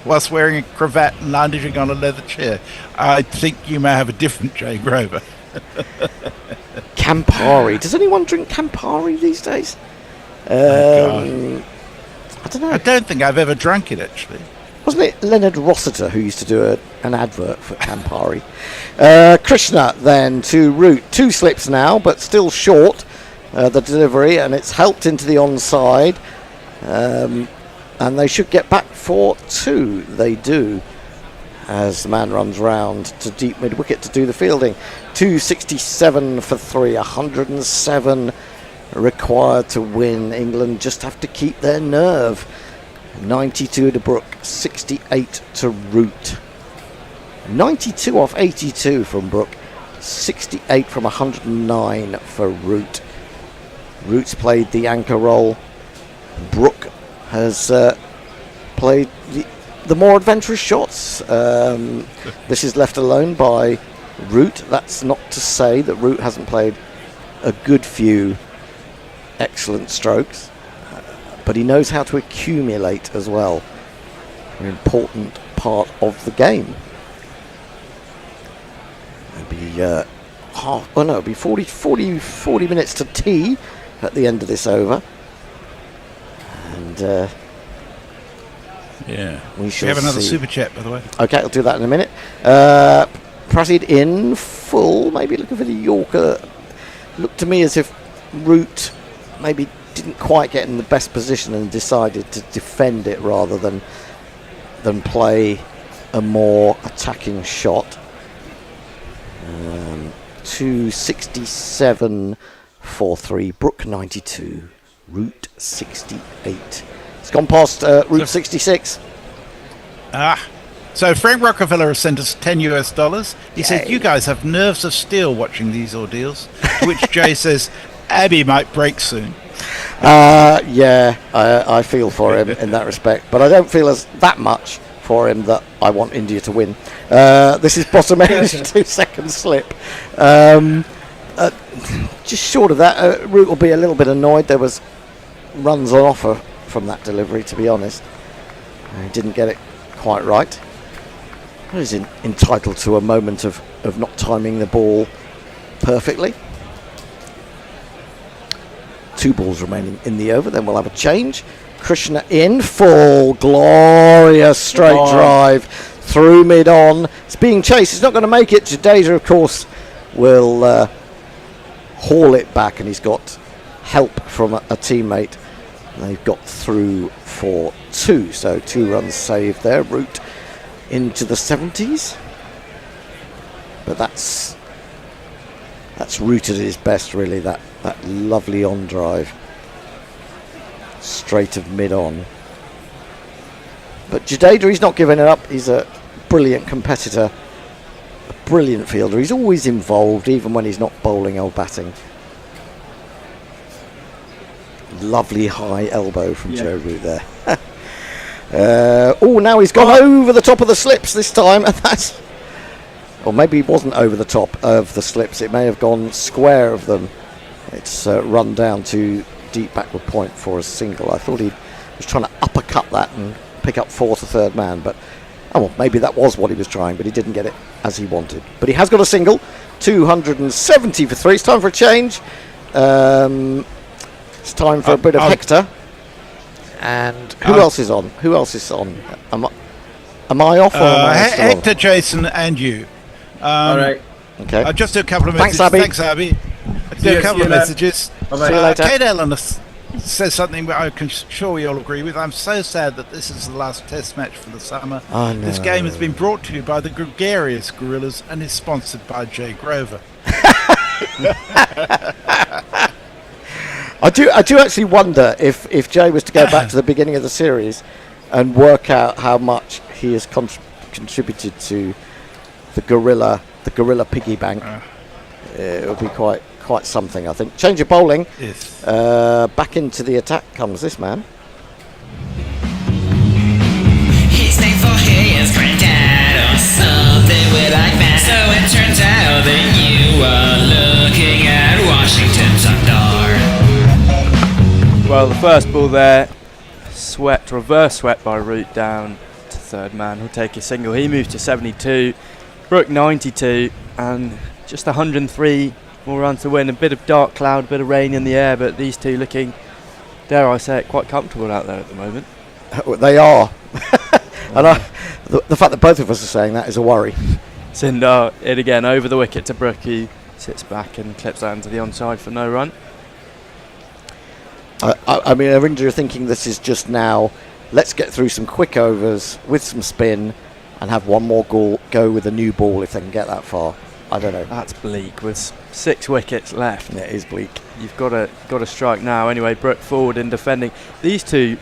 whilst wearing a cravat and lounging on a leather chair. I think you may have a different Jay Grover. Campari. Does anyone drink Campari these days? I don't know. I don't think I've ever drunk it, actually. Wasn't it Leonard Rossiter who used to do an advert for Campari? Krishna then to Root. 2 slips now, but still short the delivery, and it's helped into the onside. And they should get back for 2. They do, as the man runs round to deep mid-wicket to do the fielding. 267 for 3, 107 required to win. England just have to keep their nerve. 92 to Brook, 68 to Root. 92 off 82 from Brook, 68 from 109 for Root. Root's played the anchor role. Brook has played the more adventurous shots. This is left alone by Root. That's not to say that Root hasn't played a good few excellent strokes, but he knows how to accumulate as well. An important part of the game. It'll be 40 minutes to tea at the end of this over. And we shall have another see. super chat, by the way. Okay, I'll do that in a minute. Prasid in full, maybe looking for the Yorker. Looked to me as if Root maybe didn't quite get in the best position and decided to defend it rather than play a more attacking shot. 267 for 3, Brook 92, Root 68. It's gone past Route 66. So Frank Rockefeller has sent us $10. He said, you guys have nerves of steel watching these ordeals. To which Jay says, Abby might break soon. I feel for him in that respect, but I don't feel as that much for him that I want India to win. This is bottom edge, 2-second slip. Just short of that, Root will be a little bit annoyed. There was runs on offer from that delivery, to be honest. He didn't get it quite right. He's entitled to a moment of not timing the ball perfectly. 2 balls remaining in the over, then we'll have a change. Krishna in, full, glorious straight drive through mid-on. It's being chased, it's not going to make it. Jadeja, of course, will haul it back, and he's got help from a teammate. They've got through for 2, so 2 runs saved there. Root into the 70s, but that's Root at his best, really. That lovely on drive, straight of mid on. But Jadeja, he's not giving it up. He's a brilliant competitor, a brilliant fielder. He's always involved, even when he's not bowling or batting. Lovely high elbow from Joe Root there. Now he's gone over the top of the slips this time, and that's, or maybe he wasn't over the top of the slips, it may have gone square of them. It's run down to deep backward point for a single. I thought he was trying to uppercut that and pick up 4th or 3rd man, but maybe that was what he was trying, but he didn't get it as he wanted. But he has got a single, 270 for 3. It's time for a change. It's time for a bit of Hector. And who else is on? Am I off? Or am I still Hector, on? Jason, and you. All right. Okay. I'll just do a couple of Thanks, messages. Abby. Thanks, Abby. I'll do a couple of messages. See you later. Kate Ellen says something that I'm sure we all agree with. I'm so sad that this is the last test match for the summer. I know. This game has been brought to you by the gregarious Gorillas and is sponsored by Jay Grover. I do actually wonder if Jay was to go back to the beginning of the series and work out how much he has contributed to the Guerilla piggy bank. It would be quite something, I think. Change of bowling. Yes. Back into the attack comes this man. His name for his granddad or something with like that. So it turns out that you are looking at Washington Sundar. Well, the first ball there, reverse swept by Root down to 3rd man. He'll take a single. He moves to 72. Brook 92, and just 103 more runs to win. A bit of dark cloud, a bit of rain in the air, but these two looking, dare I say it, quite comfortable out there at the moment. They are. And the fact that both of us are saying that is a worry. Sindar it again over the wicket to Brook, who sits back and clips that into the onside for no run. I mean, Arinda, you're thinking this is just now, let's get through some quick overs with some spin and have one more go with a new ball if they can get that far. I don't know. That's bleak with 6 wickets left. Yeah, it is bleak. You've got to strike now. Anyway, Brook forward and defending. These two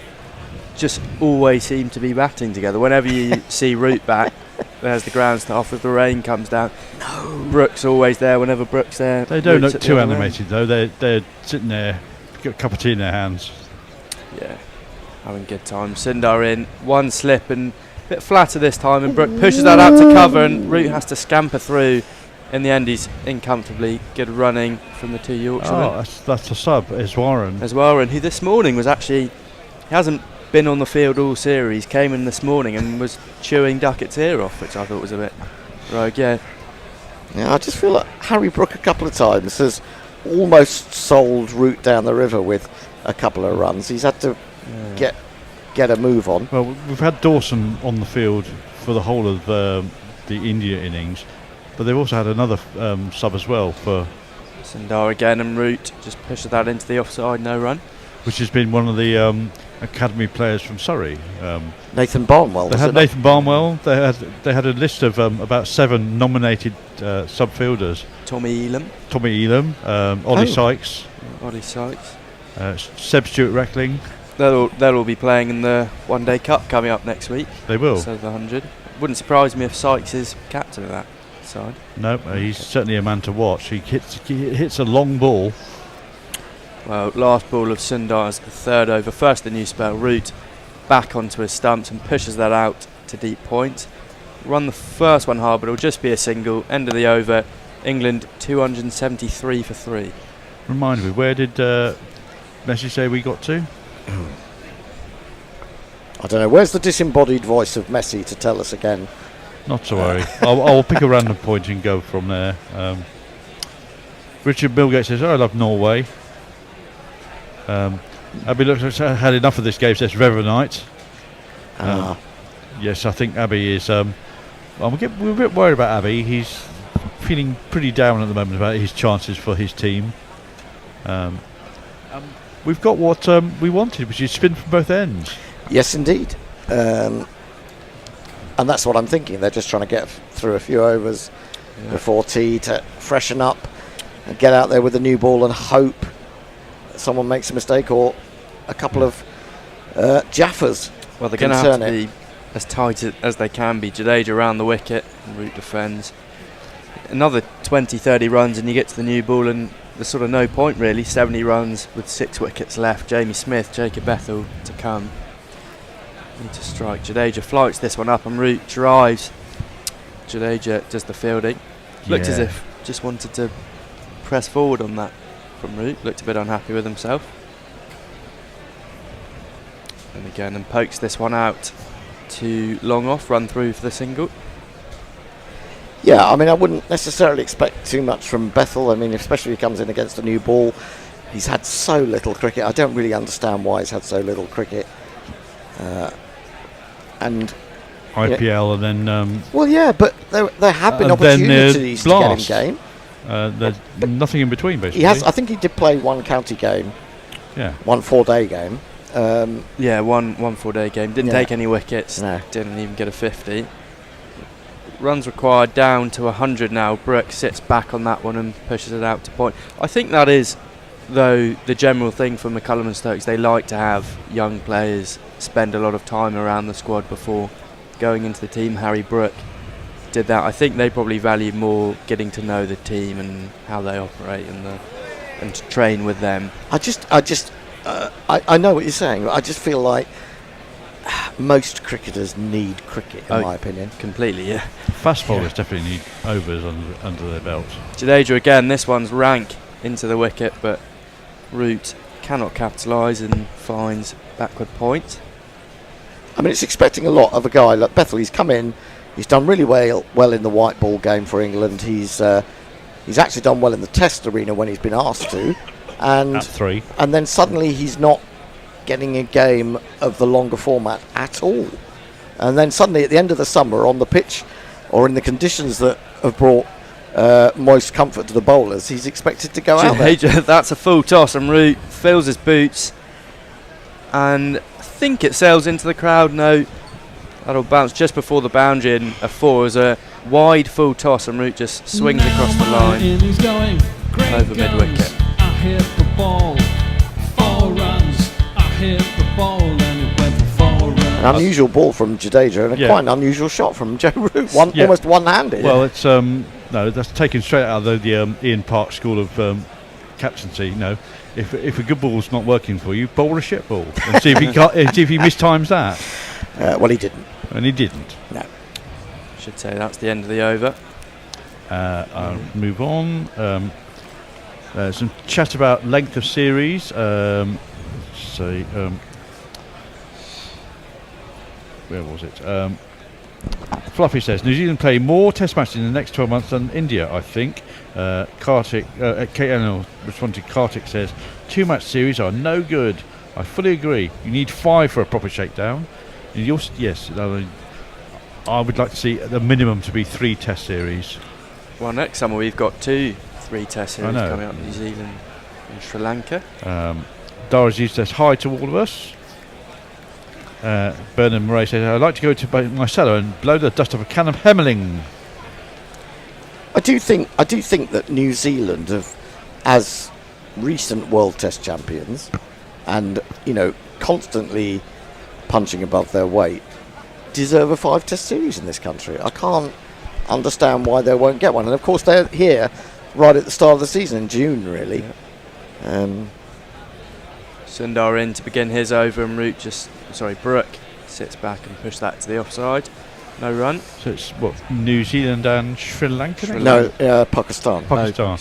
just always seem to be batting together. Whenever you see Root back, there's the ground staff as the rain comes down. No. Brook's always there whenever Brook's there. They don't look too animated though. They're sitting there, got a cup of tea in their hands. Yeah, having a good time. Sindar in, one slip and a bit flatter this time, and Brook pushes that out to cover, and Root has to scamper through. In the end, he's incomfortably good running from the 2 Yorkshiremen. Oh, that's a sub, Eswaran, who this morning was actually, he hasn't been on the field all series, came in this morning and was chewing Duckett's ear off, which I thought was a bit rogue, yeah. Yeah, I just feel like Harry Brook a couple of times has almost sold Root down the river with a couple of runs. He's had to get a move on. Well, we've had Dawson on the field for the whole of the India innings, but they've also had another sub as well for Sindar again, and Root just pushes that into the offside, no run. Which has been one of the academy players from Surrey. Nathan Barnwell. They had Nathan Barnwell. They had a list of about 7 nominated sub-fielders. Tommy Elam, Ollie Sykes. Ollie Sykes. Seb Stewart-Reckling. They'll all be playing in the One Day Cup coming up next week. They will. So the 100. Wouldn't surprise me if Sykes is captain of that side. No, he's certainly a man to watch. He hits a long ball. Well, last ball of Sundar's 3rd over. First the new spell. Root back onto his stumps and pushes that out to deep point. Run the first one hard, but it'll just be a single. End of the over. England 273 for 3. Remind me, where did Messi say we got to? I don't know. Where's the disembodied voice of Messi to tell us again? Not to worry. I'll pick a random point and go from there. Richard Milgate says, I love Norway. Abby looks like had enough of this game, says Revernight. Yes, I think Abby is... we're a bit worried about Abby. He's feeling pretty down at the moment about his chances for his team. We've got what we wanted, which is spin from both ends. Yes, indeed. And that's what I'm thinking. They're just trying to get through a few overs before tea to freshen up and get out there with a new ball and hope that someone makes a mistake or a couple of jaffers. Well, they're going to have to be as tight as they can be. Jadeja around the wicket and Root defends. Another 20-30 runs and you get to the new ball and there's sort of no point really. 70 runs with 6 wickets left. Jamie Smith, Jacob Bethel to come. Need to strike. Jadeja flights this one up and Root drives. Jadeja does the fielding. Looked as if just wanted to press forward on that from Root. Looked a bit unhappy with himself. And again, and pokes this one out to long off, run through for the single. Yeah, I mean, I wouldn't necessarily expect too much from Bethel. I mean, especially if he comes in against a new ball. He's had so little cricket. I don't really understand why he's had so little cricket. And IPL and then... well, yeah, but there have been opportunities to get in game. There's nothing in between, basically. He has. I think he did play one county game. Yeah. One 4-day game. One 4-day game. Didn't take any wickets. No. Didn't even get a 50. Runs required down to 100 now. Brook sits back on that one and pushes it out to point. I think that is, though, the general thing for McCullum and Stokes. They like to have young players spend a lot of time around the squad before going into the team. Harry Brook did that. I think they probably value more getting to know the team and how they operate and to train with them. I know what you're saying, but I just feel like most cricketers need cricket, in my opinion. Completely, yeah. Fast bowlers definitely need overs under their belt. Jadeja again, this one's rank into the wicket, but Root cannot capitalise and finds backward point. I mean, it's expecting a lot of a guy like Bethel. He's come in, he's done really well in the white ball game for England. He's actually done well in the Test arena when he's been asked to. And at 3. And then suddenly he's not getting a game of the longer format at all. And then suddenly at the end of the summer on the pitch or in the conditions that have brought most comfort to the bowlers, he's expected to go out there. That's a full toss and Root fills his boots and I think it sails into the crowd. No, that'll bounce just before the boundary and a 4 is a wide full toss and Root just swings across the line over mid-wicket. I hit the ball, 4 runs. I hit the ball and it went for 4 runs. An unusual ball from Jadeja and quite an unusual shot from Joe Root. Almost one-handed. Well, it's no, that's taken straight out of the Ian Park school of captaincy. No, if a good ball's not working for you, bowl a shit ball and see if he see if he mistimes that. Well, he didn't. And he didn't. No. Should say that's the end of the over. I'll move on. Some chat about length of series. Where was it? Fluffy says New Zealand play more Test matches in the next 12 months than India, I think. Kartik, KNL responded. Kartik says 2-match series are no good. I fully agree. You need 5 for a proper shakedown. And yes, I would like to see the minimum to be 3 Test series. Well, next summer we've got 2 3-Test series coming up. New Zealand and Sri Lanka. Darajee says hi to all of us. Bernard Murray says I'd like to go to my cellar and blow the dust off a can of Hemmeling. I do think that New Zealand have, as recent World Test champions, and constantly punching above their weight, deserve a 5 Test series in this country. I can't understand why they won't get one. And of course they're here right at the start of the season in June, really. Sundar in to begin his over and Brook sits back and pushes that to the offside. No run. So it's what, New Zealand and Sri Lanka? No, Pakistan. Pakistan.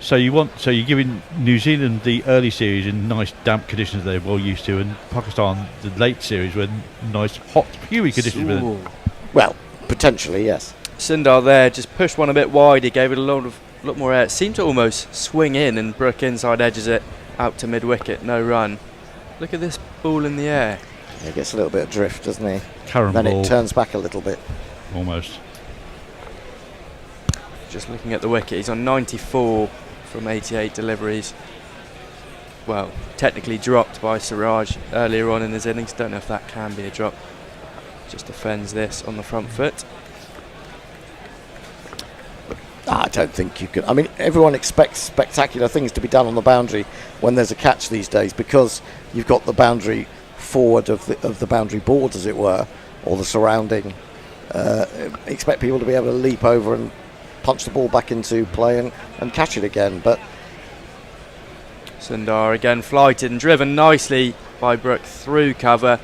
So you're giving New Zealand the early series in nice damp conditions they're well used to, and Pakistan the late series with nice hot humid conditions with it. Well, potentially, yes. Sundar there just pushed one a bit wide. He gave it a lot more air. It seemed to almost swing in, and Brook inside edges it out to mid wicket. No run. Look at this ball in the air. He gets a little bit of drift, doesn't he? Current then ball. it turns back a little bit. Almost. Just looking at the wicket, he's on 94 from 88 deliveries. Well, technically dropped by Siraj earlier on in his innings. Don't know if that can be a drop. Just defends this on the front foot. I don't think you can. I mean, everyone expects spectacular things to be done on the boundary when there's a catch these days, because you've got the boundary forward of the boundary board, as it were, or the surrounding. Expect people to be able to leap over and punch the ball back into play and catch it again. But Sundar again flighted and driven nicely by Brook through cover.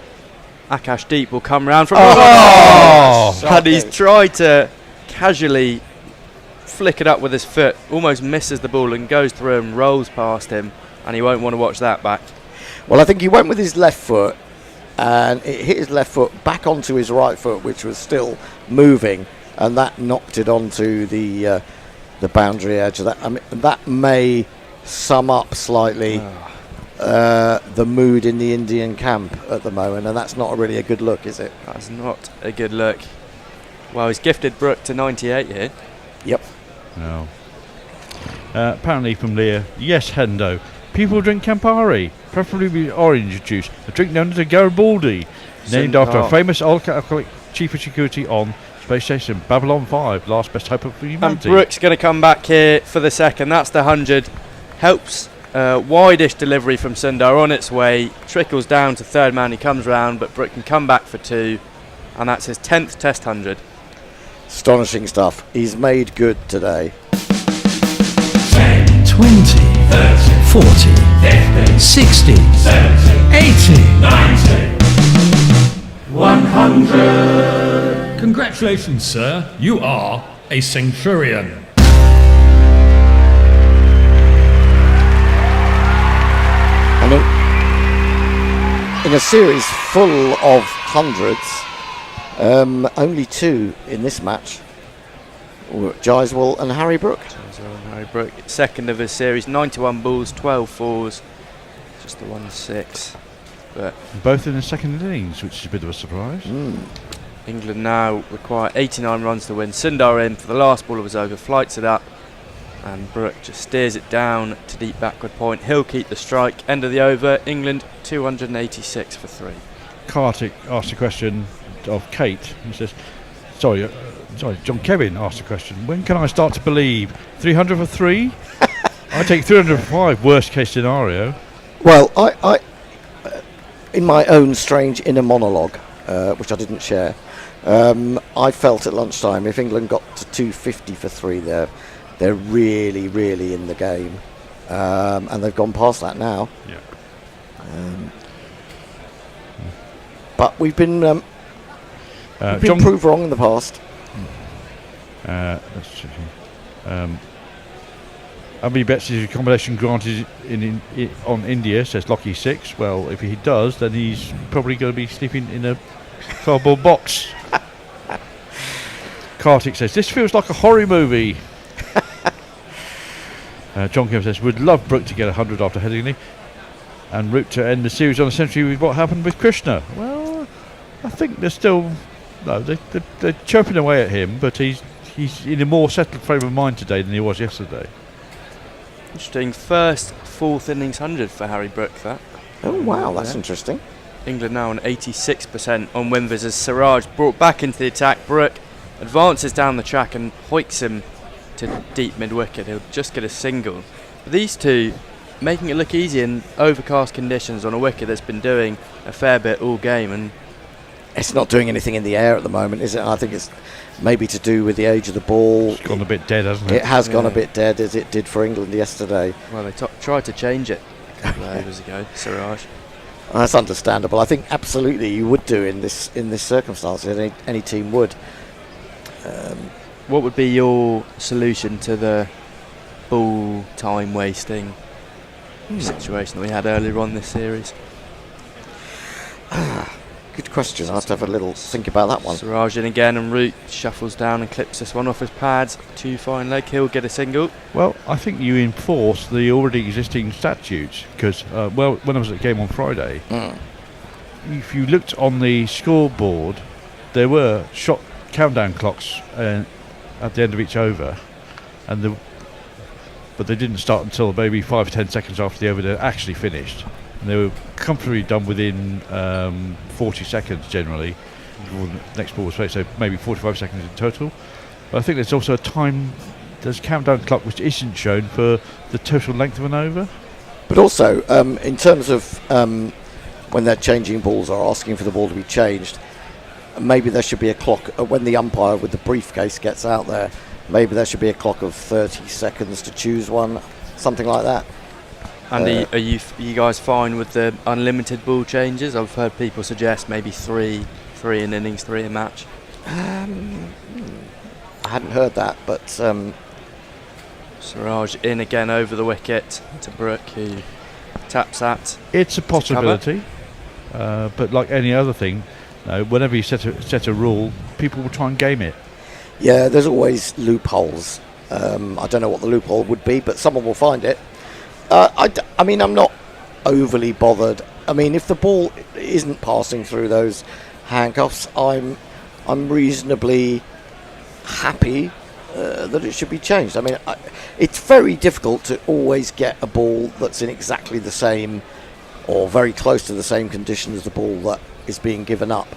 Akash Deep will come round from and he's tried to casually flick it up with his foot, almost misses the ball and goes through and rolls past him, and he won't want to watch that back. Well, I think he went with his left foot and it hit his left foot back onto his right foot, which was still moving, and that knocked it onto the boundary edge. That may sum up slightly the mood in the Indian camp at the moment, and that's not really a good look, is it? That's not a good look. Well, he's gifted Brook to 98 here. Yep. No. Apparently from Leah, yes, Hendo. People drink Campari, preferably with orange juice. A drink known as a Garibaldi, named after a famous alcoholic chief of security on Space Station Babylon 5, last best hope of humanity. And Brook's going to come back here for the second. That's the 100. Helps wide-ish delivery from Sundar on its way. Trickles down to third man. He comes round, but Brook can come back for 2. And that's his 10th Test 100. Astonishing stuff. He's made good today. 10, 20, 30, 40, 50, 60, 70, 80, 90, 100. Congratulations, sir. You are a centurion. In a series full of hundreds, only 2 in this match were Jaiswal and Harry Brook. Harry Brook, second of his series, 91 balls, 12 fours, just the 1 6. But both in the second innings, which is a bit of a surprise. England now require 89 runs to win. Sundar in for the last ball of his over, flights it up, and Brook just steers it down to deep backward point. He'll keep the strike. End of the over. England 286 for 3. Kartik asked a question of Kate. He says, sorry, John Kevin asked a question. When can I start to believe 300 for 3? I take 300 for 5. Worst case scenario. Well, I in my own strange inner monologue, which I didn't share, I felt at lunchtime if England got to 250 for 3, they're really, really in the game, and they've gone past that now. Yeah. But we've been proved wrong in the past. Let's check. Abhi bets his accommodation granted on India, says Lockie 6. Well, if he does, then he's probably going to be sleeping in a cardboard box. Kartik says, this feels like a horror movie. John Kim says, would love Brook to get 100 after Headingley, and root to end the series on a century with what happened with Krishna. Well, I think they're still... No, they're chirping away at him, but he's in a more settled frame of mind today than he was yesterday. Interesting. First, 4th innings 100 for Harry Brook, that. Oh, wow, that's interesting. England now on 86% on win as Siraj brought back into the attack. Brook advances down the track and hoiks him to deep mid-wicket. He'll just get a single. But these two making it look easy in overcast conditions on a wicket that's been doing a fair bit all game. And it's not doing anything in the air at the moment, is it? I think it's maybe to do with the age of the ball. It's gone a bit dead, hasn't it? It has gone a bit dead, as it did for England yesterday. Well, they tried to change it a couple of overs ago, Siraj. That's understandable. I think absolutely you would do in this circumstance. Any team would. What would be your solution to the ball time wasting situation that we had earlier on this series. Good question. I'll have to have a little think about that one. Siraj in again, and Root shuffles down and clips this one off his pads. 2 fine leg, he'll get a single. Well, I think you enforce the already existing statutes because, when I was at the game on Friday, if you looked on the scoreboard, there were shot countdown clocks at the end of each over, but they didn't start until maybe 5 or 10 seconds after the over had actually finished. And they were comfortably done within 40 seconds generally before the next ball was played, so maybe 45 seconds in total. But I think there's also there's a countdown clock which isn't shown for the total length of an over. But also, in terms of when they're changing balls or asking for the ball to be changed, maybe there should be a clock when the umpire with the briefcase gets out there. Maybe there should be a clock of 30 seconds to choose one, something like that. Andy, are you guys fine with the unlimited ball changes? I've heard people suggest maybe 3 in innings, 3 a match. I hadn't heard that, but Siraj in again over the wicket to Brook, who taps that. It's a possibility, but like any other thing, whenever you set a rule, people will try and game it. Yeah, there's always loopholes. I don't know what the loophole would be, but someone will find it. I mean, I'm not overly bothered. I mean, if the ball isn't passing through those handcuffs, I'm reasonably happy that it should be changed. I mean, it's very difficult to always get a ball that's in exactly the same or very close to the same condition as the ball that is being given up.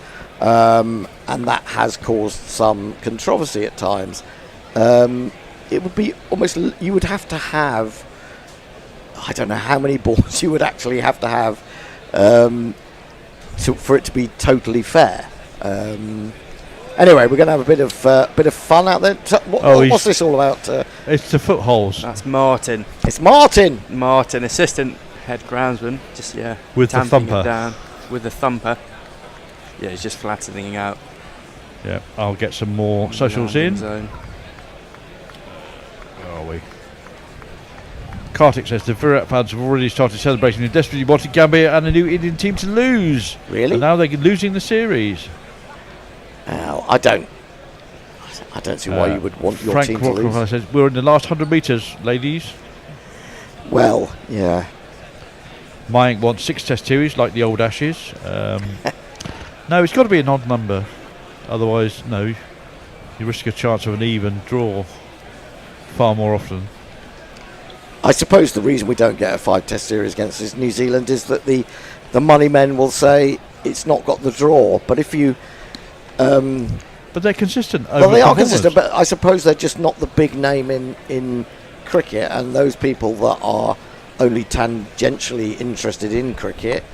And that has caused some controversy at times. It would be almost, you would have to have, I don't know how many balls you would actually have to have for it to be totally fair. Anyway, we're going to have a bit of fun out there. What's this all about? It's the footholes. That's Martin. It's Martin. Martin, assistant head groundsman. Just with the thumper. Down with the thumper. Yeah, he's just flattening out. Yeah, I'll get some more socials in. Zone. Where are we? Kartik says the Virat fans have already started celebrating the desperately wanted Gambia and a new Indian team to lose. Really? And now they're losing the series. I don't see why you would want your team to lose. Frank says we're in the last 100 metres, ladies. Well, yeah. Mayank wants 6 test series like the old Ashes. No, it's got to be an odd number. Otherwise, no, you risk a chance of an even draw far more often. I suppose the reason we don't get a 5 test series against New Zealand is that the money men will say it's not got the draw. But if you... but they're consistent. Well, they are consistent, but I suppose they're just not the big name in cricket, and those people that are only tangentially interested in cricket,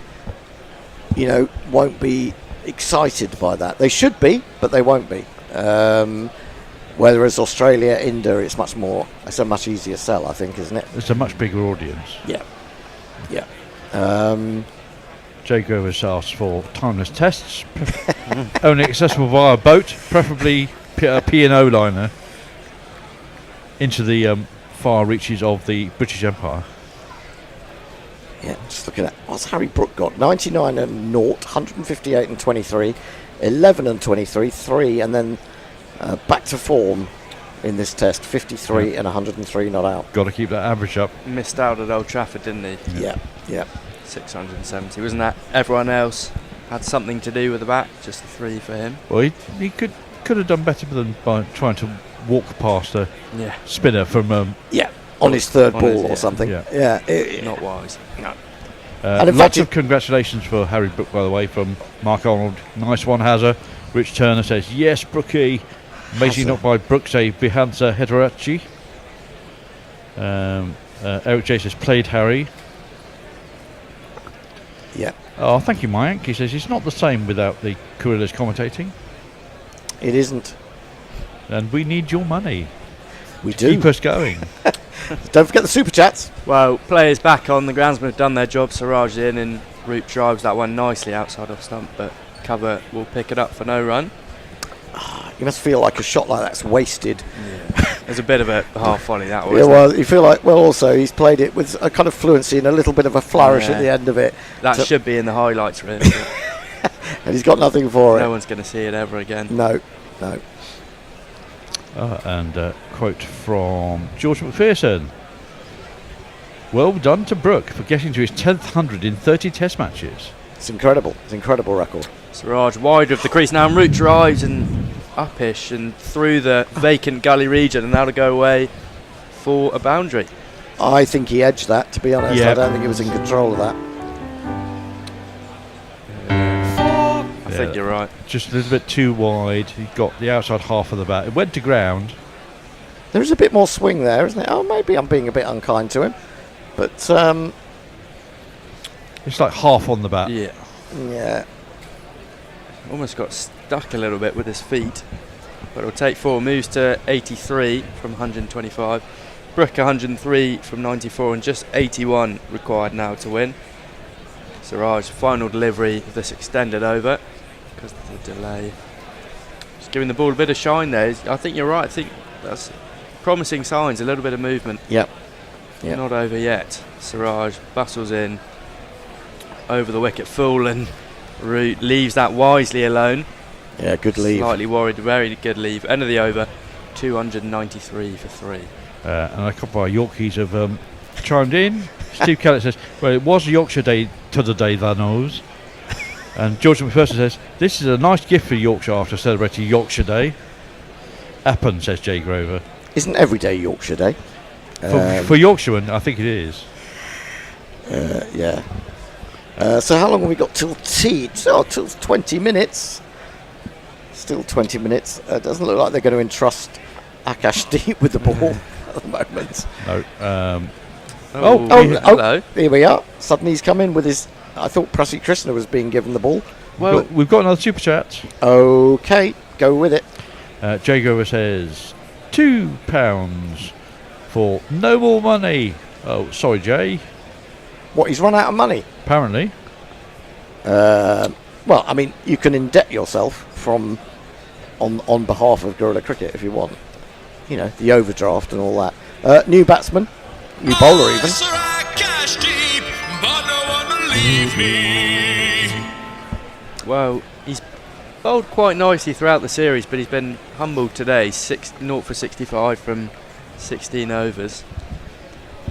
won't be excited by that. They should be, but they won't be. Whereas Australia, India, it's a much easier sell, I think, isn't it? It's a much bigger audience. Yeah. Jay Grover's asked for timeless tests, only accessible via boat, preferably a P&O liner, into the far reaches of the British Empire. Yeah, just looking at what's Harry Brook got: 99 and 0, 158 and 23, 11 and 23, 3, and then back to form in this test: 53 and 103 not out. Got to keep that average up. Missed out at Old Trafford, didn't he? Yeah. 670. Wasn't that everyone else had something to do with the bat? Just 3 for him. Well, he could have done better than by trying to walk past a spinner from on his third ball or something. Not wise. No. Lots of congratulations for Harry Brook, by the way, from Mark Arnold. Nice one, Hazza. Rich Turner says, yes, Brookie. Amazing knock by Brook, say Bihansa Hederachi. Eric J says, played Harry. Yeah. Oh, thank you, Mayank. He says, it's not the same without the Guerillas commentating. It isn't. And we need your money. We do. Keep us going. Don't forget the super chats. Well, players back on. The groundsmen have done their job. Siraj in and Root drives that one nicely outside off stump, but cover will pick it up for no run. You must feel like a shot like that's wasted. Yeah. There's a bit of a half volley that was. Yeah, well, you feel like, well, also he's played it with a kind of fluency and a little bit of a flourish at the end of it. That should be in the highlights, really. And he's got nothing for it. No one's going to see it ever again. No. And a quote from George McPherson. Well done to Brook for getting to his 10th 100 in 30 test matches. It's incredible. It's an incredible record. Siraj wide of the crease now, and Root drives and upish and through the vacant gully region, and that'll go away for a boundary. I think he edged that, to be honest. Yeah. I don't think he was in control of that. I think you're right. Just a little bit too wide. He got the outside half of the bat. It went to ground. There is a bit more swing there, isn't it? Oh, maybe I'm being a bit unkind to him. But, it's like half on the bat. Yeah. Almost got stuck a little bit with his feet. But it'll take 4, moves to 83 from 125. Brook 103 from 94, and just 81 required now to win. Siraj, final delivery of this extended over because of the delay. Just giving the ball a bit of shine there. I think you're right. I think that's promising signs, a little bit of movement. Yep. Not over yet. Siraj bustles in over the wicket full, and Root leaves that wisely alone. Yeah, good leave. Slightly worried, very good leave. End of the over, 293 for 3. And a couple of Yorkies have chimed in. Steve Kellett says, well, it was Yorkshire Day today, that knows. And George McPherson says, this is a nice gift for Yorkshire after celebrating Yorkshire Day. Happen, says Jay Grover. Isn't every day Yorkshire Day? For Yorkshiremen, I think it is. Yeah. So how long have we got till tea? Oh, till 20 minutes. Still 20 minutes. Doesn't look like they're going to entrust Akash Deep with the ball at the moment. No. Oh, here we are. Suddenly he's come in with his... I thought Prassi Krishna was being given the ball. Well, we've got another super chat. Okay, go with it. Jay Grover says, £2 for no more money. Oh, sorry, Jay. What, he's run out of money? Apparently. Well, I mean, you can indebt yourself from on behalf of Guerilla Cricket if you want. You know, the overdraft and all that. New batsman, new bowler even. Akash Deep, but no one believes me. Well, he's bowled quite nicely throughout the series, but he's been humbled today. 0 for 65 from 16 overs.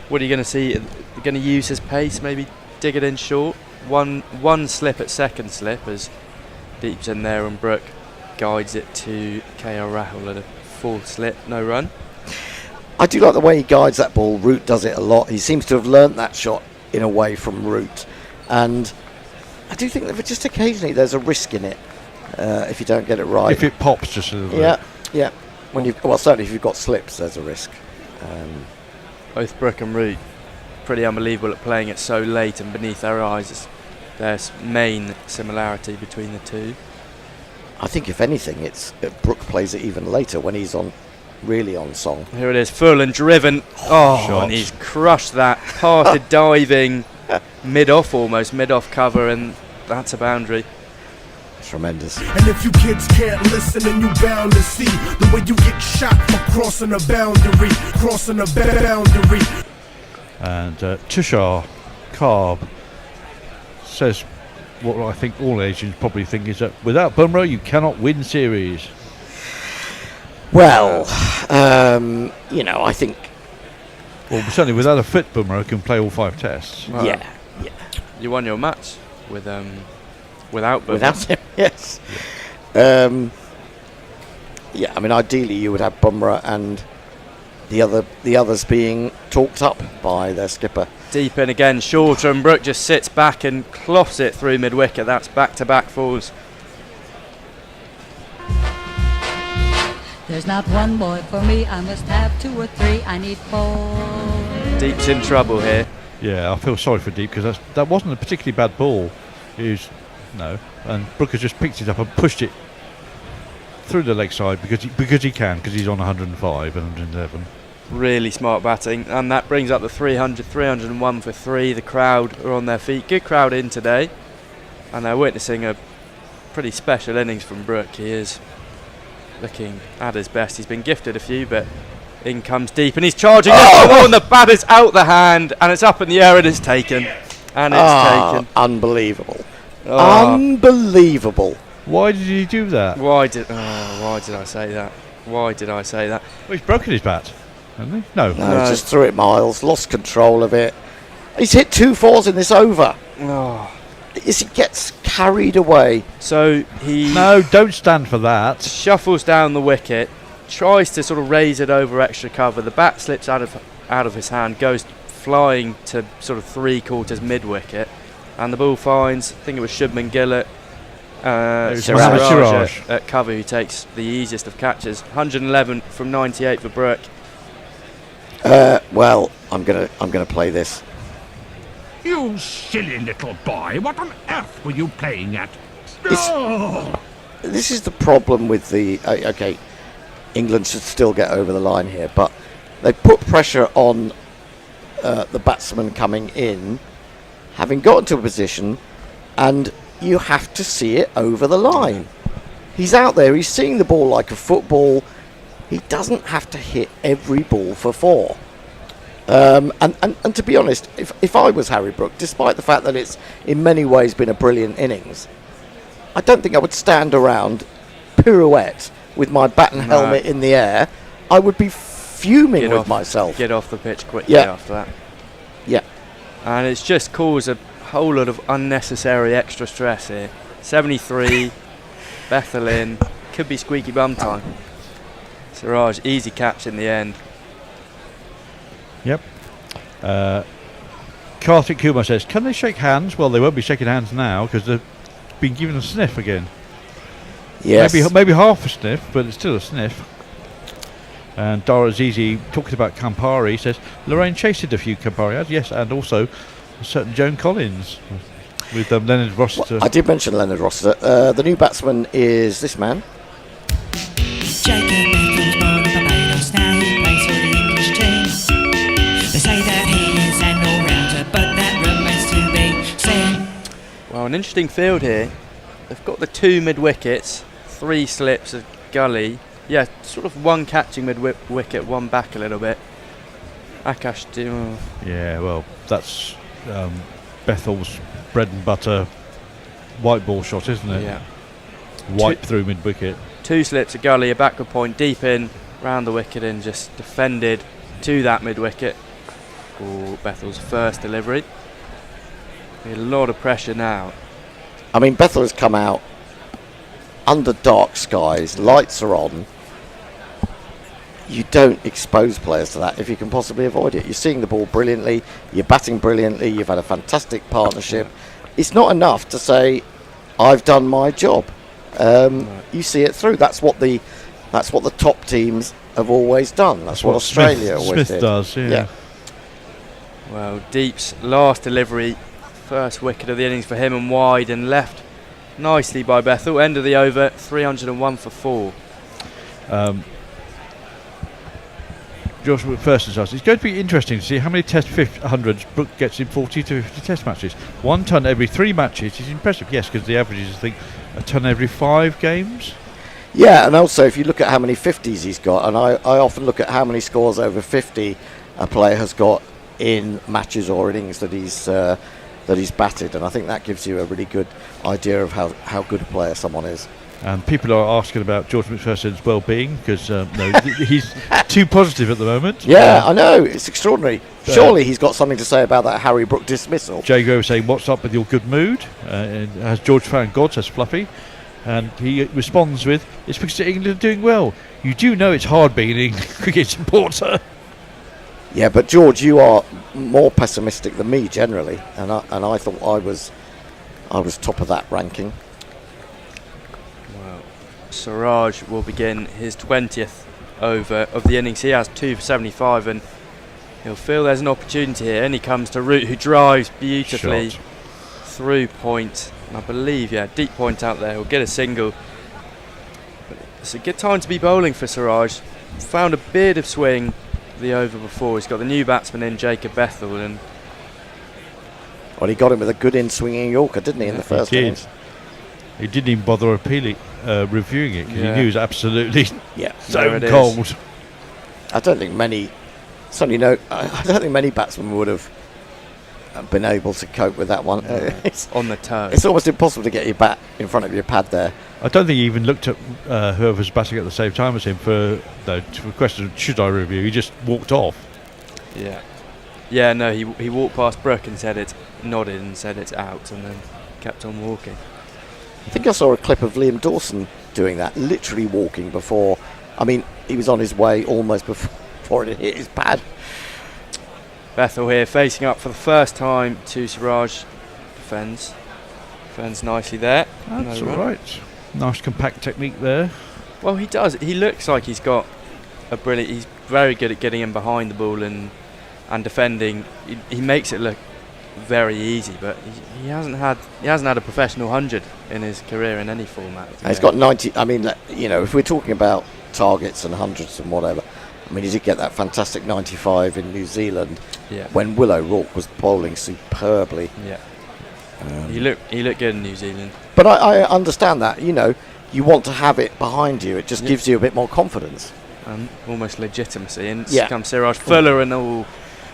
What are you going to see? You're going to use his pace, maybe dig it in short. One slip at second slip as Deep's in there, and Brook guides it to KL Rahul at a full slip, no run. I do like the way he guides that ball. Root does it a lot. He seems to have learnt that shot in a way from Root, and I do think that just occasionally there's a risk in it if you don't get it right. If it pops just a little bit. Yeah. Certainly if you've got slips, there's a risk. Both Brook and Root pretty unbelievable at playing it so late and beneath our eyes. There's main similarity between the two. I think if anything, it's Brook plays it even later when he's really on song. Here it is, full and driven. And he's crushed that parted diving mid-off cover, and that's a boundary. Tremendous. And if you kids can't listen, then you bound to see the way you get shot for crossing a boundary. And Tushar Karb says what I think all Asians probably think is that without Bumrah you cannot win series. Well, I think... Well, certainly without a fit Bumrah who can play all 5 tests. Well, yeah. You won your match without Bumrah. Without him, yes. I mean, ideally you would have Bumrah and the others being talked up by their skipper. Deep in again, shorter, and Brook just sits back and cloths it through mid-wicket. That's back-to-back falls. There's not one boy for me, I must have 2 or 3, I need 4. Deep's in trouble here. Yeah, I feel sorry for Deep because that wasn't a particularly bad ball. And Brook has just picked it up and pushed it through the leg side because he's on 105 and 111. Really smart batting, and that brings up the 301 for 3. The crowd are on their feet. Good crowd in today, and they're witnessing a pretty special innings from Brook. He is looking at his best. He's been gifted a few, but In comes Deep, and he's charging. Oh, and the bat is out the hand, and it's up in the air, and it's taken. And it's taken. Unbelievable. Oh. Unbelievable. Why did he do that? Why did I say that? Why did I say that? Well, he's broken his bat, hasn't he? No. He just threw it miles, lost control of it. He's hit 2 4s in this over. Oh. He gets carried away. So he... No, don't stand for that. Shuffles down the wicket, tries to sort of raise it over extra cover. The bat slips out of his hand, goes flying to sort of 3/4 mid-wicket, and the ball finds, I think it was Shubman Gill Siraj at cover, who takes the easiest of catches. 111 from 98 for Brook. Well, I'm gonna play this. You silly little boy, what on earth were you playing at? This is the problem with the... okay, England should still get over the line here, but they put pressure on the batsman coming in, having got into a position, and you have to see it over the line. He's out there, he's seeing the ball like a football. He doesn't have to hit every ball for 4. And to be honest, if I was Harry Brook, despite the fact that it's in many ways been a brilliant innings, I don't think I would stand around, pirouette with my bat and helmet in the air. I would be fuming with myself. Get off the pitch quickly after that. Yeah. And it's just caused a whole lot of unnecessary extra stress here. 73, Bethel in, could be squeaky bum time. Siraj, easy catch in the end. Yep. Karthik Kumar says, can they shake hands? Well, they won't be shaking hands now because they've been given a sniff again. Yes. Maybe half a sniff, but it's still a sniff. And Dara Zizi, talking about Campari, says, Lorraine chased a few Campari ads, yes, and also a certain Joan Collins with Leonard Rossiter. Well, I did mention Leonard Rossiter. The new batsman is this man. Jacob Beckham's born in Barbados, now he plays for the English team. They say that he is an all-rounder, but that remains to be seen. Well, an interesting field here. They've got the 2 mid-wickets, 3 slips, a gully. Yeah, sort of 1 catching mid-wicket, 1 back a little bit. Akash Deep. Yeah, well, that's Bethel's bread and butter white ball shot, isn't it? Yeah. Wipe through mid-wicket. 2 slips, a gully, a backward point, deep in, round the wicket and just defended to that mid-wicket for Bethel's first delivery. A lot of pressure now. I mean, Bethel has come out under dark skies, lights are on. You don't expose players to that if you can possibly avoid it. You're seeing the ball brilliantly, you're batting brilliantly, you've had a fantastic partnership. It's not enough to say, I've done my job. You see it through. That's what the top teams have always done. That's what Australia always Smith did. does, yeah. Well, Deep's last delivery, first wicket of the innings for him, and wide and left nicely by Bethel. End of the over, 301 for 4. Josh McPherson's asked, it's going to be interesting to see how many Test 100s Brook gets in 40 to 50 Test matches. 1 ton every 3 matches is impressive, yes, because the average is, I think, a ton every 5 games. Yeah, and also if you look at how many 50s he's got, and I often look at how many scores over 50 a player has got in matches or innings that he's batted, and I think that gives you a really good idea of how good a player someone is. And people are asking about George McPherson's well-being because he's too positive at the moment. Yeah, I know, it's extraordinary. Surely he's got something to say about that Harry Brook dismissal. Jago saying, what's up with your good mood? As George found God, says Fluffy. And he responds with, it's because England are doing well. You do know it's hard being an England cricket supporter. Yeah, but George, you are more pessimistic than me generally, and I thought I was top of that ranking. Well, Siraj will begin his 20th over of the innings. He has 2 for 75, and he'll feel there's an opportunity here. And he comes to Root, who drives beautifully through point. And I believe, deep point out there. He'll get a single. But it's a good time to be bowling for Siraj. Found a bit of swing the over before. He's got the new batsman in, Jacob Bethel, and well, he got him with a good in-swinging Yorker, didn't he, in the first innings? He didn't even bother reviewing it because he knew it was absolutely so cold. I don't think many batsmen would have been able to cope with that one. On the toe. It's almost impossible to get your bat in front of your pad there. I don't think he even looked at whoever's batting at the same time as him for the question, should I review? He just walked off. Yeah. Yeah, no, he walked past Brook and nodded and said it's out, and then kept on walking. I think I saw a clip of Liam Dawson doing that, literally walking before. I mean, he was on his way almost before it hit his pad. Bethel here facing up for the first time to Siraj. Defends nicely there. That's all right. Nice compact technique there. Well, he does. He looks like he's got a brilliant. He's very good at getting in behind the ball and defending. He makes it look very easy, but he hasn't had a professional 100 in his career in any format. He's got 90. I mean, if we're talking about targets and hundreds and whatever, I mean, he did get that fantastic 95 in New Zealand when Willow Rourke was bowling superbly. Yeah, he looked good in New Zealand. But I understand that. You want to have it behind you. It just gives you a bit more confidence. Almost legitimacy. And comes Siraj Fuller and all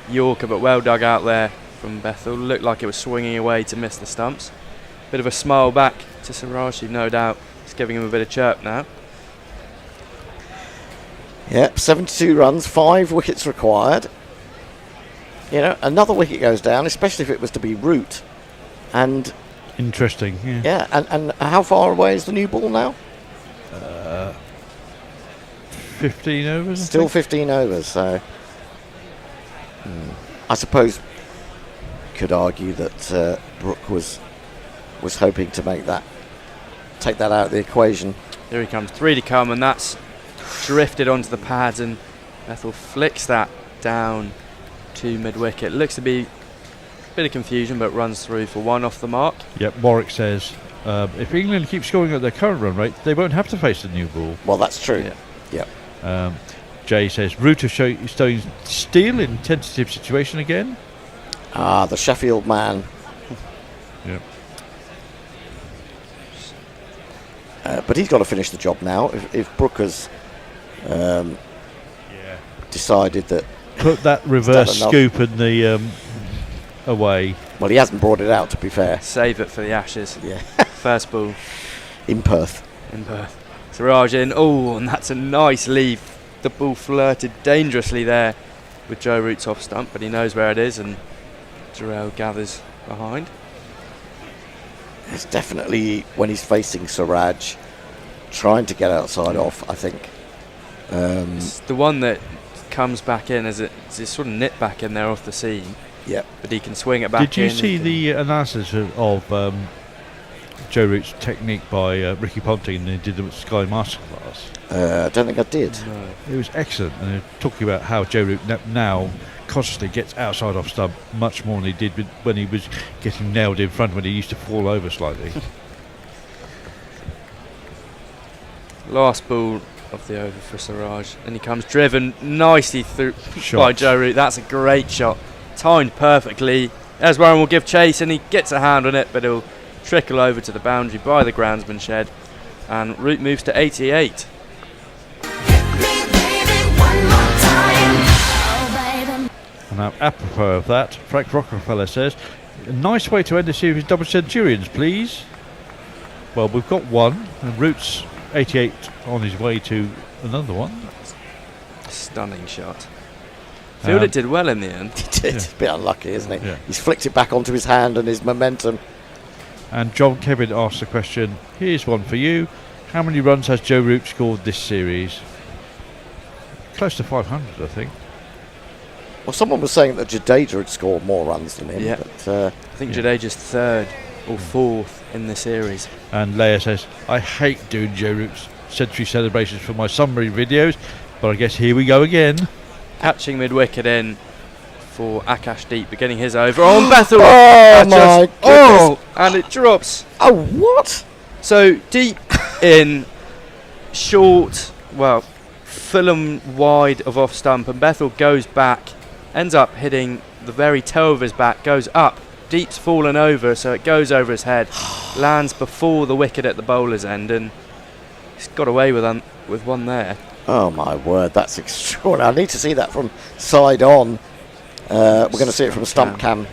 Yorker, but well dug out there from Bethel. Looked like it was swinging away to miss the stumps. Bit of a smile back to Siraj, who no doubt is giving him a bit of chirp now. Yep, 72 runs, 5 wickets required. Another wicket goes down, especially if it was to be Root. And interesting, yeah. Yeah, and how far away is the new ball now? 15 overs. Still 15 overs, so I suppose could argue that Brook was hoping to take that out of the equation. Here he comes, 3 to come, and that's drifted onto the pads, and Bethel flicks that down to mid-wicket. Looks to be a bit of confusion, but runs through for 1 off the mark. Yep, Warwick says if England keeps scoring at their current run rate, they won't have to face the new ball. Well, that's true. Yeah. Jay says Rooter showing Steele in tentative situation again. The Sheffield man. Yep. But he's got to finish the job now. If Brook has decided that put that reverse scoop in the away. Well, he hasn't brought it out, to be fair. Save it for the Ashes. Yeah. First ball. In Perth. Siraj in. Oh, and that's a nice leave. The ball flirted dangerously there with Joe Root's off stump, but he knows where it is, and Jarrell gathers behind. It's definitely, when he's facing Siraj, trying to get outside off, I think. It's the one that comes back in as it's sort of nipped back in there off the seam. Yep. But he can swing it back in. Did you see the analysis of Joe Root's technique by Ricky Ponting, and they did the Sky Masterclass? I don't think I did. No. It was excellent, and they're talking about how Joe Root now consciously gets outside off stump much more than he did when he was getting nailed in front, when he used to fall over slightly. Last ball of the over for Siraj, and he comes driven nicely through by Joe Root. That's a great shot, timed perfectly. As Warren will give chase, and he gets a hand on it, but it'll trickle over to the boundary by the groundsman shed, and Root moves to 88. And now, apropos of that, Frank Rockefeller says, a nice way to end the series with double centurions, please. Well, we've got one, and Root's 88 on his way to another one. Stunning shot. Fielder did well in the end. He did. It's a bit unlucky, isn't he? Yeah. He's flicked it back onto his hand and his momentum. And John Kevin asks the question, here's one for you. How many runs has Joe Root scored this series? Close to 500, I think. Well, someone was saying that Jadeja had scored more runs than him. Yeah. But, I think Jadeja's 3rd or 4th in the series. And Leia says, I hate doing Joe Root's century celebrations for my summary videos, but I guess here we go again. Catching mid-wicket in for Akash Deep, beginning his over on Bethel. Oh, my goodness. And it drops. Oh, what? So, Deep in, short, well, Fulham wide of off stump, and Bethel goes back, ends up hitting the very toe of his bat, goes up. Deep's fallen over, so it goes over his head, lands before the wicket at the bowler's end, and he's got away with one there. Oh my word, that's extraordinary. I need to see that from side on. We're going to see it from stump cam.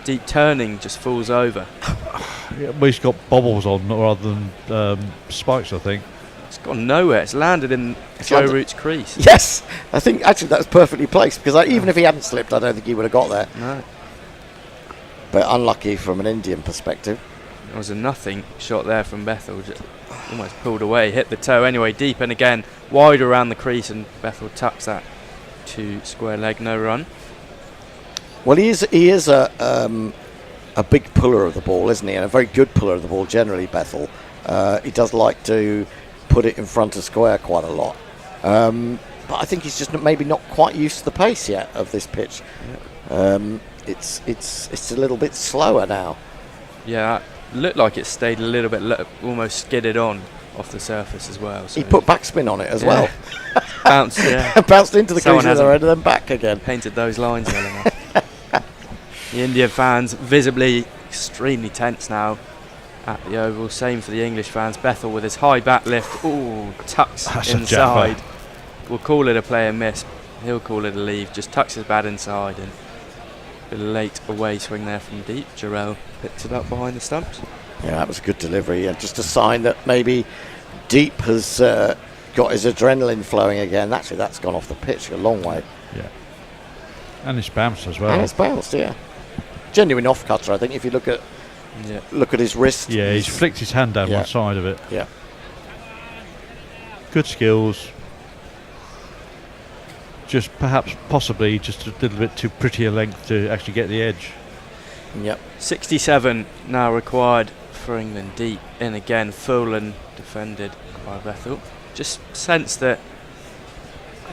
Deep turning, just falls over. Yeah, well, he's got bobbles on rather than spikes, I think. It's gone nowhere. It's landed in Joe Root's crease. Yes, I think actually that was perfectly placed, because even if he hadn't slipped, I don't think he would have got there. No. But unlucky from an Indian perspective. There was a nothing shot there from Bethel. Just almost pulled away, hit the toe anyway, deep and again wide around the crease, and Bethel tucks that to square leg, no run. Well, he is a big puller of the ball, isn't he? And a very good puller of the ball generally, Bethel. He does like to put it in front of square quite a lot. But I think he's just maybe not quite used to the pace yet of this pitch. Yeah. It's a little bit slower now. Yeah, looked like it stayed a little bit almost skidded on off the surface as well. So he put backspin on it as well. Bounced, yeah. Bounced into the crease and then back again. Painted those lines well enough. The Indian fans visibly extremely tense now at the Oval. Same for the English fans. Bethel with his high bat lift. Ooh, tucks inside. We'll call it a play and miss. He'll call it a leave. Just tucks his bat inside, and a late away swing there from deep. Jarrell picked it up behind the stumps. Yeah, that was a good delivery. And just a sign that maybe Deep has got his adrenaline flowing again. Actually, that's gone off the pitch a long way. Yeah. And it's bounced as well. And it's bounced, yeah. Genuine off-cutter, I think, if you look at his wrist. Yeah, he's flicked his hand down one side of it. Yeah. Good skills. Just perhaps possibly just a little bit too pretty a length to actually get the edge. Yep. 67 now required for England. Deep in again, full and defended by Bethel. Just sense that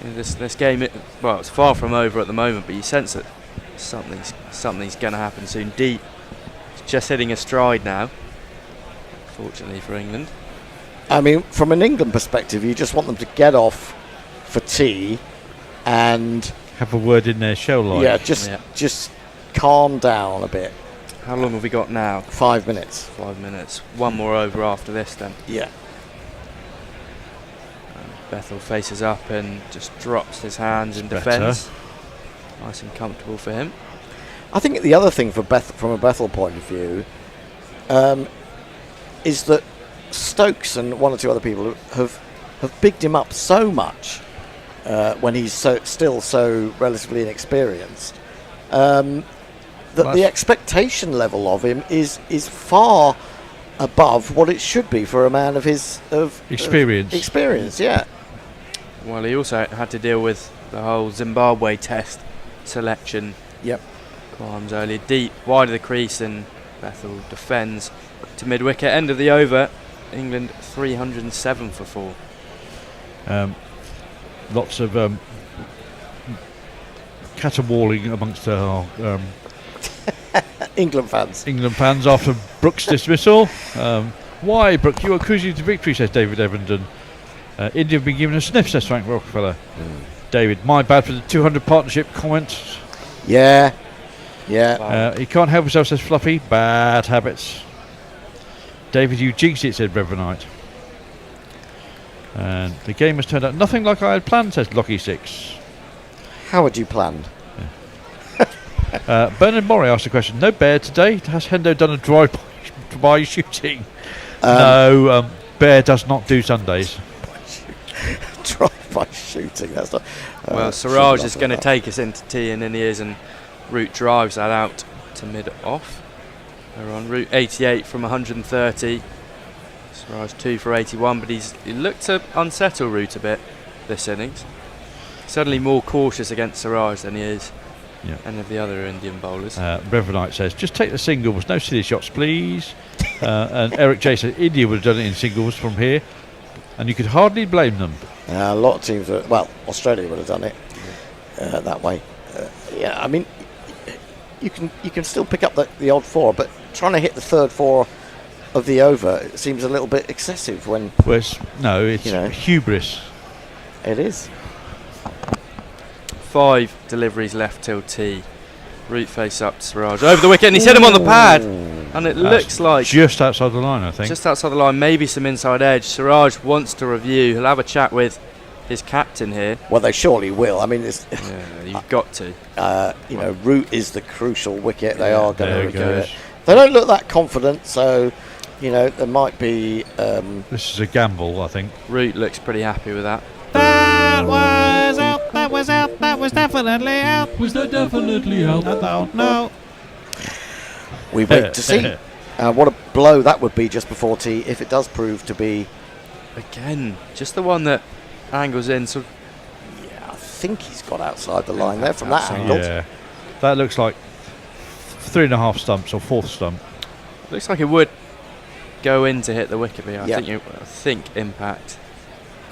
this game, it's far from over at the moment, but you sense that something's going to happen soon. Deep just hitting a stride now, fortunately for England. I mean, from an England perspective, you just want them to get off for tea and have a word in their show line. Yeah, just calm down a bit. How long have we got now? 5 minutes. 5 minutes. One more over after this then. Yeah. Bethel faces up and just drops his hands in defence. Nice and comfortable for him. I think the other thing from a Bethel point of view is that Stokes and one or two other people have bigged him up so much when he's still so relatively inexperienced that the expectation level of him is far above what it should be for a man of his experience. Yeah. Well, he also had to deal with the whole Zimbabwe test selection. Yep. Climbs early, deep, wide of the crease, and Bethel defends to mid-wicket. End of the over. England 307 for 4. Lots of caterwauling amongst our England fans after Brook's dismissal. Why, Brook? You are cruising to victory, says David Evenden. India have been given a sniff, says Frank Rockefeller. David, my bad for the 200 partnership comments. Yeah. He can't help himself, says Fluffy. Bad habits. David, you jinxed it, said Reverendite. And the game has turned out nothing like I had planned, says Lockie 6. How had you planned? Bernard Morey asked a question. No bear today. Has Hendo done a drive-by shooting? No, bear does not do Sundays. Drive-by shooting. That's not. Well, Siraj is going to take us into tea, and then he is, and Root drives that out to mid-off. We're on route 88 from 130. Siraj 2 for 81, but he looked to unsettle Root a bit this innings. Certainly more cautious against Siraj than he is any of the other Indian bowlers. Reverendite says, just take the singles, no silly shots, please. And Eric J says, India would have done it in singles from here, and you could hardly blame them. A lot of teams, Australia would have done it that way. I mean, you can still pick up the odd 4, but trying to hit the third 4 of the over, it seems a little bit excessive when. Well, it's hubris. It is. 5 deliveries left till tea. Root face up to Siraj over the wicket, and he's hit him on the pad. And it looks like just outside the line, I think. Just outside the line, maybe some inside edge. Siraj wants to review. He'll have a chat with his captain here. Well, they surely will. I mean, you've got to. Root is the crucial wicket. They are going to review goes. it. They don't look that confident, so there might be. This is a gamble, I think. Root looks pretty happy with that. That was out, that was out, that was definitely out. Was that definitely out? I don't know. We wait to see. What a blow that would be just before tea if it does prove to be. Again, just the one that angles in. So yeah, I think he's got outside the line there from that angle. Yeah, that looks like 3.5 stumps or 4th stump. Looks like it would go in to hit the wicket. But Yeah. I think impact.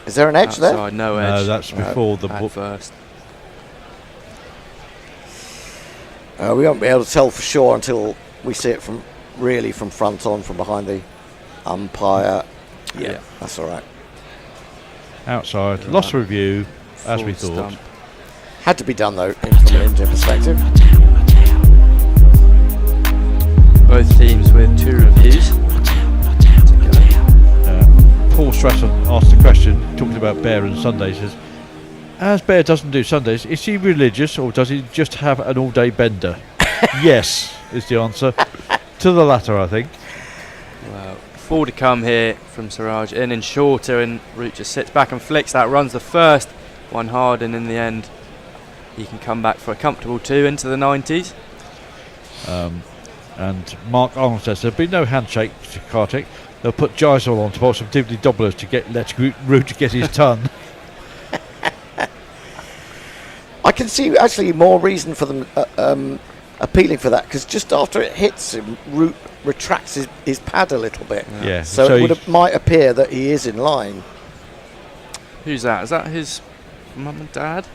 Is there an edge outside, there? No edge. No, that's before the at first. We won't be able to tell for sure until we see it from front on, from behind the umpire. Yeah. That's all right. Outside, lost review, as we thought. Stump. Had to be done though, from an Indian perspective. Both teams with 2 reviews. Paul Stratton asked a question talking about Bear and Sundays. Says, as Bear doesn't do Sundays, is he religious or does he just have an all-day bender? Yes, is the answer. To the latter, I think. Well, 4 to come here from Siraj. In and shorter, and Root just sits back and flicks that. Runs the first one hard, and in the end, he can come back for a comfortable 2 into the 90s. And Mark Arnold says there'll be no handshake to Kartik. They'll put Jaiswal on to bowl some dibbly dobblers to let Root to get his ton. I can see actually more reason for them appealing for that, because just after it hits him, Root retracts his pad a little bit. Yeah. So it might appear that he is in line. Who's that? Is that his mum and dad?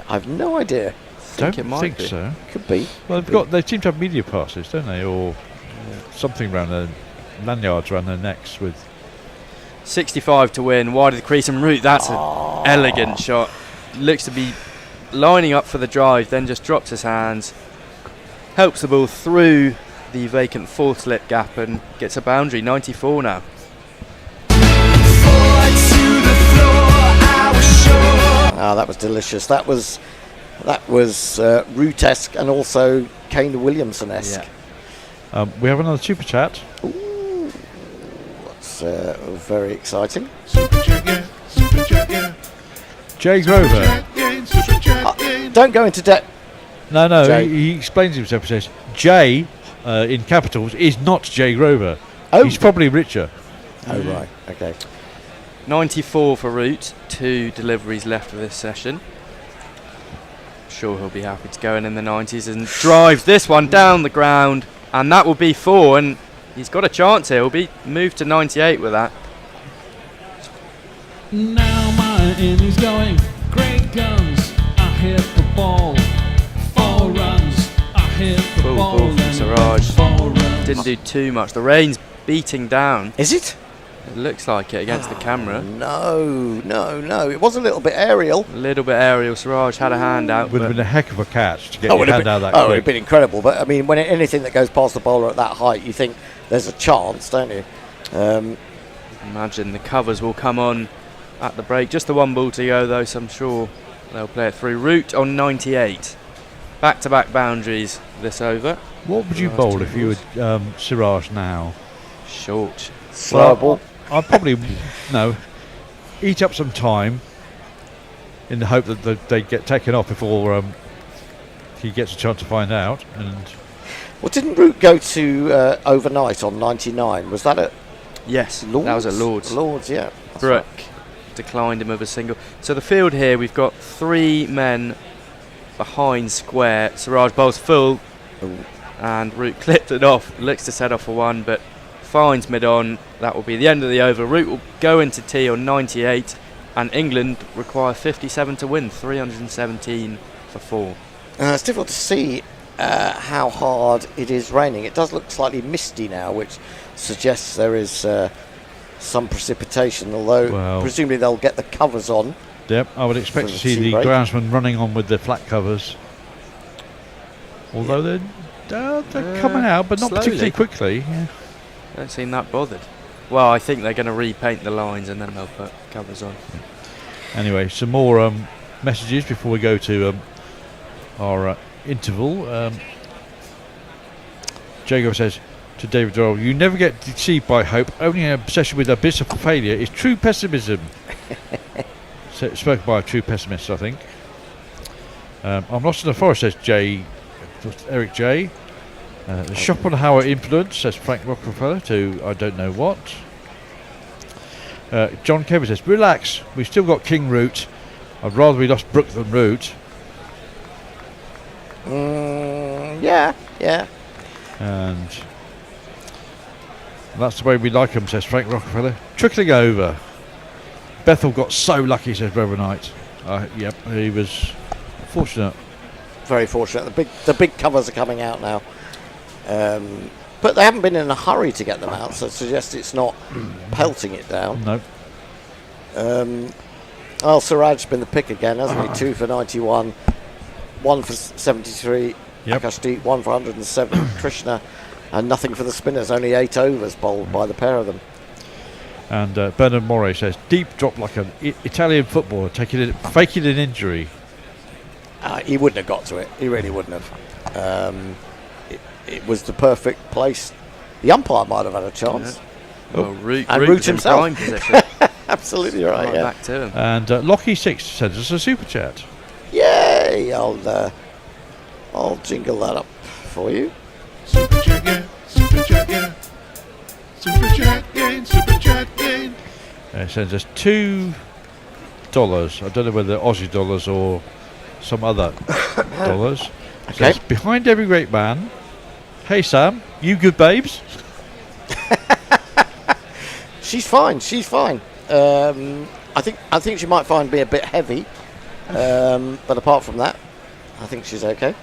I've no idea. It might think be. so. Could be. Well, they seem to have media passes, don't they, or something around their lanyards around their necks with. 65 to win, wide of the crease and Root. That's an elegant shot. Looks to be lining up for the drive, then just drops his hands, helps the ball through the vacant 4th slip gap and gets a boundary. 94 now. That was delicious. That was Root-esque and also Kane Williamson-esque. Yeah. We have another super chat. Ooh, that's very exciting. Super chat, yeah. Super chat, yeah. Jay Grover. Don't go into debt. No, he explains himself. He says, Jay, in capitals, is not Jay Grover. Oh. He's probably richer. Oh, right. Okay. 94 for Root. 2 deliveries left of this session. Sure, he'll be happy to go in the 90s and drives this one down the ground, and that will be 4, and he's got a chance here. He'll be moved to 98 with that. Now my innings going, great guns, I hit the ball, 4 runs, I hit the Full ball, ball from and Siraj. 4 runs. Didn't do too much. The rain's beating down. Is it? It looks like it against the camera. No. It was a little bit aerial. A little bit aerial. Siraj had a hand out. Would have been a heck of a catch to get Oh, your would have hand been- out that oh, it would quick. have been incredible. But I mean, when anything that goes past the bowler at that height, you think there's a chance, don't you? Imagine the covers will come on at the break. Just the 1 ball to go, though, so I'm sure they'll play it through. Root on 98. Back-to-back boundaries this over. What would you bowl if you were Siraj now? Short. Slow ball. I'd probably eat up some time in the hope that they get taken off before he gets a chance to find out. And Well, didn't Root go to overnight on 99? Was that at Yes, Lords? that was at Lords. Lords, yeah. That's Brook right. declined him of a single. So the field here, we've got 3 men behind square. Siraj bowls full, and Root clipped it off. Looks to set off for 1, but finds mid-on. That will be the end of the over. Root will go into tea on 98, and England require 57 to win, 317 for 4. It's difficult to see how hard it is raining. It does look slightly misty now, which suggests there is some precipitation, although presumably they'll get the covers on. Yep, I would expect to see the groundsman running on with the flat covers. Although they're coming out, but not slowly. particularly quickly. Yeah. Don't seem that bothered. Well, I think they're going to repaint the lines and then they'll put covers on. Anyway, some more messages before we go to our interval. Jacob says to David Doyle, "You never get deceived by hope. Only an obsession with abyss of failure is true pessimism." Spoken by a true pessimist, I think. I'm lost in the forest, says Eric J. The Schopenhauer influence, says Frank Rockefeller, to I don't know what. John Kevin says, "Relax, we've still got King Root. I'd rather we lost Brook than Root." Yeah. And that's the way we like them, says Frank Rockefeller. Trickling over. Bethel got so lucky, says Reverend Knight. Yep, he was fortunate. Very fortunate. The big covers are coming out now. But they haven't been in a hurry to get them out, so it suggests it's not pelting it down. No. Siraj's been the pick again, hasn't he? 2 for 91, 1 for 73. Yep. Akash Deep, 1 for 107. Krishna, and nothing for the spinners. Only 8 overs bowled by the pair of them. And Bernard Moray says, "Deep dropped like an Italian footballer, faking an injury." He wouldn't have got to it. He really wouldn't have. It was the perfect place. The umpire might have had a chance. Yeah. Well, Root himself. prime position. Absolutely right. Yeah. Back to him. And Lockie6 sends us a super chat. Yay! I'll jingle that up for you. Super chat, yeah. Super chat, yeah. Super chat gain. Super chat gain. It sends us $2. I don't know whether Aussie dollars or some other dollars. Okay. Says, "Behind every great man. Hey Sam, you good babes?" She's fine. I think she might find me a bit heavy, but apart from that, I think she's okay.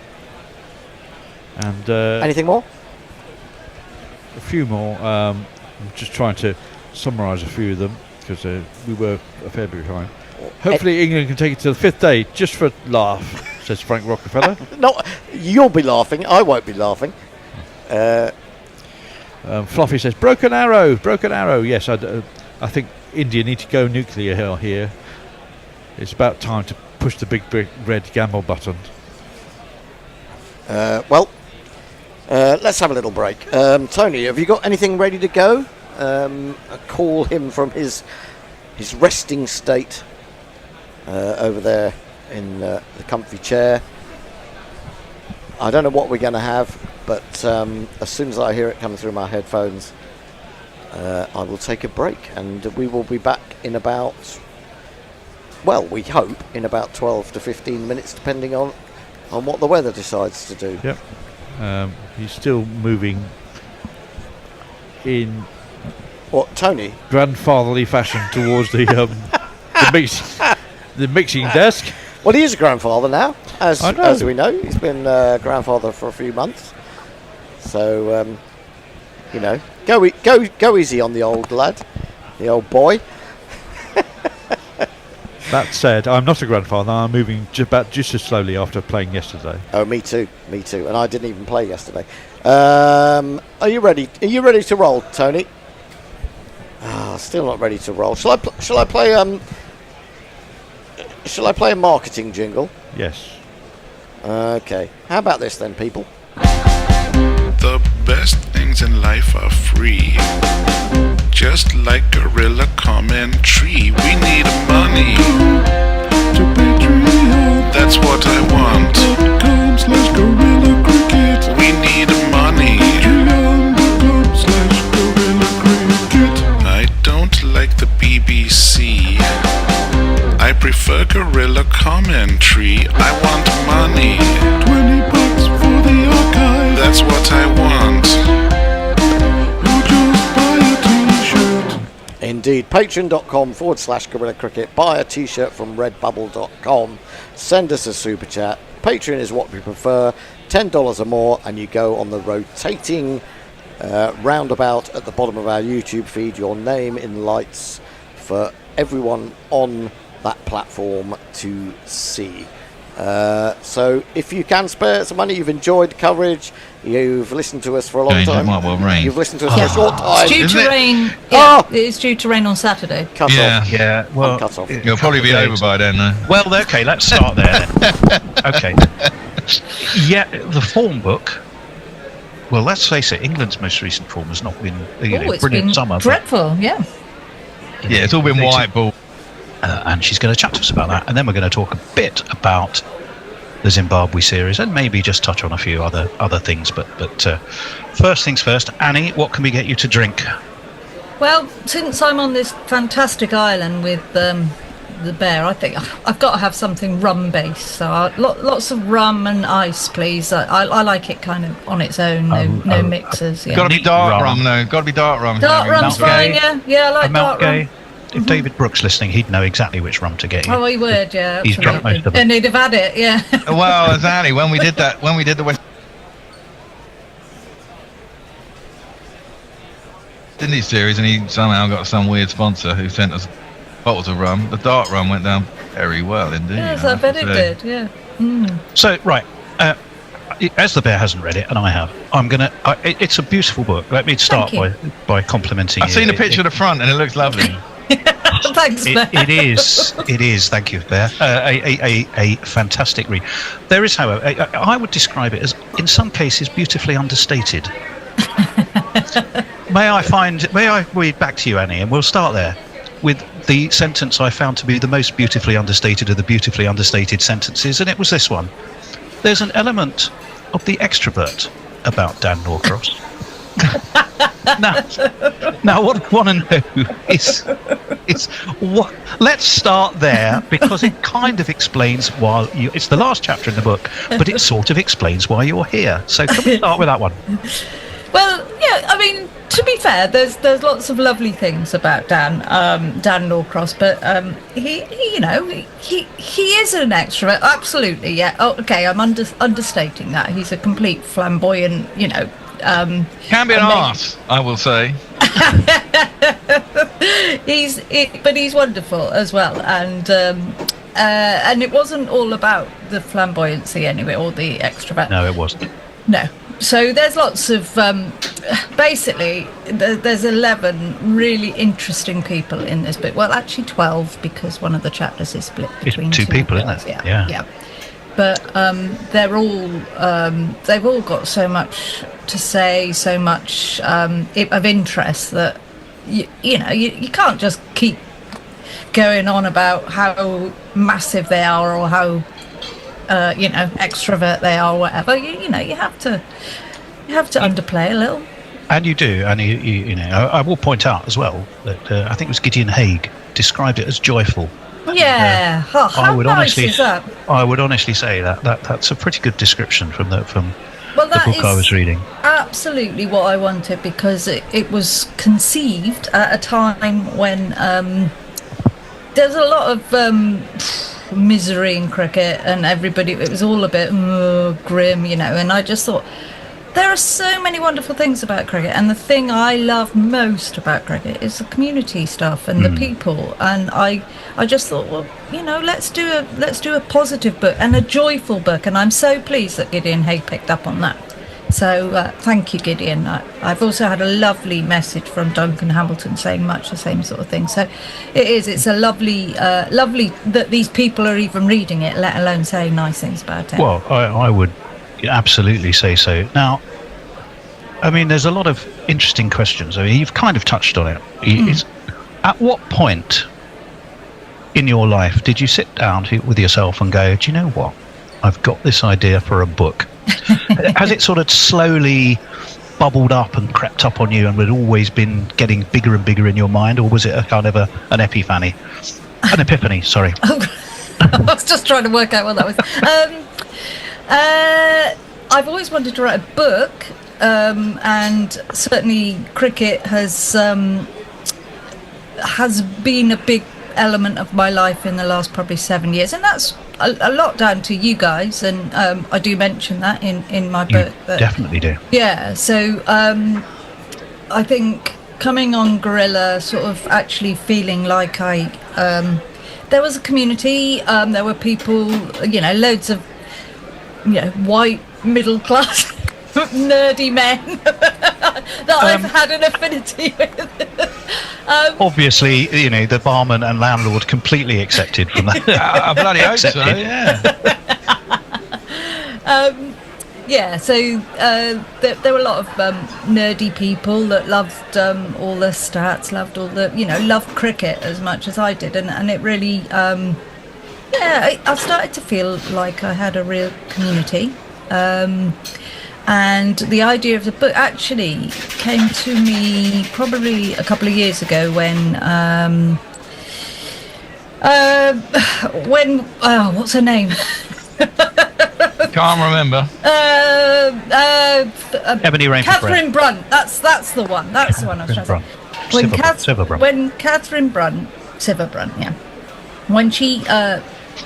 And anything more? A few more. I'm just trying to summarise a few of them because we were a fair bit behind. Hopefully England can take it to the 5th day just for a laugh, says Frank Rockefeller. No, you'll be laughing. I won't be laughing. Fluffy says, broken arrow. Yes, I think India need to go nuclear here. It's about time to push the big red gamble button. Let's have a little break. Tony, have you got anything ready to go? Call him from his resting state over there in the comfy chair. I don't know what we're going to have, but as soon as I hear it coming through my headphones, I will take a break, and we will be back in about, well, we hope in about 12 to 15 minutes, depending on what the weather decides to do. Yep. He's still moving in Tony? Grandfatherly fashion towards the mixing desk. Well, he is a grandfather now, as we know. He's been grandfather for a few months. So, go easy on the old lad, the old boy. That said, I'm not a grandfather. I'm moving just as slowly after playing yesterday. Oh, me too. And I didn't even play yesterday. Are you ready? Are you ready to roll, Tony? Still not ready to roll. Shall I play a marketing jingle? Yes. Okay. How about this then, people? The best things in life are free. Just like Guerilla Commentary, we need money. To Patreon, that's what I want. .com/Guerilla Cricket. We need money. Patreon.com/Guerilla Cricket. I don't like the BBC. I prefer Guerilla Commentary. I want money. $20 for the archive. That's what I want. Indeed, patreon.com/Guerilla Cricket. Buy a t-shirt from redbubble.com. Send us a super chat. Patreon is what we prefer. $10 or more, and you go on the rotating roundabout at the bottom of our YouTube feed. Your name in lights for everyone on that platform to see. So if you can spare some money, you've enjoyed coverage, you've listened to us for a long James, it time. might well rain. You've listened to us for a short time. It's due Isn't to it? rain. Yeah, it is due to rain on Saturday. Cut off. Yeah, well, Cut off. You'll probably be over by then, though. Well, okay, let's start there. Okay. Yeah, the form book. Well, let's face it, England's most recent form has not been It's brilliant been summer. but, dreadful, yeah. Yeah, it's all been white ball. and she's going to chat to us about that. And then we're going to talk a bit about the Zimbabwe series and maybe just touch on a few other things. But first things first, Annie, what can we get you to drink? Well, since I'm on this fantastic island with the bear, I think I've got to have something rum-based. So lots of rum and ice, please. I like it kind of on its own, no mixers. Yeah. Got to be dark rum, though. Got to be dark rum. Dark rum's fine, yeah. Yeah, I like dark rum. If David Brooks listening, he'd know exactly which rum to get you. Oh, he would, yeah. He's drunk most of them. And he'd have had it, yeah. Well, exactly. When we did the West Indies series, and he somehow got some weird sponsor who sent us bottles of rum. The dark rum went down very well indeed. Yes, I bet it did, yeah. Mm. So, right, as the bear hasn't read it, and I have, I'm gonna. It's a beautiful book. Let me start by complimenting. I've seen a picture of the front, and it looks lovely. Thanks, Bear. It is. Thank you, Bear. A fantastic read. There is, however, I would describe it as, in some cases, beautifully understated. May I read back to you, Annie, and we'll start there with the sentence I found to be the most beautifully understated of the beautifully understated sentences, and it was this one. There's an element of the extrovert about Dan Norcross. Now, what I want to know is what. Let's start there, because it kind of explains why you. It's the last chapter in the book, but it sort of explains why you're here. So can we start with that one? Well, yeah. I mean, to be fair, there's lots of lovely things about Dan Norcross, but he is an extrovert, absolutely. Yeah. Oh, okay, I'm understating that. He's a complete flamboyant, Can be an arse, I will say. But he's wonderful as well, and it wasn't all about the flamboyancy anyway, or the extrovert. No, it wasn't. No. So there's lots of basically there's 11 really interesting people in this book. Well, actually 12, because one of the chapters is split between two people, isn't it? Yeah. But they're all they've all got so much to say, so much of interest that you can't just keep going on about how massive they are or how extrovert they are or whatever. You have to underplay a little. And you do, and I will point out as well that I think it was Gideon Haigh described it as joyful. Yeah, how nice is that? I would honestly say that's a pretty good description from the book I was reading. Absolutely what I wanted, because it was conceived at a time when there's a lot of misery in cricket, and everybody, it was all a bit grim, and I just thought there are so many wonderful things about cricket, and the thing I love most about cricket is the community stuff and the people, and I just thought, well, let's do a positive book and a joyful book, and I'm so pleased that Gideon Haigh picked up on that. So thank you, Gideon. I've also had a lovely message from Duncan Hamilton saying much the same sort of thing. So it's a lovely that these people are even reading it, let alone saying nice things about it. Well, I would absolutely say so. Now, I mean, there's a lot of interesting questions. I mean, you've kind of touched on it. At what point in your life did you sit down with yourself and go, do you know what? I've got this idea for a book. Has it sort of slowly bubbled up and crept up on you, and had always been getting bigger and bigger in your mind, or was it a kind of an epiphany? An epiphany, sorry. I was just trying to work out what that was. I've always wanted to write a book, and certainly cricket has been a big element of my life in the last probably 7 years, and that's a lot down to you guys, and I do mention that in my book. Definitely do. Yeah, so I think coming on Guerilla, sort of actually feeling like I there was a community. There were people, loads of, white middle class nerdy men that I've had an affinity with. Obviously, the barman and landlord completely accepted from that. I bloody hope so. Yeah. So there were a lot of nerdy people that loved all the stats, loved all the, loved cricket as much as I did, and it really, I started to feel like I had a real community. And the idea of the book actually came to me probably a couple of years ago when what's her name? Can't remember. Ebony Rainbow Catherine Brunt. That's the one. That's the one I was trying to say. When Catherine Brunt, Siraj Brunt, yeah. When she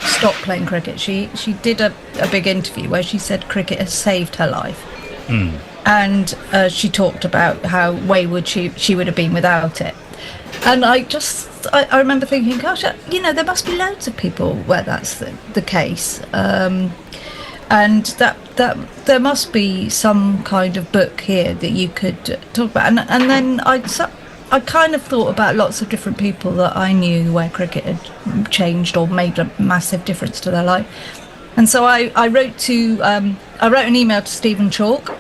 stopped playing cricket, she did a big interview where she said cricket has saved her life. And she talked about how wayward she would have been without it. And I remember thinking, gosh, there must be loads of people where that's the case. And that there must be some kind of book here that you could talk about. And then I kind of thought about lots of different people that I knew where cricket had changed or made a massive difference to their life. And so I wrote an email to Stephen Chalk,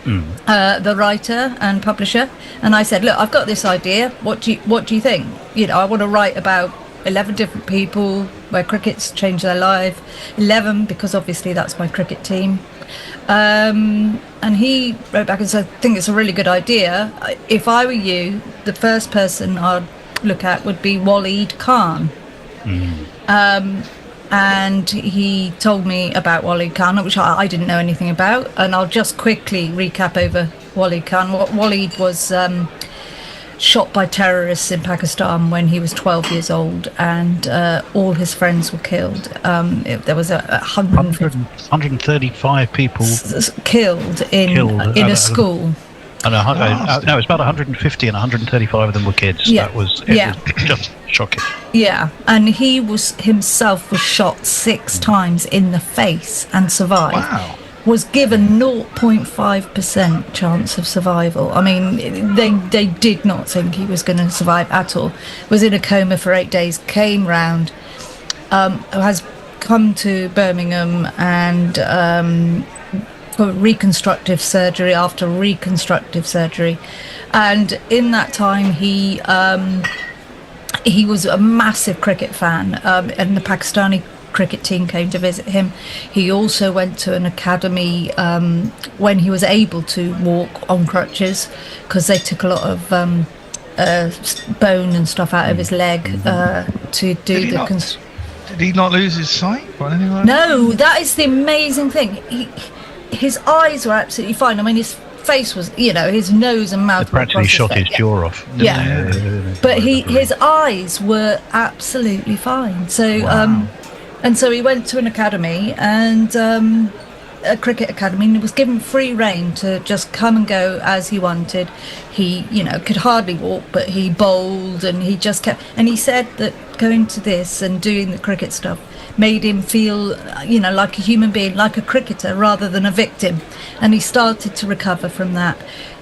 the writer and publisher, and I said, look, I've got this idea. What do you think? I want to write about 11 different people where cricket's changed their life. 11 because obviously that's my cricket team. And he wrote back and said, I think it's a really good idea. If I were you, the first person I'd look at would be Waleed Khan. And he told me about Waleed Khan, which I didn't know anything about. And I'll just quickly recap over Waleed Khan. Waleed was shot by terrorists in Pakistan when he was 12 years old, and all his friends were killed. There was 135 people killed in a school. And no, it's about 150, and 135 of them were kids. Yeah. It was just shocking. Yeah, and he himself was shot 6 times in the face and survived. Wow. Was given 0.5% chance of survival. I mean, they did not think he was going to survive at all. Was in a coma for 8 days, came round, has come to Birmingham and for reconstructive surgery after reconstructive surgery. And in that time, he was a massive cricket fan, and the Pakistani cricket team came to visit him. He also went to an academy when he was able to walk on crutches, because they took a lot of bone and stuff out of his leg to do the did he not lose his sight or anything like that? No, that is the amazing thing. His eyes were absolutely fine. I mean, his face was, his nose and mouth were practically shot his jaw off. Yeah. But his eyes were absolutely fine. So Wow. And so he went to an academy, and a cricket academy, and he was given free rein to just come and go as he wanted. He, could hardly walk, but he bowled, and he just kept. And he said that going to this and doing the cricket stuff made him feel, like a human being, like a cricketer, rather than a victim. And he started to recover from that.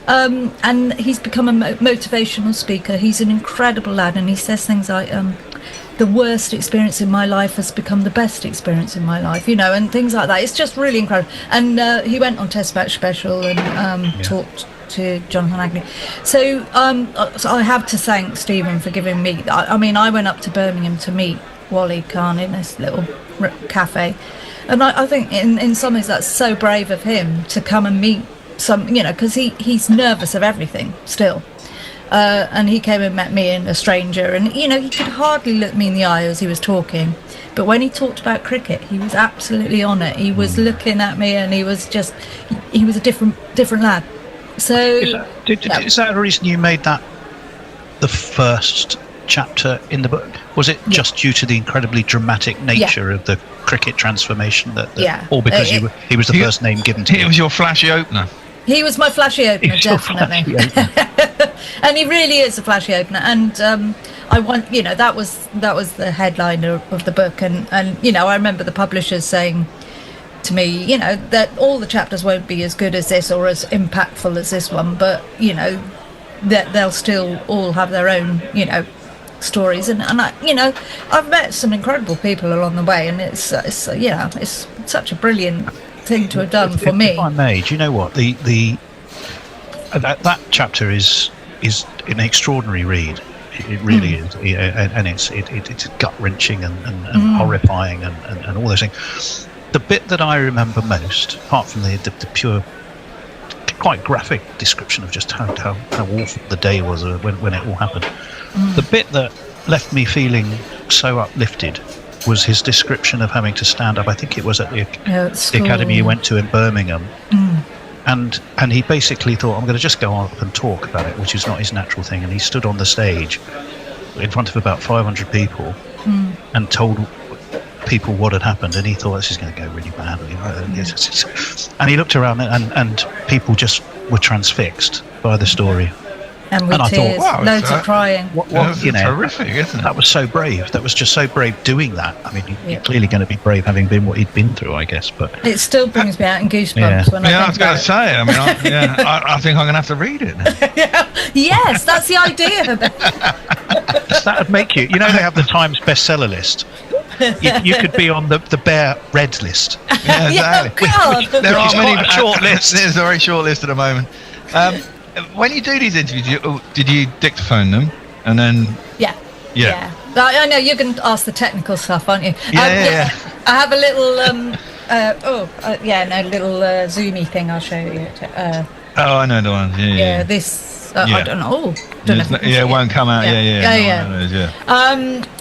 And he's become a motivational speaker. He's an incredible lad, and he says things like, the worst experience in my life has become the best experience in my life, and things like that. It's just really incredible. And he went on Test Match Special and talked to Jonathan Agnew. So I have to thank Stephen for giving me. I mean, I went up to Birmingham to meet Waleed Khan in this little cafe, and I think in some ways that's so brave of him to come and meet some, because he's nervous of everything still. And he came and met me and a stranger, and he could hardly look me in the eye as he was talking, but when he talked about cricket, he was absolutely on it. He was looking at me, and he was a different lad. So is that the reason you made that the first chapter in the book? Was it just due to the incredibly dramatic nature of the cricket transformation or because he was the first name given to you? It was your flashy opener. He was my flashy opener, definitely. And he really is a flashy opener. And I want, that was the headline of the book, and I remember the publishers saying to me, that all the chapters won't be as good as this or as impactful as this one, but that they'll still all have their own, stories, and I, I've met some incredible people along the way, and it's such a brilliant thing to have done for me. If I may, do you know what that chapter is an extraordinary read. It really is, and it's gut wrenching and horrifying and all those things. The bit that I remember most, apart from the pure, quite graphic description of just how awful the day was when it all happened, the bit that left me feeling so uplifted was his description of having to stand up. I think it was at the academy he went to in Birmingham, and he basically thought, I'm going to just go up and talk about it, which is not his natural thing. And he stood on the stage in front of about 500 people and told people what had happened, and he thought, this is going to go really badly. And he looked around, and people just were transfixed by the story. And with tears, I thought, wow, loads of crying. It's terrific, isn't it? That was so brave. That was just so brave doing that. I mean, you're clearly going to be brave having been what he'd been through, I guess. But it still brings me out in goosebumps when I was going to say. I mean, I think I'm going to have to read it. Yes, that's the idea. That would make you. They have the Times bestseller list. You could be on the Bear Red list. Yeah, exactly. God. There are many short lists. There's a very short list at the moment. When you do these interviews, did you dictaphone them and then? Yeah. I know you're going to ask the technical stuff, aren't you? Yeah. I have a little little zoomy thing. I'll show you. I know the one. Yeah. This I don't know. It won't come out. Yeah.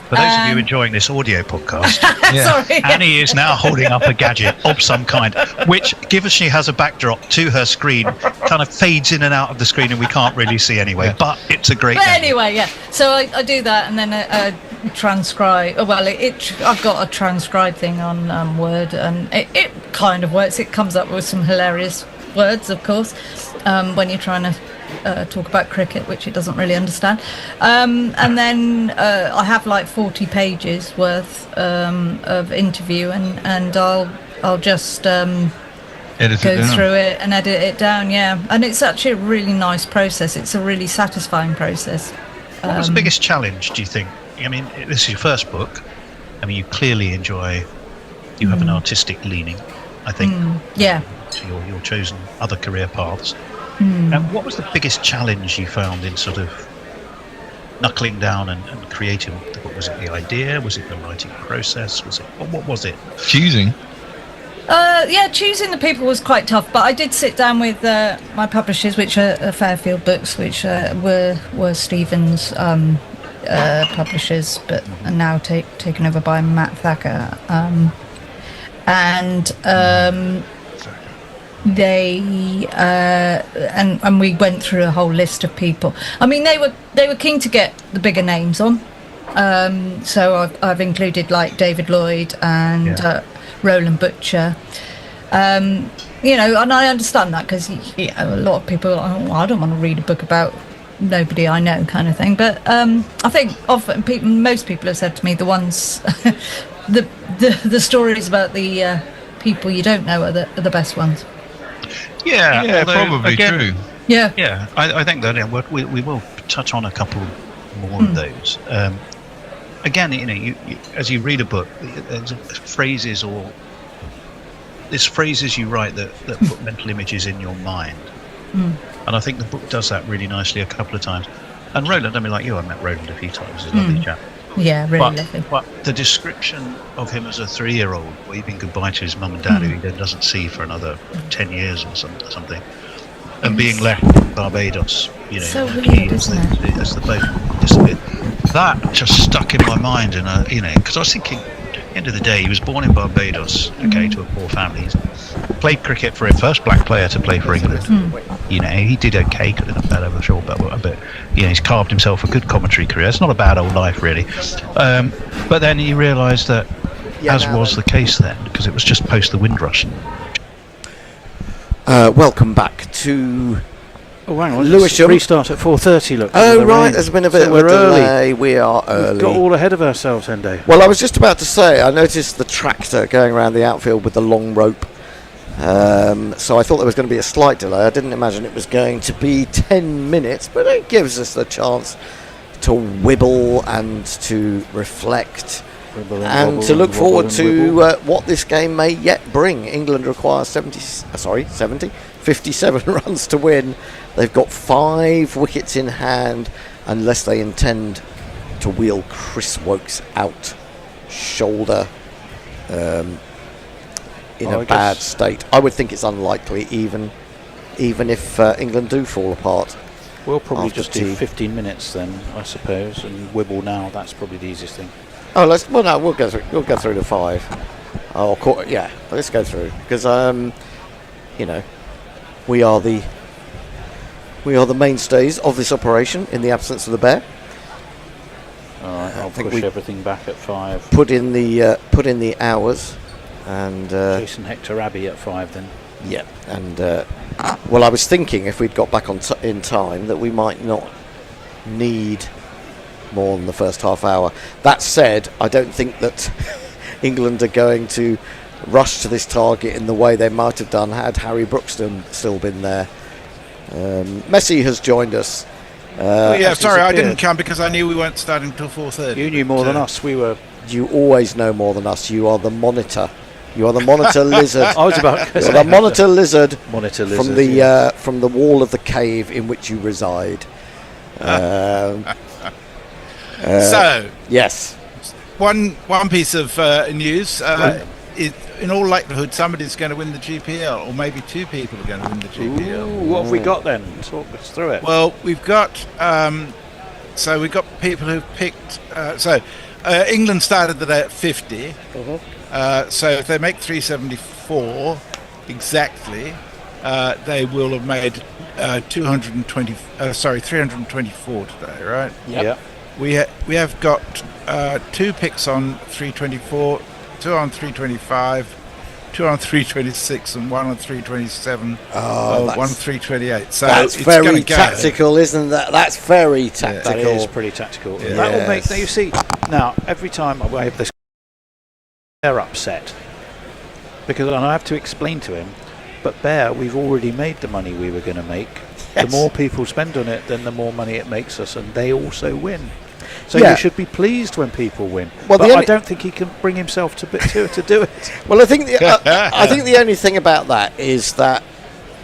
For those of you enjoying this audio podcast, sorry. Annie is now holding up a gadget of some kind, which, given she has a backdrop to her screen, kind of fades in and out of the screen, and we can't really see anyway. But it's a great. But anyway, so I do that, and then transcribe. I've got a transcribe thing on Word, and it kind of works. It comes up with some hilarious words, of course, when you're trying to talk about cricket, which it doesn't really understand, and then I have like 40 pages worth of interview, and I'll just go through it and edit it down. And it's actually a really nice process. It's a really satisfying process. What was the biggest challenge, do you think? I mean, this is your first book. I mean, you clearly enjoy. You have an artistic leaning, I think. So you're chosen other career paths. And what was the biggest challenge you found in sort of knuckling down and creating the book? Was it the idea? Was it the writing process? What was it? Choosing? Choosing the people was quite tough, but I did sit down with my publishers, which are Fairfield Books, which were Stephen's publishers, but are now taken over by Matt Thacker. They and we went through a whole list of people. I mean, they were keen to get the bigger names on, so I've included like David Lloyd and Roland Butcher, and I understand that, because a lot of people are, I don't want to read a book about nobody I know, kind of thing. But I think often most people have said to me, the ones the stories about the people you don't know are the best ones. Yeah, probably true. Yeah. I think that we will touch on a couple more of those. Again, you, as you read a book, there's phrases you write that put mental images in your mind, and I think the book does that really nicely a couple of times. And Roland, I mean, like you, I met Roland a few times. He's a lovely chap. Yeah, really lovely. But the description of him as a 3-year-old waving goodbye to his mum and dad, who he then doesn't see for another 10 years or something, and being left in Barbados, so weird, isn't it? As the boat disappeared. That just stuck in my mind, and because I was thinking, at the end of the day, he was born in Barbados, to a poor family. He's played cricket for him, first black player to play for England. He did okay, could have done better, I'm sure, but he's carved himself a good commentary career. It's not a bad old life, really. But then he realised that, was the case then, because it was just post the Windrush. Welcome back to Oh, hang on. Lewisham. Restart at 4:30. Look. Oh, right. There's been a bit of a we're delay. early. We are early. We've got all ahead of ourselves, Hende. Well, I was just about to say, I noticed the tractor going around the outfield with the long rope. So I thought there was going to be a slight delay. I didn't imagine it was going to be 10 minutes, but it gives us the chance to wibble and to reflect and to look forward to what this game may yet bring. England requires 57 runs to win. They've got 5 wickets in hand unless they intend to wheel Chris Wokes out shoulder in a bad state. I would think it's unlikely, even if England do fall apart. We'll probably just do 15 minutes then, I suppose, and wibble now. That's probably the easiest thing. Oh, we'll go through. We'll go through to 5. Oh, yeah. Let's go through because we are the mainstays of this operation in the absence of the bear. All right, I'll push everything back at 5. Put in the hours, and Jason Hector Abbey at 5 then. Yeah, and well, I was thinking if we'd got back on in time that we might not need more than the first half hour. That said, I don't think that England are going to rush to this target in the way they might have done had Harry Brook still been there. Messi has joined us. Sorry, I didn't come because I knew we weren't starting until 4:30. You knew more than us. You always know more than us. You are the monitor. You are the monitor lizard. I was about to say the monitor lizard. Monitor from lizard, the from the wall of the cave in which you reside. So yes, one piece of news. In all likelihood, somebody's going to win the GPL, or maybe 2 people are going to win the GPL. Ooh, what have we got then? Talk us through it. Well, we've got we've got people who've picked. England started the day at 50. So if they make 374 exactly, they will have made 324 today, right? Yep. We have got 2 picks on 324, 2 on 325, 2 on 326, and 1 on 327. 1 on 328. So that's it's very tactical, isn't that? That's very tactical. That is pretty tactical. Yeah. That will make. Now you see. Now every time I have this, they're upset because I have to explain to him. But Bear, we've already made the money we were going to make. Yes. The more people spend on it, then the more money it makes us, and they also win. So you should be pleased when people win. Well, but I don't think he can bring himself to do it. Well, I think I think the only thing about that is that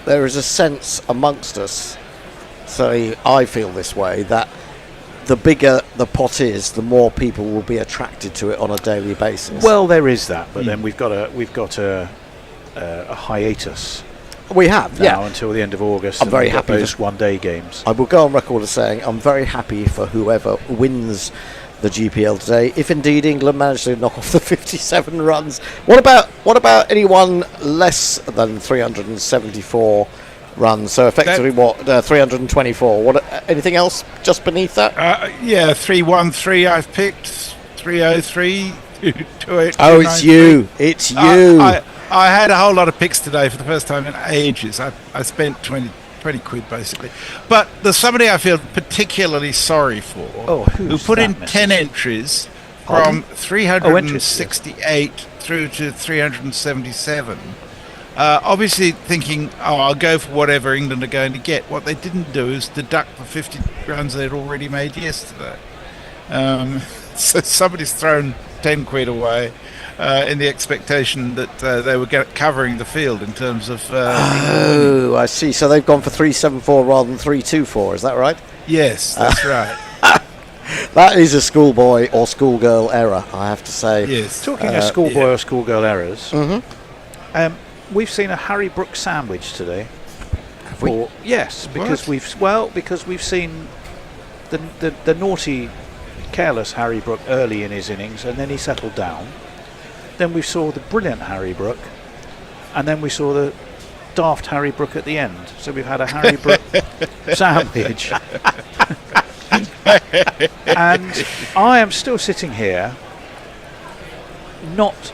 there is a sense amongst us. So I feel this way that the bigger the pot is, the more people will be attracted to it on a daily basis. Well, there is that, but then we've got a hiatus. We have, now until the end of August. I'm very happy those one-day games. I will go on record as saying I'm very happy for whoever wins the GPL today. If indeed England manage to knock off the 57 runs, what about anyone less than 374 runs? So effectively, 324? What? Anything else just beneath that? 313. I've picked 303. 28. Oh, it's you! It's you! I had a whole lot of picks today for the first time in ages. I spent 20 quid basically. But there's somebody I feel particularly sorry for who put in 10 entries from 368 through to 377. Obviously thinking, I'll go for whatever England are going to get. What they didn't do is deduct the 50 runs they'd already made yesterday. So somebody's thrown 10 quid away. In the expectation that they were covering the field in terms of... I see. So they've gone for 374 rather than 324, is that right? Yes, that's right. That is a schoolboy or schoolgirl error, I have to say. Yes. Talking of schoolboy or schoolgirl errors, we've seen a Harry Brook sandwich today. Have we? Yes, because we've seen the naughty, careless Harry Brook early in his innings, and then he settled down. Then we saw the brilliant Harry Brook, and then we saw the daft Harry Brook at the end. So we've had a Harry Brook sandwich. And I am still sitting here, not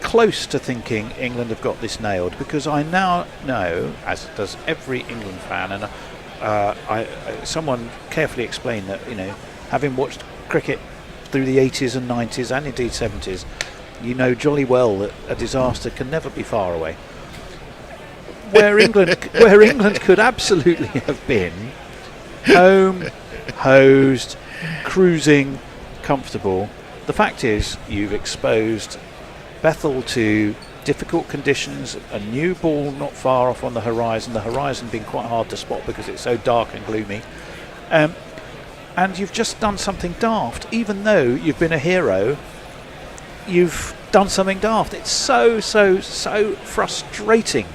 close to thinking England have got this nailed, because I now know, as does every England fan, and someone carefully explained that, having watched cricket through the 80s and 90s and indeed 70s, you know jolly well that a disaster can never be far away. Where England could absolutely have been home, hosed, cruising, comfortable. The fact is, you've exposed Bethel to difficult conditions, a new ball not far off on the horizon being quite hard to spot because it's so dark and gloomy. And you've just done something daft. Even though you've been a hero, you've done something daft. It's so frustrating.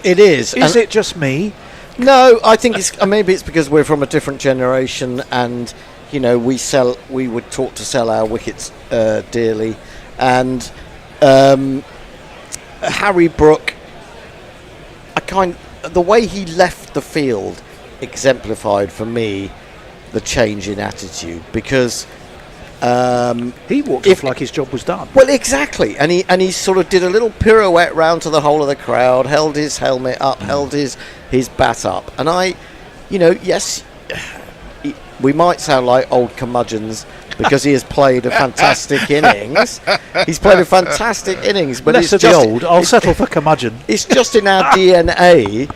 It is. Is it just me? No, I think maybe it's because we're from a different generation, and we would talk to sell our wickets dearly, and Harry Brook, the way he left the field exemplified for me the change in attitude, because he walked off like his job was done. Well, exactly, and he sort of did a little pirouette round to the whole of the crowd, held his helmet up, held his bat up, and yes, we might sound like old curmudgeons because he has played a fantastic innings. He's played a fantastic innings, but less of the old. I'll settle for curmudgeon. It's just in our DNA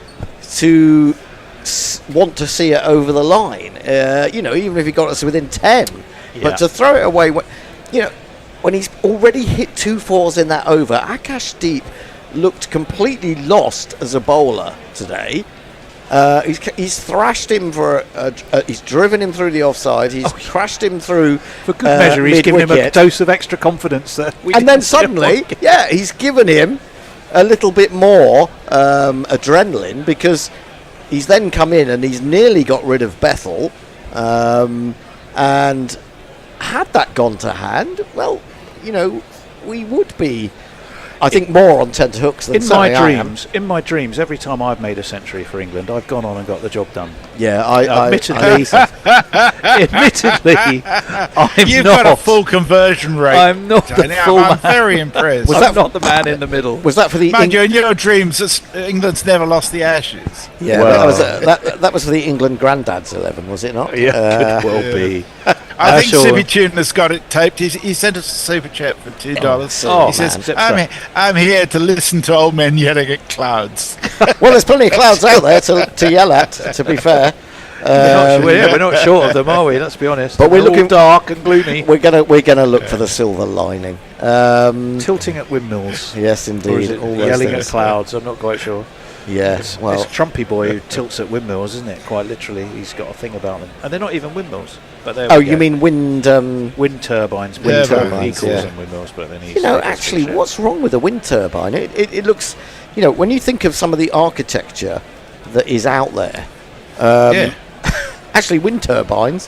to want to see it over the line. Even if he got us within 10. But to throw it away, when he's already hit 2 fours in that over, Akash Deep looked completely lost as a bowler today. He's thrashed him he's driven him through the offside. He's crashed him through. For good measure, he's given him a dose of extra confidence there. And then suddenly, he's given him a little bit more adrenaline, because he's then come in and he's nearly got rid of Bethel. And had that gone to hand, well, we would be, I think, more on tenterhooks than in my dreams, every time I've made a century for England, I've gone on and got the job done. Yeah, admittedly, You've got a full conversion rate. I'm not the full I'm very impressed. I'm not the man in the middle. Was that for the in your dreams? England's never lost the Ashes. Yeah, that was for the England Granddads 11, was it not? Yeah, could well be. I think Sibby Tuner's got it taped. He sent us a super chat for $2. He says, I'm here to listen to old men yelling at clouds. Well, there's plenty of clouds out there to yell at, to be fair. We're not short of them, are we? Let's be honest. But we're looking dark and gloomy. We're gonna look for the silver lining. Tilting at windmills. Yes, indeed. Or is it yelling at clouds? I'm not quite sure. Yes, it's Trumpy boy who tilts at windmills, isn't it? Quite literally, he's got a thing about them, and they're not even windmills. But you mean wind turbines? Wind turbines. He calls them windmills, but then he's actually, what's wrong with a wind turbine? It looks, when you think of some of the architecture that is out there, actually, wind turbines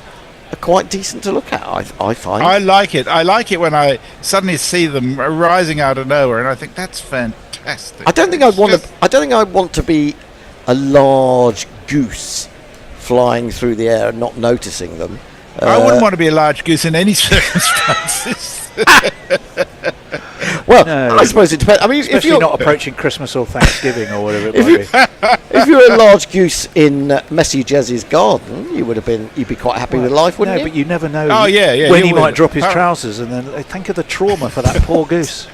are quite decent to look at. I find. I like it. I like it when I suddenly see them rising out of nowhere, and I think that's fantastic. I don't think I'd want to be a large goose flying through the air and not noticing them. I wouldn't want to be a large goose in any circumstances. Well, no, I suppose it depends. I mean, especially if you're not approaching Christmas or Thanksgiving or whatever it might be. If you were a large goose in Messi Jez's garden, you'd be quite happy with life, wouldn't you? No, but you never know. Oh yeah, when he might drop his trousers, and then think of the trauma for that poor goose.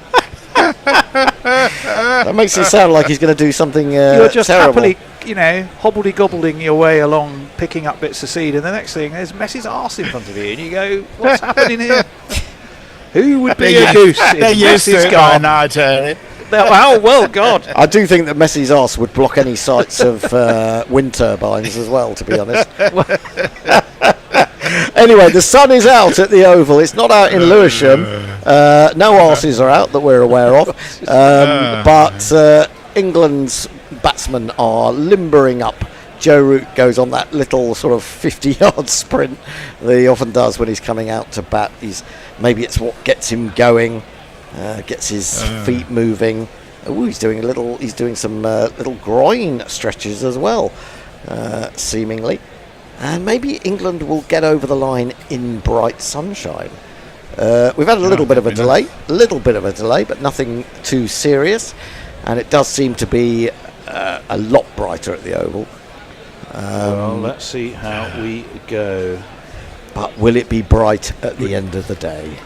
That makes it sound like he's going to do something You're just terrible. Happily, hobbledy-gobbling your way along, picking up bits of seed, and the next thing there's Messi's arse in front of you, and you go, "What's happening here?" Who would be a goose in Messi's garden? Well, God. I do think that Messi's arse would block any sights of wind turbines as well, to be honest. Anyway, the sun is out at the Oval. It's not out in Lewisham. No arses are out that we're aware of. But England's batsmen are limbering up. Joe Root goes on that little sort of 50-yard sprint that he often does when he's coming out to bat. Maybe it's what gets him going, gets his feet moving. He's doing some little groin stretches as well, seemingly. And maybe England will get over the line in bright sunshine. We've had a little bit of a delay, but nothing too serious, and it does seem to be a lot brighter at the Oval. Well, let's see how we go. But will it be bright at the end of the day?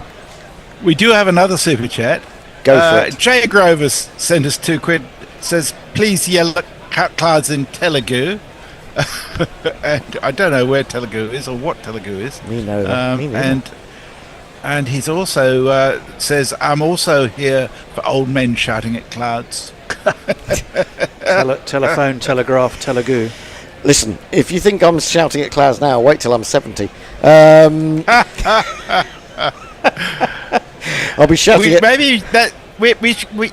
We do have another super chat. Go for it. Jay Grover sent us £2. Says, please yell at clouds in Telugu. And I don't know where Telugu is or what Telugu is. Me know that. And he's also says, I'm also here for old men shouting at clouds. Telephone, telegraph, Telugu. Listen, if you think I'm shouting at clouds now, wait till I'm 70. I'll be shouting Maybe that...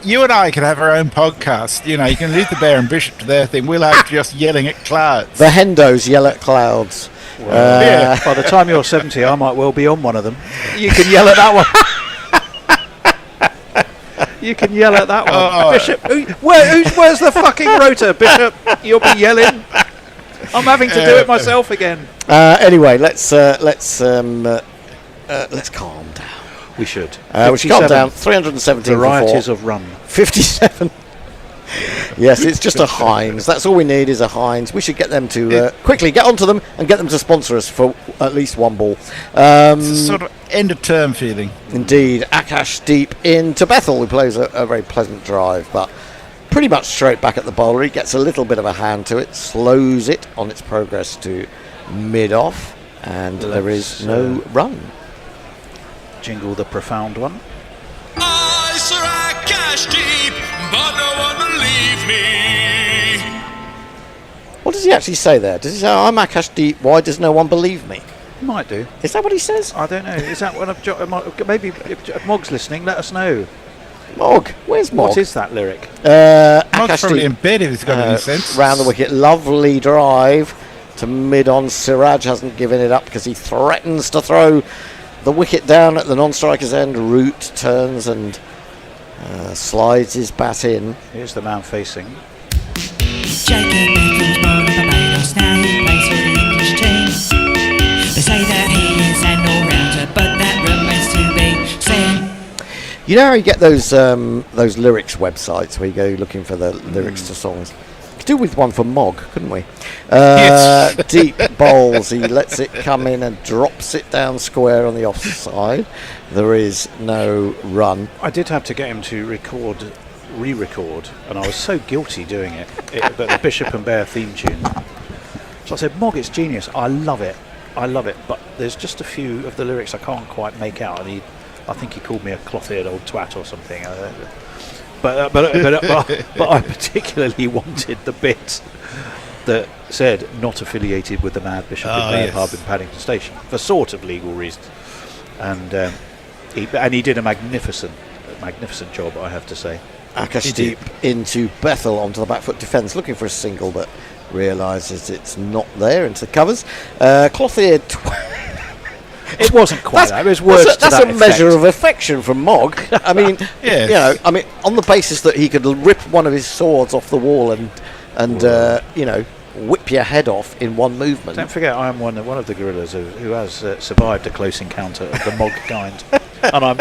you and I can have our own podcast. You know, you can leave the Bear and Bishop to their thing. We'll have just yelling at clouds. The Hendos yell at clouds. Yeah. By the time you're 70, I might well be on one of them. You can yell at that one. You can yell at that one. Oh. Bishop, where's the fucking rotor, Bishop? You'll be yelling. I'm having to do it myself again. Anyway, let's calm down. We should. We should calm down. 317 varieties of run. 57. Yes, it's just a Heinz. That's all we need is a Heinz. We should get them to quickly get onto them and get them to sponsor us for at least one ball. It's a sort of end of term feeling. Indeed. Akash Deep into Bethel, who plays a very pleasant drive, but pretty much straight back at the bowler. He gets a little bit of a hand to it, slows it on its progress to mid-off, and there is no run. Jingle the profound one. I, Sir Akash Deep, but no one believe me. What does he actually say there? Does he say, I'm Akash Deep, why does no one believe me? Might do. Is that what he says? I don't know. Is that one of maybe if Mog's listening, let us know. Mog? Where's Mog? What is that lyric? Mog's probably in bed if he's got any sense. Round the wicket, lovely drive to mid-on. Siraj hasn't given it up because he threatens to throw the wicket down at the non-striker's end. Root turns and slides his bat in. Here's the man facing. Jacob Nicholls, born in Barbados, now he plays for the English team. They say that he is an all-rounder, but that remains to be seen. You know how you get those lyrics websites where you go looking for the lyrics to songs? Could do with one for Mog, couldn't we? Yes. Deep bowls, he lets it come in and drops it down square on the offside. There is no run. I did have to get him to re-record, and I was so guilty doing it. But the Bishop and Bear theme tune. So I said, Mog, it's genius. I love it. But there's just a few of the lyrics I can't quite make out, and I think he called me a cloth-eared old twat or something. But I particularly wanted the bit that said not affiliated with the Mad Bishop in Bear Pub in Paddington Station for sort of legal reasons, and he did a magnificent job, I have to say. Akash Deep into Bethel onto the back foot defence, looking for a single, but realises it's not there into the covers. Cloth-eared It wasn't quite that. It was words that's a measure of affection from Mog. I mean, yes. On the basis that he could rip one of his swords off the wall and whip your head off in one movement. Don't forget, I am one of the gorillas who has survived a close encounter of the Mog kind, and I'm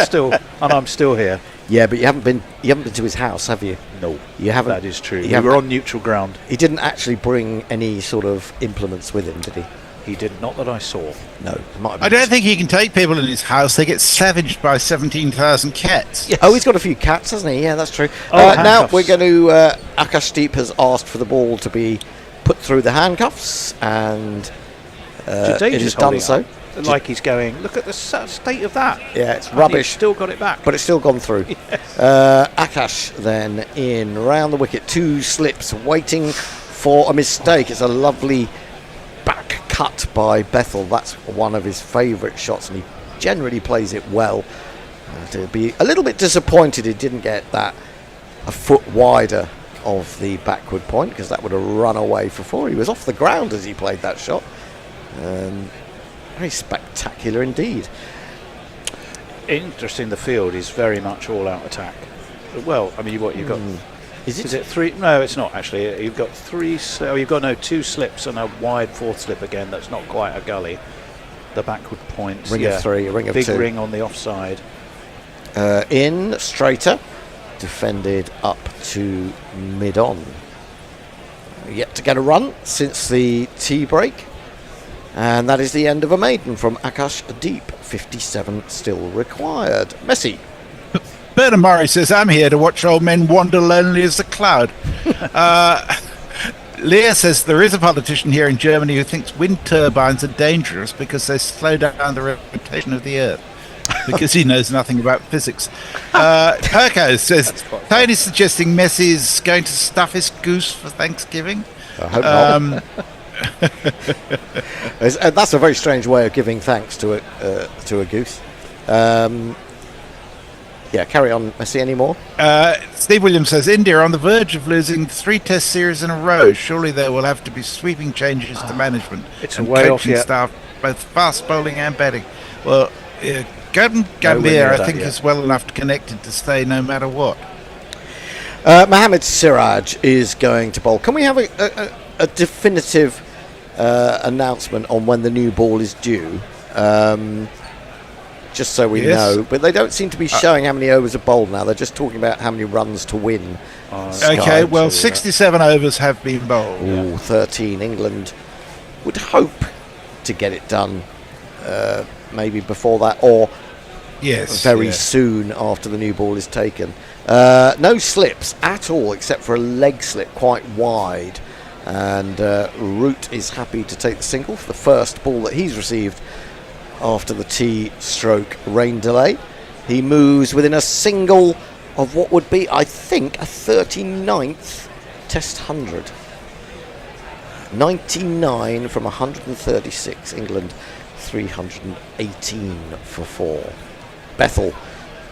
still here. Yeah, but you haven't been to his house, have you? No, you haven't. That is true. We were on neutral ground. He didn't actually bring any sort of implements with him, did he? He did not, that I saw. No, I don't think he can take people in his house. They get savaged by 17,000 cats. Yes. Oh, he's got a few cats, hasn't he? Yeah, that's true. Now we're going to. Akash Deep has asked for the ball to be put through the handcuffs, and it has done so. Like he's going, look at the state of that. Yeah, it's rubbish. Still got it back. But it's still gone through. Yes. Akash then in round the wicket, 2 slips, waiting for a mistake. It's a lovely back cut by Bethel. That's one of his favourite shots, and he generally plays it well. To be a little bit disappointed he didn't get that a foot wider of the backward point, because that would have run away for 4. He was off the ground as he played that shot. Very spectacular indeed. Interesting, the field is very much all-out attack. Well, I mean, you've got... Is it 3? No, it's not actually. You've got 3. You've got 2 slips and a wide 4th slip again. That's not quite a gully. the backward point. Ring of 3, a ring of big 2. Big ring on the offside. In, straighter, defended up to mid-on. Yet to get a run since the tea break. And that is the end of a maiden from Akash Deep. 57 still required. Messi. Bernard Murray says, I'm here to watch old men wander lonely as the cloud. Leah says, there is a politician here in Germany who thinks wind turbines are dangerous because they slow down the rotation of the Earth. Because he knows nothing about physics. Perko says, Tony's suggesting Messi is going to stuff his goose for Thanksgiving. I hope not. That's a very strange way of giving thanks to a goose. Yeah, carry on, Messi. Any more? Steve Williams says, India are on the verge of losing 3 test series in a row. Surely there will have to be sweeping changes to management it's and way coaching off yet. staff, both fast bowling and batting. Well, Gambia, I think, is well enough connected to stay no matter what. Mohamed Siraj is going to bowl. Can we have a definitive announcement on when the new ball is due? Just so we know. But they don't seem to be showing how many overs are bowled now. They're just talking about how many runs to win. Okay, well, 67 overs have been bowled. Ooh, 13. England would hope to get it done maybe before that, or very soon after the new ball is taken. No slips at all, except for a leg slip quite wide. And Root is happy to take the single for the first ball that he's received after the tea/rain delay. He moves within a single of what would be, I think, a 39th Test 100. 99 from 136. England 318 for 4. Bethel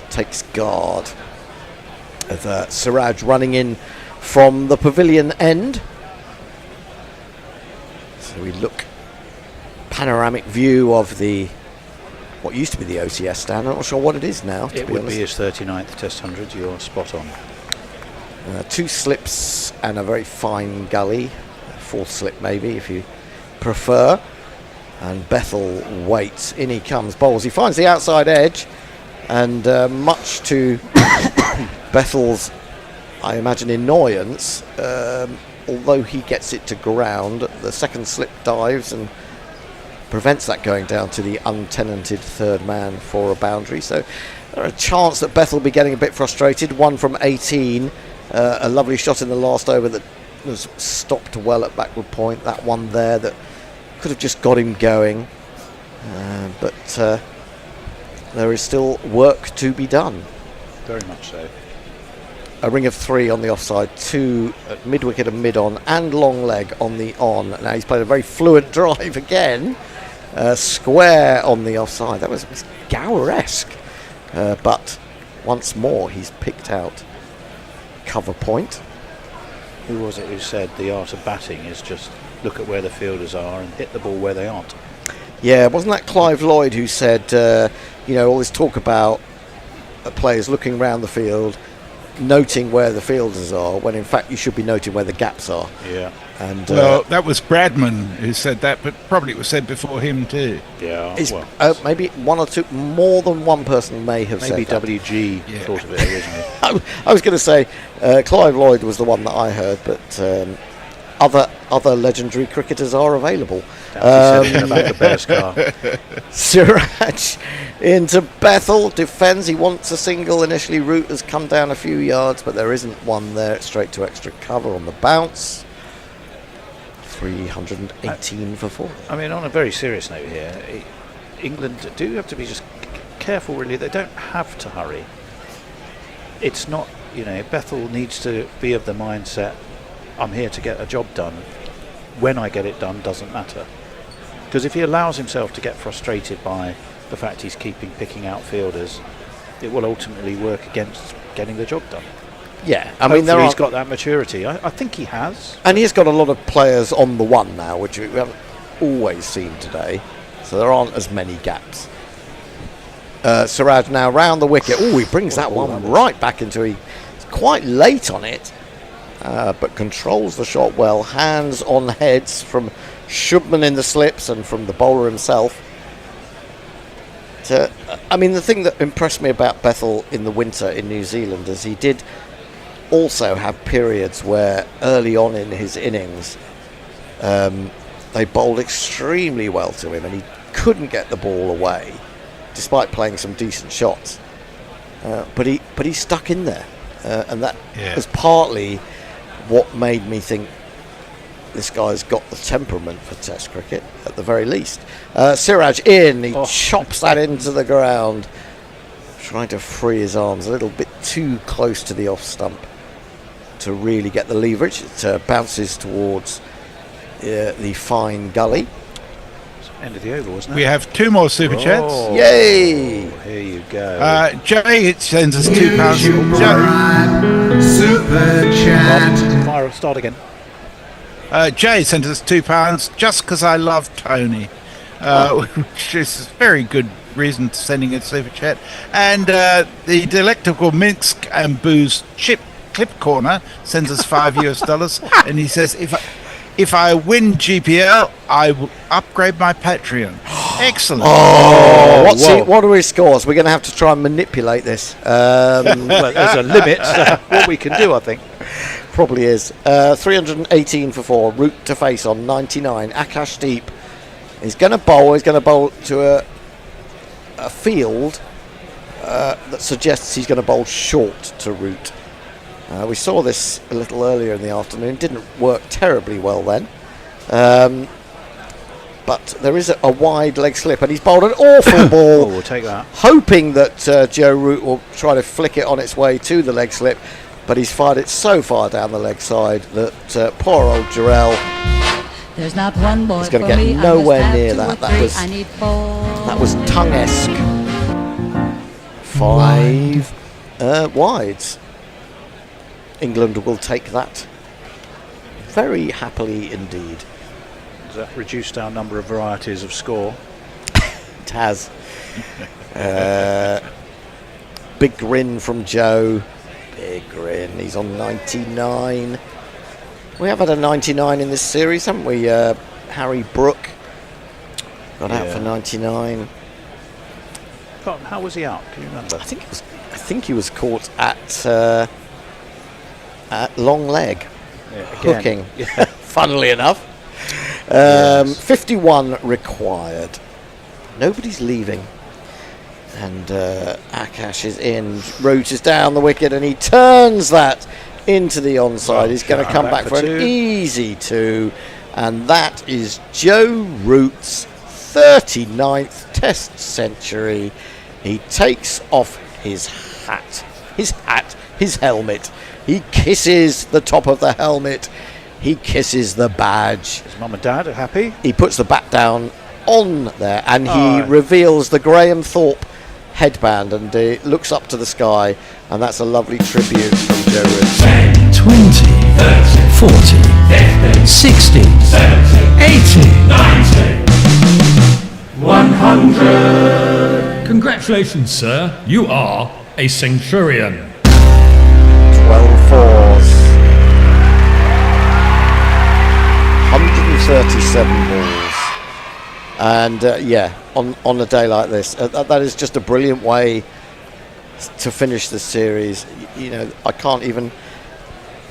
takes guard of Siraj running in from the pavilion end. So we look panoramic view of what used to be the OCS stand. I'm not sure what it is now. It would be his 39th Test 100. You're spot on. 2 slips and a very fine gully. 4th slip maybe if you prefer. And Bethel waits. In he comes, bowls. He finds the outside edge, and much to Bethel's, I imagine, annoyance, although he gets it to ground, the second slip dives and prevents that going down to the untenanted third man for a boundary. So there's a chance that Bethel will be getting a bit frustrated. 1 from 18. A lovely shot in the last over that was stopped well at backward point. That one there that could have just got him going. But there is still work to be done. Very much so. A ring of 3 on the offside, 2 at mid-wicket and mid-on, and long leg on the on. Now he's played a very fluent drive again. Square on the offside. That was Gower-esque. But once more he's picked out cover point. Who was it who said the art of batting is just look at where the fielders are and hit the ball where they aren't? Yeah, wasn't that Clive Lloyd who said, all this talk about players looking around the field, noting where the fielders are, when in fact you should be noting where the gaps are. Yeah. And well, that was Bradman who said that, but probably it was said before him too. Yeah. Maybe 1 or 2, more than one person may have maybe said that. WG thought of it originally. I was going to say Clive Lloyd was the one that I heard, but other legendary cricketers are available. About the Bears car. Siraj into Bethel, defends. He wants a single initially. Root has come down a few yards, but there isn't one there. Straight to extra cover on the bounce. 318 for 4. I mean, on a very serious note here, England do have to be just careful, really. They don't have to hurry. It's not, Bethel needs to be of the mindset, I'm here to get a job done. When I get it done doesn't matter. Because if he allows himself to get frustrated by the fact he's picking out fielders, it will ultimately work against getting the job done. Yeah, he's got that maturity. I think he has. And he's got a lot of players on the one now, which we haven't always seen today. So there aren't as many gaps. Siraj now round the wicket. Oh, he brings that one right back into He's quite late on it, but controls the shot well. Hands on heads from Shubman in the slips and from the bowler himself. I mean, the thing that impressed me about Bethel in the winter in New Zealand is he did also have periods where early on in his innings they bowled extremely well to him and he couldn't get the ball away despite playing some decent shots, but he stuck in there, and that was partly what made me think this guy's got the temperament for Test cricket at the very least. Siraj in, he chops that into the ground, trying to free his arms a little bit too close to the off stump to really get the leverage. It bounces towards the fine gully. End of the over, wasn't it? We have 2 more super chats. Yay! Here you go. Jay, it sends us £2. Super chat. Fire, start again. Jay sent us £2 just because I love Tony, which is a very good reason to sending a super chat. And the delectable Minsk and Booze Clip Corner sends us $5 and he says, if I win GPL, I will upgrade my Patreon. Excellent. What are his scores? We're going to have to try and manipulate this. Well, there's a limit to what we can do, I think. Probably is. 318 for 4. Root to face on 99. Akash Deep is going to bowl. He's going to bowl to a field that suggests he's going to bowl short to Root. We saw this a little earlier in the afternoon. Didn't work terribly well then. But there is a wide leg slip, and he's bowled an awful ball. We'll take that. Hoping that Joe Root will try to flick it on its way to the leg slip, but he's fired it so far down the leg side that poor old Jarrell There's not one boy is going to for get me. nowhere I must near have that. two or three. I need 4. That was tongue-esque. 5 wides. England will take that very happily indeed. Has that reduced our number of varieties of score? It has. Big grin from Joe. Big grin. He's on 99. We have had a 99 in this series, haven't we? Harry Brook got out for 99. How was he out? Can you remember? I think he was caught at long leg, hooking. Funnily enough, 51 required. Nobody's leaving, and Akash is in. Root is down the wicket, and he turns that into the onside. He's going to come back for an easy 2, and that is Joe Root's 39th Test century. He takes off his helmet. He kisses the top of the helmet. He kisses the badge. Is Mum and Dad happy? He puts the bat down on there, and he reveals the Graham Thorpe headband, and he looks up to the sky, and that's a lovely tribute from Joe Root. 10, 20, 30, 40, 60, 70, 80, 90, 100. Congratulations, sir. You are a centurion. 12 fours. 137 balls. And on a day like this, that is just a brilliant way to finish the series. You know, I can't even.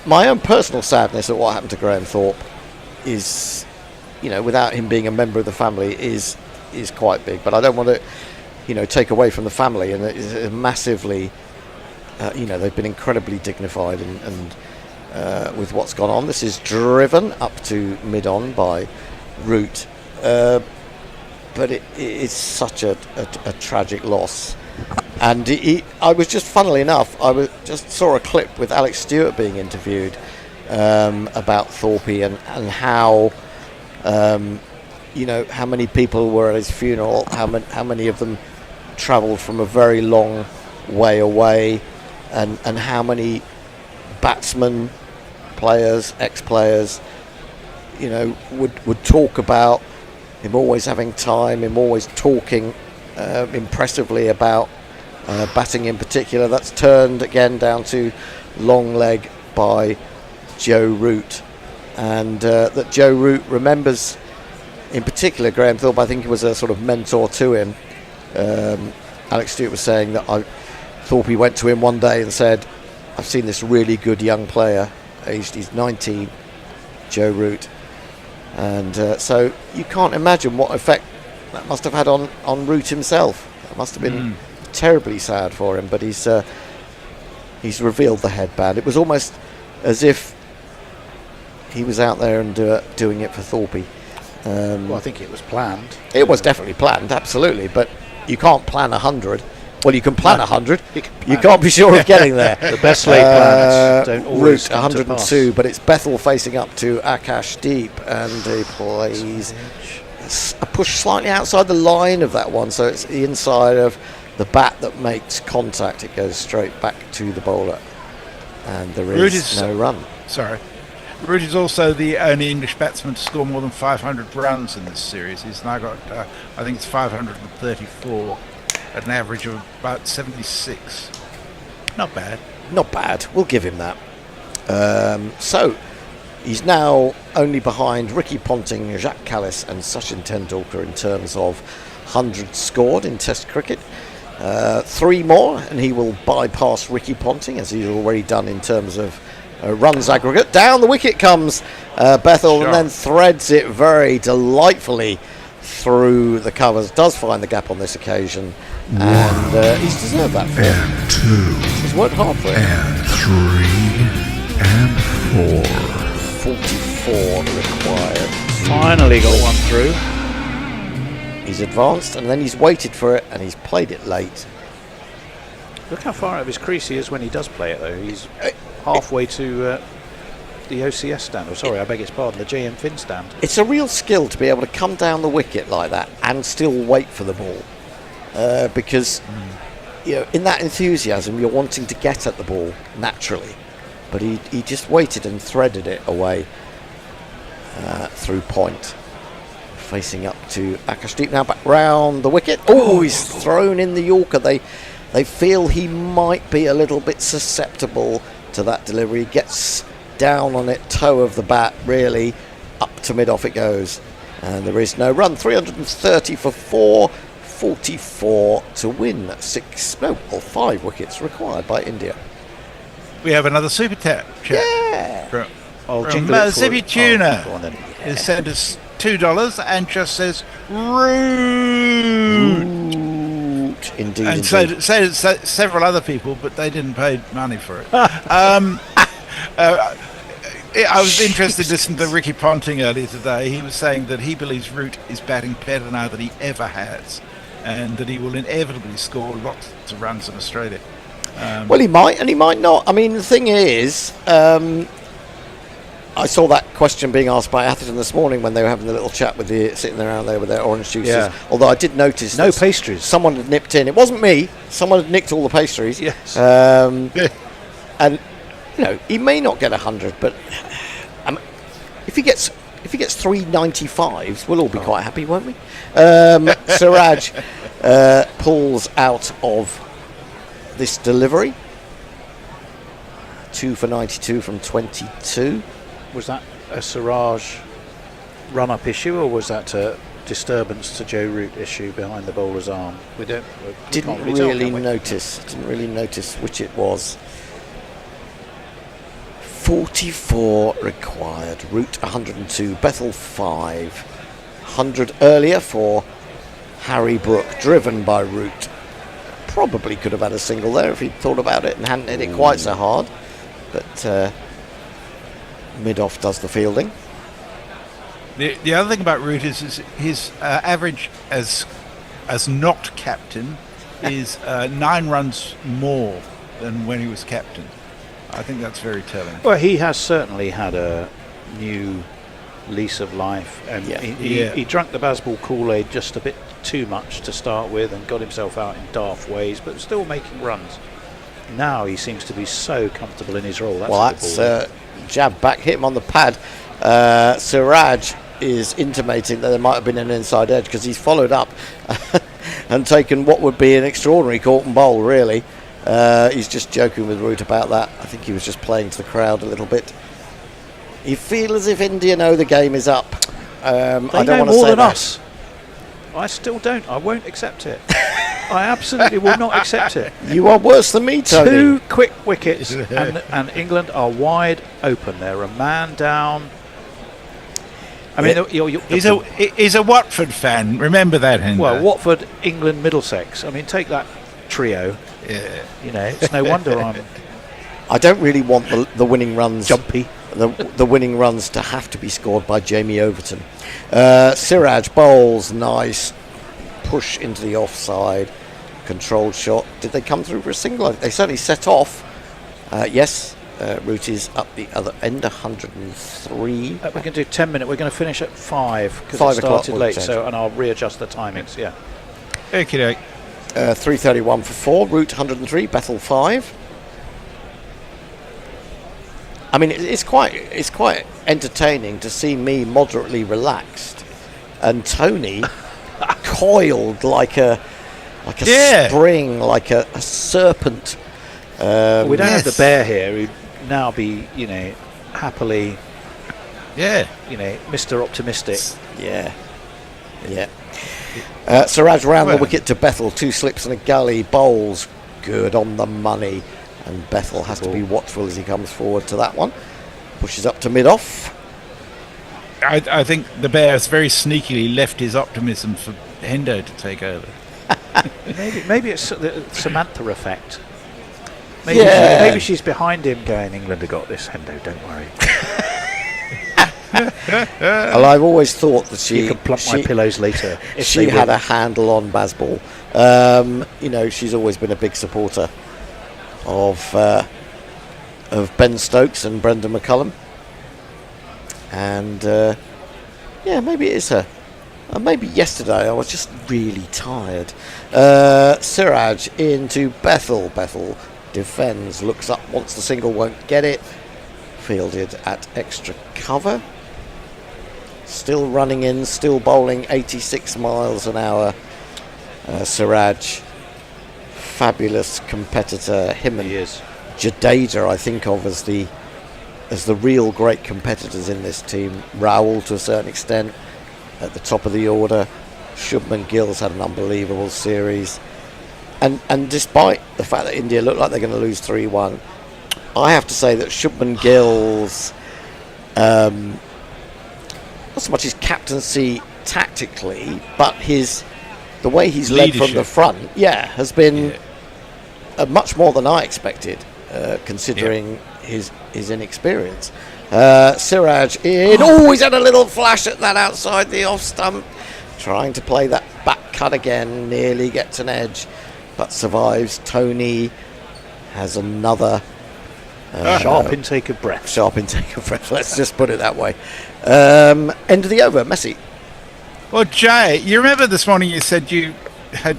My own personal sadness at what happened to Graham Thorpe is, you know, without him being a member of the family, is quite big. But I don't want to, take away from the family, and it is massively. They've been incredibly dignified and with what's gone on. This is driven up to mid-on by Root. But it is such a tragic loss, and I was just, funnily enough, just saw a clip with Alex Stewart being interviewed about Thorpe and how how many people were at his funeral, how many of them travelled from a very long way away, and how many batsmen, players, ex-players, would talk about him always having time, him always talking impressively about batting in particular. That's turned again down to long leg by Joe Root, and that Joe Root remembers in particular Graham Thorpe. I think he was a sort of mentor to him, Alex Stewart was saying that Thorpe went to him one day and said, I've seen this really good young player, he's 19, Joe Root. And so you can't imagine what effect that must have had on Root himself. It must have been terribly sad for him, but he's revealed the headband. It was almost as if he was out there and doing it for Thorpe. Well, I think it was planned. It was definitely planned, absolutely, but you can't plan 100. Well, you can plan 100. You can't be sure of getting there. The best laid plans don't always Root 102, but it's Bethel facing up to Akash Deep, and he plays a push slightly outside the line of that one, so it's the inside of the bat that makes contact. It goes straight back to the bowler, and there is no run. Sorry. Root is also the only English batsman to score more than 500 runs in this series. He's now got, I think it's 534, at an average of about 76. Not bad. Not bad. We'll give him that. So, he's now only behind Ricky Ponting, Jacques Kallis and Sachin Tendulkar in terms of 100 scored in Test cricket. 3 more and he will bypass Ricky Ponting, as he's already done in terms of runs aggregate. Down the wicket comes Bethel, and then threads it very delightfully through the covers. Does find the gap on this occasion, and he's deserved that for and 2 he's worked hard for it. And 3 and 44 required. Finally got one through. He's advanced, and then he's waited for it, and he's played it late. Look how far out of his crease he is when he does play it, though. He's halfway to the OCS stand. I beg his pardon, the JM Fin stand. It's a real skill to be able to come down the wicket like that and still wait for the ball, because in that enthusiasm you're wanting to get at the ball naturally, but he just waited and threaded it away through point. Facing up to Akash Deep now, back round the wicket. Oh, he's thrown in the Yorker. They feel he might be a little bit susceptible to that delivery. He gets down on it, toe of the bat, really, up to mid-off it goes. And there is no run. 330 for 4, 44 to win. 5 wickets required by India. We have another super chat. Yeah. From Zippy Tuna. He sent us $2 and just says Root. Indeed. And so several other people, but they didn't pay money for it. I was interested to listen to Ricky Ponting earlier today. He was saying that he believes Root is batting better now than he ever has, and that he will inevitably score lots of runs in Australia. Well, he might and he might not. I mean, the thing is, I saw that question being asked by Atherton this morning when they were having the little chat sitting around there with their orange juices. Yeah. Although I did notice no pastries. Someone had nipped in. It wasn't me. Someone had nicked all the pastries. Yes. And he may not get 100, but if he gets 395s, we'll all be quite happy, won't we? Siraj pulls out of this delivery. 2 for 92 from 22. Was that a Siraj run-up issue, or was that a disturbance to Joe Root issue behind the bowler's arm? Didn't really notice which it was. 44 required. Root 102. Bethel 5. 100 earlier for Harry Brook, driven by Root. Probably could have had a single there if he'd thought about it and hadn't hit it quite so hard. But mid-off does the fielding. The other thing about Root is his average as not captain is 9 runs more than when he was captain. I think that's very telling. Well, he has certainly had a new lease of life, and he drank the Bazball Kool-Aid just a bit too much to start with and got himself out in daft ways, but still making runs. Now he seems to be so comfortable in his role. That's jab back, hit him on the pad. Siraj is intimating that there might have been an inside edge, because he's followed up and taken what would be an extraordinary caught and bowl, really. He's just joking with Root about that. I think he was just playing to the crowd a little bit. You feel as if India know the game is up. They I don't know want to more say than that. us. I still don't. I won't accept it. I absolutely will not accept it. You are worse than me, Tony. 2 quick wickets, and England are wide open. They're a man down. I mean, he's a Watford fan. Remember that, Hendo. Well, Watford, England, Middlesex. I mean, take that trio. Yeah. You know, it's no wonder I don't really want the winning runs. Jumpy. The winning runs to have to be scored by Jamie Overton. Siraj bowls, nice push into the offside, controlled shot. Did they come through for a single? They certainly set off. Yes, Root is up the other end, 103. We're going to do 10 minutes. We're going to finish at 5 because 5 it started o'clock late. change. And I'll readjust the timings. Yeah. Okay. 3:31 for 4. Root 103. Bethel 5. I mean, it's quite entertaining to see me moderately relaxed and Tony coiled like a spring, like a serpent. We don't have the bear here who'd now be, happily, Mr. Optimistic. Yeah. Siraj round the wicket to Bethel, 2 slips and a gully, bowls good on the money, and Bethel has to be watchful as he comes forward to that one. Pushes up to mid-off. I think the bear has very sneakily left his optimism for Hendo to take over. maybe it's the Samantha effect. Maybe she's behind him going, England have got this, Hendo, don't worry. Well, I've always thought that you can plump my pillows later. She had a handle on Bazball. She's always been a big supporter of Ben Stokes and Brendan McCullum, and maybe it is her. Maybe yesterday I was just really tired. Siraj into Bethel. Bethel defends, looks up, wants the single, won't get it. Fielded at extra cover. Still running in, still bowling 86 miles an hour. Siraj, fabulous competitor. Him and Jadeja I think of as the real great competitors in this team. Raoul to a certain extent at the top of the order. Shubman Gill's had an unbelievable series, and despite the fact that India look like they're going to lose 3-1, I have to say that Shubman Gill's not so much his captaincy tactically, but the way he's led from the front has been much more than I expected, considering his inexperience. Siraj in. He's had a little flash at that outside the off stump, trying to play that back cut again, nearly gets an edge, but survives. Tony has another sharp intake of breath. Let's just put it that way. End of the over, Messi. Well, Jay, you remember this morning you said you had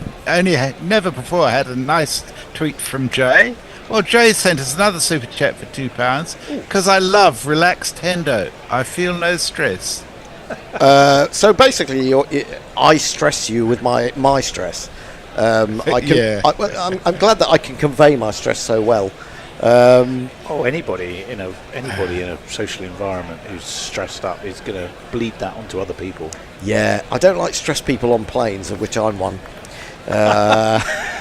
never before had a nice tweet from Jay? Well, Jay sent us another super chat for £2 because I love relaxed Hendo. I feel no stress. So basically, I stress you with my stress. I'm glad that I can convey my stress so well. Anybody in a social environment who's stressed up is going to bleed that onto other people. Yeah, I don't like stressed people on planes, of which I'm one.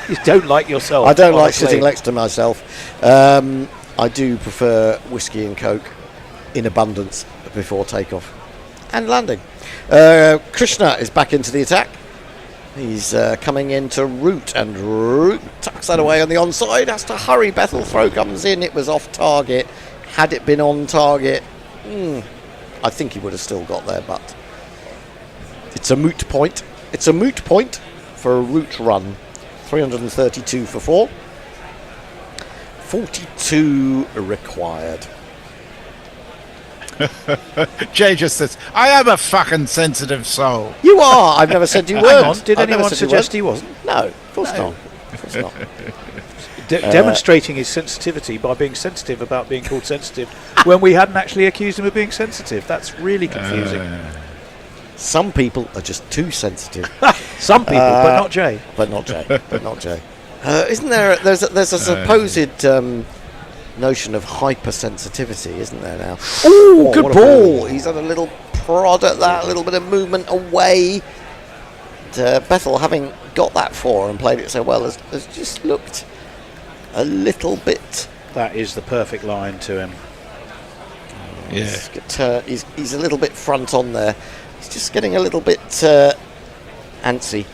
You don't like yourself. I don't like sitting next to myself. I do prefer whiskey and coke in abundance before takeoff and landing. Krishna is back into the attack. He's coming into Root, and Root tucks that away on the onside. Has to hurry. Bethel throw comes in. It was off target. Had it been on target, I think he would have still got there, but it's a moot point. It's a moot point for a Root run. 332 for 4. 42 required. Jay just says, I am a fucking sensitive soul. You are. I've never said you weren't. Hang on, did anyone suggest he wasn't? No, of course not. Of course not. Demonstrating his sensitivity by being sensitive about being called sensitive when we hadn't actually accused him of being sensitive. That's really confusing. Some people are just too sensitive. Some people, but not Jay. But not Jay. Isn't there? There's a supposed notion of hypersensitivity, isn't there now? Oh, good ball! He's had a little prod at that, a little bit of movement away. Bethel, having got that 4 and played it so well, has just looked a little bit. That is the perfect line to him. Yeah. He's a little bit front on there. He's just getting a little bit antsy.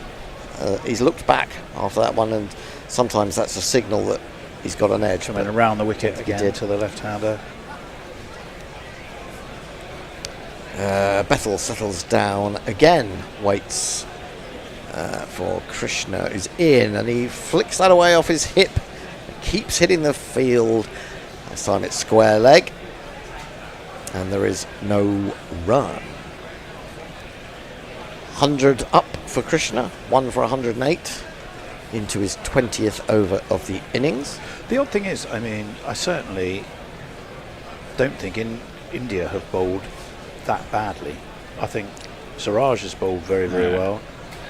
He's looked back after that one, and sometimes that's a signal that he's got an edge. Coming around the wicket again to the left-hander. Bethel settles down again, waits for Krishna, who's in, and he flicks that away off his hip, keeps hitting the field. This time it's square leg, and there is no run. 100 up for Krishna, 1 for 108, into his 20th over of the innings. The odd thing is, I mean, I certainly don't think India have bowled that badly. I think Siraj has bowled very, very well.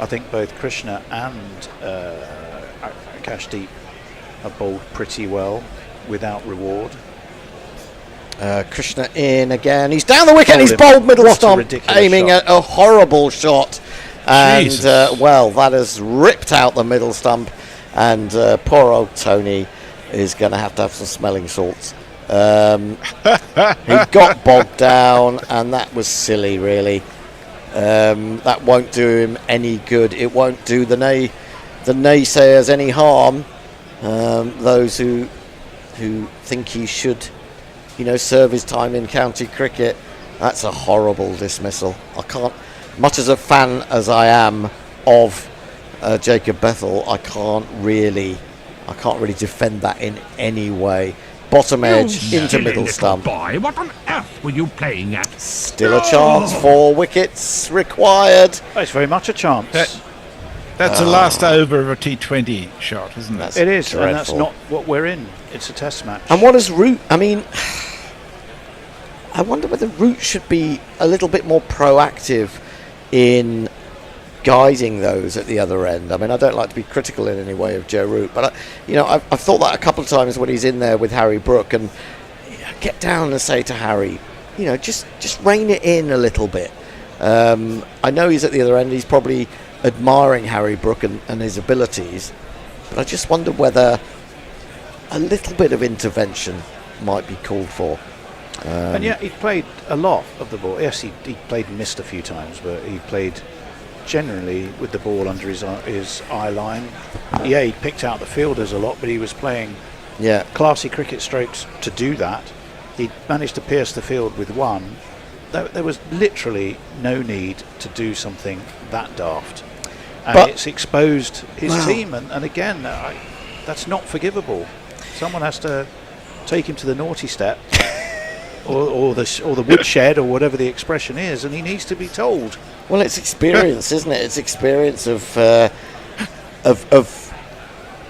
I think both Krishna and Akash Deep have bowled pretty well without reward. Krishna in again. He's down the wicket. He's bowled middle stump, aiming at a horrible shot. And well, that has ripped out the middle stump. And poor old Tony is going to have some smelling salts. He got bogged down, and that was silly, really. That won't do him any good. It won't do the naysayers any harm. Those who think he should, serve his time in county cricket. That's a horrible dismissal. I can't, much as a fan as I am of Jacob Bethel, I can't really defend that in any way. Bottom edge into middle stump. Boy, what on earth were you playing at? Still a chance. 4 wickets required. It's very much a chance. That's the last over of a T20 shot, isn't it? It is, dreadful. And that's not what we're in. It's a test match. And what is Root? I mean, I wonder whether Root should be a little bit more proactive in guiding those at the other end. I mean, I don't like to be critical in any way of Joe Root, but I've thought that a couple of times when he's in there with Harry Brook, and get down and say to Harry, just rein it in a little bit. I know he's at the other end. He's probably admiring Harry Brook and his abilities, but I just wonder whether a little bit of intervention might be called for. And yet he played a lot of the ball. Yes, he played and missed a few times, but he played generally with the ball under his eye line. Yeah, he picked out the fielders a lot, but he was playing classy cricket strokes to do that. He managed to pierce the field with one. There was literally no need to do something that daft. And but it's exposed his team, and again, that's not forgivable. Someone has to take him to the naughty step. Or the woodshed, or whatever the expression is, and he needs to be told. Well, it's experience, isn't it? It's experience of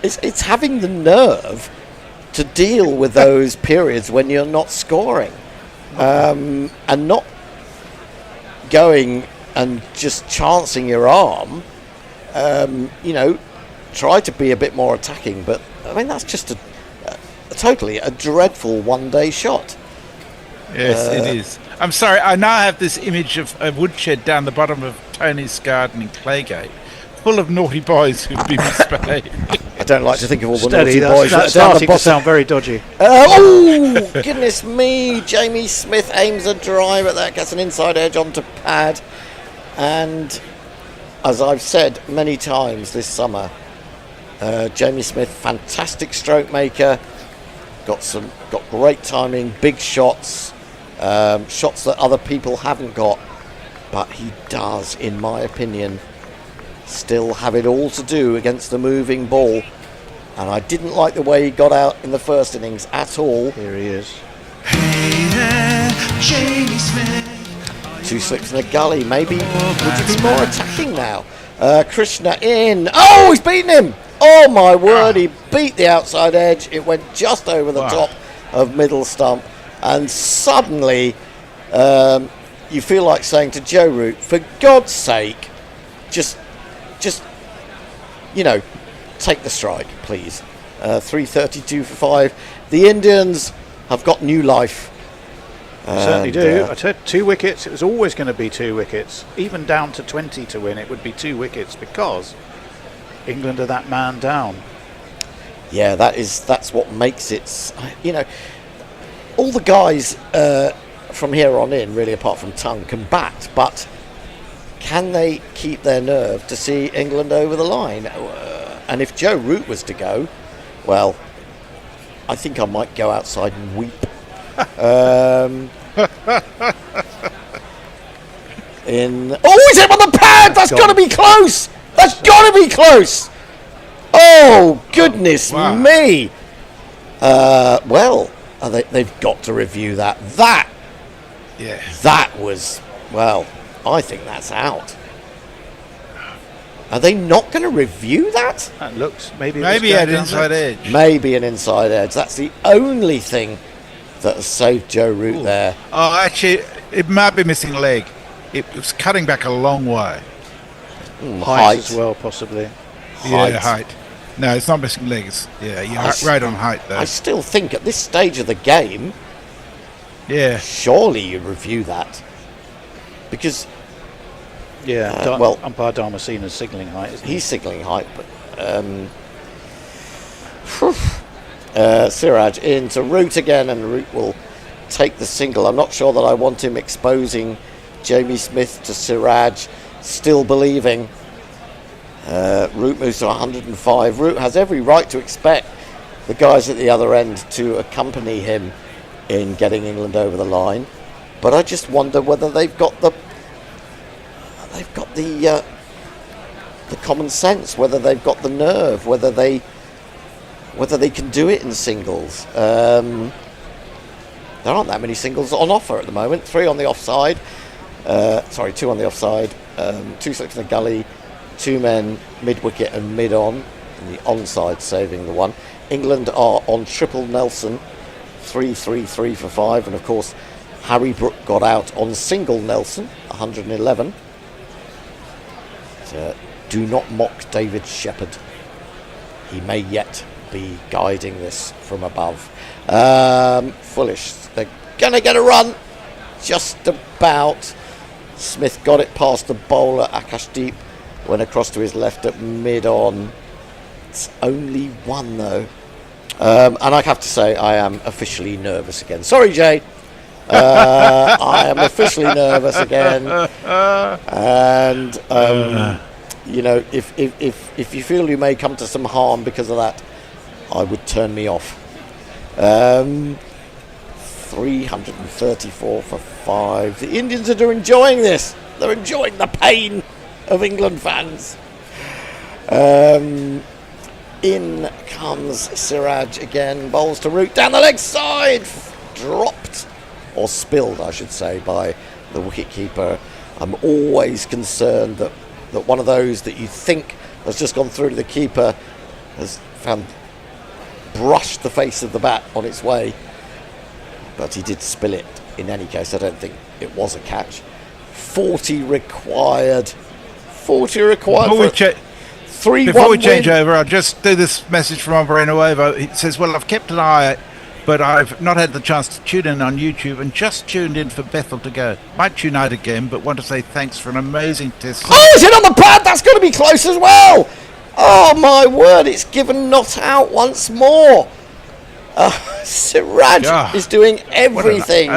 it's having the nerve to deal with those periods when you're not scoring, and not going and just chancing your arm. Try to be a bit more attacking, but I mean that's just a totally dreadful one-day shot. Yes, it is. I'm sorry, I now have this image of a woodshed down the bottom of Tony's garden in Claygate, full of naughty boys who've been misbehaved. I don't like to think of all the Steady, naughty boys. That's starting to sound very dodgy. Oh, goodness me. Jamie Smith aims a drive at that, gets an inside edge onto pad. And as I've said many times this summer, Jamie Smith, fantastic stroke maker, got great timing, big shots. Shots that other people haven't got, but he does, in my opinion, still have it all to do against the moving ball, and I didn't like the way he got out in the first innings at all. Here he is. Hey there, Jamie Smith. 2 slips in a gully. Maybe would you be more attacking now? Krishna in. Oh, he's beaten him. Oh my word, he beat the outside edge. It went just over the top of middle stump. And suddenly, you feel like saying to Joe Root, for God's sake, just take the strike, please. 3:32 for 5. The Indians have got new life. Certainly do. I said 2 wickets. It was always going to be 2 wickets. Even down to 20 to win, it would be 2 wickets because England are that man down. Yeah, that's what makes it. You know, all the guys from here on in, really, apart from Tongue, can bat, but can they keep their nerve to see England over the line? And if Joe Root was to go, well, I think I might go outside and weep. He's hit on the pad. That's got to be close. That's got to be close. Oh goodness me. Well, they've got to review that. That was, well, I think that's out. Are they not going to review that? That looks maybe an inside edge. Maybe an inside edge. That's the only thing that has saved Joe Root there. Oh, actually, it might be missing leg. It was cutting back a long way. Height as well, possibly. Yeah, height. No, it's not missing legs. Yeah, you're right on height there. I still think at this stage of the game, surely you review that. Because umpire Dharmasina's signalling height, isn't he? He's signalling height, but Siraj into Root again, and Root will take the single. I'm not sure that I want him exposing Jamie Smith to Siraj, still believing. Root moves to 105. Root has every right to expect the guys at the other end to accompany him in getting England over the line, but I just wonder whether they've got the common sense, whether they've got the nerve, whether they can do it in singles. There aren't that many singles on offer at the moment. 3 on the offside. 2 on the offside. 2 slips in the gully. 2 men mid-wicket and mid-on. And the onside saving the one. England are on triple Nelson. 3 for 5. And of course, Harry Brook got out on single Nelson. 111. Do not mock David Shepherd. He may yet be guiding this from above. Foolish. They're going to get a run. Just about. Smith got it past the bowler. Akash Deep went across to his left at mid-on. It's only 1 though. And I have to say, I am officially nervous again. Sorry, Jay. I am officially nervous again. And you know, if you feel you may come to some harm because of that, I would turn me off. 334 for 5. The Indians are enjoying this. They're enjoying the pain of England fans. In comes Siraj again. Bowls to Root down the leg side. Dropped, or spilled, I should say, by the wicketkeeper. I'm always concerned that one of those that you think has just gone through to the keeper has brushed the face of the bat on its way. But he did spill it in any case. I don't think it was a catch. 40 required. 40 required. Before we change over, I'll just do this message from Obrenovo. It says, well, I've kept an eye, but I've not had the chance to tune in on YouTube and just tuned in for Bethel to go. Might tune out again, but want to say thanks for an amazing test. Oh, it's hit on the pad. That's going to be close as well. Oh, my word. It's given not out once more. Siraj is doing everything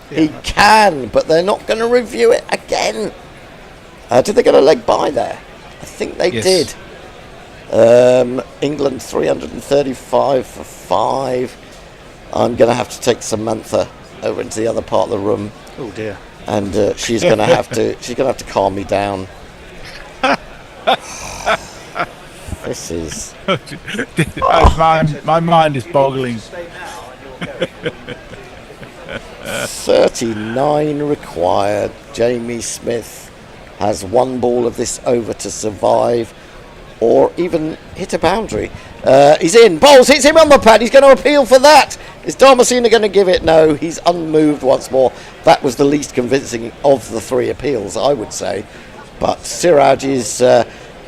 he can, but they're not going to review it again. Did they get a leg by there? I think they did. England 335 for 5. I'm going to have to take Samantha over into the other part of the room. Oh dear! And she's going to have to calm me down. This is. My mind is boggling. 39 required. Jamie Smith has 1 ball of this over to survive, or even hit a boundary. He's in. Bowles hits him on the pad. He's going to appeal for that. Is Dharmasina going to give it? No. He's unmoved once more. That was the least convincing of the 3 appeals, I would say. But Siraj is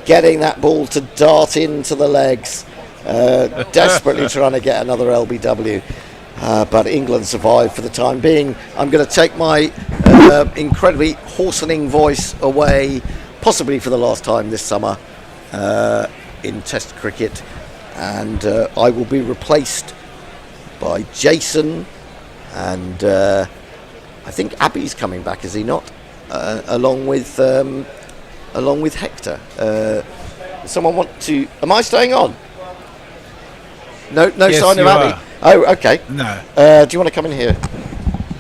getting that ball to dart into the legs, desperately trying to get another LBW. But England survived for the time being. I'm going to take my incredibly hoarsening voice away, possibly for the last time this summer in Test cricket, and I will be replaced by Jason, and I think Abby's coming back, is he not? Along with Hector. Someone want to? Am I staying on? No Yes, sign of you Abby. are. Oh, okay. No. Do you want to come in here?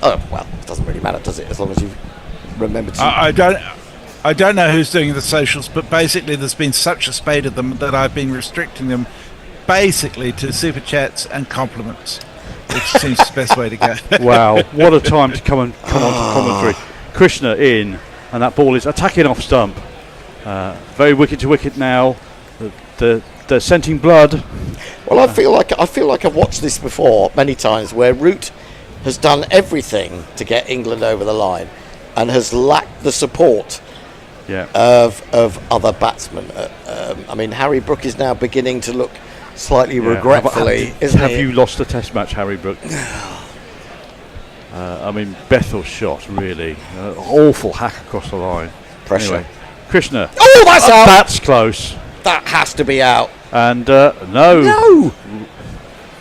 Oh, well, it doesn't really matter, does it? As long as you've remembered to. I don't know who's doing the socials, but basically there's been such a spate of them that I've been restricting them basically to super chats and compliments, which seems the best way to go. Wow, what a time to come on to commentary. Krishna in, and that ball is attacking off stump. Very wicket to wicket now. They're scenting blood. Well, I feel like I've watched this before many times, where Root has done everything to get England over the line, and has lacked the support of other batsmen. I mean, Harry Brook is now beginning to look slightly regretfully. Have you lost a Test match, Harry Brook? I mean, Bethel's shot, really. Awful hack across the line. Pressure. Anyway, Krishna. Oh, that's out! That's close. That has to be out. And no.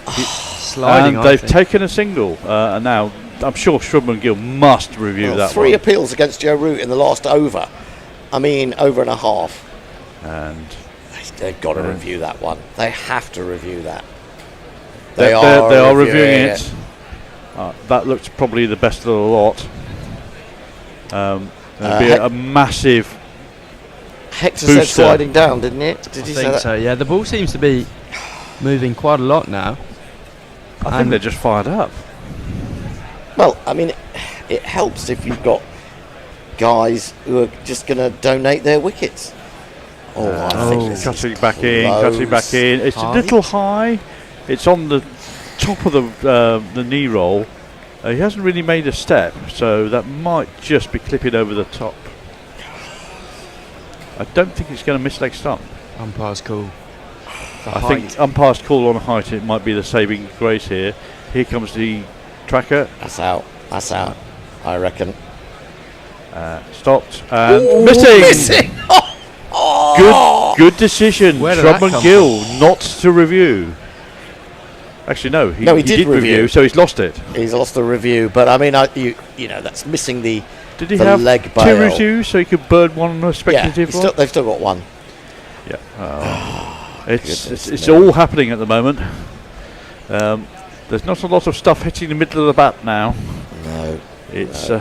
Sliding, and they've taken a single. And now, I'm sure Shubman Gill must review that 3 one. appeals against Joe Root in the last over. I mean, over and a half. And they've got to review that one. They have to review that. They are reviewing it. That looks probably the best of the lot. There'll be a massive Hector booster. said sliding down, didn't it? Did I you think say that? so, yeah. The ball seems to be moving quite a lot now. I think they're just fired up. Well, I mean, it helps if you've got guys who are just going to donate their wickets. I think this cutting is back in. It's a little high. It's on the top of the knee roll. He hasn't really made a step, so that might just be clipping over the top. I don't think he's going to miss leg stump. Umpire's call. I think umpire's call on height, it might be the saving grace here. Here comes the tracker. That's out, I reckon. Stopped and missing! Good decision. Where did that Shubman come Gill not to review. Actually, no, he did review, so he's lost it. He's lost the review, but I mean, you know, that's missing the Did he the have leg 2 bail. reviews so he could burn one speculative one? They've still got one. Yeah. It's all happening at the moment. There's not a lot of stuff hitting the middle of the bat now. No. It's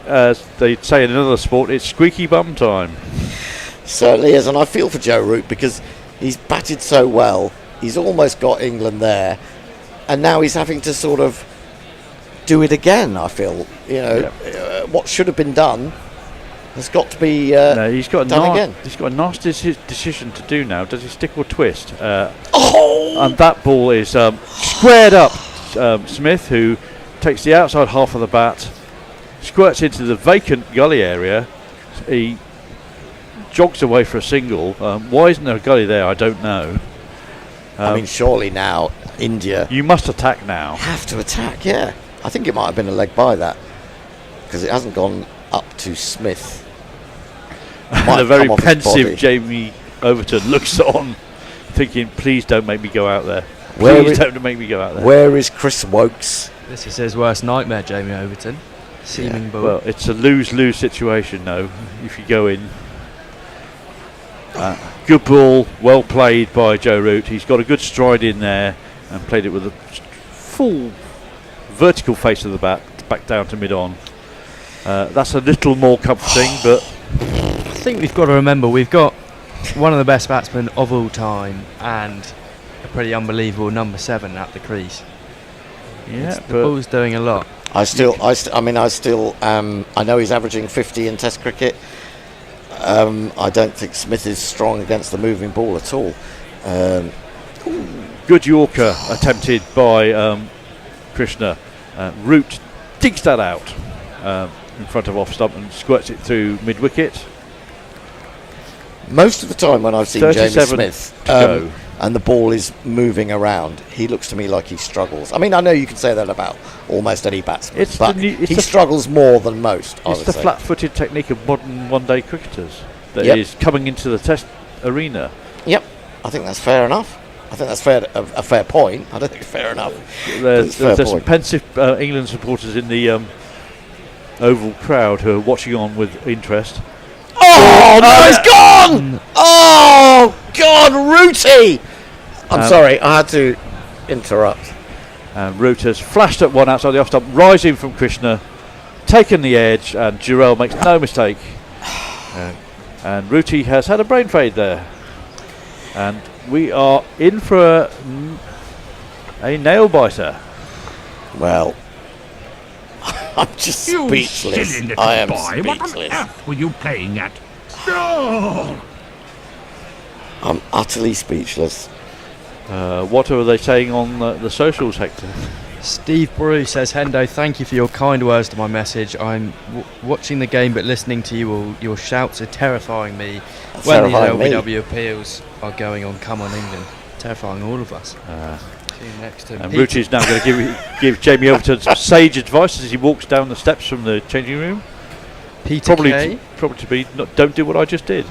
as they say in another sport, it's squeaky bum time. Certainly is, and I feel for Joe Root because he's batted so well. He's almost got England there, and now he's having to sort of do it again. I feel, what should have been done has got to be he's got done again. He's got a nasty decision to do now. Does he stick or twist? And that ball is squared up. Smith, who takes the outside half of the bat, squirts into the vacant gully area. He jogs away for a single. Why isn't there a gully there? I don't know. I mean, surely now India. You must attack now. Have to attack, yeah. I think it might have been a leg by that because it hasn't gone up to Smith. And a very pensive Jamie Overton looks on, thinking, "Please don't make me go out there. Please don't make me go out there." Where is Chris Wokes? This is his worst nightmare, Jamie Overton. Seaming ball. Well, it's a lose-lose situation, though, if you go in. Good ball, well played by Joe Root. He's got a good stride in there and played it with a full vertical face of the bat, back down to mid-on. That's a little more comforting, but I think we've got to remember we've got one of the best batsmen of all time and a pretty unbelievable number 7 at the crease. Yeah, the ball's doing a lot. I know he's averaging 50 in Test cricket. I don't think Smith is strong against the moving ball at all. Good Yorker attempted by Krishna. Root digs that out in front of off stump and squirts it through mid wicket. Most of the time when I've seen Jamie Smith, and the ball is moving around, he looks to me like he struggles. I mean, I know you can say that about almost any batsman, but he struggles more than most, I would say. It's the flat-footed technique of modern one-day cricketers that Yep. is coming into the test arena. Yep, I think that's fair enough. I think that's a fair point. I don't think it's fair enough. There's some pensive England supporters in the Oval crowd who are watching on with interest. Oh, no, it's gone! Oh, God, Rooty! I'm sorry, I had to interrupt. And Root has flashed at one outside the off stump, rising from Krishna, taken the edge, and Jurel makes no mistake. And Rooty has had a brain fade there. And we are in for a nail biter. Well, I'm just You speechless. silly little I am boy. What on speechless. earth were you playing at? No! I'm utterly speechless. What are they saying on the socials, Hector? Steve Brew says, Hendo, thank you for your kind words to my message. I'm watching the game but listening to you all. Your shouts are terrifying me when these LBW appeals are going on. Come on, England. Terrifying all of us. Next to and Rooty's now going to give Jamie Overton some sage advice as he walks down the steps from the changing room. Peter Probably to be, don't do what I just did.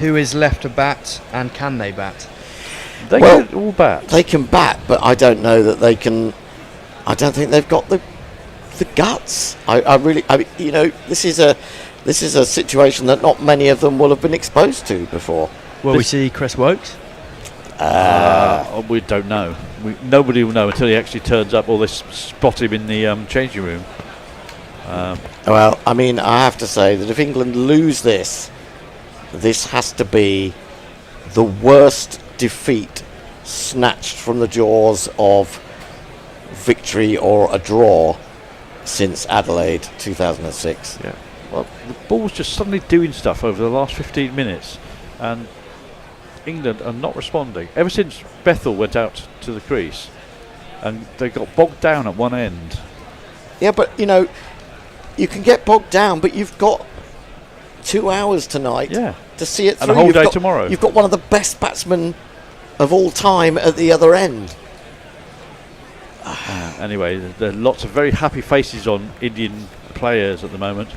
Who is left to bat, and can they bat? They can all bat. They can bat, but I don't know that they can. I don't think they've got the guts. I really, this is a situation that not many of them will have been exposed to before. Will we see Chris Wokes? We don't know. Nobody will know until he actually turns up or they spot him in the changing room. Well, I mean, I have to say that if England lose this has to be the worst defeat snatched from the jaws of victory or a draw since Adelaide 2006. Yeah. Well, the ball's just suddenly doing stuff over the last 15 minutes, and England are not responding. Ever since Bethel went out to the crease, and they got bogged down at one end. Yeah, but you can get bogged down, but you've got 2 hours tonight to see it through. And a whole day tomorrow. You've got one of the best batsmen of all time at the other end. Anyway, there are lots of very happy faces on Indian players at the moment.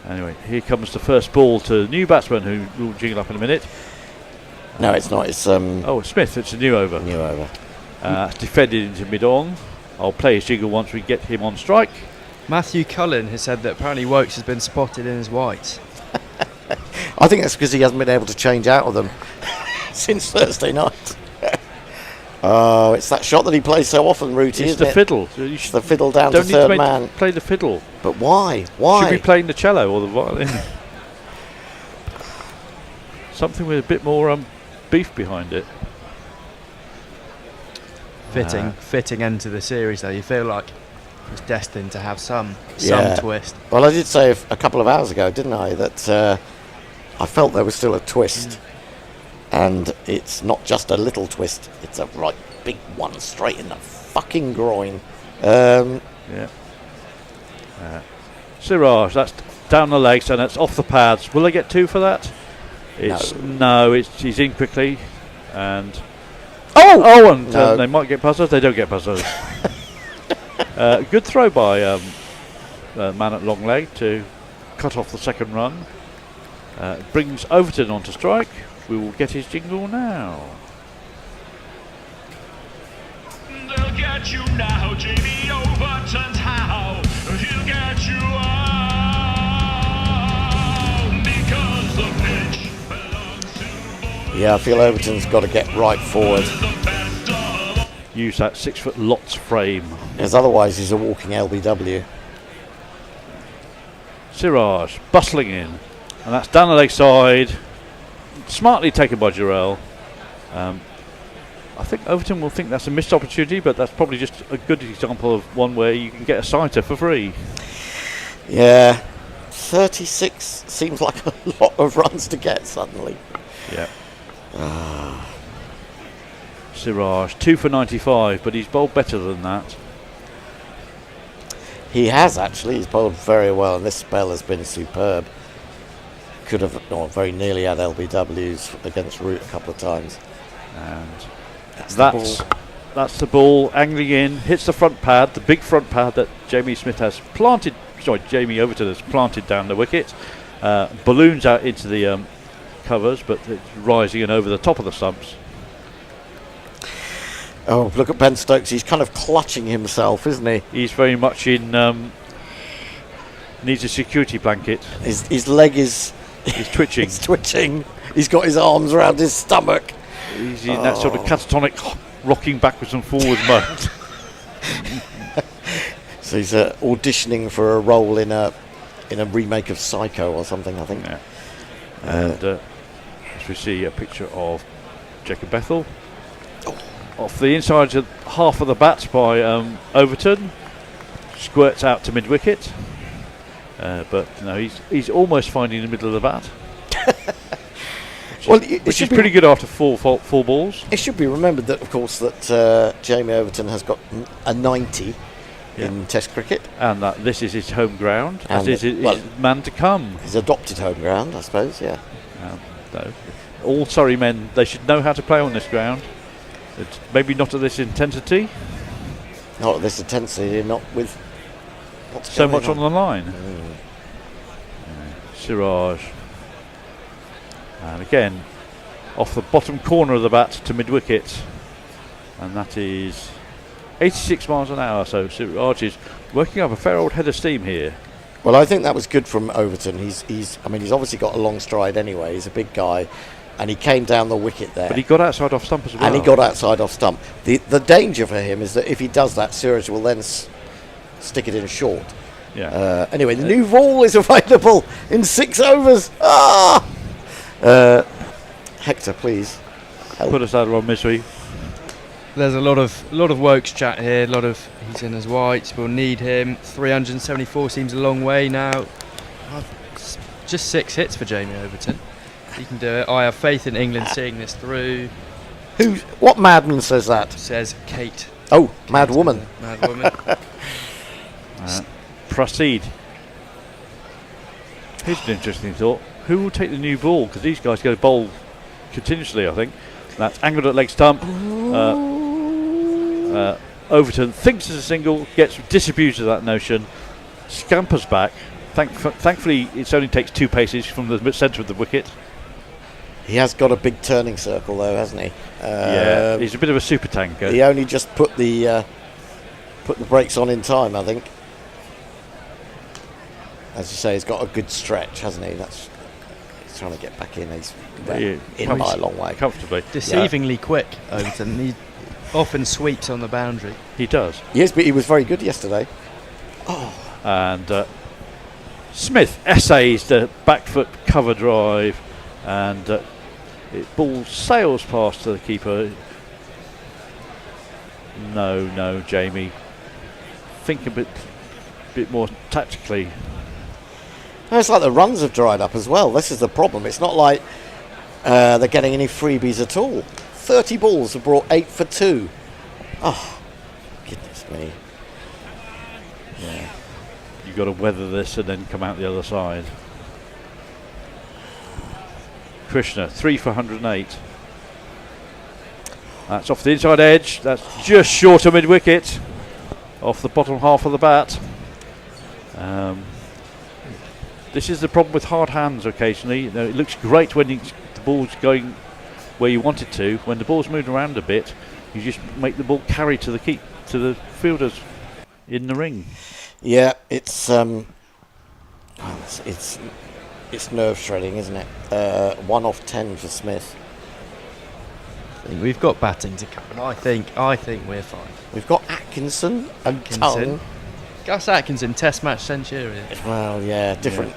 Anyway, here comes the first ball to the new batsman who will jingle up in a minute. No, it's not. It's Smith. It's a new over. It's defended into mid-on. I'll play his jingle once we get him on strike. Matthew Cullen has said that apparently Wokes has been spotted in his whites. I think that's because he hasn't been able to change out of them since Thursday night. Oh, it's that shot that he plays so often, Rooty, It's the fiddle. It's the fiddle down to third man. Play the fiddle. But why? Why? Should be playing the cello or the violin. Something with a bit more beef behind it. Fitting into the series, though. You feel like it's destined to have some twist. Well, I did say a couple of hours ago, didn't I, that I felt there was still a twist. And it's not just a little twist, it's a right big one straight in the fucking groin. Siraj, that's down the legs and it's off the pads. Will they get two for that? He's in quickly. And they might get buzzers. They don't get buzzers. Good throw by man at long leg to cut off the second run. Brings Overton onto strike. We will get his jingle now. They'll get you now, Jamie Overton's how. He'll get you out because the pitch belongs to boys. Yeah, I feel Overton's got to get right forward. Use that 6 foot lots frame. Because otherwise he's a walking LBW. Siraj bustling in. And that's down the leg side. Smartly taken by Jurel. I think Overton will think that's a missed opportunity, but that's probably just a good example of one where you can get a sighter for free. Yeah, 36 seems like a lot of runs to get suddenly. Yeah. Siraj 2 for 95, but he's bowled better than that. He has actually. He's bowled very well, and this spell has been superb. Could have very nearly had LBWs against Root a couple of times. And That's that's the ball angling in, hits the front pad, the big front pad that Jamie Overton has planted down the wicket. Balloons out into the covers, but it's rising and over the top of the stumps. Oh, look at Ben Stokes. He's kind of clutching himself, isn't he? He's very much in... needs a security blanket. His leg is... He's twitching. He's twitching. He's got his arms around his stomach. He's in that sort of catatonic rocking backwards and forwards mode. So he's auditioning for a role in a remake of Psycho or something, I think. Yeah. And as we see a picture of Jacob Bethel off the inside of half of the bat by Overton, squirts out to mid wicket, but no, he's almost finding the middle of the bat. Which is pretty good after four balls. It should be remembered that, of course, that Jamie Overton has got a 90 in Test cricket, and that this is his home ground, and as is his man to come. His adopted home ground, I suppose. Yeah. No. All Surrey men, they should know how to play on this ground. It's maybe not at this intensity. Not at this intensity. Not with so much on the line. Siraj. And again, off the bottom corner of the bat to mid-wicket. And that is 86 miles an hour. So Siraj is working up a fair old head of steam here. Well, I think that was good from Overton. He's obviously got a long stride anyway. He's a big guy. And he came down the wicket there. But he got outside off stump as well. And he got outside off stump. The danger for him is that if he does that, Siraj will then stick it in short. Yeah. Anyway, the new ball is available in 6 overs. Hector, please help. Put us out of our misery. There's a lot of Wokes chat here. He's in as whites. We'll need him. 374 seems a long way now. Just 6 hits for Jamie Overton. He can do it. I have faith in England seeing this through. What madman says that? Says Kate. Oh, mad woman. Mad woman. Proceed. Here's an interesting thought. Who will take the new ball? Because these guys go bowl continuously, I think. That's angled at leg stump. Overton thinks it's a single, gets disabused of that notion, scampers back. Thankfully, it only takes 2 paces from the centre of the wicket. He has got a big turning circle, though, hasn't he? Yeah, he's a bit of a super tanker. He only just put the brakes on in time, I think. As you say, he's got a good stretch, hasn't he? He's trying to get back in. He's in by a long way. Comfortably. Deceivingly quick, Overton. He often sweeps on the boundary. He does. Yes, but he was very good yesterday. And Smith essays the back foot cover drive, and it ball sails past the keeper. No, Jamie. Think a bit more tactically. No, it's like the runs have dried up as well. This is the problem. It's not like they're getting any freebies at all. 30 balls have brought 8 for 2. Oh, goodness me. Yeah. You've got to weather this and then come out the other side. Krishna, 3 for 108. That's off the inside edge. That's just short of mid-wicket. Off the bottom half of the bat. This is the problem with hard hands occasionally. You know, it looks great when the ball's going where you want it to. When the ball's moving around a bit, you just make the ball carry to the fielders in the ring. Yeah, it's nerve shredding, isn't it? 1 off 10 for Smith. We've got batting to come, and I think we're fine. We've got Atkinson and Tongue. Gus Atkinson, Test match centurion. Well, yeah, different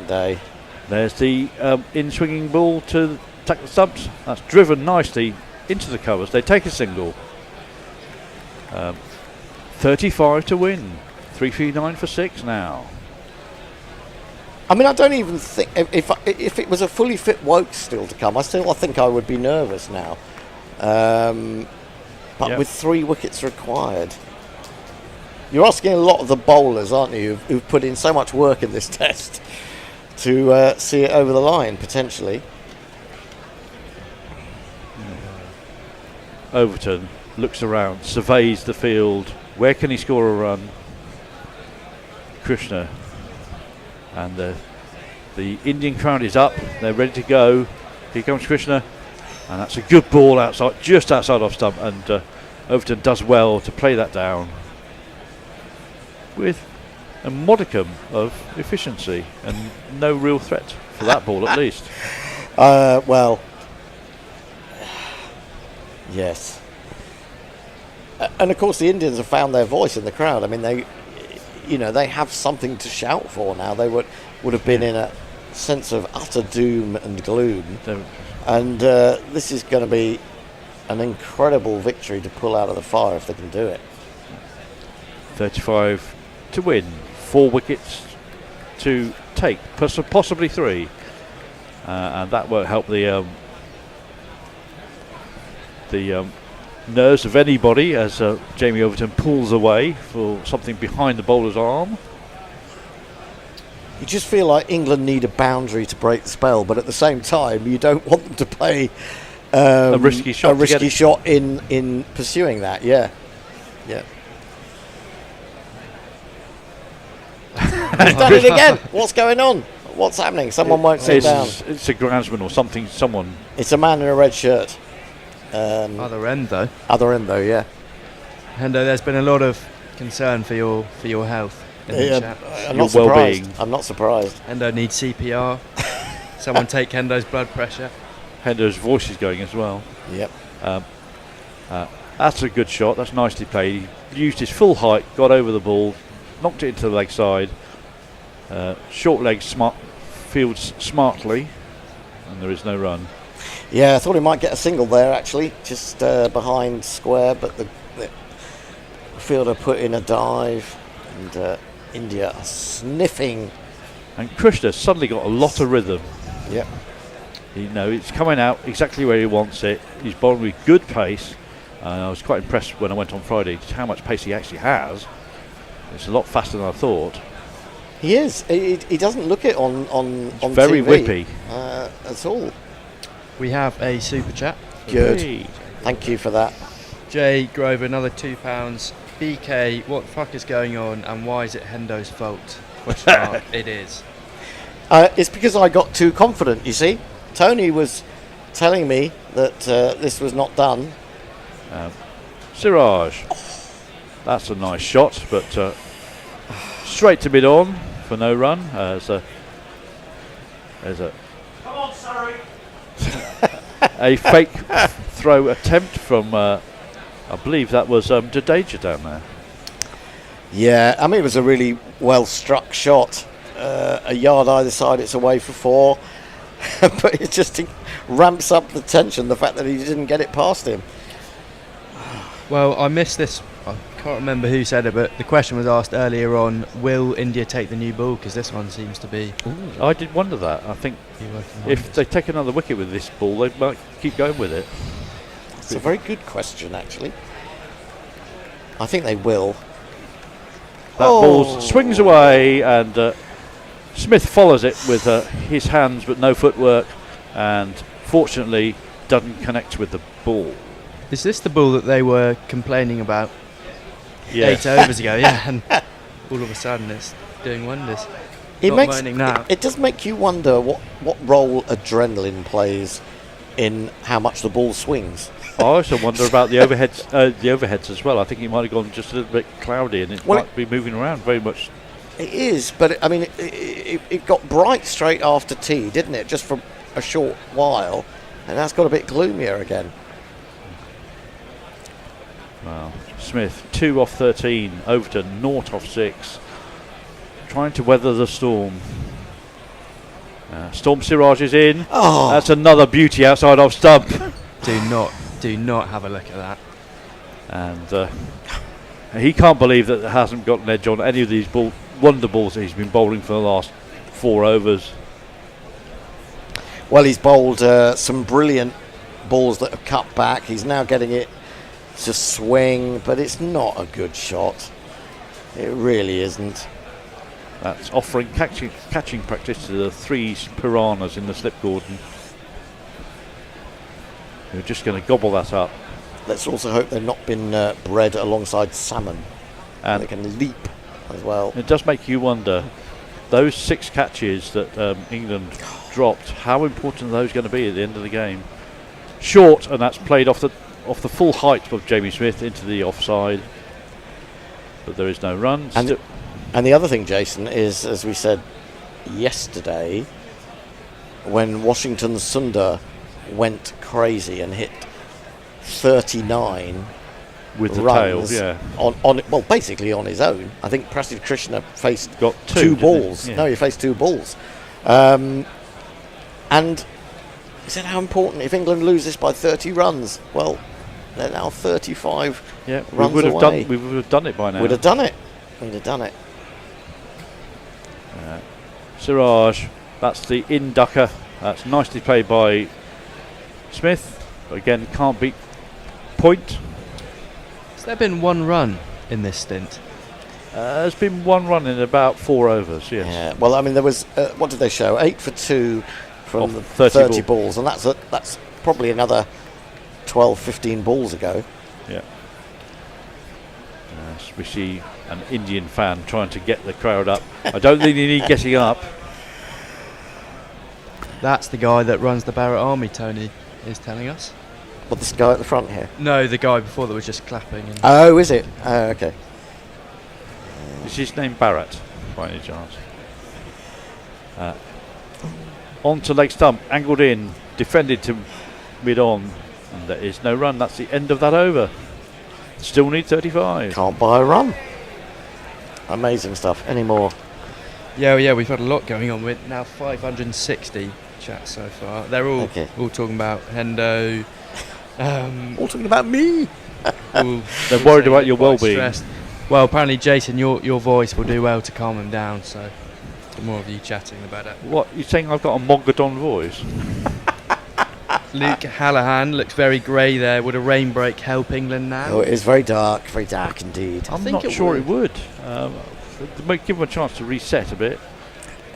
day. There's the in-swinging ball to tack the stumps. That's driven nicely into the covers. They take a single. 35 to win. 339 for 6 now. I mean, I don't even think if it was a fully fit Woke still to come, I think I would be nervous now. But with 3 wickets required, you're asking a lot of the bowlers, aren't you, who've put in so much work in this test to see it over the line potentially. Overton looks around, surveys the field. Where can he score a run? Krishna. And the Indian crowd is up. They're ready to go. Here comes Krishna. And that's a good ball outside, just outside off stump. And Overton does well to play that down with a modicum of efficiency and no real threat for that ball, at least. Well, yes. And of course, the Indians have found their voice in the crowd. I mean, they have something to shout for now. They would have been in a sense of utter doom and gloom. And this is going to be an incredible victory to pull out of the fire if they can do it. 35 to win, 4 wickets to take, possibly 3. And that won't help the nerves of anybody as Jamie Overton pulls away for something behind the bowler's arm. You just feel like England need a boundary to break the spell, but at the same time, you don't want them to play a risky shot. In pursuing that. Yeah. He's done it again. What's going on? What's happening? Someone won't sit down. It's a groundsman or something. Someone. It's a man in a red shirt. Other end though. Yeah. Hendo, there's been a lot of concern for your health. I'm not surprised. I'm not surprised. Hendo needs CPR. Someone take Hendo's blood pressure. Hendo's voice is going as well. Yep. That's a good shot. That's nicely played. He used his full height, got over the ball, knocked it into the leg side. Short leg fields smartly, and there is no run. Yeah, I thought he might get a single there actually, just behind square, but the fielder put in a dive, and India are sniffing. And Krishna's suddenly got a lot of rhythm. Yep. It's coming out exactly where he wants it. He's bowling with good pace. I was quite impressed when I went on Friday just how much pace he actually has. It's a lot faster than I thought. He is. He doesn't look it on very TV, whippy at all. We have a super chat. Good. Thank you for that. Jay Grover, another £2. BK, what the fuck is going on, and why is it Hendo's fault? Question mark. It is. It's because I got too confident. You see, Tony was telling me that this was not done. Siraj. That's a nice shot, but straight to mid on for no run. There's a come on, sorry. A fake throw attempt from I believe that was Jadeja down there. Yeah, I mean, it was a really well struck shot. A yard either side, it's away for 4. But it just ramps up the tension, the fact that he didn't get it past him. Well, I missed this. I can't remember who said it, but the question was asked earlier on, will India take the new ball? Because this one seems to be... Ooh, I did wonder that. I think if they take another wicket with this ball, they might keep going with it. It's a very good question, actually. I think they will. That ball swings away, and Smith follows it with his hands but no footwork, and fortunately doesn't connect with the ball. Is this the ball that they were complaining about 8 Yes. overs ago? Yeah, and all of a sudden it's doing wonders. It does make you wonder what role adrenaline plays in how much the ball swings. I also wonder about the overheads as well. I think it might have gone just a little bit cloudy, and it might be moving around very much. It is, but I mean, it got bright straight after tea, didn't it? Just for a short while, and that's got a bit gloomier again. Wow. Smith 2 off 13, Overton 0 off 6, trying to weather the storm. Storm Siraj is in. Oh. That's another beauty outside off stump. Do not have a look at that. And he can't believe that it hasn't got an edge on any of these wonder balls that he's been bowling for the last 4 overs. Well, he's bowled some brilliant balls that have cut back. He's now getting it to swing, but it's not a good shot. It really isn't. That's offering catching practice to the 3 piranhas in the slip Gordon. They're just going to gobble that up. let's also hope they've not been bred alongside salmon. And they can leap as well. It does make you wonder, those 6 catches that England dropped, how important are those going to be at the end of the game? Short, and that's played off the full height of Jamie Smith into the offside, but there is no run. And the other thing, Jason, is, as we said yesterday, when Washington Sundar went crazy and hit 39 with the runs tail, on basically on his own. I think Prasid Krishna got two balls. Yeah. No, he faced 2 balls. And he said, how important if England loses by 30 runs? Well, they're now 35 runs we would have done it by now. We'd have done it. Siraj, that's the in-ducker. That's nicely played by Smith. Again, can't beat point. Has there been 1 run in this stint? There's been 1 run in about 4 overs, yes. Yeah, well, I mean, there was, what did they show? 8 for 2 from the 30 balls, and that's probably another 12, 15 balls ago. Yeah. We see an Indian fan trying to get the crowd up. I don't think they need getting up. That's the guy that runs the Barrett Army, Tony is telling us. What, this guy at the front here? No, the guy before that was just clapping. Oh, is it? Oh, okay. Is his name Barrett, by any chance? On to leg stump, angled in, defended to mid-on, and there is no run. That's the end of that over. Still need 35. Can't buy a run. Amazing stuff. Any more? Yeah, we've had a lot going on. With now 560 chats so far. They're all talking about Hendo. All talking about me. They're worried about your well-being. Stressed. Well, apparently, Jason, your voice will do well to calm them down. So, the more of you chatting, the better. What, you saying I've got a Mogadon voice? Luke Hallahan looks very grey there. Would a rain break help England now? Oh, it is very dark indeed. I'm not sure it would. It might give them a chance to reset a bit.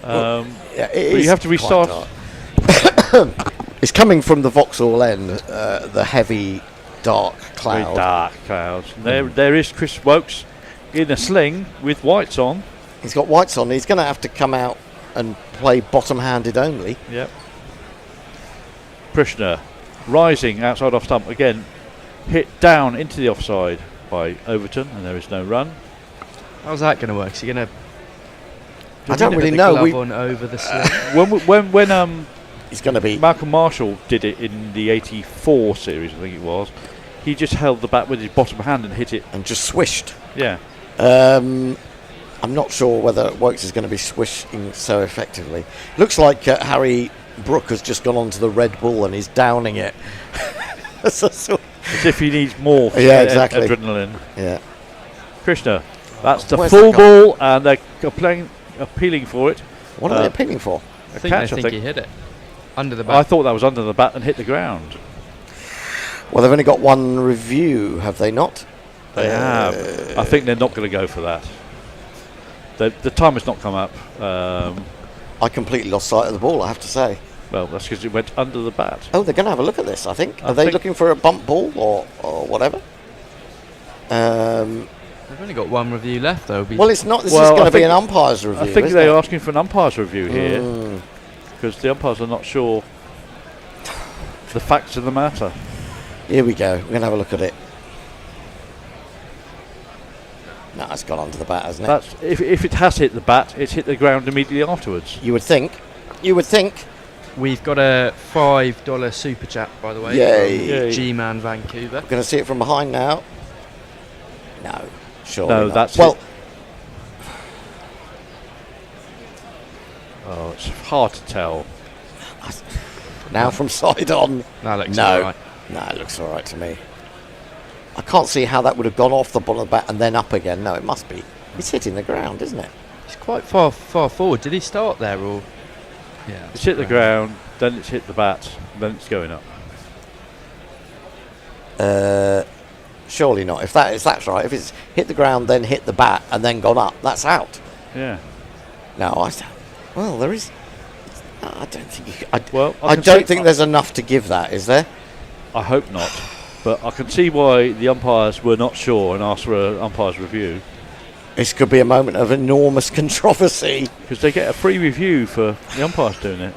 Well, but you have to restart. It's coming from the Vauxhall end, the heavy, dark cloud. Very dark clouds. There is Chris Wokes in a sling with whites on. He's got whites on. He's going to have to come out and play bottom-handed only. Yep. Krishna rising outside off stump again, hit down into the offside by Overton, and there is no run. How's that going to work? Is he going to? I don't really know. On over the sling? when he's going to be. Malcolm Marshall did it in the '84 series, I think it was. He just held the bat with his bottom hand and hit it, and just swished. Yeah. I'm not sure whether Wokes is going to be swishing so effectively. Looks like Harry Brook has just gone onto the Red Bull and he's downing it. As if he needs more adrenaline. Yeah. Krishna, that's the Where's full that ball, and they're appealing for it. What are they appealing for? I think he hit it under the bat. I thought that was under the bat and hit the ground. Well, they've only got 1 review, have they not? They have. I think they're not going to go for that. The time has not come up. I completely lost sight of the ball, I have to say. Well, that's because it went under the bat. Oh, they're going to have a look at this, I think. Are they looking for a bump ball or whatever? They've only got 1 review left, though. Well, it's not. This is going to be an umpire's review. I think they're asking for an umpire's review here because the umpires are not sure the facts of the matter. Here we go. We're going to have a look at it. No, it's gone under the bat, hasn't it? That's, if it has hit the bat, it's hit the ground immediately afterwards. You would think. We've got a $5 super chat, by the way. Yay. G-Man Vancouver. We're going to see it from behind now. No, surely No, not. that's well. it. Oh, it's hard to tell. Now from side on. That looks all right. No, it looks all right to me. I can't see how that would have gone off the bottom of the bat and then up again. No, it must be. It's hitting the ground, isn't it? It's quite far forward. Did he start there or? Yeah. It's hit the ground, then it's hit the bat, then it's going up. Surely not. If that's right, if it's hit the ground, then hit the bat, and then gone up, that's out. Yeah. No, well, there is. I don't think. I don't think there's enough to give that, is there? I hope not. But I can see why the umpires were not sure and asked for an umpire's review. This could be a moment of enormous controversy. Because they get a free review for the umpires doing it.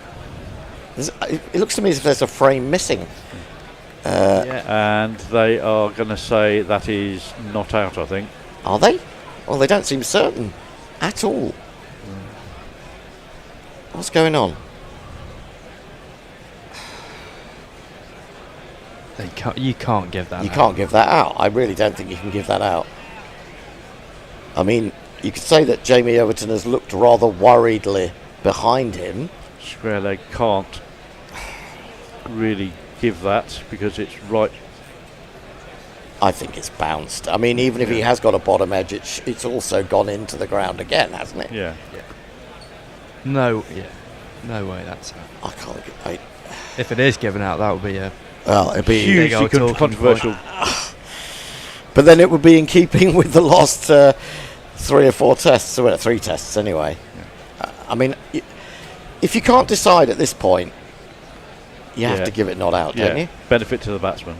It looks to me as if there's a frame missing. And they are going to say that is not out, I think. Are they? Well, they don't seem certain at all. What's going on? You can't give that out. You can't give that out. I really don't think you can give that out. I mean, you could say that Jamie Overton has looked rather worriedly behind him. Square leg can't really give that because it's right. I think it's bounced. I mean, even if he has got a bottom edge, it's also gone into the ground again, hasn't it? Yeah. No way that's out. I can't get. If it is given out, that would be a it'd be hugely controversial. But then it would be in keeping with the last 3 or 4 tests, or 3 tests anyway. Yeah. I mean, if you can't decide at this point, you have to give it not out, don't you? Benefit to the batsman.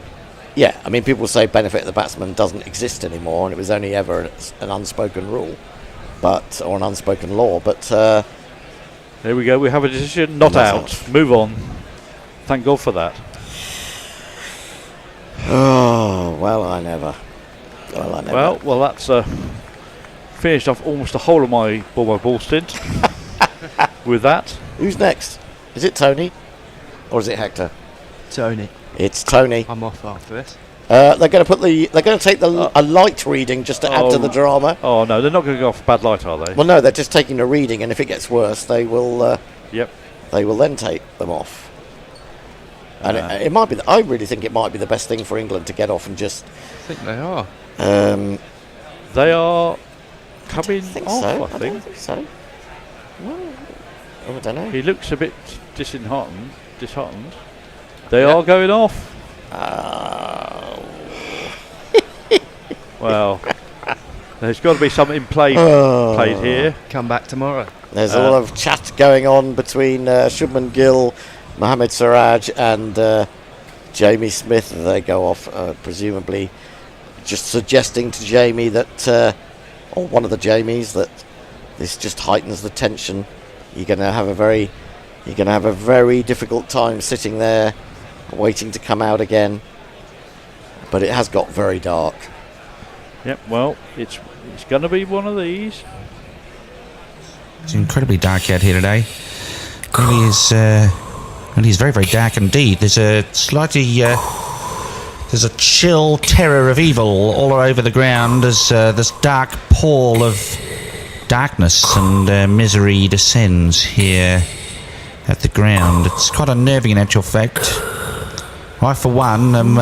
Yeah, I mean, people say benefit of the batsman doesn't exist anymore, and it was only ever an unspoken rule, or an unspoken law. But there we go. We have a decision not out. Move on. Thank God for that. Oh well, I never. Well, that's finished off almost the whole of my ball stint. With that, who's next? Is it Tony, or is it Hector? Tony. It's Tony. I'm off after this. They're going to take a light reading just to add to the drama. Oh no, they're not going to go off bad light, are they? Well, no, they're just taking a reading, and if it gets worse, they will. They will then take them off. And it might be. I really think it might be the best thing for England to get off and just. I think they are. They are coming think off. So. I think. Don't think so. Well, I don't know. He looks a bit disheartened. They are going off. Well, there's got to be something played here. Come back tomorrow. There's a lot of chat going on between Shubman Gill, Mohamed Siraj and Jamie Smith. They go off, presumably just suggesting to Jamie that, or one of the Jamies, that this just heightens the tension. You're going to have a very difficult time sitting there, waiting to come out again. But it has got very dark. Yep. Well, it's going to be one of these. It's incredibly dark out here today. It is very, very dark indeed. There's a chill terror of evil all over the ground as this dark pall of darkness and misery descends here at the ground. It's quite unnerving in actual fact. I, for one, am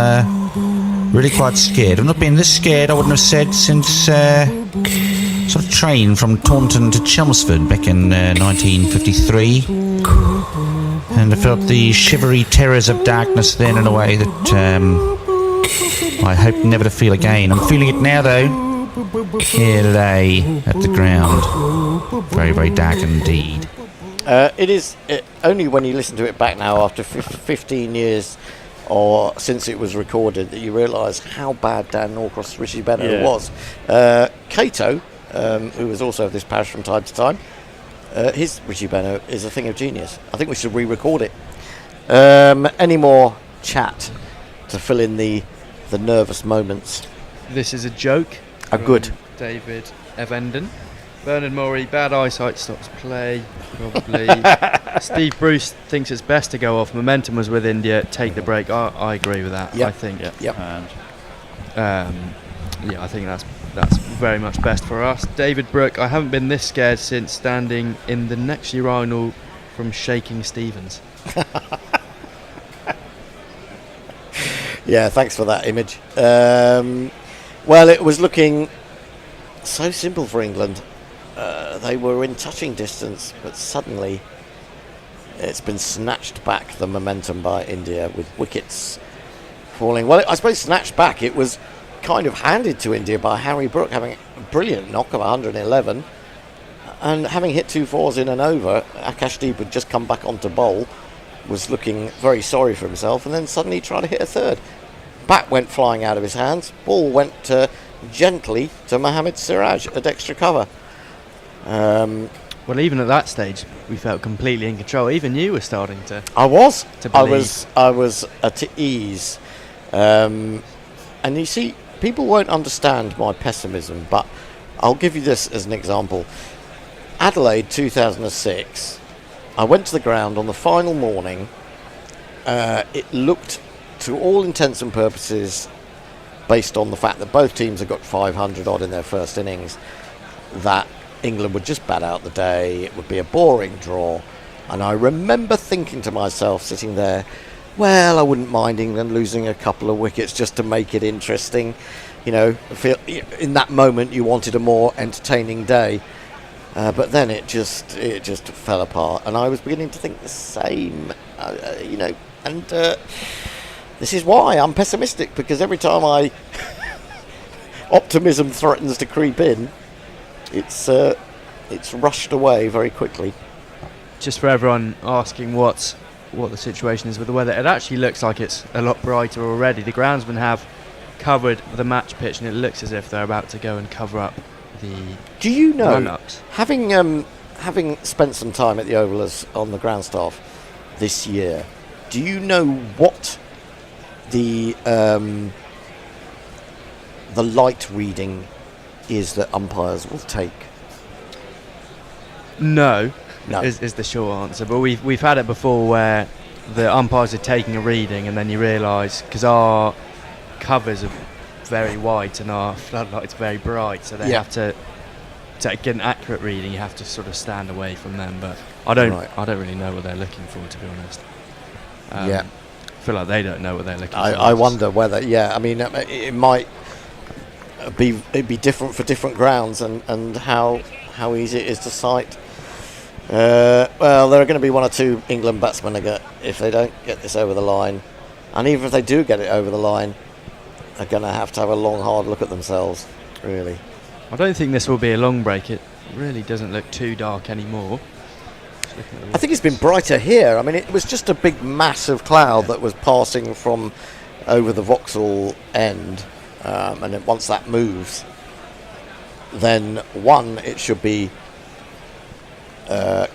really quite scared. I've not been this scared, I wouldn't have said, since sort of train from Taunton to Chelmsford back in 1953. And I felt the shivery terrors of darkness then in a way that I hope never to feel again. I'm feeling it now, though, here today at the ground. Very, very dark indeed. It is only when you listen to it back now after 15 years or since it was recorded that you realise how bad Dan Norcross Richie Benno was. Cato, who was also of this parish from time to time, his Richie Benno is a thing of genius. I think we should re-record it. Any more chat to fill in the nervous moments? This is a joke. Good. David Evenden. Bernard Murray, bad eyesight, stops play, probably. Steve Bruce thinks it's best to go off. Momentum was with India. Take the break. I agree with that. Yep. I think. Yep. And I think that's very much best for us. David Brook, I haven't been this scared since standing in the next urinal from Shaking Stevens. Yeah, thanks for that image. Well, it was looking so simple for England. They were in touching distance, but suddenly it's been snatched back, the momentum, by India, with wickets falling. Well, I suppose snatched back, it was kind of handed to India by Harry Brook, having a brilliant knock of 111, and having hit 2 fours in an over. Akash Deep had just come back onto bowl, was looking very sorry for himself, and then suddenly tried to hit a third. bat went flying out of his hands. Ball went gently to Mohamed Siraj at extra cover. Well, even at that stage, we felt completely in control. Even you were starting to. I was. To believe. I was at ease. And you see, people won't understand my pessimism, but I'll give you this as an example. Adelaide 2006, I went to the ground on the final morning. It looked, to all intents and purposes, based on the fact that both teams had got 500 odd in their first innings, that England would just bat out the day. It would be a boring draw. And I remember thinking to myself, sitting there, well, I wouldn't mind England losing a couple of wickets just to make it interesting. You know, in that moment you wanted a more entertaining day. But then it just fell apart. And I was beginning to think the same, you know. And this is why I'm pessimistic, because every time optimism threatens to creep in, it's rushed away very quickly. Just for everyone asking what the situation is with the weather, it actually looks like it's a lot brighter already. The groundsmen have covered the match pitch, and it looks as if they're about to go and cover up the Do you know, run-ups. having spent some time at the Oval as on the ground staff this year, do you know what the light reading is that umpires will take? No. Is the short answer. But we've had it before where the umpires are taking a reading, and then you realise, because our covers are very white and our floodlights very bright, so they have to get an accurate reading. You have to sort of stand away from them. But I don't really know what they're looking for, to be honest. I feel like they don't know what they're looking for. I wonder whether, I mean, it might be different for different grounds, and how easy it is to sight. Well, there are going to be one or two England batsmen if they don't get this over the line, and even if they do get it over the line, they're going to have a long, hard look at themselves, really. I don't think this will be a long break. It really doesn't look too dark anymore. I think it's been brighter here. I mean, it was just a big mass of cloud that was passing from over the Vauxhall end, and then once that moves, then it should be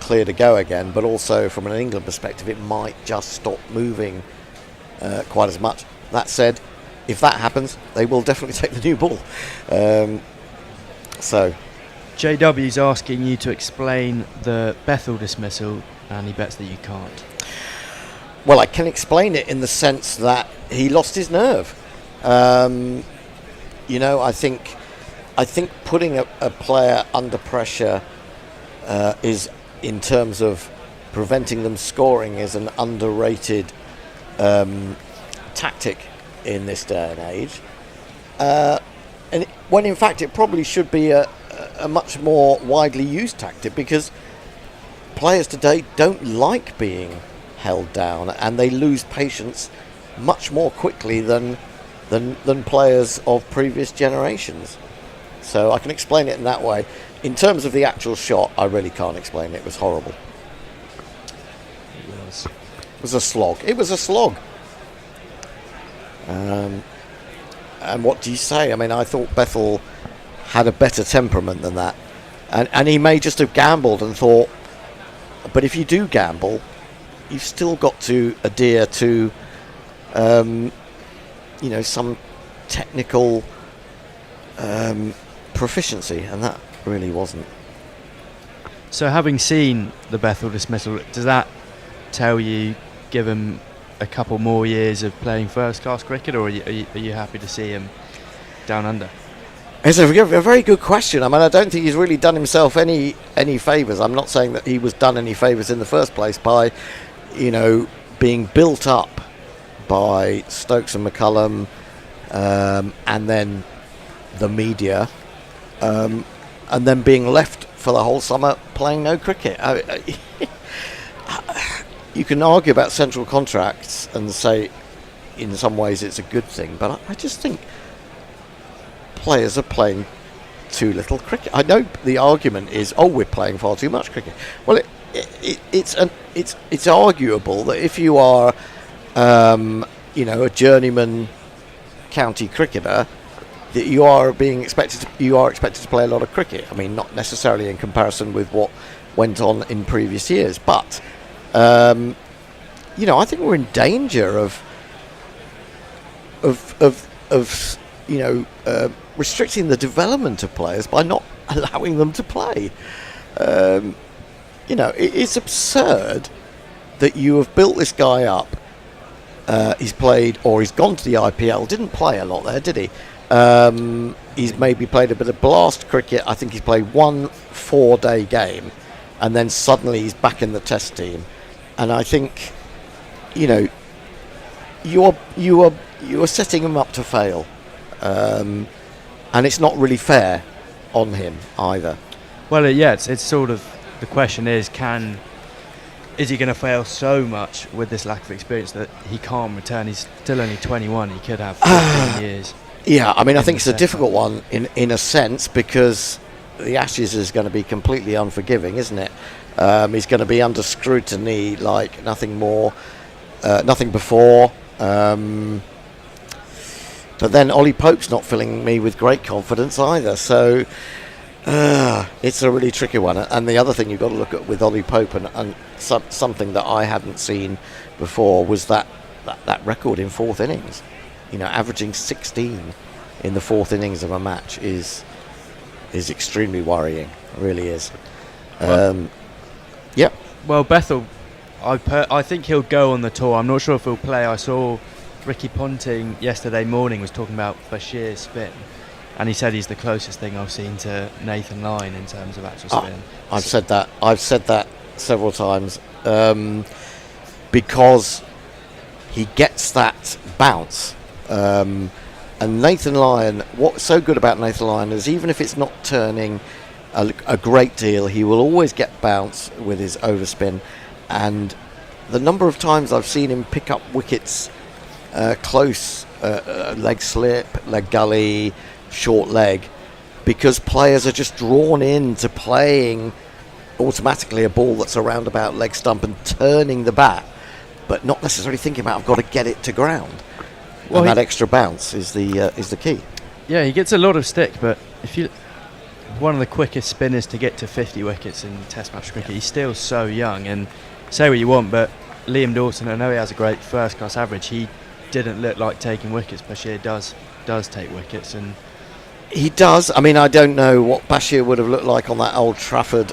clear to go again, but also from an England perspective, it might just stop moving quite as much. That said, if that happens, they will definitely take the new ball. JW's asking you to explain the Bethel dismissal, and he bets that you can't. Well, I can explain it in the sense that he lost his nerve. You know, I think putting a player under pressure is, in terms of preventing them scoring, is an underrated tactic in this day and age, when in fact it probably should be a much more widely used tactic, because players today don't like being held down, and they lose patience much more quickly than players of previous generations. So I can explain it in that way. In terms of the actual shot, I really can't explain it. It was horrible. It was a slog. It was a slog. And what do you say? I mean, I thought Bethel had a better temperament than that. And he may just have gambled and thought, but if you do gamble, you've still got to adhere to, some technical proficiency, and that really wasn't. So, having seen the Bethel dismissal, does that tell you, give him a couple more years of playing first-class cricket, or are you happy to see him down under? It's a very good question. I mean, I don't think he's really done himself any favours. I'm not saying that he was done any favours in the first place by, being built up by Stokes and McCullum, and then the media, and then being left for the whole summer playing no cricket. You can argue about central contracts and say in some ways it's a good thing, but I just think players are playing too little cricket. I know the argument is, we're playing far too much cricket. Well, it's arguable that if you are a journeyman county cricketer, that you are expected to play a lot of cricket. I mean, not necessarily in comparison with what went on in previous years, but I think we're in danger of restricting the development of players by not allowing them to play. It's absurd that you have built this guy up. He's played, or he's gone to the IPL. Didn't play a lot there, did he? He's maybe played a bit of blast cricket. I think he's played 1 4-day game, and then suddenly he's back in the test team. And I think, you are setting him up to fail, and it's not really fair on him either. Well, it's sort of the question is he going to fail so much with this lack of experience that he can't return? He's still only 21. He could have 15 years. Yeah, I mean, I think it's a difficult one in a sense, because the Ashes is going to be completely unforgiving, isn't it? He's going to be under scrutiny like nothing before. But then Ollie Pope's not filling me with great confidence either. So it's a really tricky one. And the other thing you've got to look at with Ollie Pope, and something that I hadn't seen before, was that record in fourth innings. Averaging 16 in the fourth innings of a match is extremely worrying. It really is. Yeah. Well, Bethel, I think he'll go on the tour. I'm not sure if he'll play. I saw Ricky Ponting yesterday morning was talking about Bashir's spin, and he said he's the closest thing I've seen to Nathan Lyon in terms of actual spin. I've said that several times, because he gets that bounce. And Nathan Lyon, what's so good about Nathan Lyon is even if it's not turning a great deal, he will always get bounce with his overspin. And the number of times I've seen him pick up wickets close, leg slip, leg gully, short leg, because players are just drawn into playing automatically a ball that's around about leg stump and turning the bat, but not necessarily thinking about, I've got to get it to ground. Well, and that extra bounce is the key. Yeah, he gets a lot of stick, but one of the quickest spinners to get to 50 wickets in Test match cricket. He's still so young, and say what you want, but Liam Dawson, I know he has a great first-class average. He didn't look like taking wickets. Bashir does take wickets, and he does. I mean, I don't know what Bashir would have looked like on that Old Trafford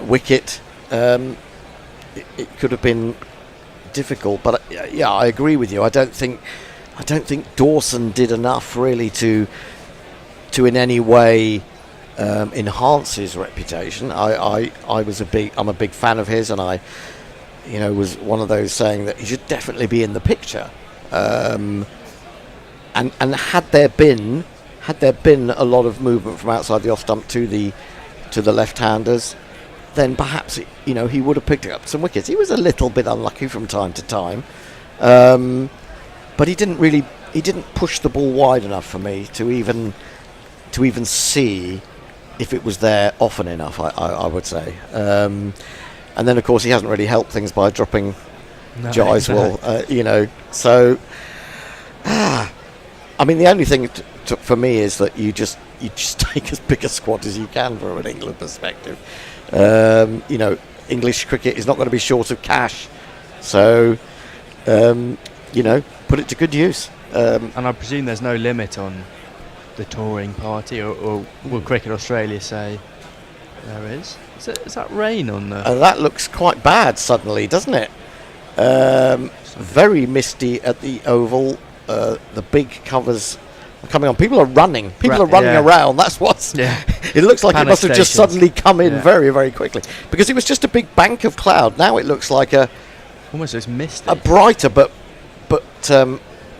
wicket. It could have been difficult, but yeah, I agree with you. I don't think Dawson did enough really to in any way enhance his reputation. I'm a big fan of his, and I was one of those saying that he should definitely be in the picture. And had there been a lot of movement from outside the off stump to the left-handers, then perhaps he would have picked up some wickets. He was a little bit unlucky from time to time, but he didn't push the ball wide enough for me to even see if it was there often enough. I would say, and then of course he hasn't really helped things by dropping Jaiswal. So I mean, the only thing for me is that you just take as big a squad as you can from an England perspective. English cricket is not going to be short of cash, so put it to good use. And I presume there's no limit on the touring party, or will Cricket Australia say there is? Is that rain on the? That looks quite bad suddenly, doesn't it? Very misty at the Oval. The big covers are coming on. People are running. Around. That's what's. Yeah. It looks like it must have just suddenly come in very, very quickly, because it was just a big bank of cloud. Now it looks like almost it's misty. A brighter, but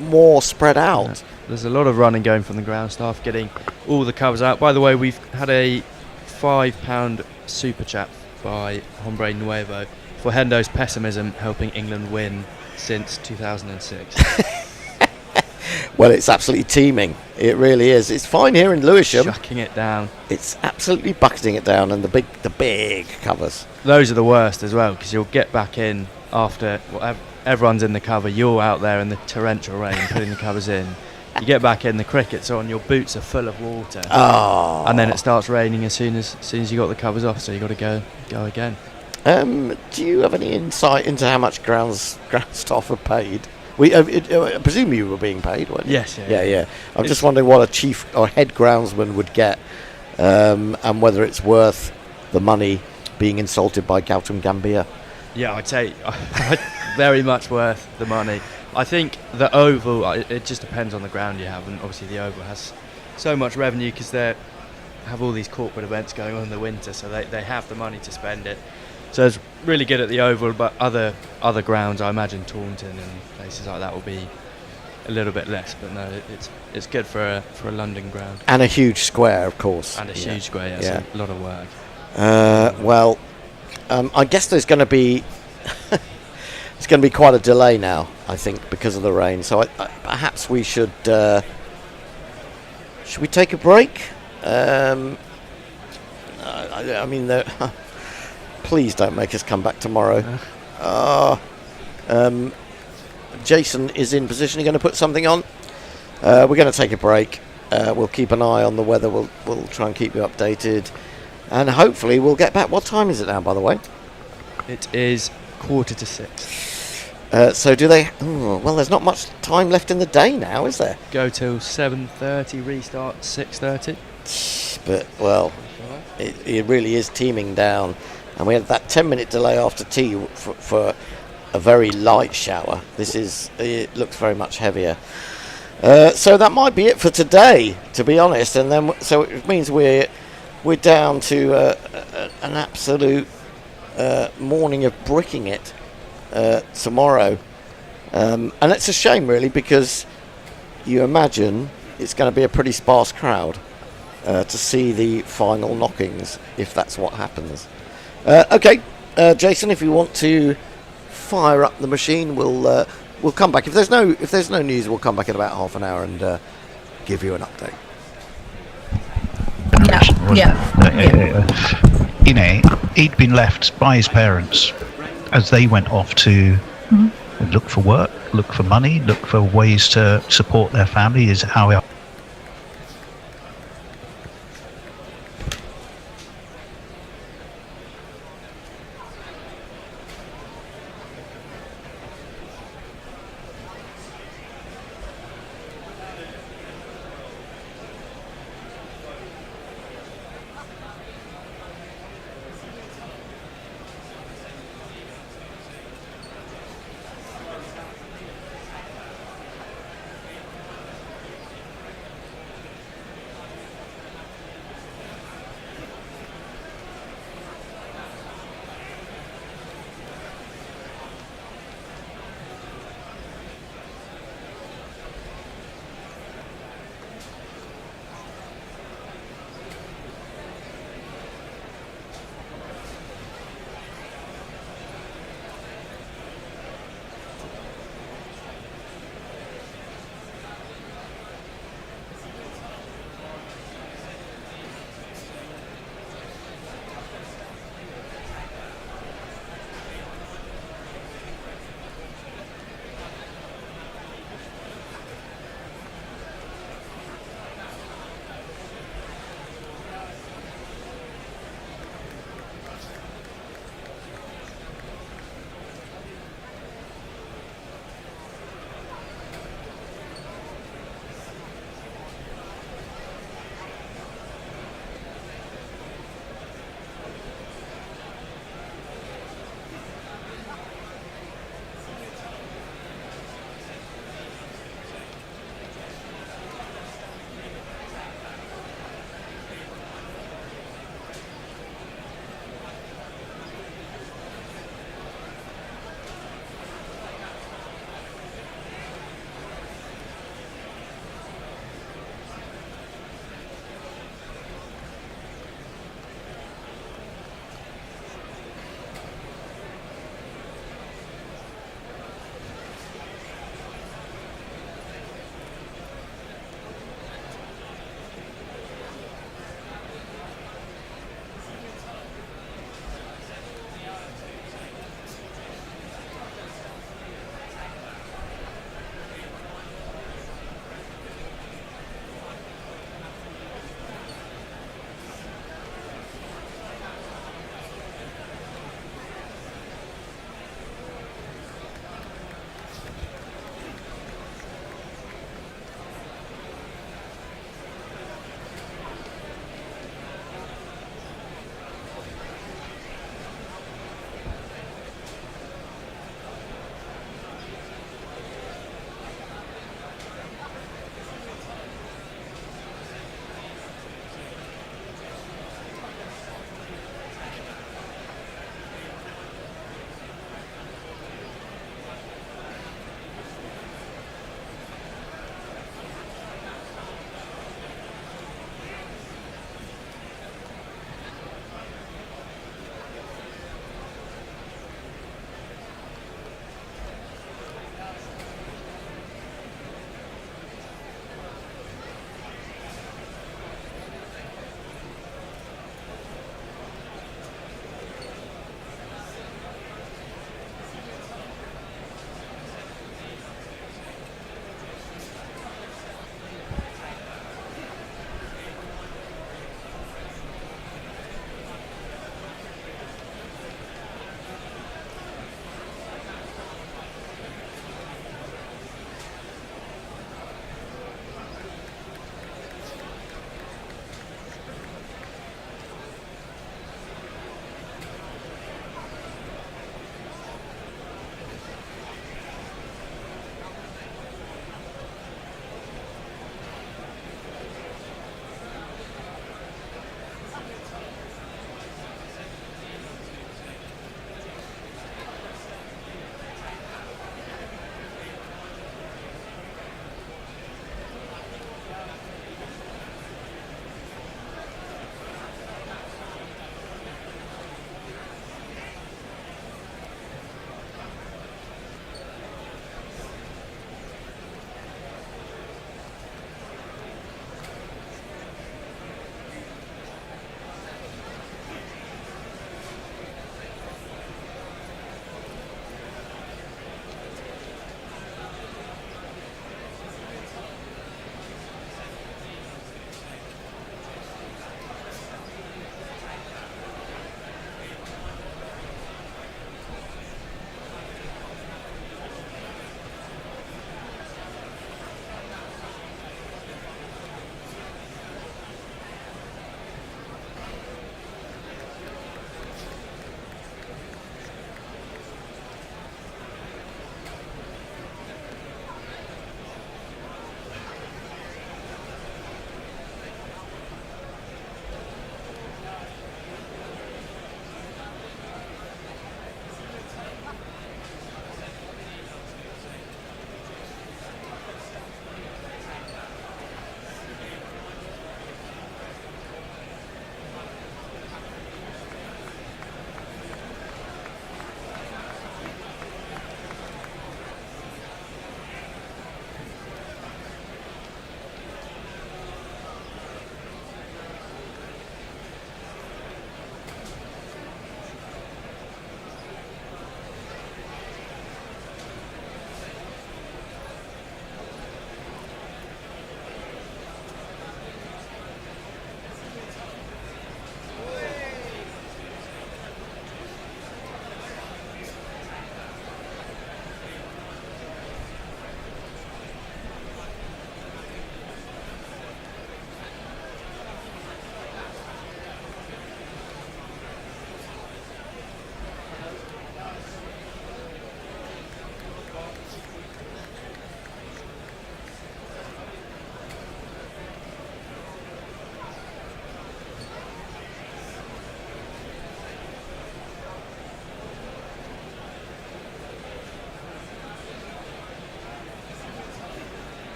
more spread out. Yeah. There's a lot of running going from the ground staff, getting all the covers out. By the way, we've had a £5 super chat by Hombre Nuevo for Hendo's pessimism helping England win since 2006. Well, it's absolutely teeming. It really is. It's fine here in Lewisham. Chucking it down. It's absolutely bucketing it down, and the big covers. Those are the worst as well, because you'll get back in after everyone's in the cover, you're out there in the torrential rain putting the covers in. You get back in, the cricket's on, your boots are full of water, and then it starts raining as soon as you got the covers off, so you got to go again. Do you have any insight into how much ground staff are paid? I presume you were being paid, weren't you? Yes. Yeah. I'm just wondering what a chief or head groundsman would get, and whether it's worth the money being insulted by Gautam Gambhir. Yeah, I'd say very much worth the money. I think the Oval, it just depends on the ground you have, and obviously the Oval has so much revenue because they have all these corporate events going on in the winter, so they have the money to spend it. So it's really good at the Oval, but other grounds, I imagine Taunton and places like that will be a little bit less. But no, it's good for a London ground. And a huge square, of course. And a huge square, yeah. So a lot of work. Well, I guess there's going to be it's going to be quite a delay now, I think, because of the rain. So perhaps we should we take a break? I mean, please don't make us come back tomorrow. Jason is in position. You're going to put something on. We're going to take a break. We'll keep an eye on the weather. We'll try and keep you updated. And hopefully we'll get back. What time is it now, by the way? It is 5:45. So do they... well, there's not much time left in the day now, is there? Go till 7:30, restart 6:30. But, well, it really is teeming down. And we had that 10-minute delay after tea for a very light shower. It looks very much heavier. So that might be it for today, to be honest. And then, so it means we're down to an absolute morning of bricking it tomorrow. And it's a shame, really, because you imagine it's going to be a pretty sparse crowd to see the final knockings, if that's what happens. Okay, Jason, if you want to fire up the machine, we'll come back. If there's no news, we'll come back in about half an hour and give you an update. You know, he'd been left by his parents as they went off to look for work, look for money, look for ways to support their family. Is how we are.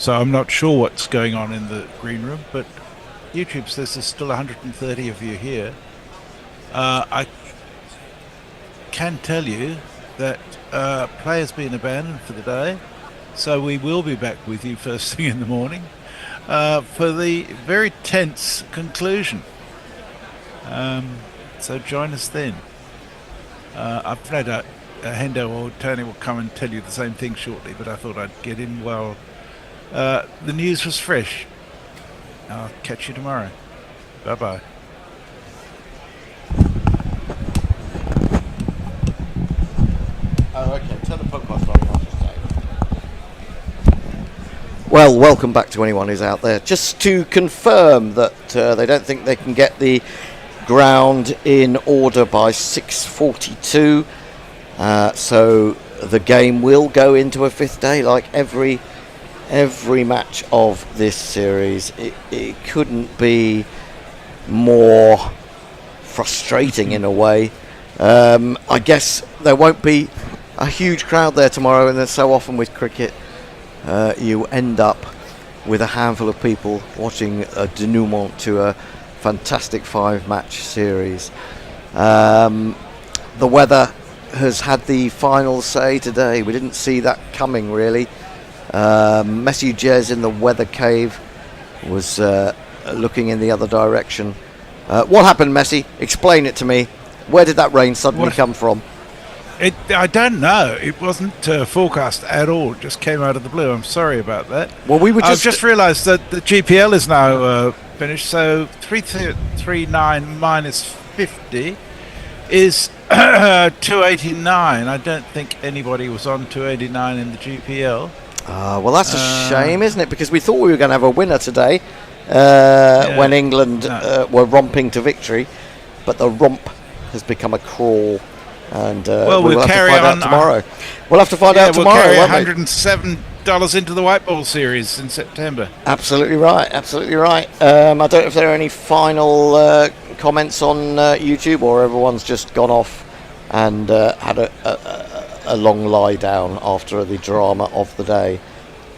So I'm not sure what's going on in the green room, but YouTube says there's still 130 of you here. I can tell you that play has been abandoned for the day, so we will be back with you first thing in the morning for the very tense conclusion. So join us then. I've no doubt Hendo or Tony will come and tell you the same thing shortly, but I thought I'd get in while the news was fresh. I'll catch you tomorrow. Bye-bye. Oh, okay. Turn the podcast on. Well, welcome back to anyone who's out there. Just to confirm that they don't think they can get the ground in order by 6:42. So the game will go into a fifth day, like every match of this series. It couldn't be more frustrating in a way. I guess there won't be a huge crowd there tomorrow, and then so often with cricket you end up with a handful of people watching a denouement to a fantastic 5-match series. The weather has had the final say today. We didn't see that coming really. Messi Jez in the weather cave was looking in the other direction. What happened, Messi? Explain it to me. Where did that rain suddenly come from? I don't know. It wasn't forecast at all. It just came out of the blue. I'm sorry about that. Well, I've just realised that the GPL is now finished. So 339 minus 50 is 289. I don't think anybody was on 289 in the GPL. Well, that's a shame, isn't it? Because we thought we were going to have a winner today when England were romping to victory, but the romp has become a crawl. And we'll have carry to find on out tomorrow. We'll have to find out tomorrow. We'll carry $107 into the white ball series in September. Absolutely right. Absolutely right. I don't know if there are any final comments on YouTube, or everyone's just gone off and had a long lie down after the drama of the day.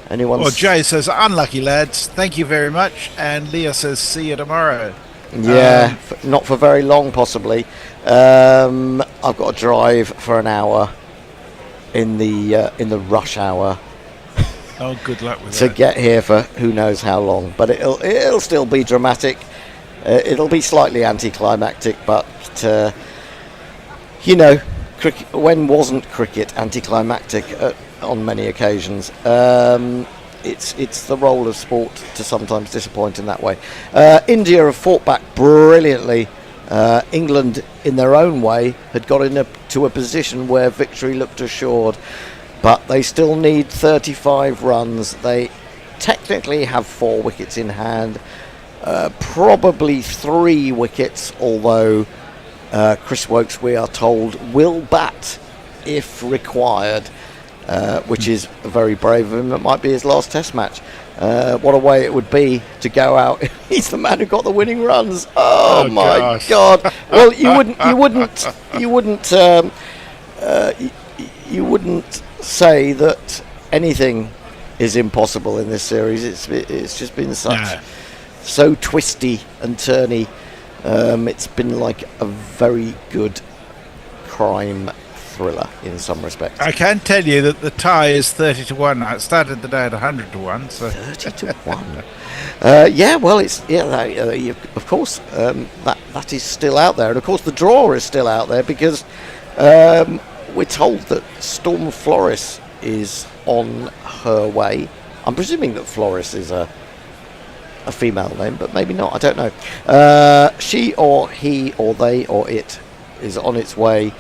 Anyone? Well, Jay says, unlucky lads, thank you very much. And Leah says, see you tomorrow. Yeah, not for very long, possibly. I've got to drive for an hour in the rush hour. Oh, good luck with to that. Get here for who knows how long, but it'll still be dramatic. It'll be slightly anticlimactic, but cricket, when wasn't cricket anticlimactic on many occasions? It's the role of sport to sometimes disappoint in that way. India have fought back brilliantly. England, in their own way, had got into a position where victory looked assured, but they still need 35 runs. They technically have 4 wickets in hand, probably 3 wickets, although Chris Wokes, we are told, will bat if required. Which is very brave of him. It might be his last Test match. What a way it would be to go out. He's the man who got the winning runs. Oh my gosh. God! Well, you wouldn't say that anything is impossible in this series. It's just been so twisty and turny. It's been like a very good crime thriller in some respects. I can tell you that the tie is 30-1. I started the day at 100-1. So 30-1. Well, it's of course that is still out there, and of course the draw is still out there because we're told that Storm Floris is on her way. I'm presuming that Floris is a female name, but maybe not. I don't know. She or he or they or it is on its way.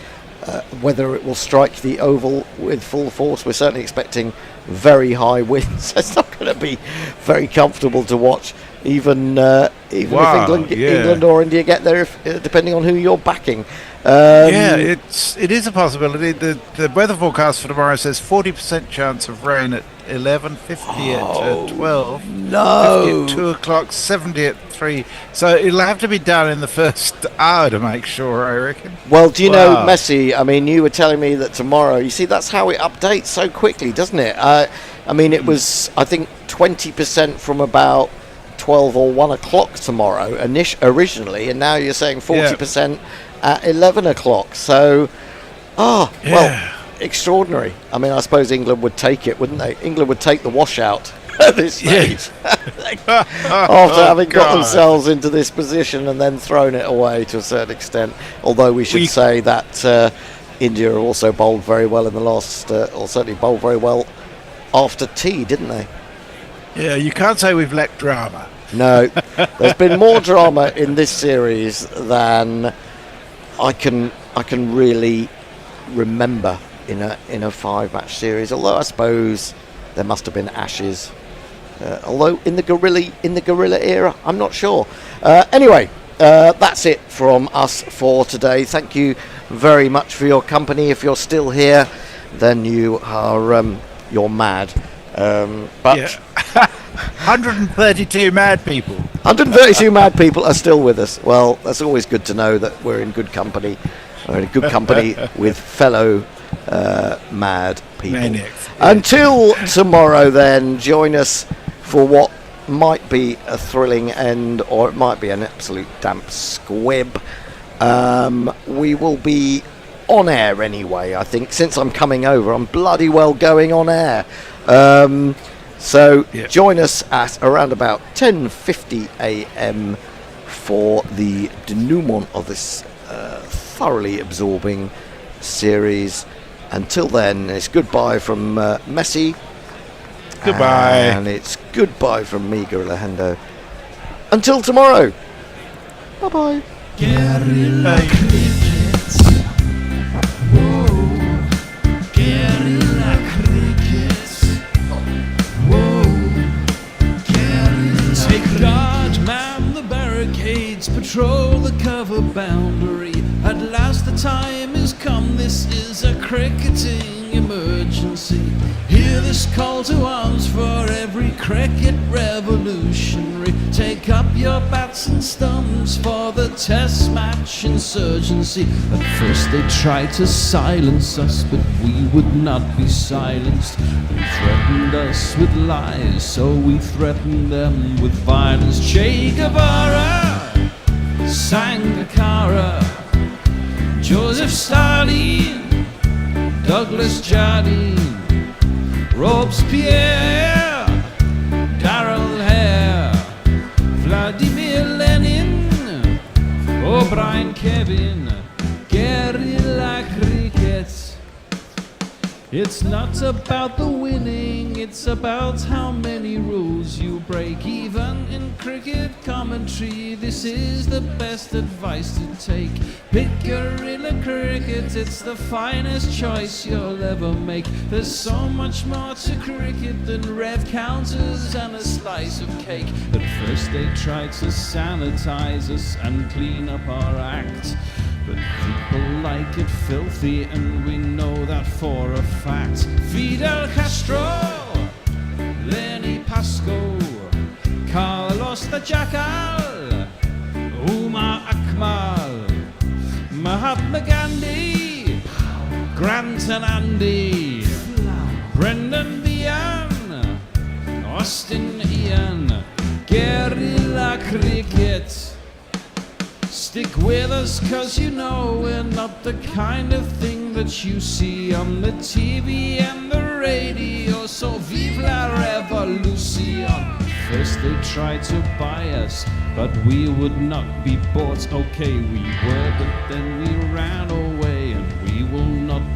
Whether it will strike the oval with full force, we're certainly expecting very high winds. It's not going to be very comfortable to watch, even if England or India get there, depending on who you're backing. It is a possibility. The weather forecast for tomorrow says 40% chance of rain at 11, 50 at 12, 50 at 2 o'clock, 70 at 3. So it'll have to be done in the first hour to make sure, I reckon. Well, do you know, Messi, I mean, you were telling me that tomorrow, you see, that's how it updates so quickly, doesn't it? I mean, it was, I think, 20% from about 12 or 1 o'clock tomorrow originally, and now you're saying 40% at 11 o'clock. So, well, extraordinary. I mean, I suppose England would take it, wouldn't they? England would take the washout at this stage. After having got themselves into this position and then thrown it away to a certain extent. Although we should say that India also bowled very well in the last, or certainly bowled very well after tea, didn't they? Yeah, you can't say we've lacked drama. No, there's been more drama in this series than I can really remember in a 5-match series. Although I suppose there must have been Ashes. Although in the Guerilla era, I'm not sure. Anyway, that's it from us for today. Thank you very much for your company. If you're still here, then you are you're mad. But 132 mad people. 132 mad people are still with us. Well, that's always good to know that we're in good company. We're in good company with fellow mad people. Maniacs. Until tomorrow, then, join us for what might be a thrilling end, or it might be an absolute damp squib. We will be on air anyway, I think. Since I'm coming over, I'm bloody well going on air. So join us at around about 10:50 a.m. for the denouement of this thoroughly absorbing series. Until then, it's goodbye from Messi. Goodbye. And it's goodbye from me, Guerilla Hendo. Until tomorrow. Bye-bye. Guerilla Cricket. Whoa. Guerilla Cricket. Whoa. Guerilla. Take guard, man the barricades, patrol the cover boundary. At last the time has come, this is a cricketing emergency. Hear this call to arms for every cricket revolutionary. Take up your bats and stumps for the test match insurgency. At first they tried to silence us, but we would not be silenced. They threatened us with lies, so we threatened them with violence. Che Guevara, Sangakkara, Joseph Stalin, Douglas Jardine, Robespierre, Darrell Hare, Vladimir Lenin, O'Brien Kevin, Guerilla Cricket. It's not about the winning, it's about how many rules you break. Even in cricket commentary, this is the best advice to take. Pick Guerilla Cricket, it's the finest choice you'll ever make. There's so much more to cricket than red counters and a slice of cake. At first they tried to sanitize us and clean up our act, but people like it filthy, and we know that for a fact. Fidel Castro, Lenny Pascoe, Carlos the Jackal, Umar Akmal, Mahatma Gandhi, Grant and Andy, Brendan Behan, Austin Ian, Guerilla Cricket. Stick with us, cause you know we're not the kind of thing that you see on the TV and the radio. So vive la revolution. First they tried to buy us, but we would not be bought. Okay, we were, but then we ran away, and we will not be